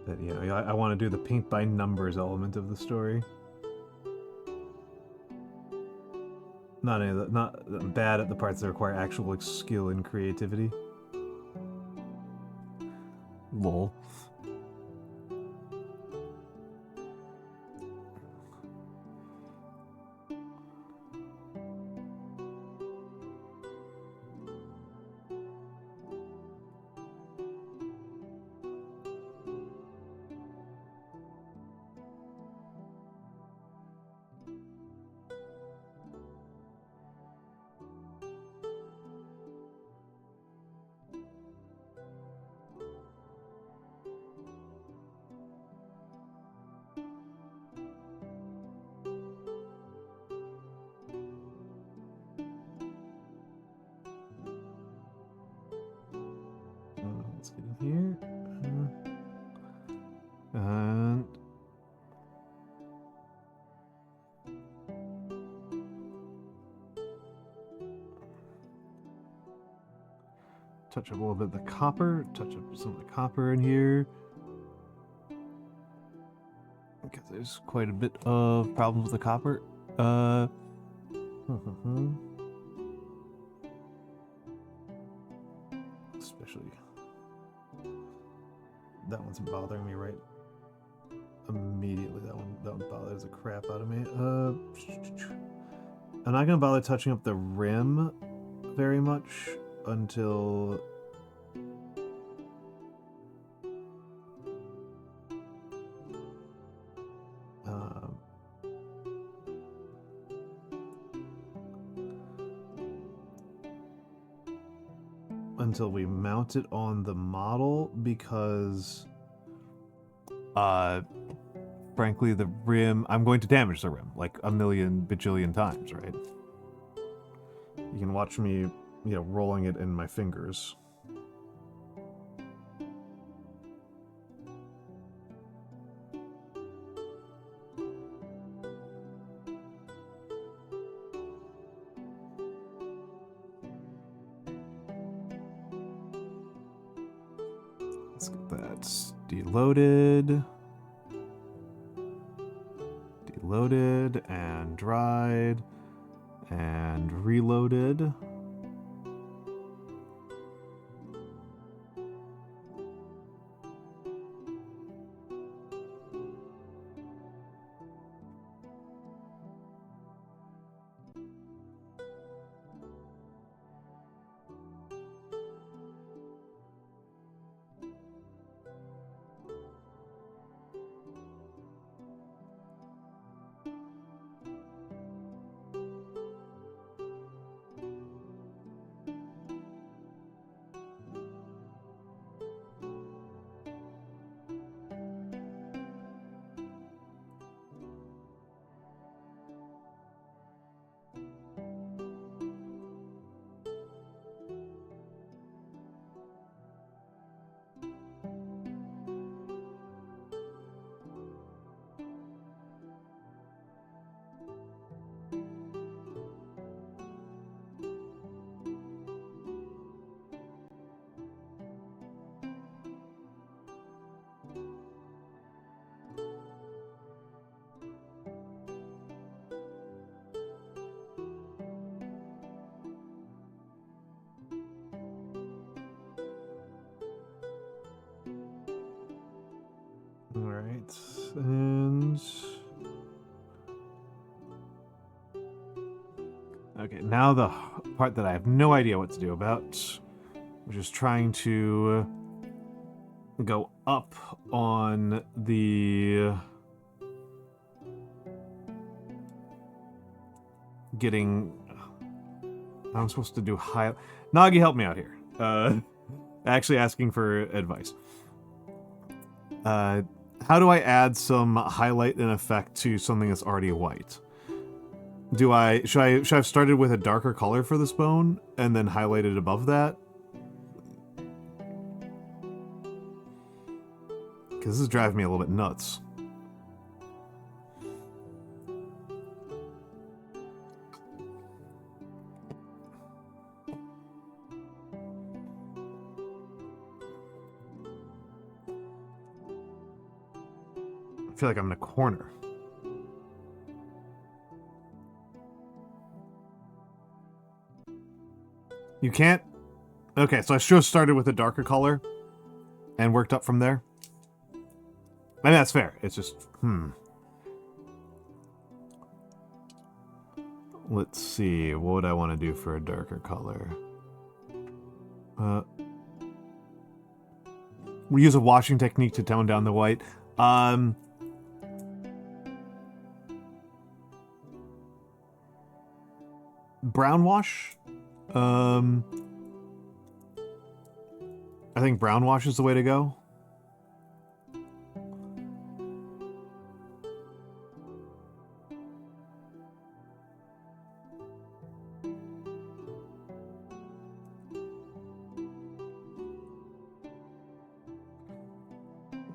S3: that, you know, I want to do the paint by numbers element of the story. Not any of the, not bad at the parts that require actual like, skill and creativity. Lol. Let's get in here. And touch up a little bit of the copper, touch up some of the copper in here. Because there's quite a bit of problems with the copper. Especially that one's bothering me right immediately. That one bothers the crap out of me. I'm not gonna bother touching up the rim very much until we mount it on the model, because frankly the rim, I'm going to damage the rim like a million bajillion times, right? You can watch me, you know, rolling it in my fingers. Let's get that deloaded. Deloaded and dried and reloaded. Alright, and... okay, now the part that I have no idea what to do about, which is trying to go up on the... getting... I'm supposed to do high... Nagi, help me out here. Actually asking for advice. How do I add some highlight and effect to something that's already white? Should I have started with a darker color for this bone and then highlighted above that? Because this is driving me a little bit nuts. I feel like I'm in a corner. You can't? Okay, so I should have started with a darker color and worked up from there. I mean, that's fair. It's just, Let's see, what would I want to do for a darker color? We use a washing technique to tone down the white. Brown wash? I think brown wash is the way to go.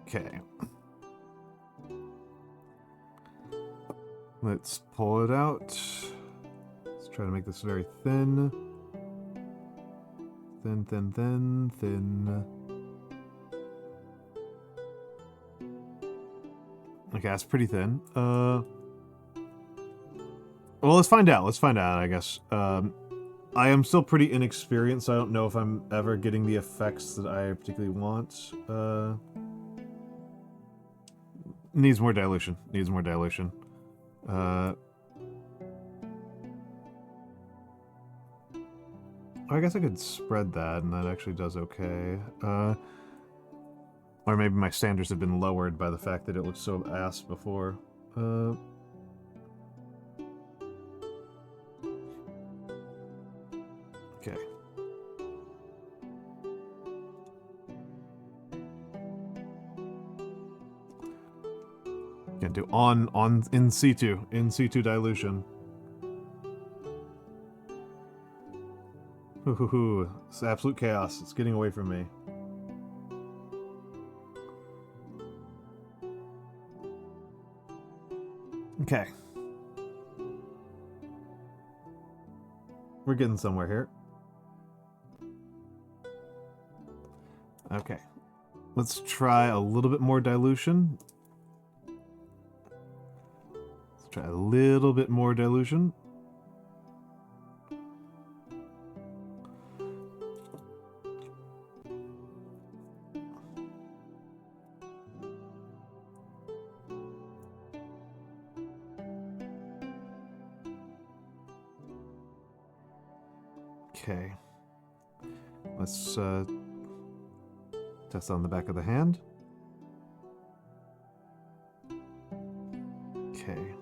S3: Okay. Let's pull it out. Try to make this very thin. Thin, thin, thin, thin. Okay, that's pretty thin. Well, let's find out. Let's find out, I guess. I am still pretty inexperienced, so I don't know if I'm ever getting the effects that I particularly want. Needs more dilution. Needs more dilution. I guess I could spread that, and that actually does okay. Or maybe my standards have been lowered by the fact that it looked so ass before. Okay. Can do in situ dilution. Hoo. It's absolute chaos. It's getting away from me. Okay. We're getting somewhere here. Okay. Let's try a little bit more dilution. Let's try a little bit more dilution. Okay. Let's test on the back of the hand. Okay.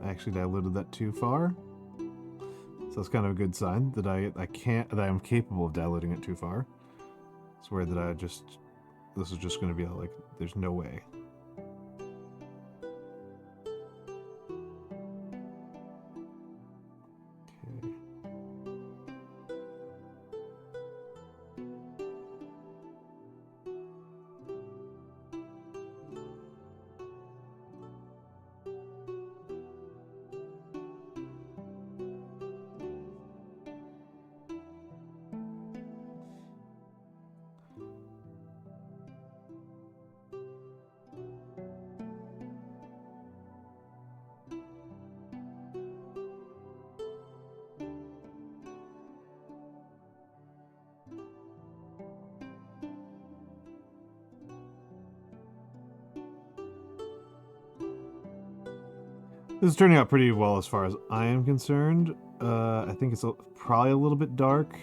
S3: I actually diluted that too far. So that's kind of a good sign that I'm capable of diluting it too far. I swear that this is just going to be like, there's no way. This is turning out pretty well as far as I am concerned. I think it's probably a little bit dark,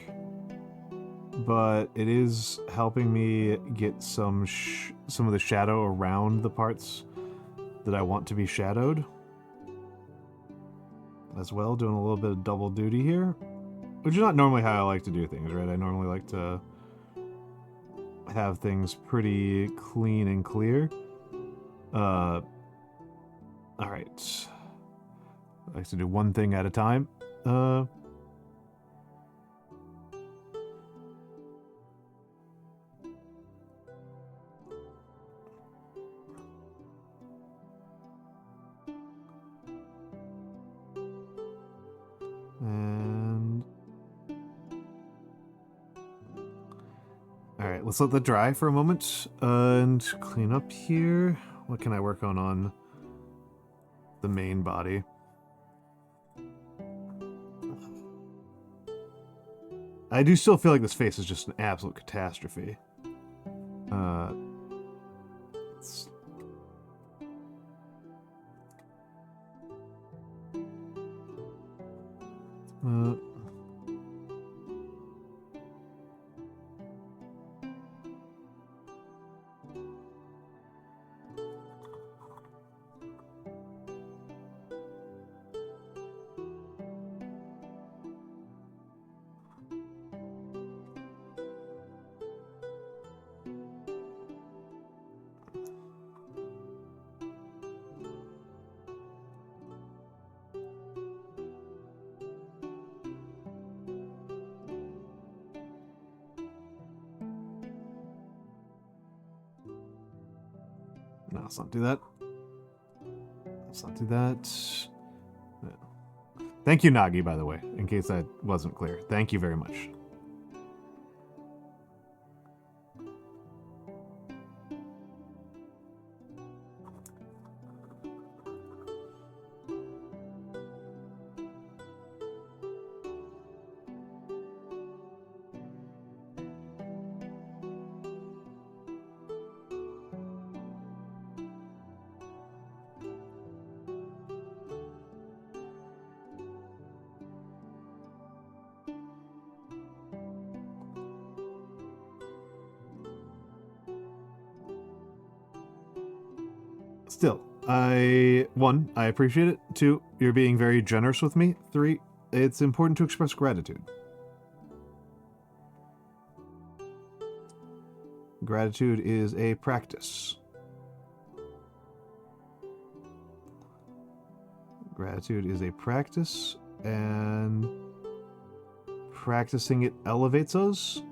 S3: but it is helping me get some of the shadow around the parts that I want to be shadowed. As well, doing a little bit of double duty here, which is not normally how I like to do things, right? I normally like to have things pretty clean and clear. All right. I like to do one thing at a time. And all right, let's let that dry for a moment and clean up here. What can I work on the main body? I do still feel like this face is just an absolute catastrophe. No, let's not do that. Let's not do that. No. Thank you, Nagi, by the way, in case that wasn't clear. Thank you very much. still, one, I appreciate it. 2, you're being very generous with me. 3, it's important to express gratitude. Gratitude is a practice. Gratitude is a practice, and practicing it elevates us.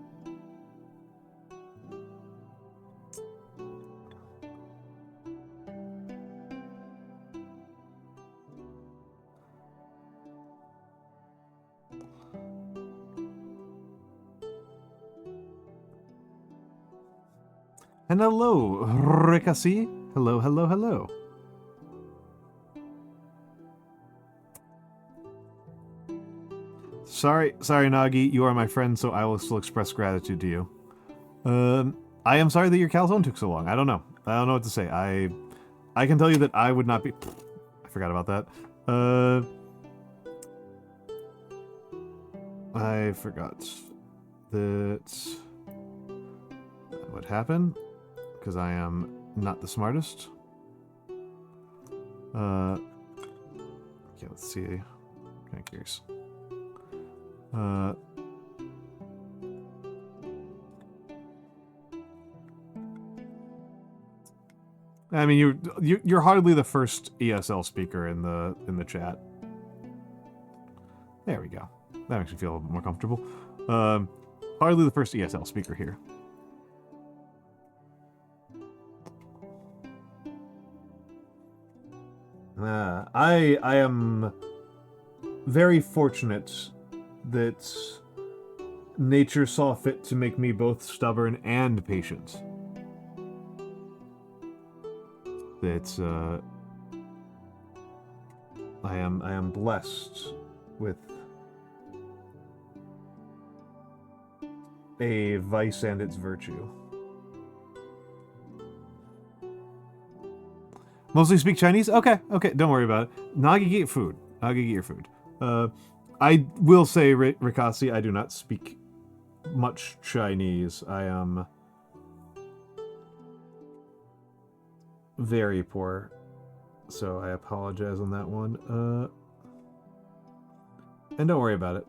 S3: And hello, Ricasi. Hello, hello, hello. Sorry, Nagi. You are my friend, so I will still express gratitude to you. I am sorry that your calzone took so long. I don't know. I don't know what to say. I can tell you that I would not be... I forgot about that. I forgot that... What happened? Because I am not the smartest. Okay, let's see. Kind of curious. I mean, you're hardly the first ESL speaker in the chat. There we go. That makes me feel a little more comfortable. Hardly the first ESL speaker here. I am very fortunate that nature saw fit to make me both stubborn and patient. That I am blessed with a vice and its virtue. Mostly speak Chinese? Okay, don't worry about it. Nagi, get food. Nagi, get your food. I will say, Rikasi, I do not speak much Chinese. I am very poor, so I apologize on that one. And don't worry about it.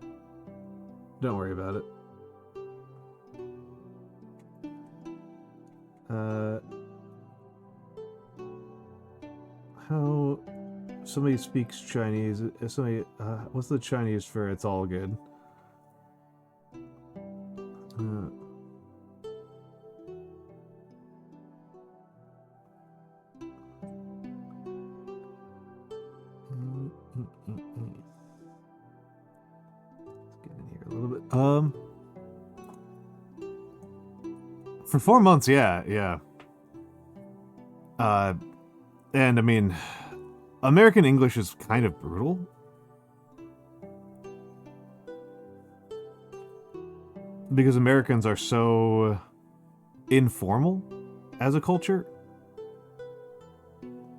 S3: Don't worry about it. How somebody speaks Chinese? Somebody, what's the Chinese for "it's all good"? Let's get in here a little bit. For 4 months, yeah. And I mean, American English is kind of brutal. Because Americans are so informal as a culture.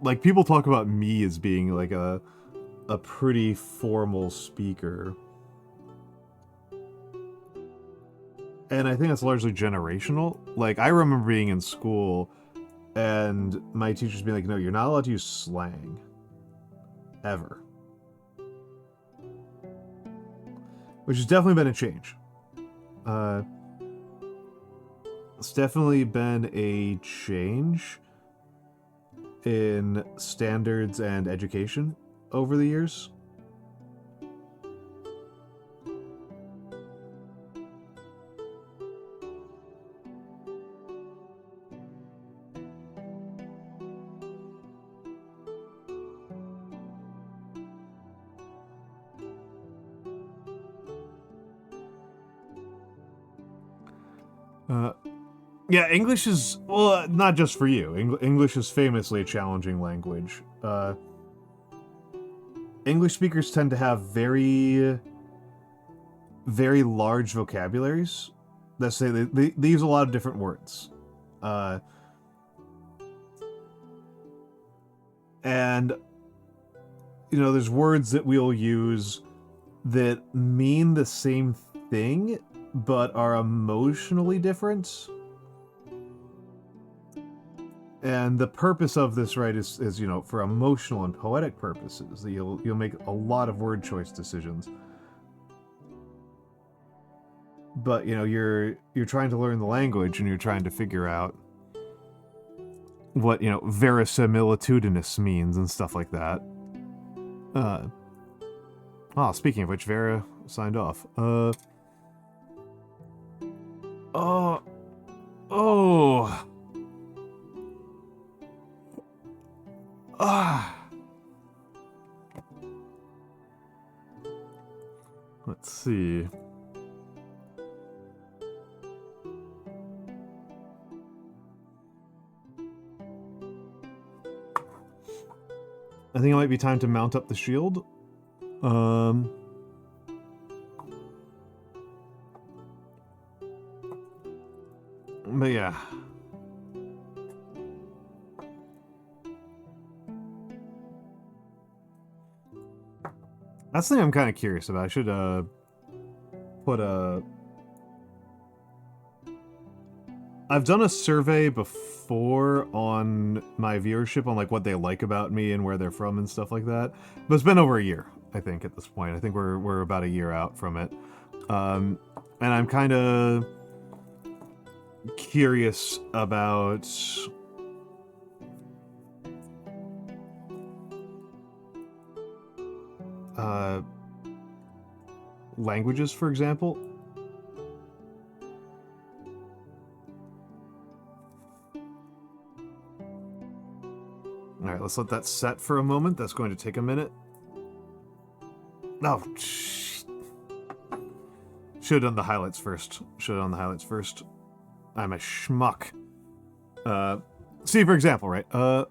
S3: Like, people talk about me as being like a pretty formal speaker. And I think that's largely generational. Like, I remember being in school and my teachers being like, no, you're not allowed to use slang. Ever. Which has definitely been a change. It's definitely been a change in standards and education over the years. Yeah, English is, well, not just for you. English is famously a challenging language. English speakers tend to have very, very large vocabularies. Let's say they use a lot of different words. And, you know, there's words that we'll use that mean the same thing, but are emotionally different. And the purpose of this, right, is you know, for emotional and poetic purposes. That you'll make a lot of word choice decisions. But you know, you're trying to learn the language, and you're trying to figure out what, you know, verisimilitudinous means and stuff like that. Speaking of which, Vera signed off. Let's see. I think it might be time to mount up the shield. But yeah. That's the thing I'm kind of curious about. I should put a... I've done a survey before on my viewership on like what they like about me and where they're from and stuff like that. But it's been over a year, I think, at this point. I think we're about a year out from it. And I'm kind of curious about languages, for example. Alright, let's let that set for a moment. That's going to take a minute. Oh, should have done the highlights first. I'm a schmuck. See, for example, right? A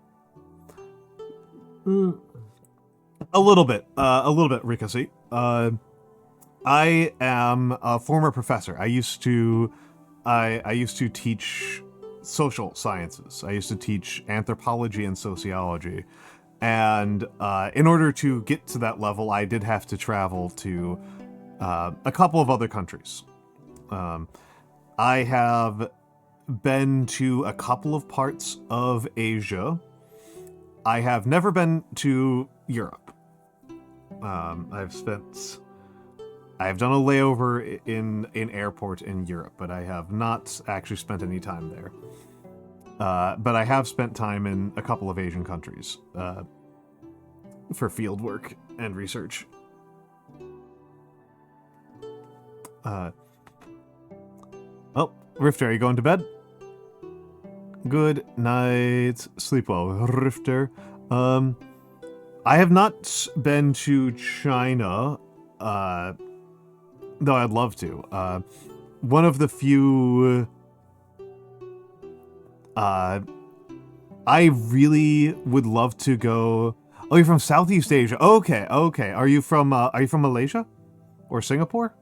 S3: little bit, Ricasi. I am a former professor. I used to teach social sciences. I used to teach anthropology and sociology. And in order to get to that level, I did have to travel to a couple of other countries. I have been to a couple of parts of Asia. I have never been to Europe. I've done a layover in an airport in Europe, but I have not actually spent any time there. But I have spent time in a couple of Asian countries for field work and research. Oh, Rifter, are you going to bed? Good night. Sleep well, Rifter. I have not been to China, though I'd love to. One of the few... I really would love to go... Oh, you're from Southeast Asia. Okay. Are you from Malaysia? Or Singapore?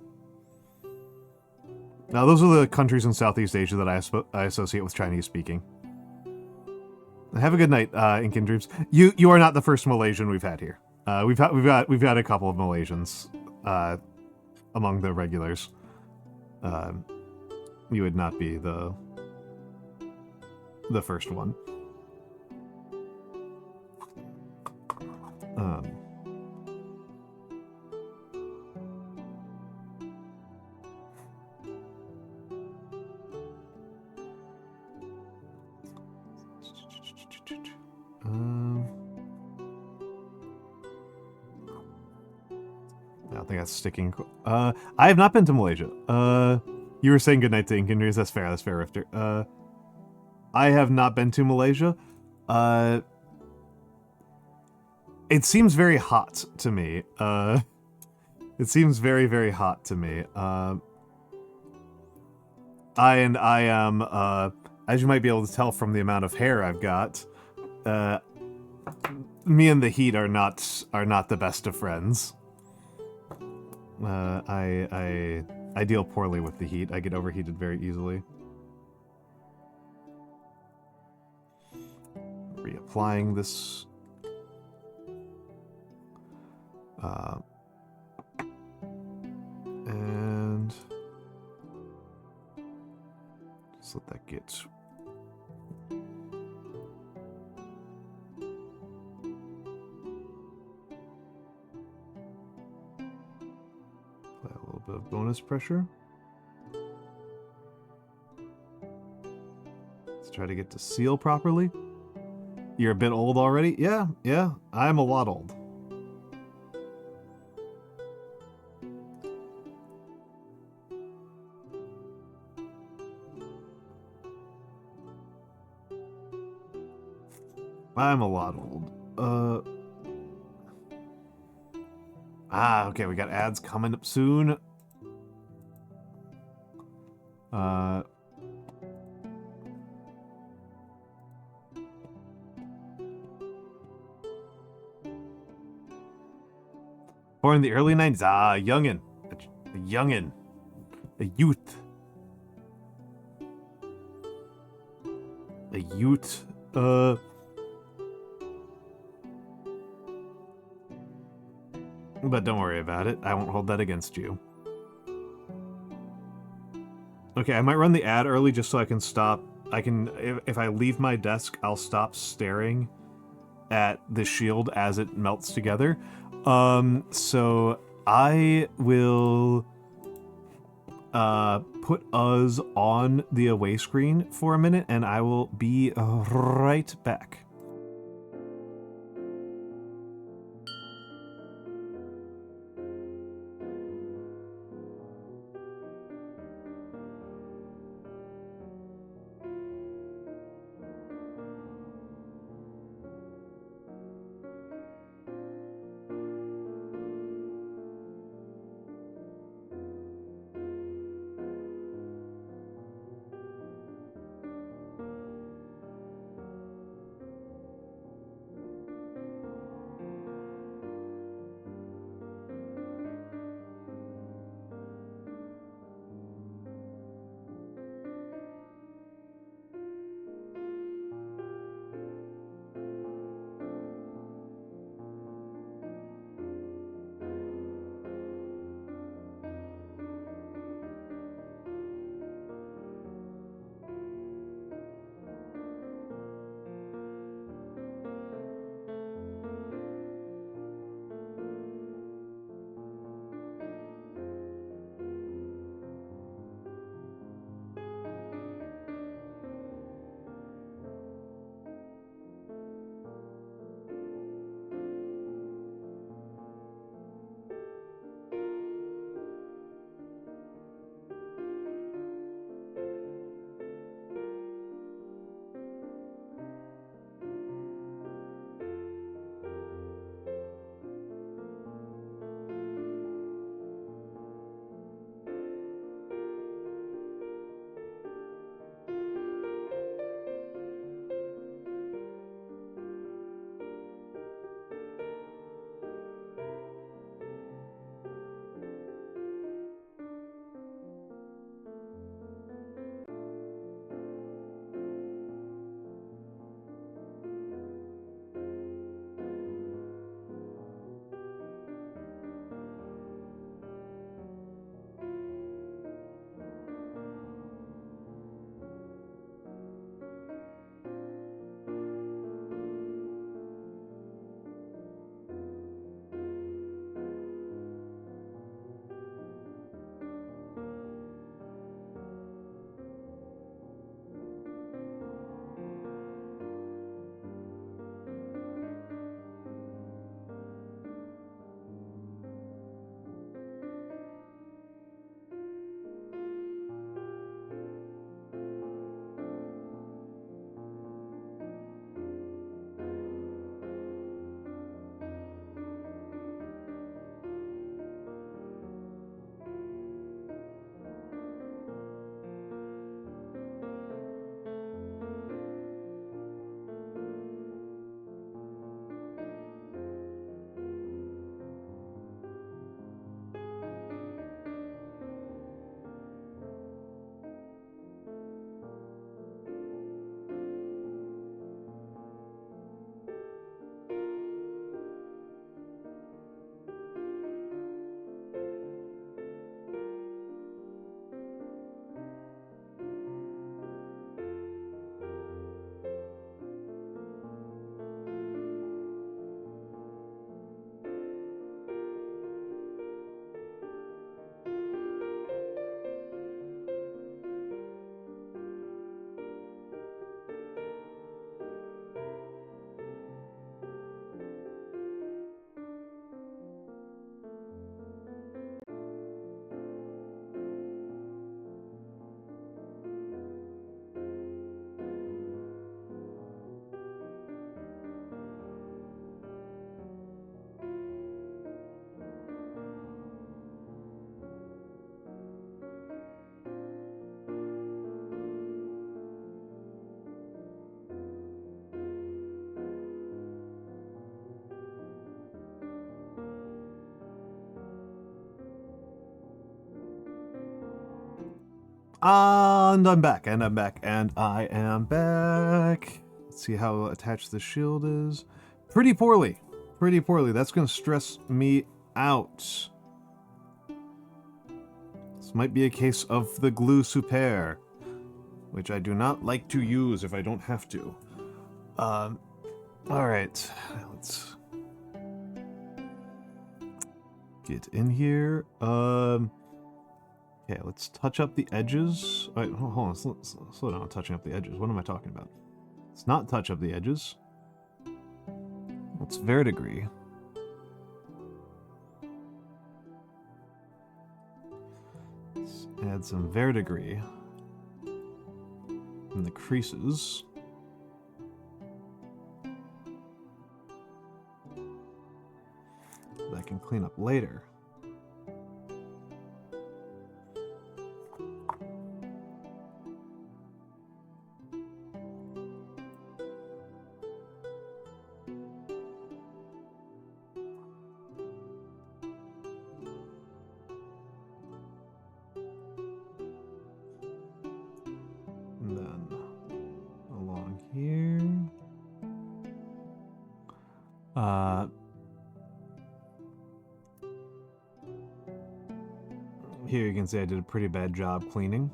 S3: Now, those are the countries in Southeast Asia that I associate with Chinese speaking. Have a good night, Incan Dreams. You are not the first Malaysian we've had here. We've had a couple of Malaysians among the regulars. You would not be the first one. I don't think that's sticking. I have not been to Malaysia. You were saying goodnight to Inkinders. That's fair, Rifter. I have not been to Malaysia. It seems very hot to me. It seems very, very hot to me. I am, as you might be able to tell from the amount of hair I've got, me and the heat are not the best of friends. I deal poorly with the heat. I get overheated very easily. Reapplying this. And just let that get Bonus pressure. Let's try to get to seal properly. You're a bit old already? Yeah, I'm a lot old. I'm a lot old. Okay, we got ads coming up soon. Born in the early 90s. Ah, youngin. A youngin. A youth. A youth. But don't worry about it. I won't hold that against you. Okay, I might run the ad early just so I can stop. If I leave my desk, I'll stop staring at the shield as it melts together. So I will put us on the away screen for a minute, and I will be right back. And I'm back, and I'm back, and I am back. Let's see how attached the shield is. Pretty poorly. Pretty poorly. That's going to stress me out. This might be a case of the glue super, which I do not like to use if I don't have to. Alright. Let's get in here. Okay, let's touch up the edges. Wait, hold on. Slow down on touching up the edges. What am I talking about? Let's not touch up the edges. Let's verdigris. Let's add some verdigris in the creases. That I can clean up later. And then along here. Here you can see I did a pretty bad job cleaning.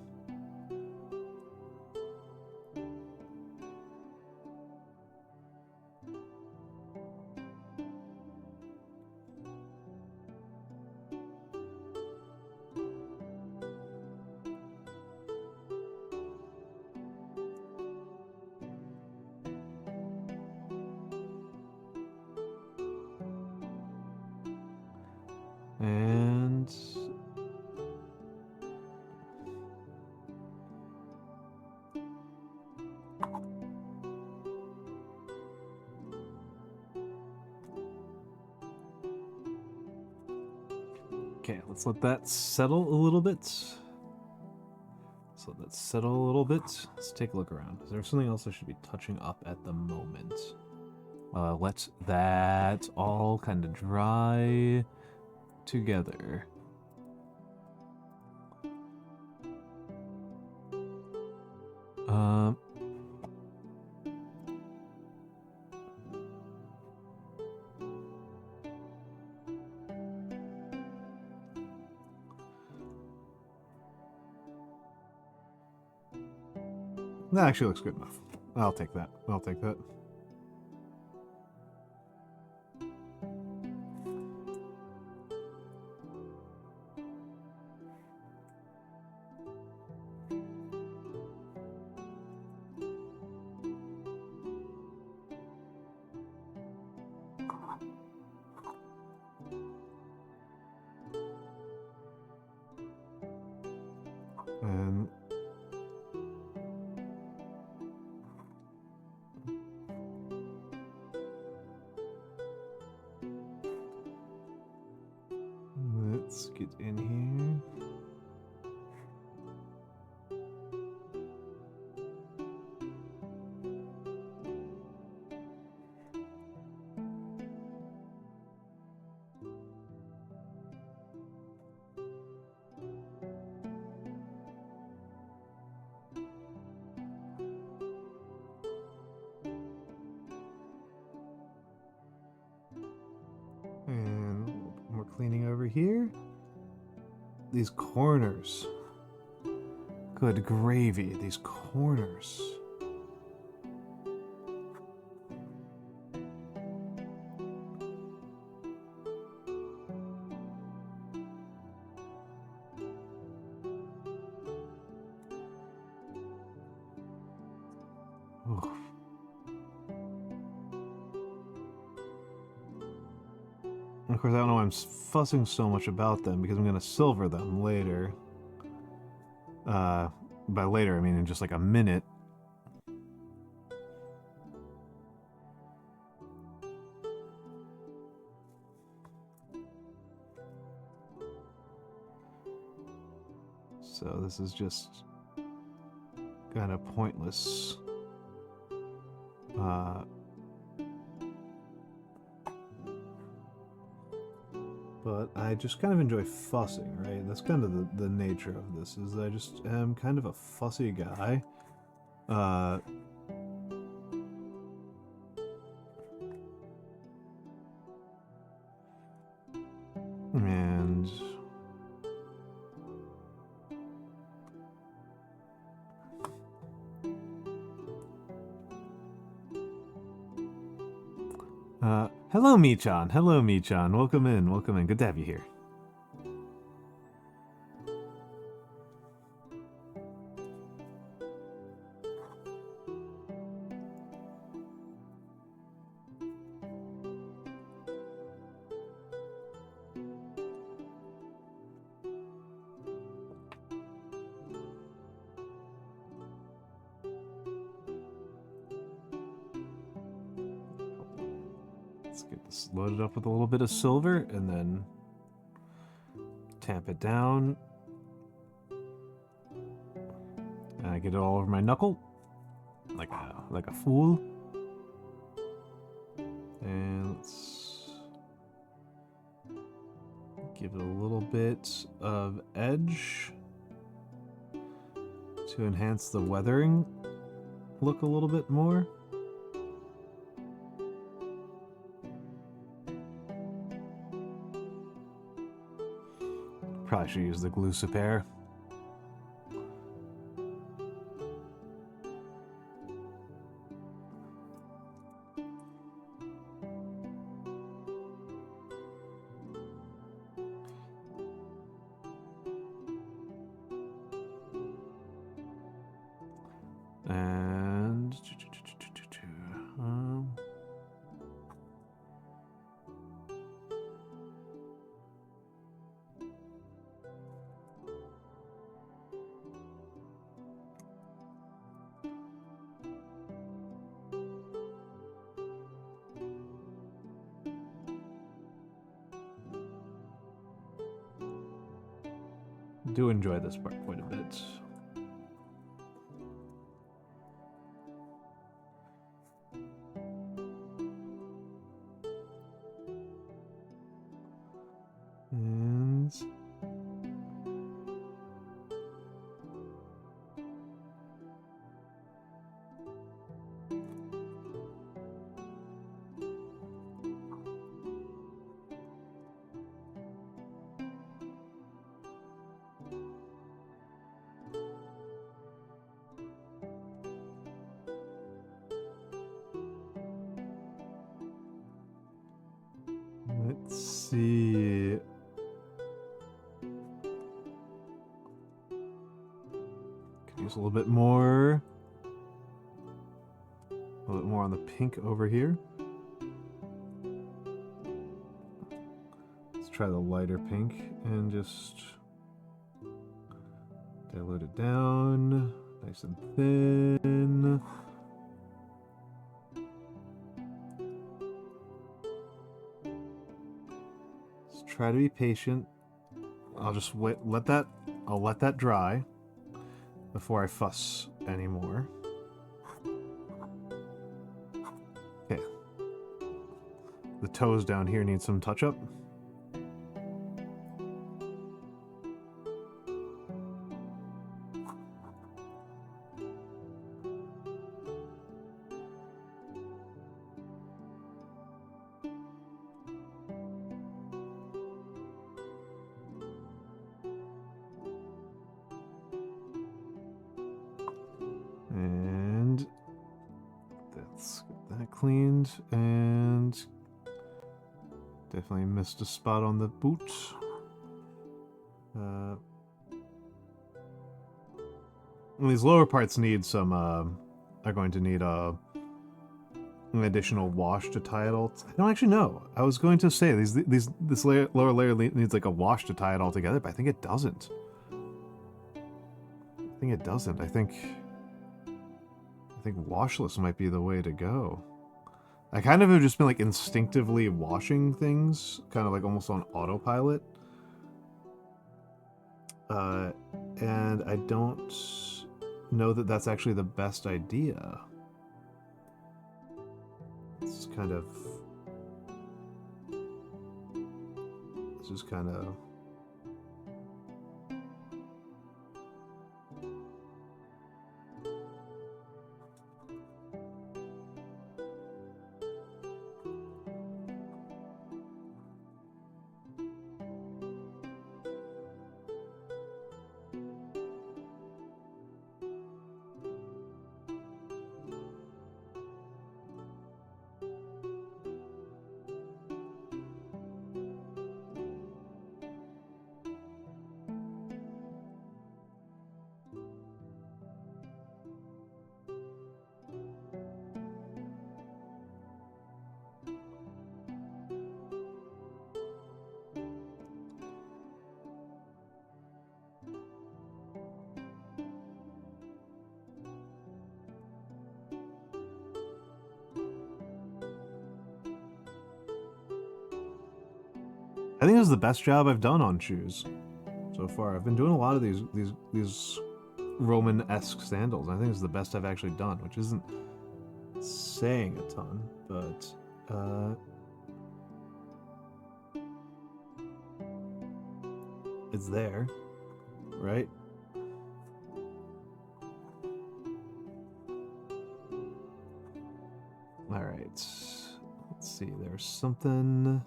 S3: And okay, let's let that settle a little bit. Let's let that settle a little bit. Let's take a look around. Is there something else I should be touching up at the moment? Let that all kind of dry together. That actually looks good enough. I'll take that. I'll take that. And let's get in here. And a little bit more cleaning over here. These corners. Good gravy, these corners. Oof. And of course, I don't know why I'm fussing so much about them, because I'm going to silver them later. By later, I mean in just like a minute. So this is just kind of pointless. but I just kind of enjoy fussing, right? That's kind of the nature of this, is that I just am kind of a fussy guy. And hello, Michan. Hello, Michan. Welcome in. Welcome in. Good to have you here. Let's get this loaded up with a little bit of silver and then tamp it down. And I get it all over my knuckle like a fool. And let's give it a little bit of edge to enhance the weathering look a little bit more. Probably should use the Glucipair. And do enjoy this part quite a bit. And let's see. Could use a little bit more. A little bit more on the pink over here. Let's try the lighter pink and just dilute it down nice and thin. Try to be patient. I'll just wait. I'll let that dry before I fuss anymore. Okay. The toes down here need some touch up. And let's get that cleaned, and definitely missed a spot on the boot. These lower parts need some, are going to need an additional wash to tie it all. I don't actually know. I was going to say this lower layer needs like a wash to tie it all together, but I think it doesn't. I think washless might be the way to go. I kind of have just been like instinctively washing things, kind of like almost on autopilot. And I don't know that that's actually the best idea. It's kind of Just kind of... I think this is the best job I've done on shoes so far. I've been doing a lot of these Roman-esque sandals. I think this is the best I've actually done, which isn't saying a ton, but it's there, right? All right, let's see. There's something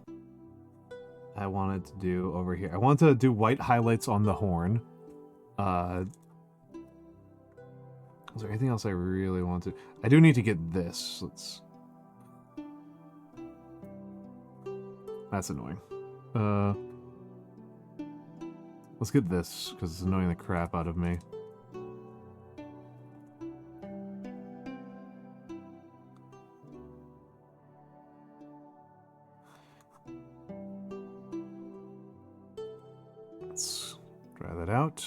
S3: I wanted to do over here. I wanted to do white highlights on the horn. Is there anything else I really want to... I do need to get this. That's annoying. Let's get this, because it's annoying the crap out of me. Let's try that out.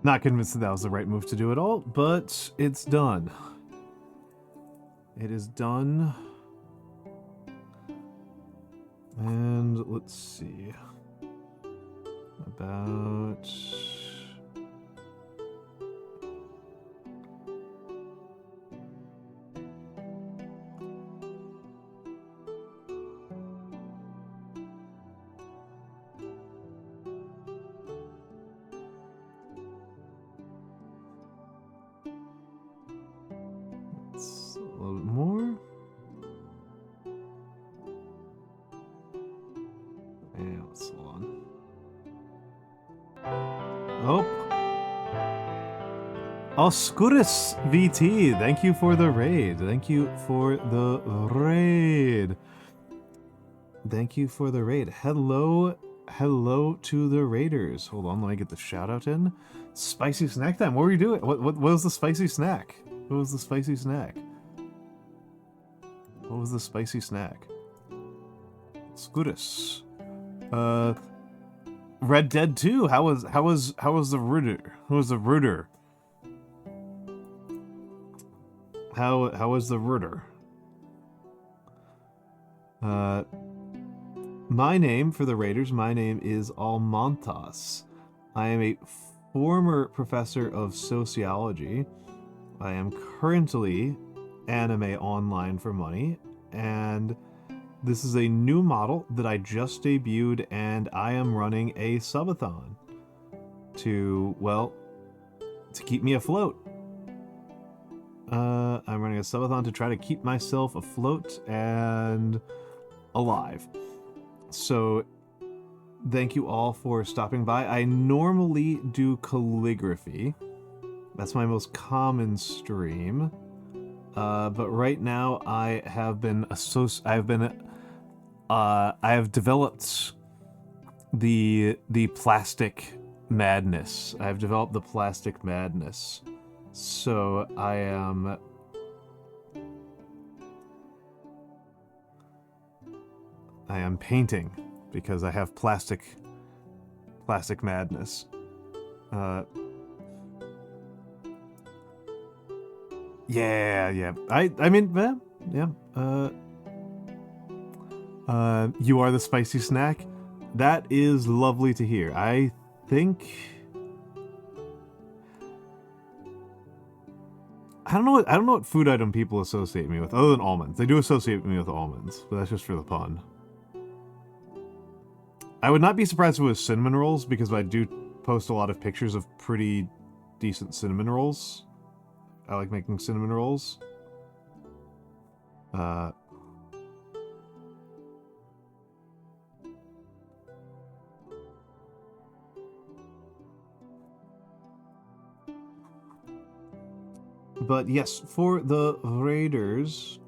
S3: Not convinced that was the right move to do at all, but it's done. It is done. And let's see. About... Oscuris VT, thank you for the raid. Thank you for the raid. Thank you for the raid. Hello, hello to the raiders. Hold on, let me get the shout out in. Spicy snack time. What were you doing? What was the spicy snack? What was the spicy snack? What was the spicy snack? Oscuris. Red Dead 2. How was the rooter? How was the rooter? How is the rooter? My name, for the Raiders, my name is Almantas. I am a former professor of sociology. I am currently anime online for money, and this is a new model that I just debuted, and I am running a subathon to keep me afloat. I'm running a subathon to try to keep myself afloat and alive. So, thank you all for stopping by. I normally do calligraphy, That's my most common stream. But right now I have developed the plastic madness. I've developed the plastic madness. So I am painting because I have plastic madness. Yeah. I mean, yeah. You are the spicy snack. That is lovely to hear. I think I don't know what food item people associate me with other than almonds. They do associate me with almonds, but that's just for the pun. I would not be surprised if it was cinnamon rolls, because I do post a lot of pictures of pretty decent cinnamon rolls. I like making cinnamon rolls. But yes, for the raiders...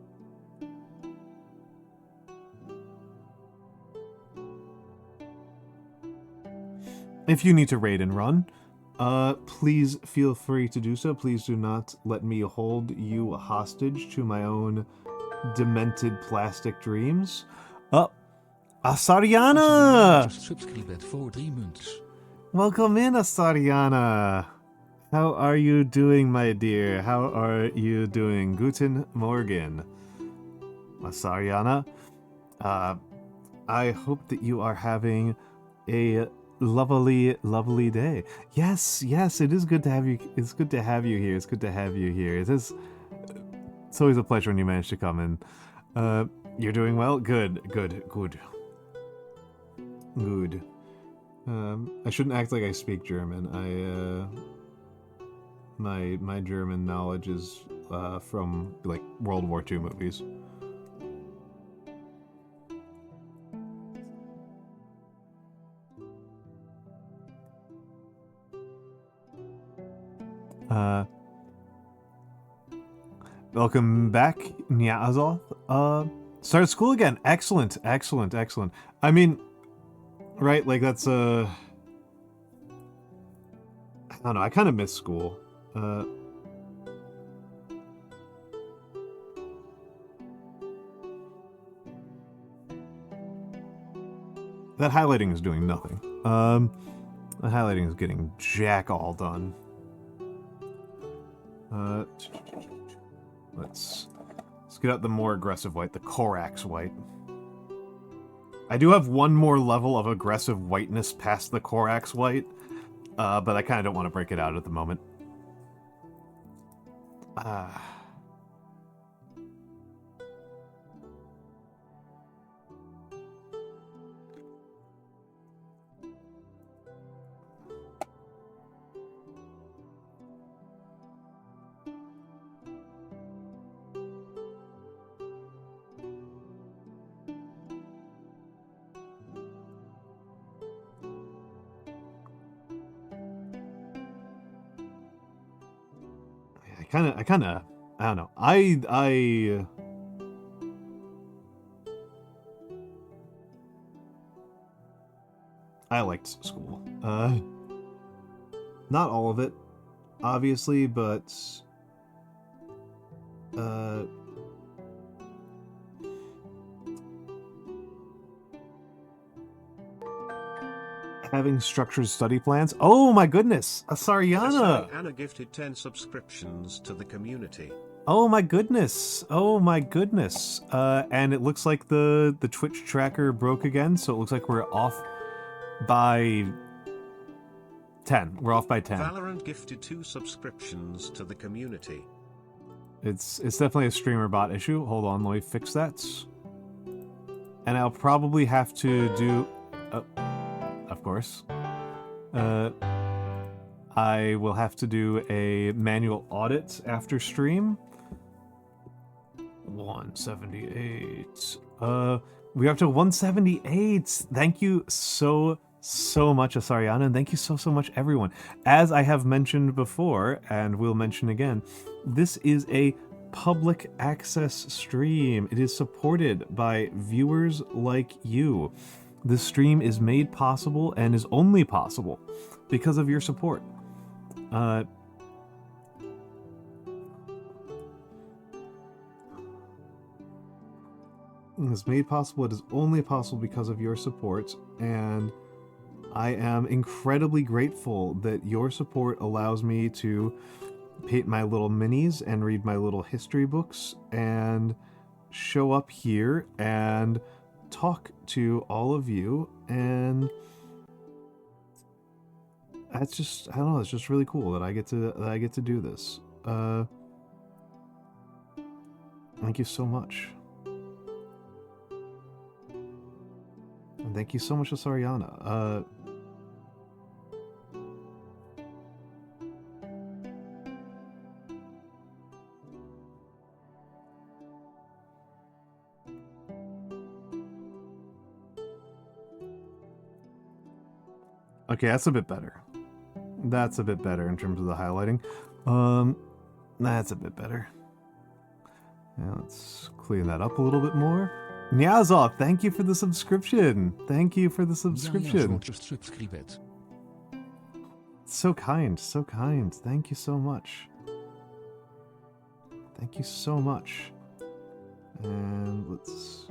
S3: If you need to raid and run, please feel free to do so. Please do not let me hold you hostage to my own demented plastic dreams. Asariana! Welcome in, Asariana. How are you doing, my dear? How are you doing? Guten Morgen. Asariana, I hope that you are having a lovely day. Yes, it is good to have you. It's good to have you here. It's good to have you here. It's always a pleasure when you manage to come in. You're doing well? Good. I shouldn't act like I speak German. My German knowledge is from like World War II movies. Welcome back, Nyazov. Started school again. Excellent. I mean, right, like that's I don't know, I kind of miss school. That highlighting is doing nothing. The highlighting is getting jack all done. Let's get out the more aggressive white, the Corax white. I do have one more level of aggressive whiteness past the Corax white, but I kind of don't want to break it out at the moment. I kind of, I don't know. I liked school. Not all of it, obviously, but having structured study plans. Oh my goodness, Asariana!
S2: Anna gifted 10 subscriptions to the community.
S3: Oh my goodness! And it looks like the Twitch tracker broke again, so it looks like we're off by 10. We're off by 10.
S2: Valorant gifted 2 subscriptions to the community.
S3: It's definitely a Streamerbot issue. Hold on, let me fix that. And I'll probably have to do... of course. I will have to do a manual audit after stream. 178. We're up to 178. Thank you so so much, Asariana, and thank you so much, everyone. As I have mentioned before, and will mention again, this is a public access stream. It is supported by viewers like you. This stream is made possible and is only possible because of your support. It's made possible. It is only possible because of your support, and I am incredibly grateful that your support allows me to paint my little minis and read my little history books and show up here and talk to all of you, and that's just, I don't know, it's just really cool that I get to do this. Thank you so much. And thank you so much, Asariana. Okay, that's a bit better. That's a bit better in terms of the highlighting. That's a bit better. Yeah, let's clean that up a little bit more. Nyazov, thank you for the subscription. Thank you for the subscription. So kind, so kind. Thank you so much. Thank you so much. And let's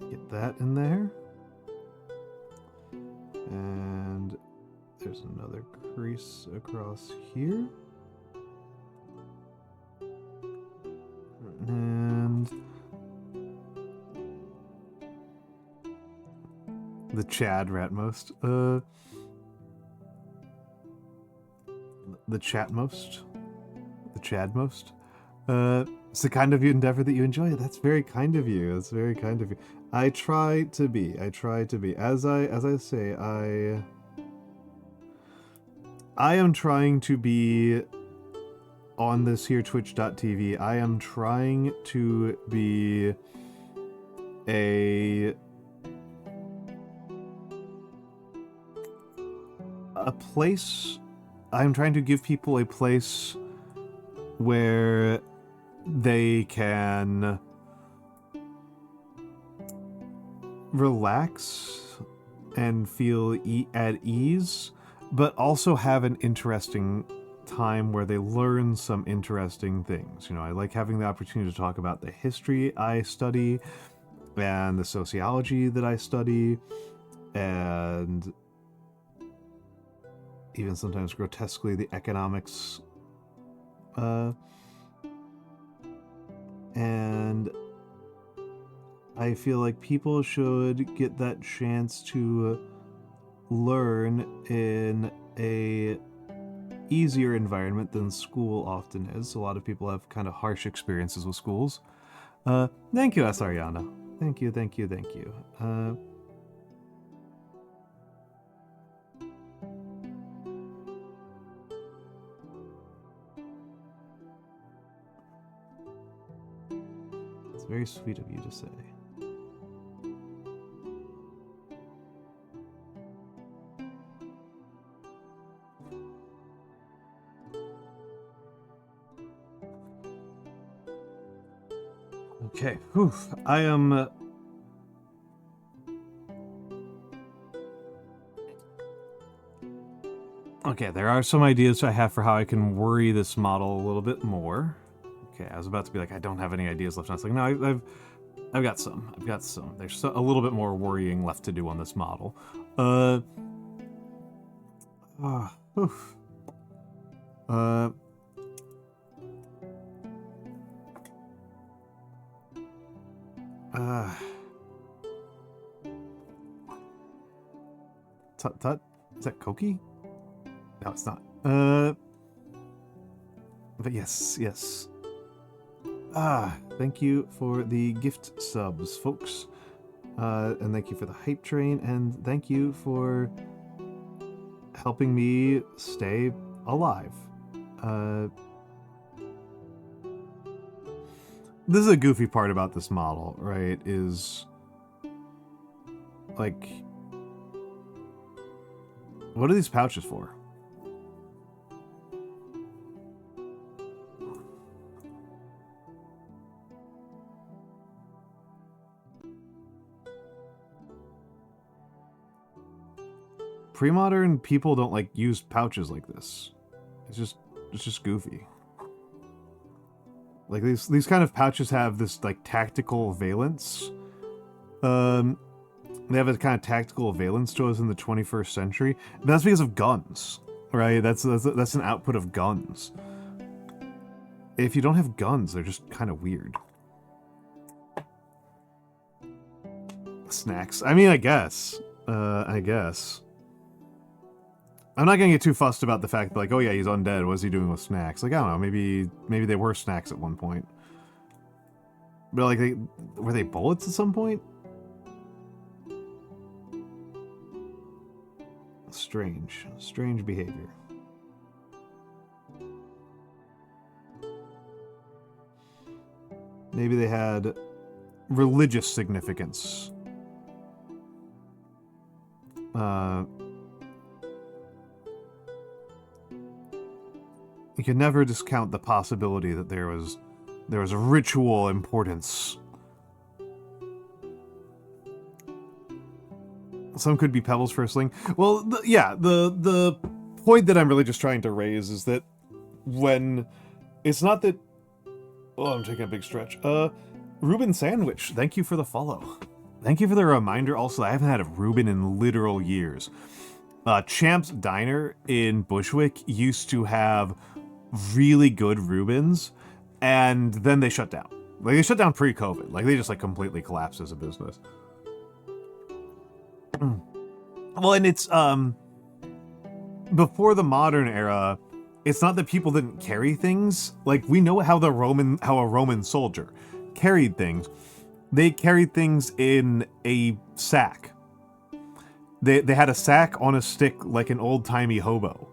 S3: get that in there. And there's another crease across here. And the Chad Ratmost. The Chatmost. The Chadmost. It's the kind of endeavor that you enjoy. That's very kind of you. That's very kind of you. I try to be. As I say, I am trying to be on this here twitch.tv. I am trying to be a place. I'm trying to give people a place where they can relax and feel at ease, but also have an interesting time where they learn some interesting things. You know, I like having the opportunity to talk about the history I study and the sociology that I study, and even sometimes grotesquely the economics. And I feel like people should get that chance to learn in a easier environment than school often is. A lot of people have kind of harsh experiences with schools. Thank you, Asariana. Thank you. It's very sweet of you to say. Okay, whew. I am... Okay, there are some ideas I have for how I can worry this model a little bit more. Okay, I was about to be like, I don't have any ideas left. I was like, no, I've got some. There's a little bit more worrying left to do on this model. Oof. Tut? Is that Koki? No, it's not. But yes. Thank you for the gift subs, folks. And thank you for the hype train, and thank you for helping me stay alive. This is a goofy part about this model, right? Is Like, what are these pouches for? Pre-modern people don't like use pouches like this. It's just goofy. Like these kind of pouches have this like tactical valence. They have a kind of tactical valence to us in the 21st century. And that's because of guns, right? That's an output of guns. If you don't have guns, they're just kind of weird. Snacks. I mean, I guess. I'm not gonna get too fussed about the fact that, like, oh yeah, he's undead. What is he doing with snacks? Like, I don't know. Maybe they were snacks at one point. But like, were they bullets at some point? Strange behavior. Maybe they had religious significance. You can never discount the possibility that there was a ritual importance. Some could be pebbles for a sling. Well, the point that I'm really just trying to raise is that when it's not that. Oh, I'm taking a big stretch. Reuben Sandwich, thank you for the follow. Thank you for the reminder. Also, I haven't had a Reuben in literal years. Champ's Diner in Bushwick used to have really good Reubens, and then they shut down. Like, they shut down pre-COVID. Like, they just, like, completely collapsed as a business. Well, and it's, before the modern era, it's not that people didn't carry things. Like, we know how a Roman soldier carried things. They carried things in a sack. They had a sack on a stick like an old-timey hobo,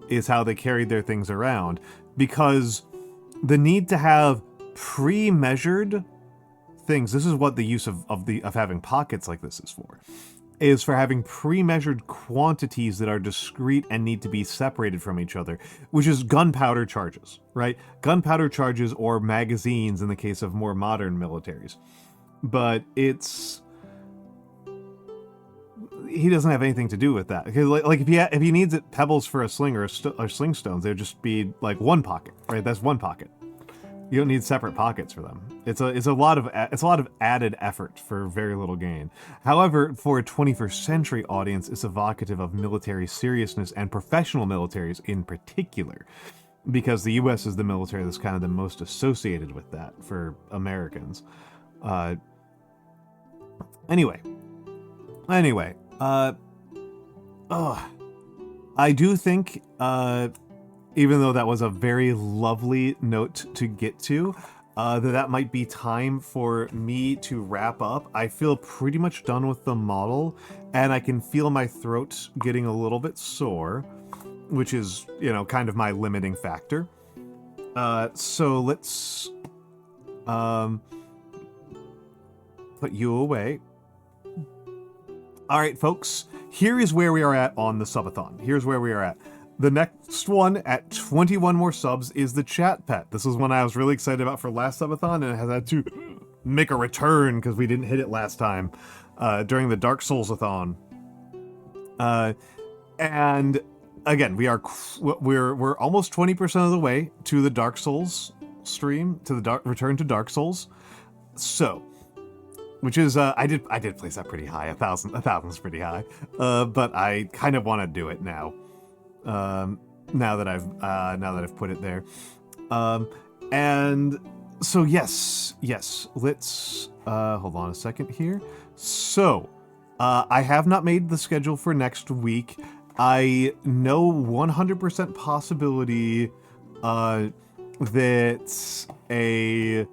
S3: is how they carried their things around, because the need to have pre-measured things, this is what the use of having pockets like this is for having pre-measured quantities that are discrete and need to be separated from each other, which is gunpowder charges, right? Gunpowder charges or magazines in the case of more modern militaries. But he doesn't have anything to do with that. Because like if he needs it pebbles for a sling or sling stones, they'd just be like one pocket, right? That's one pocket. You don't need separate pockets for them. It's a lot of added effort for very little gain. However, for a 21st century audience, it's evocative of military seriousness and professional militaries in particular, because the U.S. is the military that's kind of the most associated with that for Americans. Anyway, I do think, even though that was a very lovely note to get to, that might be time for me to wrap up. I feel pretty much done with the model, and I can feel my throat getting a little bit sore, which is, kind of my limiting factor. So let's, put you away. All right, folks, here is where we are at on the subathon. Here's where we are at. The next one at 21 more subs is the chat pet. This is one I was really excited about for last subathon, and it has had to make a return because we didn't hit it last time during the Dark Souls-a-thon. And again, we're almost 20% of the way to the Dark Souls stream, to the return to Dark Souls. So, which is I did place that pretty high. 1,000's pretty high, but I kind of want to do it now. Now that I've put it there, and so yes, let's hold on a second here. So I have not made the schedule for next week. I know 100% possibility that a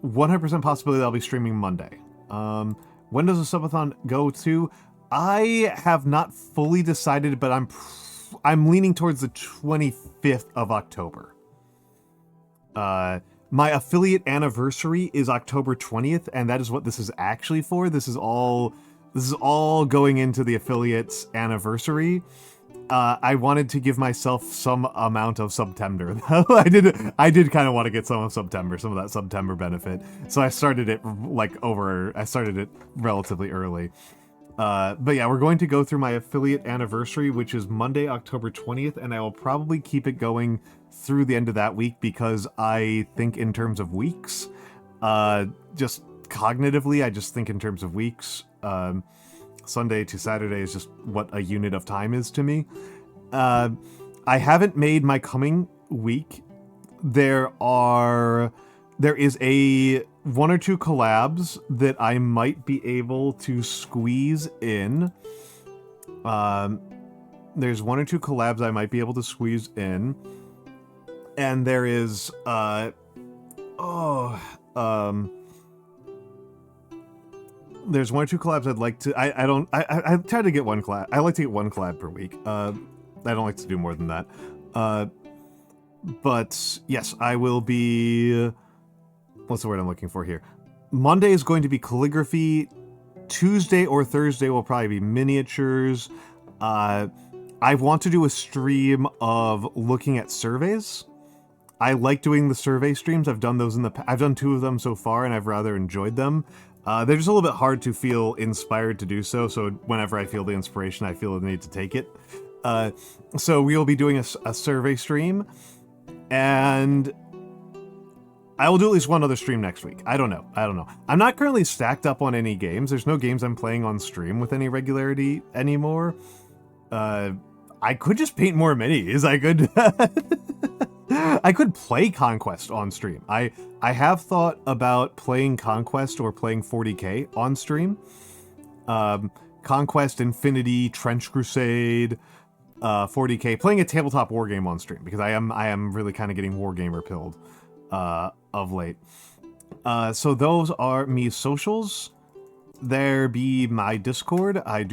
S3: 100% possibility that I'll be streaming Monday. When does the subathon go to? I have not fully decided, but I'm leaning towards the 25th of October. My affiliate anniversary is October 20th, and that is what this is actually for. This is all this is all going into the affiliate's anniversary. I wanted to give myself some amount of September. I did kind of want to get some of September, some of that September benefit. So I started it relatively early. But yeah, we're going to go through my affiliate anniversary, which is Monday, October 20th, and I will probably keep it going through the end of that week because I think in terms of weeks. Just cognitively, I just think in terms of weeks. Sunday to Saturday is just what a unit of time is to me. I haven't made my coming week. There is one or two collabs that I might be able to squeeze in. There's one or two collabs I might be able to squeeze in. And there is there's one or two collabs I'd like to. I try to get one collab. I like to get one collab per week. I don't like to do more than that. But yes, I will be. What's the word I'm looking for here? Monday is going to be calligraphy. Tuesday or Thursday will probably be miniatures. I want to do a stream of looking at surveys. I like doing the survey streams. I've done those I've done 2 of them so far, and I've rather enjoyed them. They're just a little bit hard to feel inspired to do so, so whenever I feel the inspiration, I feel the need to take it. So we will be doing a survey stream, and I will do at least one other stream next week. I don't know. I'm not currently stacked up on any games. There's no games I'm playing on stream with any regularity anymore. I could just paint more minis. I could play Conquest on stream. I have thought about playing Conquest or playing 40k on stream. Conquest, Infinity, Trench Crusade, 40k, playing a tabletop war game on stream because I am really kind of getting wargamer pilled of late. So those are me socials. There be my Discord. I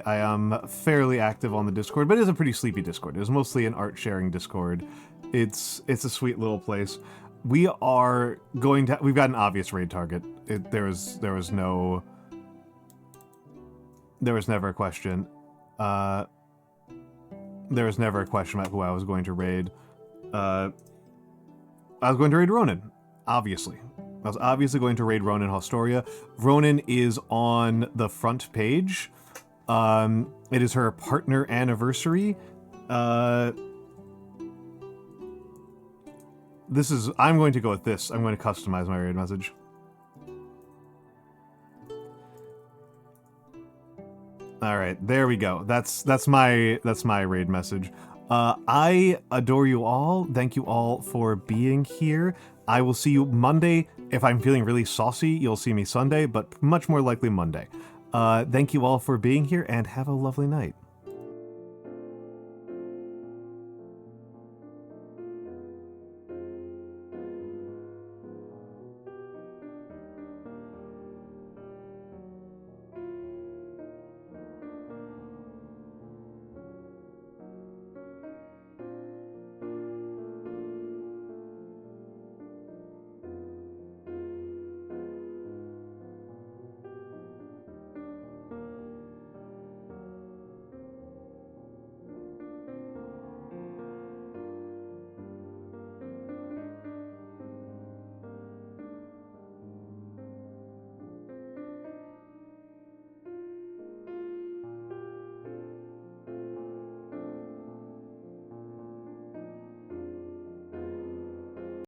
S3: am fairly active on the Discord, but it is a pretty sleepy Discord. It is mostly an art sharing Discord. It's a sweet little place. We've got an obvious raid target. There was never a question. There was never a question about who I was going to raid. I was going to raid Ronin, obviously. I was obviously going to raid Ronin Hostoria. Ronin is on the front page. It is her partner anniversary. I'm going to go with this. I'm going to customize my raid message. All right, there we go. That's my raid message. I adore you all. Thank you all for being here. I will see you Monday. If I'm feeling really saucy, you'll see me Sunday, but much more likely Monday. Thank you all for being here, and have a lovely night.